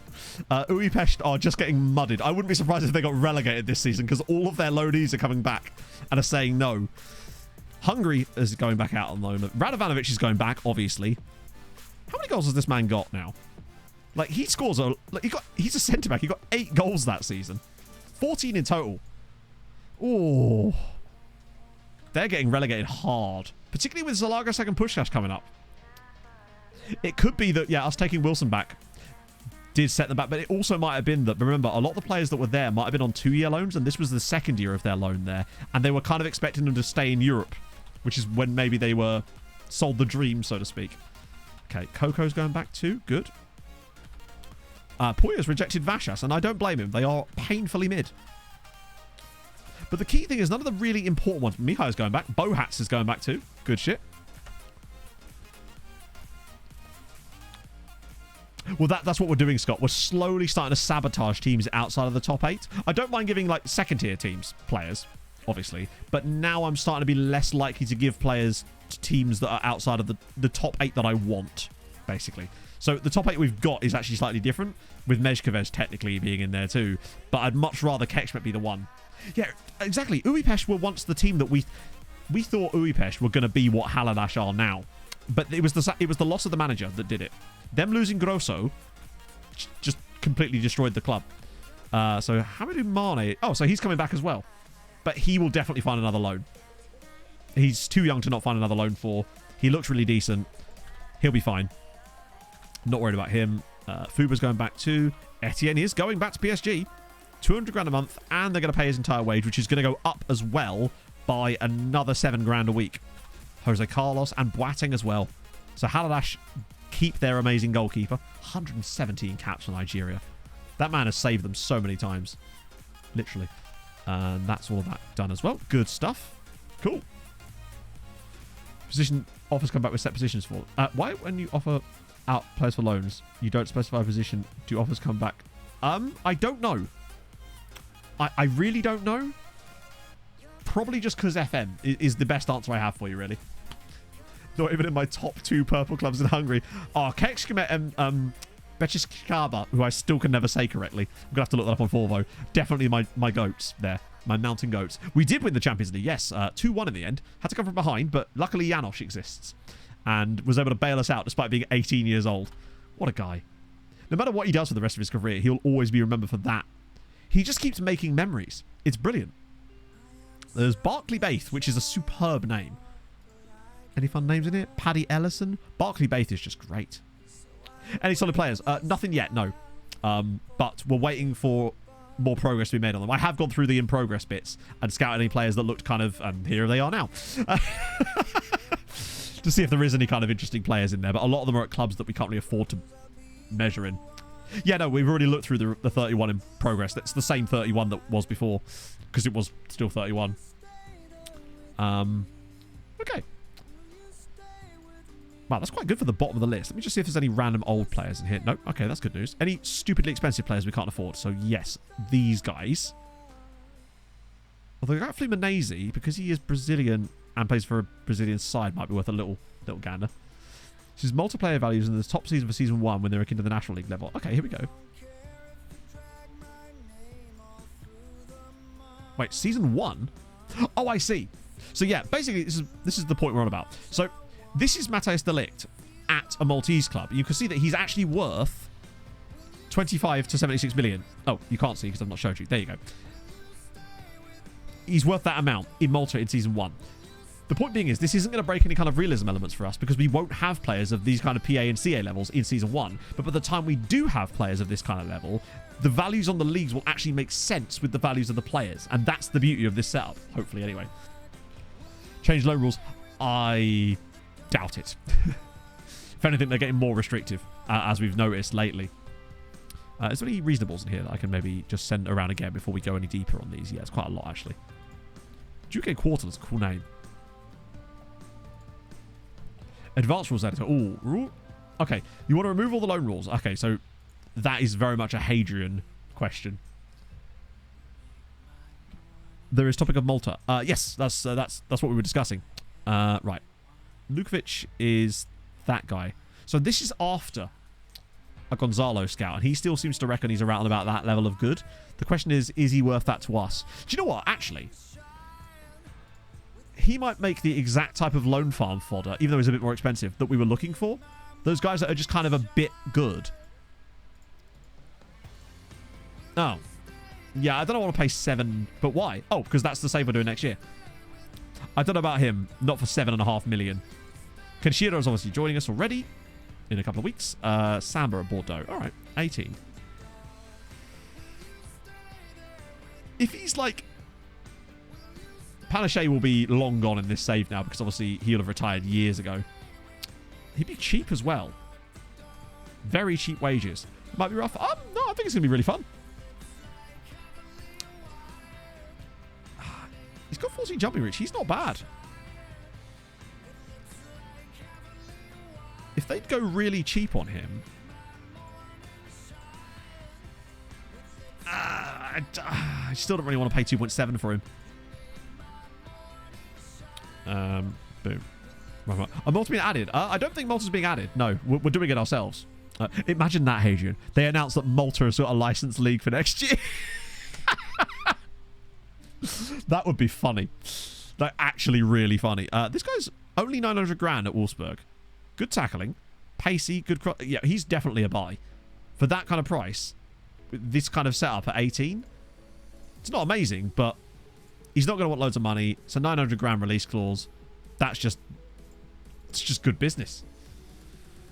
Budapest are just getting mudded. I wouldn't be surprised if they got relegated this season because all of their loanees are coming back and are saying no. Hungary is going back out on loan. Radovanovic is going back, obviously. How many goals has this man got now? Like, he scores a... Like, he's a centre-back. He got 8 goals that season. 14 in total. Oh. They're getting relegated hard. Particularly with Zalagos and Puskás coming up. It could be that, yeah, us taking Wilson back did set them back. But it also might have been that, remember, a lot of the players that were there might have been on 2-year loans. And this was the second year of their loan there. And they were kind of expecting them to stay in Europe. Which is when maybe they were sold the dream, so to speak. Okay, Coco's going back too. Good. Puya's rejected Vashas, and I don't blame him. They are painfully mid. But the key thing is none of the really important ones. Mihai's going back. Bohats is going back too. Good shit. Well, that's what we're doing, Scott. We're slowly starting to sabotage teams outside of the top 8. I don't mind giving, like, second-tier teams players, obviously. But now I'm starting to be less likely to give players to teams that are outside of the top 8 that I want, basically. So the top 8 we've got is actually slightly different, with Mezhkovez technically being in there too. But I'd much rather Kekshmet be the one. Yeah, exactly. Budapest were once the team that we thought Budapest were going to be what Haladash are now. But it was the loss of the manager that did it. Them losing Grosso just completely destroyed the club. So Hamidou Mane... Oh, so he's coming back as well. But he will definitely find another loan. He's too young to not find another loan for. He looks really decent. He'll be fine. Not worried about him. Fuba's going back too. Etienne is going back to PSG. 200 grand a month, and they're going to pay his entire wage, which is going to go up as well by another 7 grand a week. Jose Carlos and Boateng as well. So Haladash keep their amazing goalkeeper. 117 caps for Nigeria. That man has saved them so many times. Literally. And that's all of that done as well. Good stuff. Cool. Position offers come back with set positions for. Why, when you offer out players for loans, you don't specify a position? Do offers come back? I don't know. I really don't know. Probably just because FM is the best answer I have for you, really. Not even in my top 2 purple clubs in Hungary. Oh, Kekshmet and Bechiskaba, who I still can never say correctly. I'm going to have to look that up on Forvo. Definitely my goats there. My mountain goats. We did win the Champions League, yes. 2-1 in the end. Had to come from behind, but luckily Janosch exists. And was able to bail us out despite being 18 years old. What a guy. No matter what he does for the rest of his career, he'll always be remembered for that. He just keeps making memories. It's brilliant. There's Barclay Baith, which is a superb name. Any fun names in it? Paddy Ellison. Barclay Baith is just great. Any solid players? Nothing yet, no. But we're waiting for more progress to be made on them. I have gone through the in-progress bits and scouted any players that looked kind of... And here they are now. To see if there is any kind of interesting players in there. But a lot of them are at clubs that we can't really afford to measure in. Yeah, no, we've already looked through the 31 in progress. That's the same 31 that was before. Because it was still 31. Okay. Wow, that's quite good for the bottom of the list. Let me just see if there's any random old players in here. Nope. Okay, that's good news. Any stupidly expensive players we can't afford. So, yes, these guys. Although Gafli Menezes, because he is Brazilian and plays for a Brazilian side, might be worth a little gander. This is multiplayer values in the top season for Season 1 when they're akin to the National League level. Okay, here we go. Wait, Season 1? Oh, I see. So, yeah, basically, this is the point we're on about. So, this is Matthijs de Ligt at a Maltese club. You can see that he's actually worth 25 to 76 million. Oh, you can't see because I've not showed you. There you go. He's worth that amount in Malta in Season 1. The point being is this isn't going to break any kind of realism elements for us because we won't have players of these kind of PA and CA levels in Season 1. But by the time we do have players of this kind of level, the values on the leagues will actually make sense with the values of the players. And that's the beauty of this setup. Hopefully, anyway. Change loan rules. I doubt it. If anything, they're getting more restrictive, as we've noticed lately. Is there any reasonables in here that I can maybe just send around again before we go any deeper on these? Yeah, it's quite a lot, actually. Duque Quartal is a cool name. Advanced rules editor. Ooh, rule. Okay, you want to remove all the loan rules. Okay, so that is very much a Hadrian question. There is topic of Malta. Yes, that's what we were discussing. Right. Lukovic is that guy. So this is after a Gonzalo scout, and he still seems to reckon he's around about that level of good. The question is he worth that to us? Do you know what? Actually, he might make the exact type of loan farm fodder, even though he's a bit more expensive, that we were looking for. Those guys that are just kind of a bit good. Oh. Yeah, I don't want to pay 7, but why? Oh, because that's the save we're doing next year. I don't know about him. Not for 7.5 million. Kenshiro is obviously joining us already in a couple of weeks. Samba at Bordeaux. All right, 18. If he's like... Panache will be long gone in this save now because obviously he'll have retired years ago. He'd be cheap as well. Very cheap wages. Might be rough. No, I think it's going to be really fun. He's got 14 jumping reach. He's not bad. If they'd go really cheap on him... I still don't really want to pay 2.7 for him. Boom. Are Malta being added? I don't think Malta's being added. No, we're doing it ourselves. Imagine that, Hadrian. They announced that Malta has got a licensed league for next year. That would be funny. Like, actually really funny. This guy's only 900 grand at Wolfsburg. Good tackling. Pacey, good... Yeah, he's definitely a buy. For that kind of price, this kind of setup at 18, it's not amazing, but he's not going to want loads of money. So 900 grand release clause. That's just... It's just good business.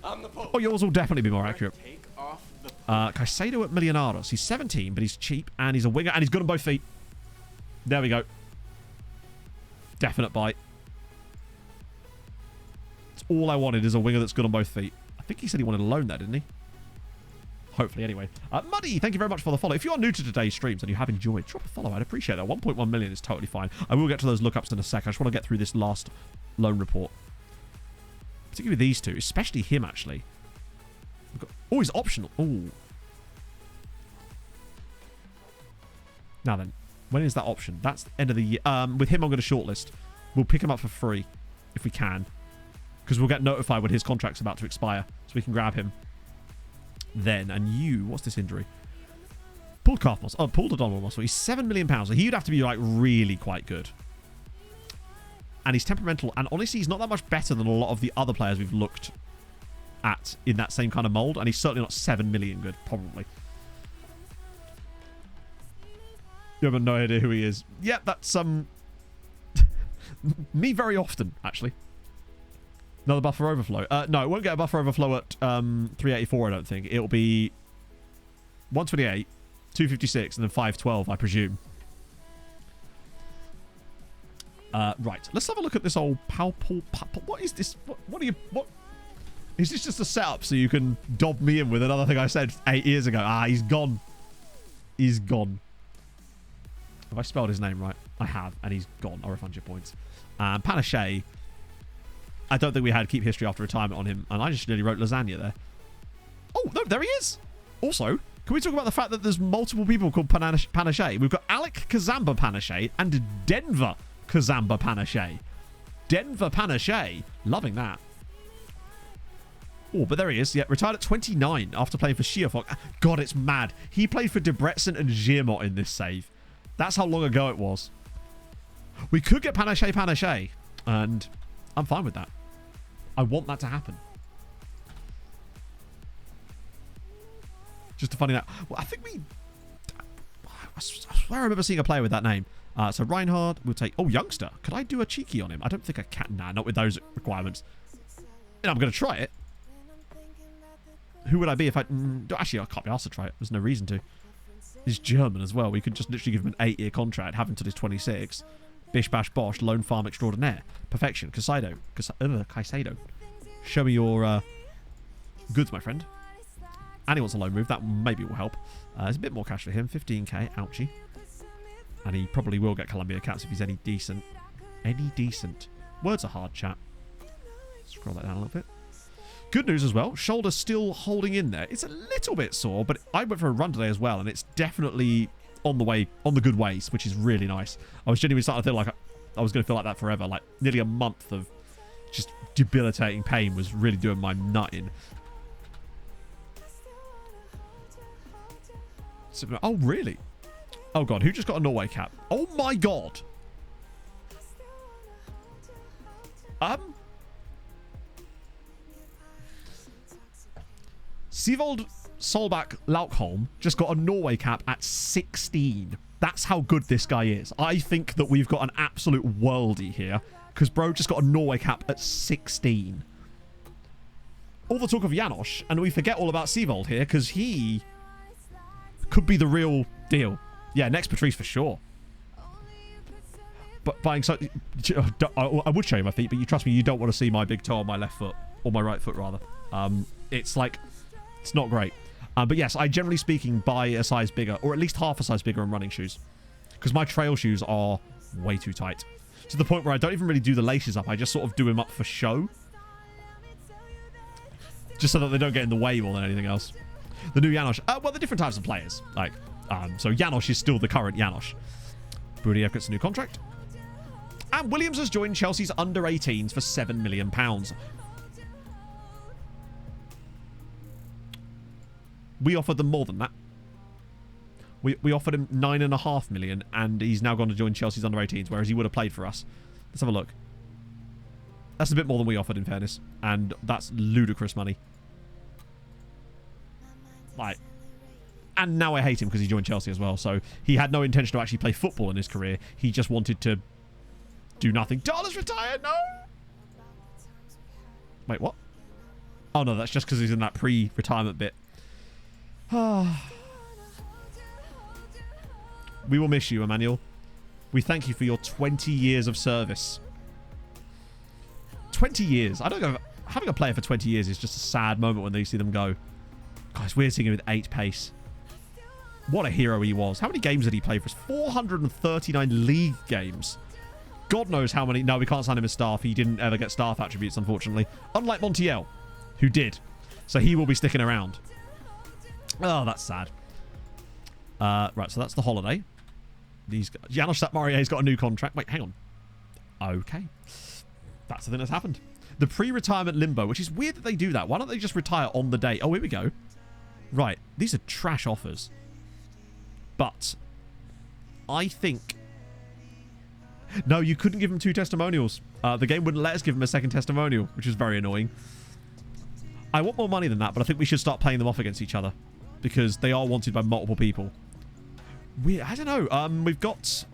I'm the Pope. Oh, yours will definitely be more accurate. Take off the Caicedo at Millonarios. He's 17, but he's cheap, and he's a winger, and he's good on both feet. There we go. Definite buy. It's all I wanted is a winger that's good on both feet. I think he said he wanted a loan there, didn't he? Hopefully, anyway. Muddy, thank you very much for the follow. If you are new to today's streams and you have enjoyed, drop a follow. I'd appreciate that. 1.1 million is totally fine. I will get to those lookups in a sec. I just want to get through this last loan report. Particularly these two, especially him, actually. Oh, he's optional. Oh. Now then, when is that option? That's the end of the year. With him, I'm going to shortlist. We'll pick him up for free if we can. Because we'll get notified when his contract's about to expire. So we can grab him then. And you, what's this injury? Pulled calf muscle. Oh, pulled abdominal muscle. He's £7 million. So he'd have to be like really quite good. And he's temperamental. And honestly, he's not that much better than a lot of the other players we've looked at in that same kind of mold. And he's certainly not 7 million good, probably. You have no idea who he is. Yeah, that's me very often, actually. Another buffer overflow. No, it won't get a buffer overflow at 384, I don't think. It'll be 128, 256, and then 512, I presume. Right, let's have a look at this old what is this? What are you... What? Is this just a setup so you can dob me in with another thing I said 8 years ago? Ah, he's gone. He's gone. Have I spelled his name right? I have, and he's gone. I'll refund your points. Panache. I don't think we had keep history after retirement on him, and I just nearly wrote lasagna there. Oh, no, there he is. Also, can we talk about the fact that there's multiple people called Panache? We've got Alec Kazamba Panache and Denver Kazamba Panache. Denver Panache. Loving that. Oh, but there he is. Yeah, retired at 29 after playing for Schiaffok. God, it's mad. He played for Debrecen and Ziermot in this save. That's how long ago it was. We could get Panache, and I'm fine with that. I want that to happen. Just to find out. Well, I think I swear I remember seeing a player with that name. So Reinhard, we'll take... Oh, youngster. Could I do a cheeky on him? I don't think I can. Nah, not with those requirements. And I'm going to try it. Who would I be if I... actually, I can't be asked to try it. There's no reason to. He's German as well. We could just literally give him an 8-year contract, have him till he's 26. Bish bash bosh, loan farm extraordinaire. Perfection. Caicedo. Caicedo. Show me your goods, my friend. And he wants a loan move. That maybe will help. There's a bit more cash for him. 15k. Ouchie. And he probably will get Columbia caps if he's any decent. Any decent. Words are hard, chat. Scroll that down a little bit. Good news as well. Shoulder still holding in there. It's a little bit sore, but I went for a run today as well, and it's definitely on the way, on the good ways, which is really nice. I was genuinely starting to feel like I was going to feel like that forever. Like nearly a month of just debilitating pain was really doing my nut in. Oh, really? Oh, God. Who just got a Norway cap? Oh, my God. Sivold Solbak Laukholm just got a Norway cap at 16. That's how good this guy is. I think that we've got an absolute worldie here because bro just got a Norway cap at 16. All the talk of Janosch, and we forget all about Sivold here because he could be the real deal. Yeah, next Patrice for sure. But buying so... I would show you my feet, but you trust me, you don't want to see my big toe on my left foot. Or my right foot, rather. It's like... It's not great. But yes, I generally speaking buy a size bigger, or at least half a size bigger in running shoes. Because my trail shoes are way too tight. To the point where I don't even really do the laces up. I just sort of do them up for show. Just so that they don't get in the way more than anything else. The new Janosch. Well, the different types of players. Like, so Janosch is still the current Janosch. Budiev gets a new contract. And Williams has joined Chelsea's under-18s for £7 million. We offered them more than that. We offered him £9.5 million, and he's now gone to join Chelsea's under-18s, whereas he would have played for us. Let's have a look. That's a bit more than we offered, in fairness, and that's ludicrous money. Like, and now I hate him because he joined Chelsea as well. So he had no intention to actually play football in his career. He just wanted to do nothing. Darla's retired. No. Wait, what? Oh no, that's just because he's in that pre-retirement bit. We will miss you, Emmanuel. We thank you for your 20 years of service. 20 years. I don't know. Having a player for 20 years is just a sad moment when you see them go. Guys, we're seeing him with 8 pace. What a hero he was. How many games did he play for us? 439 league games. God knows how many. No, we can't sign him as staff. He didn't ever get staff attributes, unfortunately. Unlike Montiel, who did. So he will be sticking around. Oh, that's sad. Right, so that's the holiday. These guys. Janosch Satmarier's got a new contract. Wait, hang on. Okay. That's the thing that's happened. The pre-retirement limbo, which is weird that they do that. Why don't they just retire on the day? Oh, here we go. Right, these are trash offers. But I think... No, you couldn't give him 2 testimonials. The game wouldn't let us give him a second testimonial, which is very annoying. I want more money than that, but I think we should start playing them off against each other. Because they are wanted by multiple people. I don't know. We've got...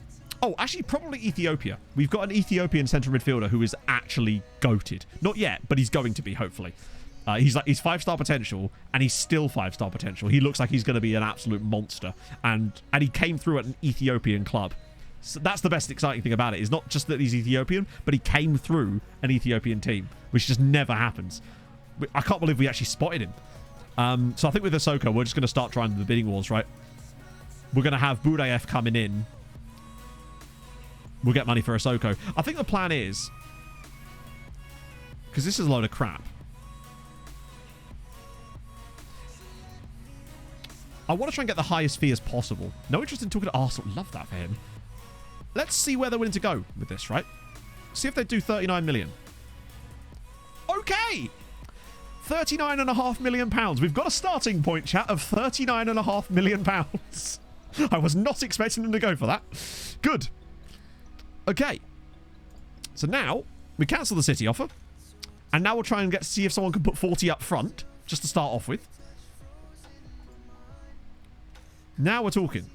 Oh, actually, probably Ethiopia. We've got an Ethiopian central midfielder who is actually goated. Not yet, but he's going to be, hopefully. He's 5-star potential, and he's still 5-star potential. He looks like he's going to be an absolute monster. And he came through at an Ethiopian club. So that's the best exciting thing about it. Is not just that he's Ethiopian, but he came through an Ethiopian team, which just never happens. I can't believe we actually spotted him. So I think with Ahsoka, we're just going to start trying the bidding wars, right? We're going to have Budayev coming in. We'll get money for Ahsoka. I think the plan is... Because this is a load of crap. I want to try and get the highest fee as possible. No interest in talking to Arsenal. Love that for him. Let's see where they're willing to go with this, right? See if they do 39 million. Okay! 39.5 million pounds. We've got a starting point, chat, of 39.5 million pounds. I was not expecting them to go for that. Good. Okay. So now we cancel the City offer. And now we'll try and see if someone can put 40 up front, just to start off with. Now we're talking.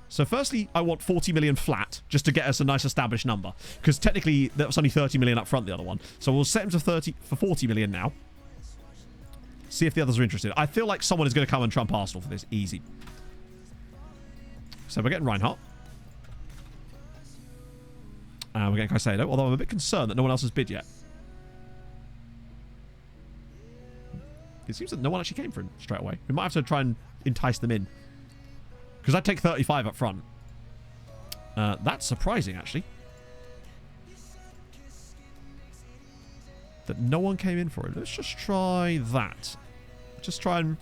So firstly, I want 40 million flat, just to get us a nice established number. Because technically, that was only 30 million up front, the other one. So we'll set him to 40 million now. See if the others are interested. I feel like someone is going to come and trump Arsenal for this. Easy. So we're getting Reinhardt. And we're getting Caicedo, although I'm a bit concerned that no one else has bid yet. It seems that no one actually came for him straight away. We might have to try and entice them in. Because I'd take 35 up front. That's surprising, actually. That no one came in for it. Let's just try that. Just try and...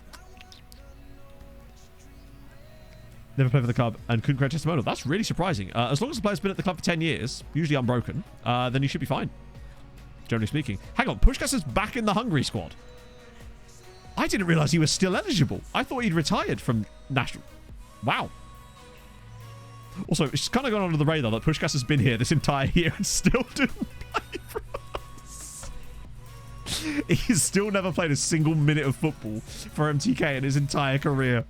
Never played for the club and couldn't create a testimonial. That's really surprising. As long as the player's been at the club for 10 years, usually unbroken, then he should be fine. Generally speaking. Hang on, Pushkas is back in the Hungary squad. I didn't realize he was still eligible. I thought he'd retired from national. Wow. Also, it's kind of gone under the radar that Puskás has been here this entire year and still didn't play for us. He's still never played a single minute of football for MTK in his entire career.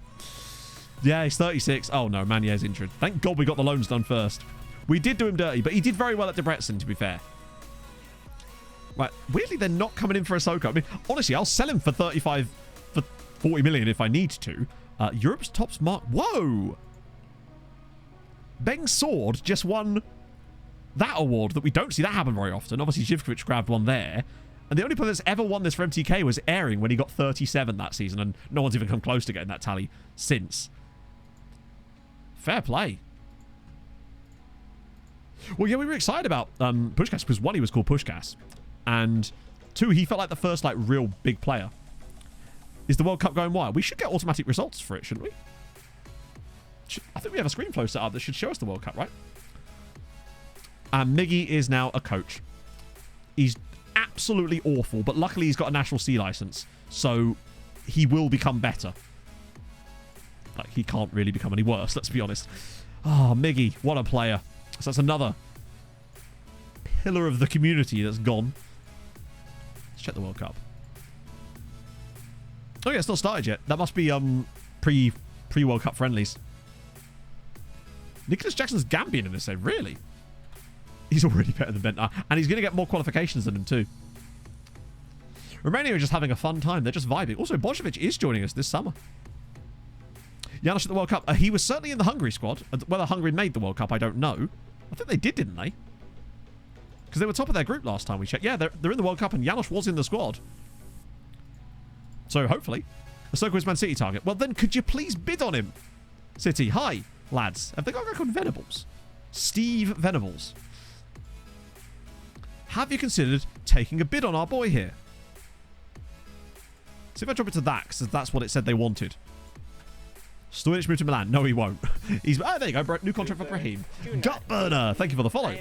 Yeah, he's 36. Oh no, Manier's injured. Thank God we got the loans done first. We did do him dirty, but he did very well at Debrecen, to be fair. Right, weirdly, they're not coming in for Ahsoka. I mean, honestly, I'll sell him for 40 million if I need to. Europe's tops mark. Whoa! Beng's Sword just won that award that we don't see that happen very often. Obviously, Zivkovic grabbed one there. And the only player that's ever won this for MTK was Airing when he got 37 that season, and no one's even come close to getting that tally since. Fair play. Well, yeah, we were excited about Puskás because, one, he was called Puskás, and two, he felt like the first real big player. Is the World Cup going wild? We should get automatic results for it, shouldn't we? I think we have a screen flow set up that should show us the World Cup, right? And Miggy is now a coach. He's absolutely awful, but luckily he's got a National C license, so he will become better. Like, he can't really become any worse, let's be honest. Oh, Miggy, what a player. So that's another pillar of the community that's gone. Let's check the World Cup. Oh yeah, it's not started yet. That must be pre-World Cup friendlies. Nicholas Jackson's Gambian in this save, really? He's already better than Bentner. And he's going to get more qualifications than him too. Romania are just having a fun time. They're just vibing. Also, Božović is joining us this summer. Janos at the World Cup. He was certainly in the Hungary squad. Whether Hungary made the World Cup, I don't know. I think they did, didn't they? Because they were top of their group last time we checked. Yeah, they're in the World Cup, and Janos was in the squad. So, hopefully. Ahsoka is Man City target. Well, then, could you please bid on him? City, hi, lads. Have they got a guy called Venables? Steve Venables. Have you considered taking a bid on our boy here? See if I drop it to that, because that's what it said they wanted. Stojnic moved to Milan. No, he won't. He's... Oh, there you go. New contract for Brahim. Gutburner. Thank you for the follow.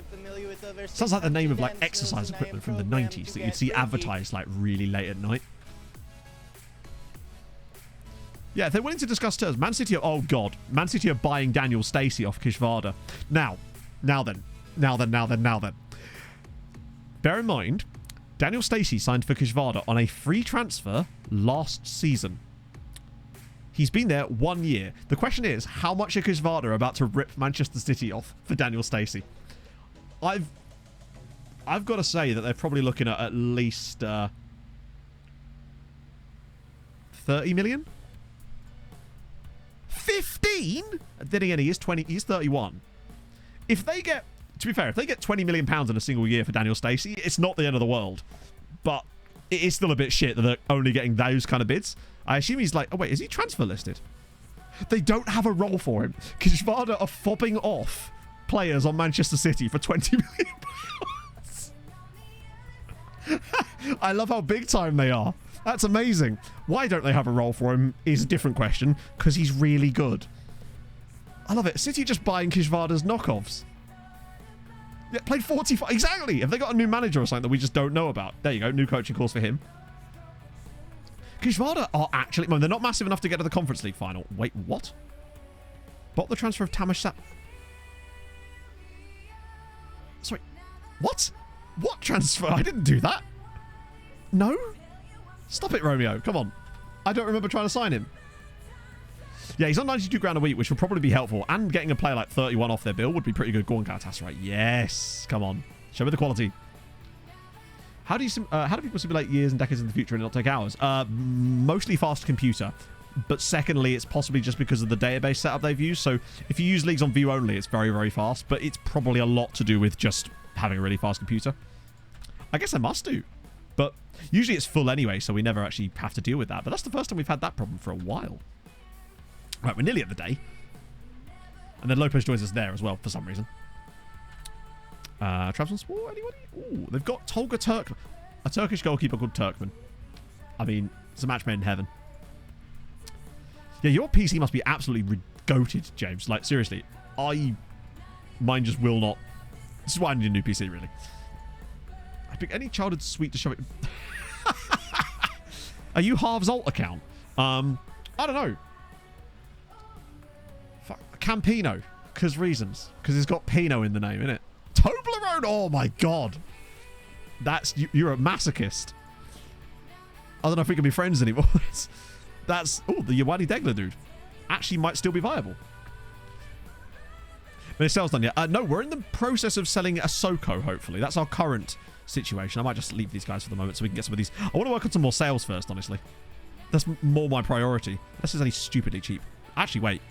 Sounds like the name of, exercise equipment from the 90s that you'd see advertised, really late at night. Yeah, if they're willing to discuss terms. Man City are... Oh, God. Man City are buying Daniel Stacey off Kishvarda. Now then. Bear in mind, Daniel Stacey signed for Kishvarda on a free transfer last season. He's been there 1 year. The question is, how much are Kishvarda about to rip Manchester City off for Daniel Stacey? I've got to say that they're probably looking at least 30 million? 15? Then again, he is 20. He's 31. If they get, to be fair, if they get 20 million pounds in a single year for Daniel Stacey, it's not the end of the world. But it is still a bit shit that they're only getting those kind of bids. I assume he's oh wait, is he transfer listed? They don't have a role for him. Kishvarda are fobbing off players on Manchester City for 20 million pounds. I love how big time they are. That's amazing. Why don't they have a role for him is a different question, because he's really good. I love it. City just buying Kishvarda's knockoffs. Yeah, played 45. Exactly. Have they got a new manager or something that we just don't know about? There you go. New coaching course for him. Kishvarda are actually... Well, they're not massive enough to get to the Conference League final. Wait, what? Bought the transfer of Tamas Sap... Sorry. What? What transfer? I didn't do that. No? Stop it, Romeo. Come on. I don't remember trying to sign him. Yeah, he's on 92 grand a week, which will probably be helpful. And getting a player like 31 off their bill would be pretty good. Go on, Galatasaray. Yes. Come on. Show me the quality. How do people simulate years and decades in the future and not take hours? Mostly fast computer. But secondly, it's possibly just because of the database setup they've used. So if you use leagues on view only, it's very, very fast. But it's probably a lot to do with just having a really fast computer. I guess I must do. But usually it's full anyway, so we never actually have to deal with that. But that's the first time we've had that problem for a while. Right, we're nearly at the day. And then Lopez joins us there as well, for some reason. Trabzonspor, anybody? Ooh, they've got Tolga Turkman. A Turkish goalkeeper called Turkman. I mean, it's a match made in heaven. Yeah, your PC must be absolutely goated, James. Seriously. Mine just will not. This is why I need a new PC, really. I pick any childhood sweet to show it. Are you Halves alt account? I don't know. Fuck. Campino. Because reasons. Because it's got Pino in the name, innit? Toblerone! Oh my god. That's... You're a masochist. I don't know if we can be friends anymore. That's... Oh, the Yawadi Degler dude. Actually might still be viable. But it's sales done yet? No, we're in the process of selling a Soko, hopefully. That's our current situation. I might just leave these guys for the moment so we can get some of these. I want to work on some more sales first, honestly. That's more my priority. This is only stupidly cheap. Actually, wait.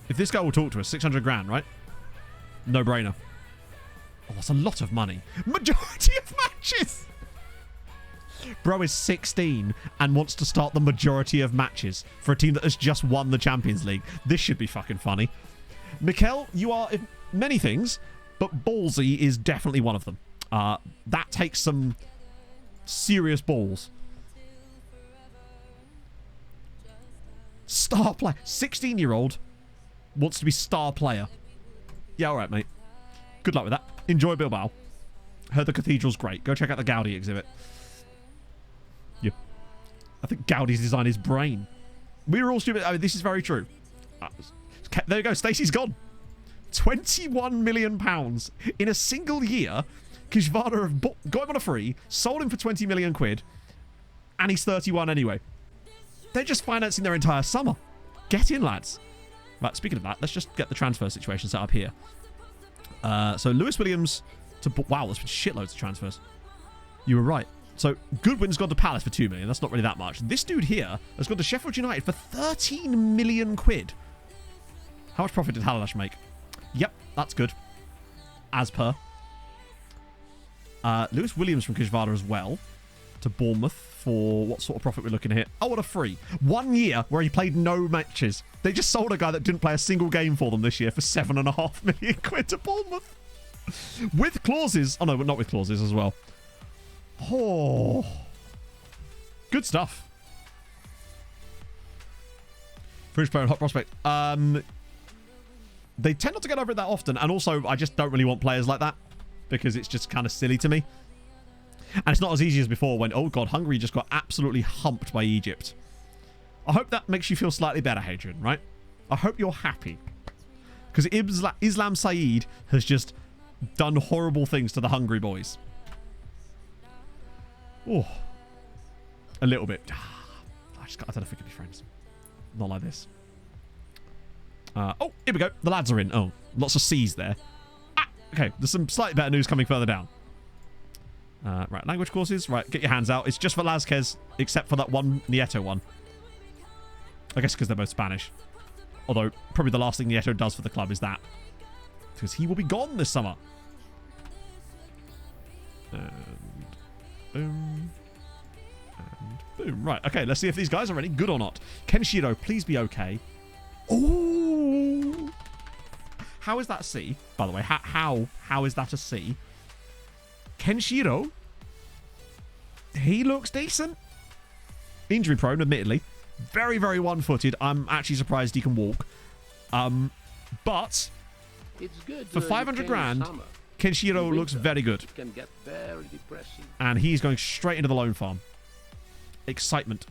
If this guy will talk to us, 600 grand, right? No brainer. Oh, that's a lot of money. Majority of matches! Bro is 16 and wants to start the majority of matches for a team that has just won the Champions League. This should be fucking funny. Mikel, you are many things, but ballsy is definitely one of them. That takes some serious balls. Star player. 16-year-old wants to be star player. Yeah, all right, mate. Good luck with that. Enjoy Bilbao. Heard the cathedral's great. Go check out the Gaudi exhibit. Yeah. I think Gaudi's design is brain. We were all stupid. I mean, this is very true. There you go. Stacey's gone. £21 million in a single year. Kishvada have got him on a free, sold him for 20 million quid, and he's 31 anyway. They're just financing their entire summer. Get in, lads. Right, speaking of that, let's just get the transfer situation set up here. So Lewis Williams to... Wow, there's been shitloads of transfers. You were right. So Goodwin's gone to Palace for 2 million. That's not really that much. This dude here has gone to Sheffield United for 13 million quid. How much profit did Halalash make? Yep, that's good. As per. Lewis Williams from Kishvada as well. To Bournemouth for what sort of profit we're looking at here. Oh, what a free. 1 year where he played no matches. They just sold a guy that didn't play a single game for them this year for 7.5 million quid to Bournemouth. With clauses. Oh, no, but not with clauses as well. Oh. Good stuff. Fringe player and hot prospect. They tend not to get over it that often. And also, I just don't really want players like that. Because it's just kind of silly to me. And it's not as easy as before when, oh god, Hungary just got absolutely humped by Egypt. I hope that makes you feel slightly better, Hadrian, right? I hope you're happy. Because Islam Saeed has just done horrible things to the Hungary boys. Oh. A little bit. I don't know if we can be friends. Not like this. Oh, here we go. The lads are in. Oh, lots of C's there. Okay, there's some slightly better news coming further down. Right, language courses. Right, get your hands out. It's just for Lazquez, except for that one Nieto one. I guess because they're both Spanish. Although, probably the last thing Nieto does for the club is that. Because he will be gone this summer. And boom. And boom. Right, okay, let's see if these guys are any good or not. Kenshiro, please be okay. Ooh. How is that a C? By the way, how is that a C? Kenshiro, he looks decent. Injury prone, admittedly. Very, very one-footed. I'm actually surprised he can walk. But It's good, for 500 grand, Kenshiro looks very good. It can get very depressing. And he's going straight into the loan farm. Excitement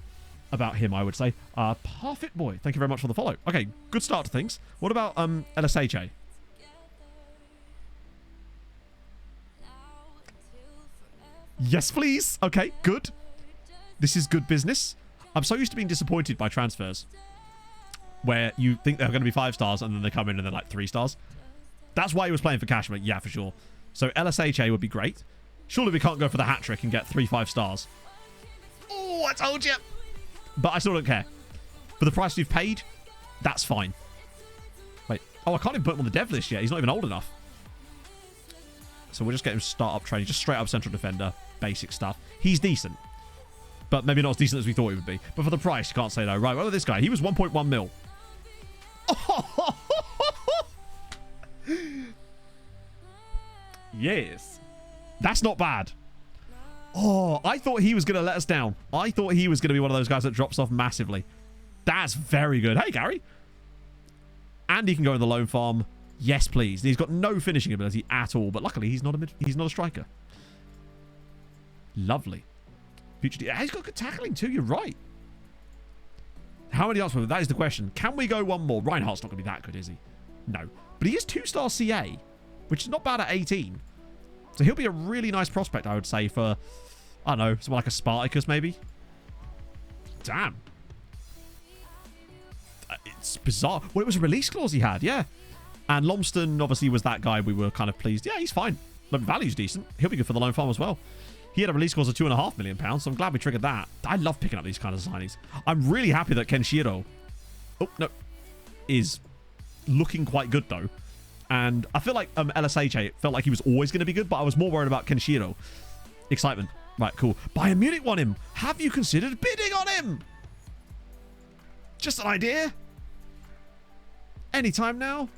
about him, I would say. Perfect boy. Thank you very much for the follow. Okay, good start to things. What about LSHA? Yes, please. Okay, good. This is good business. I'm so used to being disappointed by transfers where you think they're going to be 5 stars and then they come in and they're like 3 stars. That's why he was playing for Kashmir. Yeah, for sure. So LSHA would be great. Surely we can't go for the hat trick and get 3 5-stars. Oh, I told you. But I still don't care. For the price we've paid, that's fine. Wait. Oh, I can't even put him on the dev list yet. He's not even old enough. So we'll just get him start-up training. Just straight up central defender. Basic stuff. He's decent. But maybe not as decent as we thought he would be. But for the price, you can't say no. Right, what about this guy? He was 1.1 mil. Yes. That's not bad. Oh, I thought he was going to let us down. I thought he was going to be one of those guys that drops off massively. That's very good. Hey, Gary. And he can go in the loan farm. Yes, please. He's got no finishing ability at all. But luckily, he's not a striker. Lovely. Yeah, he's got good tackling too. You're right. How many answers? That is the question. Can we go one more? Reinhardt's not going to be that good, is he? No. But he is 2-star CA, which is not bad at 18. So he'll be a really nice prospect, I would say, for, I don't know, someone like a Spartacus, maybe. Damn. It's bizarre. Well, it was a release clause he had, yeah. And Lomston, obviously, was that guy we were kind of pleased. Yeah, he's fine. The value's decent. He'll be good for the loan farm as well. He had a release clause of £2.5 million, so I'm glad we triggered that. I love picking up these kind of signings. I'm really happy that Kenshiro, oh, no, is looking quite good, though. And I feel like LSH felt like he was always going to be good, but I was more worried about Kenshiro. Excitement. Right, cool. Bayern Munich won him. Have you considered bidding on him? Just an idea. Anytime now.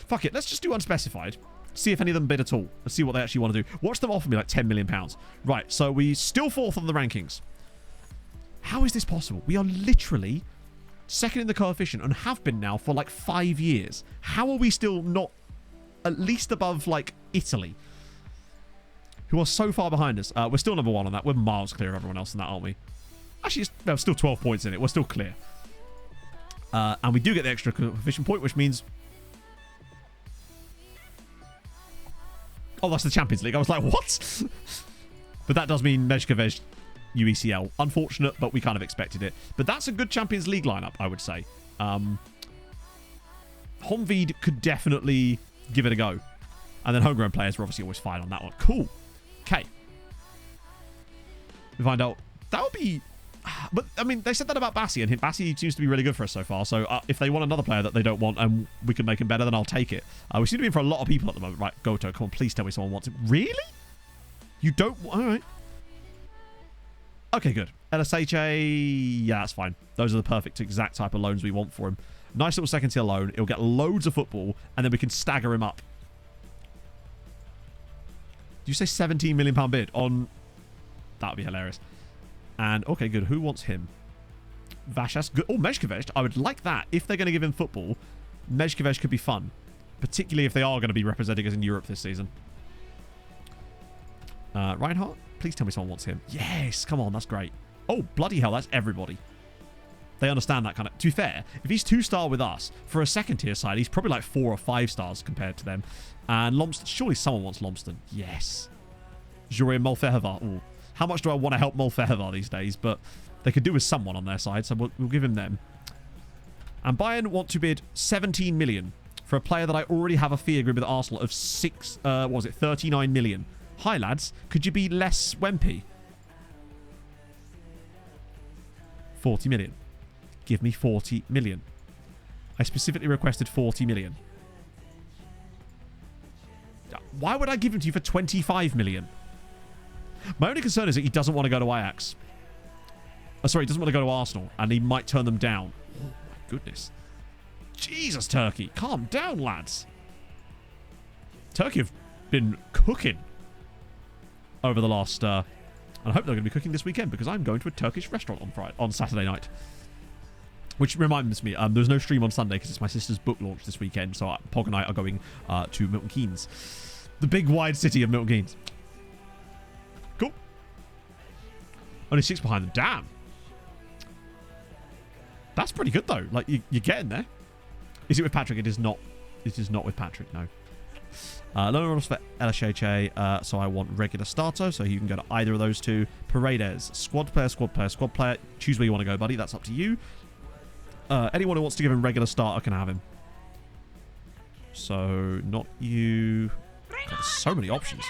Fuck it. Let's just do unspecified. See if any of them bid at all. Let's see what they actually want to do. Watch them offer me like £10 million. Right, so we still fourth on the rankings. How is this possible? We are literally second in the coefficient and have been now for like 5 years. How are we still not at least above like Italy, who are so far behind us? We're still number one on that. We're miles clear of everyone else in that, aren't we? Actually, there's still 12 points in it. We're still clear. And we do get the extra coefficient point, which means... Oh, that's the Champions League. I was like, what? But that does mean Mezhkovej UECL. Unfortunate, but we kind of expected it. But that's a good Champions League lineup, I would say. Honvéd could definitely give it a go. And then homegrown players are obviously always fine on that one. Cool. Okay. We find out. That would be... But, I mean, they said that about Bassi, and Bassi seems to be really good for us so far. So if they want another player that they don't want and we can make him better, then I'll take it. We seem to be in for a lot of people at the moment. Right, Goto, come on, please tell me someone wants him. Really? You don't... All right. Okay, good. LSHA... Yeah, that's fine. Those are the perfect exact type of loans we want for him. Nice little second-tier loan. It'll get loads of football, and then we can stagger him up. Do you say £17 million bid on... That would be hilarious. And, okay, good. Who wants him? Vashas. Good. Oh, Mezhkovej. I would like that. If they're going to give him football, Mezhkovej could be fun. Particularly if they are going to be representing us in Europe this season. Reinhardt? Please tell me someone wants him. Yes. Come on. That's great. Oh, bloody hell. That's everybody. They understand that kind of... To be fair, if he's 2-star with us, for a second-tier side, he's probably like 4 or 5 stars compared to them. And Lomston... Surely someone wants Lomston. Yes. Jure Molfeheva. Ooh. How much do I want to help Molfeheva these days? But they could do with someone on their side, so we'll give him them. And Bayern want to bid 17 million for a player that I already have a fee agreement with Arsenal of 39 million. Hi, lads. Could you be less wimpy? 40 million. Give me 40 million. I specifically requested 40 million. Why would I give him to you for 25 million? My only concern is that he doesn't want to go to Ajax. Oh, sorry, he doesn't want to go to Arsenal, and he might turn them down. Oh, my goodness. Jesus, Turkey. Calm down, lads. Turkey have been cooking over the last... and I hope they're going to be cooking this weekend, because I'm going to a Turkish restaurant on Saturday night. Which reminds me, there's no stream on Sunday, because it's my sister's book launch this weekend, so Pog and I are going to Milton Keynes. The big, wide city of Milton Keynes. Cool. Only 6 behind them. Damn. That's pretty good, though. Like, you're getting there. Is it with Patrick? It is not. It is not with Patrick, no. Loan rules for LSHA, so I want regular starter, so you can go to either of those two. Paredes. Squad player, squad player, squad player. Choose where you want to go, buddy. That's up to you. Anyone who wants to give him regular starter can have him. So, not you. God, there's so many options.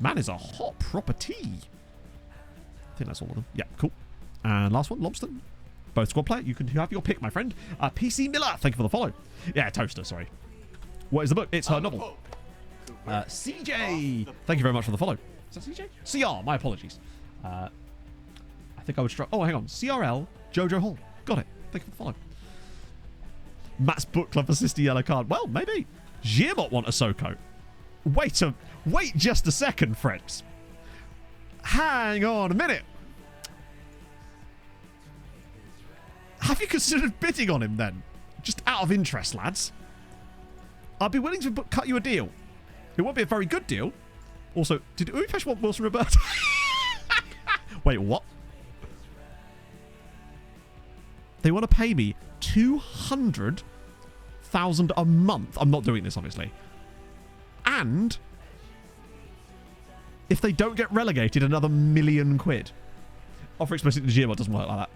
Man is a hot property. I think that's all of them. Yeah, cool. And last one, Lobston. Both squad player. You can have your pick, my friend. PC Miller. Thank you for the follow. Yeah, Toaster, sorry. What is the book? It's her novel. CJ. Thank you very much for the follow. Is that CJ? CR. My apologies. I think I would struggle. Oh, hang on. CRL. Jojo Hall. Got it. Thank you for the follow. Matt's book club for Sister Yellow Card. Well, maybe. Giamot want Ahsoka. Wait just a second, friends. Hang on a minute. Have you considered bidding on him then? Just out of interest, lads. I'd be willing to cut you a deal. It won't be a very good deal. Also, did Upesh want Wilson Roberto? Wait, what? They want to pay me 200,000 a month. I'm not doing this, obviously. And if they don't get relegated, another £1,000,000. Offer explicit to Gmod doesn't work like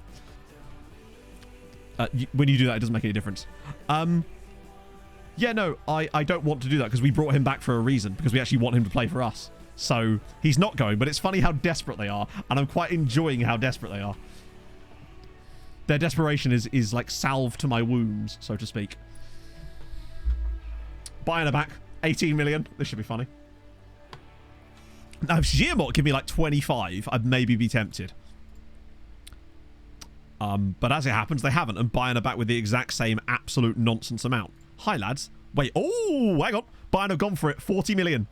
that. When you do that, it doesn't make any difference. Yeah, no, I don't want to do that because we brought him back for a reason, because we actually want him to play for us. So he's not going, but it's funny how desperate they are, and I'm quite enjoying how desperate they are. Their desperation is like salve to my wounds, so to speak. Buying her back, 18 million. This should be funny. Now, if Giamot give me like 25, I'd maybe be tempted. But as it happens, they haven't, and buying her back with the exact same absolute nonsense amount. Hi, lads. Wait, oh, hang on. Bayern have gone for it, 40 million.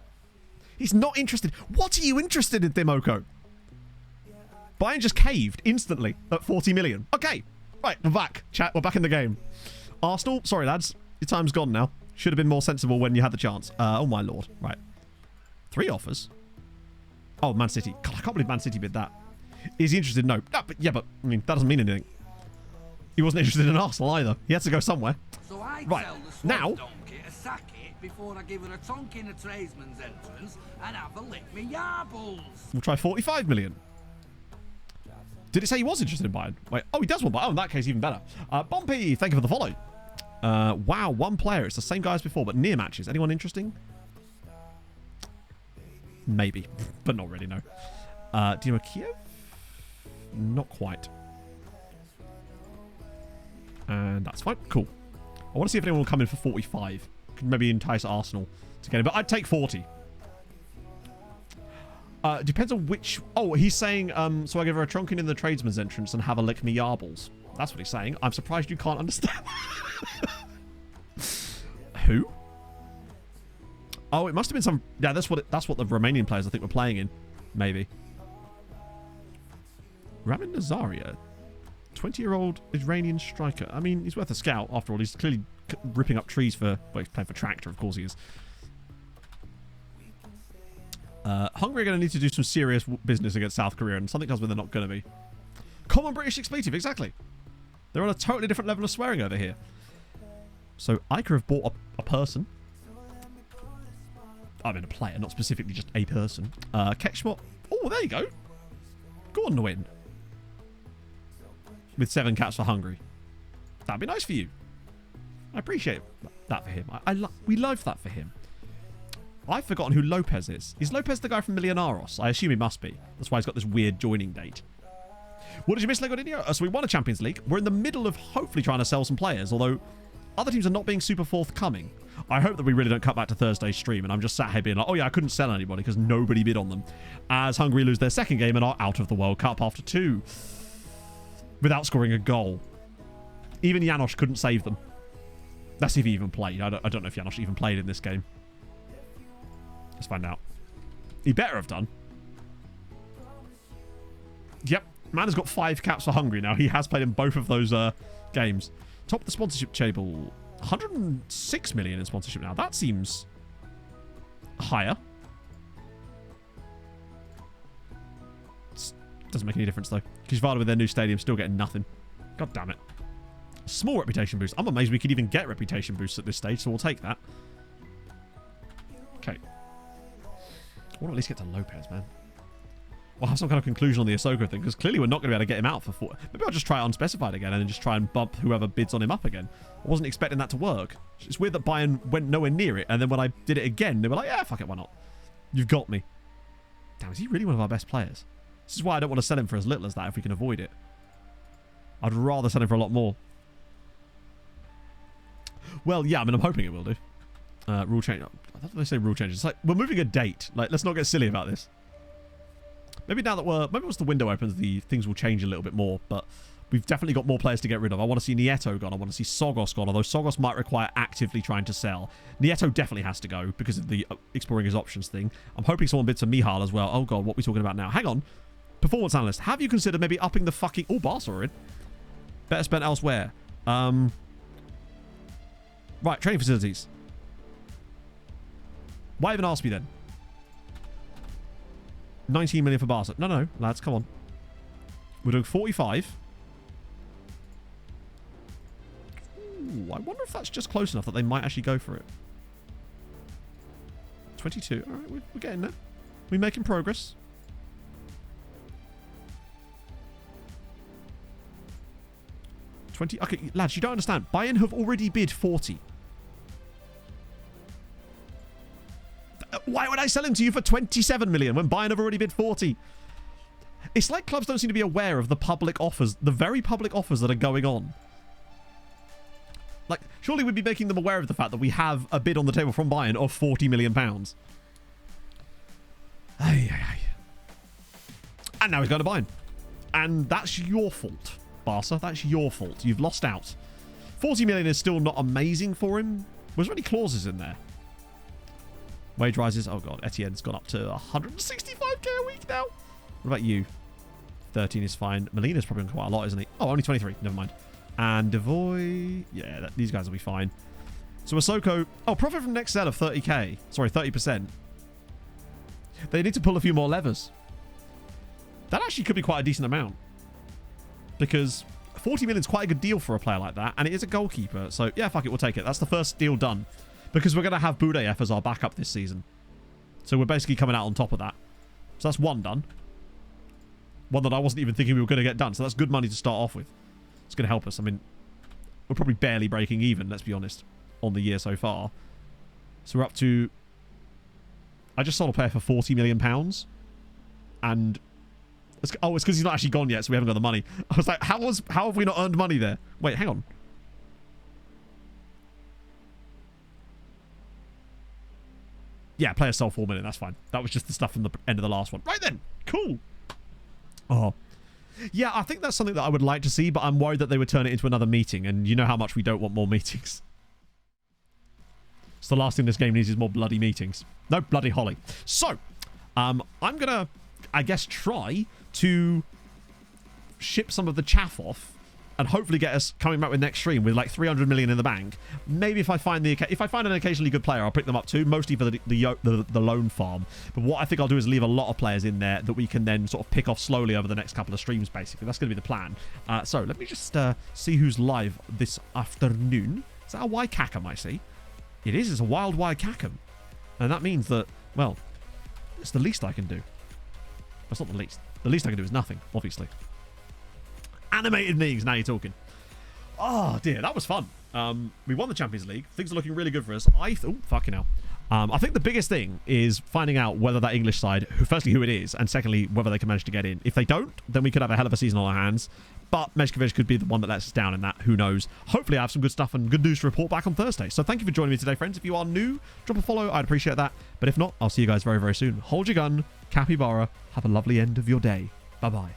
He's not interested. What are you interested in, Timoko? Bayern just caved instantly at 40 million. Okay, right, we're back. Chat, we're back in the game. Arsenal, sorry, lads. Your time's gone now. Should have been more sensible when you had the chance. Oh, my lord. Right. 3 offers. Oh, Man City. God, I can't believe Man City bid that. Is he interested? No. No, but I mean, that doesn't mean anything. He wasn't interested in Arsenal either. He had to go somewhere. So I Right. tell the Now. donkey to sack it before I give her a tonk in a tradesman's entrance and have a lick me yarbles. We'll try 45 million. Did it say he was interested in buying? Wait, oh, he does want to buy. Oh, in that case, even better. Bumpy, thank you for the follow. Wow, 1 player. It's the same guy as before, but near matches. Anyone interesting? Maybe, but not really, no. Dino Kiev? Not quite. And that's fine. Cool. I want to see if anyone will come in for 45. Could maybe entice Arsenal to get it, but I'd take 40. Depends on which... Oh, he's saying, so I give her a trunking in the tradesman's entrance and have a lick me yarbles. That's what he's saying. I'm surprised you can't understand. Who? Oh, it must have been some... Yeah, that's what the Romanian players I think were playing in. Maybe. Ramin Nazaria. 20-year-old Iranian striker. I mean, he's worth a scout. After all, he's clearly ripping up trees for... Well, he's playing for Tractor, of course he is. Hungary are going to need to do some serious business against South Korea, and something tells me they're not going to be. Common British expletive, exactly. They're on a totally different level of swearing over here. So, I could have bought a person. I mean, a player, not specifically just a person. Ketchmot. Oh, there you go. Gordon win. With 7 caps for Hungary. That'd be nice for you. I appreciate that for him. We love that for him. I've forgotten who Lopez is. Is Lopez the guy from Millionaros? I assume he must be. That's why he's got this weird joining date. What did you miss, Legodinho? So we won a Champions League. We're in the middle of hopefully trying to sell some players, although other teams are not being super forthcoming. I hope that we really don't cut back to Thursday's stream and I'm just sat here being like, oh yeah, I couldn't sell anybody because nobody bid on them. As Hungary lose their second game and are out of the World Cup after 2. Without scoring a goal. Even Janosch couldn't save them. That's if he even played. I don't know if Janosch even played in this game. Let's find out. He better have done. Yep. Man has got 5 caps for Hungary now. He has played in both of those games. Top of the sponsorship table. 106 million in sponsorship now. That seems higher. Doesn't make any difference though. Kishvarda with their new stadium still getting nothing. God damn it. Small reputation boost. I'm amazed we could even get reputation boosts at this stage, so we'll take that. Okay. I want to at least get to Lopez, man. We'll have some kind of conclusion on the Ahsoka thing, because clearly we're not going to be able to get him out for 4. Maybe I'll just try unspecified again and then just try and bump whoever bids on him up again. I wasn't expecting that to work. It's weird that Bayern went nowhere near it, and then when I did it again, they were like, yeah, fuck it, why not? You've got me. Damn, is he really one of our best players? This is why I don't want to sell him for as little as that if we can avoid it. I'd rather sell him for a lot more. Well, yeah, I mean, I'm hoping it will do. Rule change. I thought they say rule changes. It's like, we're moving a date. Like, let's not get silly about this. Maybe now that maybe once the window opens, the things will change a little bit more. But we've definitely got more players to get rid of. I want to see Nieto gone. I want to see Sogos gone. Although Sogos might require actively trying to sell. Nieto definitely has to go because of the exploring his options thing. I'm hoping someone bids for Mihal as well. Oh, God, what are we talking about now? Hang on. Performance analyst. Have you considered maybe upping the fucking... Oh, Barca are in. Better spent elsewhere. Right, training facilities. Why even ask me then? 19 million for Barca. No, lads, come on. We're doing 45. Ooh, I wonder if that's just close enough that they might actually go for it. 22. All right, we're getting there. We're making progress. 20. Okay, lads, you don't understand. Bayern have already bid 40. Why would I sell him to you for 27 million when Bayern have already bid 40? It's like clubs don't seem to be aware of the public offers, the very public offers that are going on. Like, surely we'd be making them aware of the fact that we have a bid on the table from Bayern of 40 million pounds. And now he's going to Bayern. And that's your fault, Barca. That's your fault. You've lost out. 40 million is still not amazing for him. Was there any clauses in there? Wage rises. Oh, God. Etienne's gone up to 165k a week now. What about you? 13 is fine. Molina's probably on quite a lot, isn't he? Oh, only 23. Never mind. And Devoy. Yeah, these guys will be fine. So Asoko. Oh, profit from next sale of 30k. Sorry, 30%. They need to pull a few more levers. That actually could be quite a decent amount. Because 40 million is quite a good deal for a player like that. And it is a goalkeeper. So, yeah, fuck it. We'll take it. That's the first deal done. Because we're going to have Budayev as our backup this season. So we're basically coming out on top of that. So that's one done. One that I wasn't even thinking we were going to get done. So that's good money to start off with. It's going to help us. I mean, we're probably barely breaking even, let's be honest, on the year so far. So we're up to... I just sold a player for £40 million. And... Oh, it's because he's not actually gone yet, so we haven't got the money. I was like, how have we not earned money there? Wait, hang on. Yeah, player sold 4 million. That's fine. That was just the stuff from the end of the last one. Right then. Cool. Oh. Yeah, I think that's something that I would like to see, but I'm worried that they would turn it into another meeting, and you know how much we don't want more meetings. So the last thing this game needs is more bloody meetings. No, bloody Holly. So, I'm going to, I guess, try to ship some of the chaff off and hopefully get us coming back with next stream with like 300 million in the bank. Maybe if I find an occasionally good player, I'll pick them up too, mostly for the loan farm. But what I think I'll do is leave a lot of players in there that we can then sort of pick off slowly over the next couple of streams, basically. That's going to be the plan. So let me just see who's live this afternoon. Is that a Waikakam I see? It is. It's a wild Waikakam. And that means that, well, it's the least I can do. That's not the least. The least I can do is nothing, obviously. Animated knees, now you're talking. Oh, dear, that was fun. We won the Champions League. Things are looking really good for us. Oh, fucking hell. I think the biggest thing is finding out whether that English side, firstly, who it is, and secondly, whether they can manage to get in. If they don't, then we could have a hell of a season on our hands. But Meshkovich could be the one that lets us down in that. Who knows? Hopefully, I have some good stuff and good news to report back on Thursday. So thank you for joining me today, friends. If you are new, drop a follow. I'd appreciate that. But if not, I'll see you guys very, very soon. Hold your gun. Capybara. Have a lovely end of your day. Bye-bye.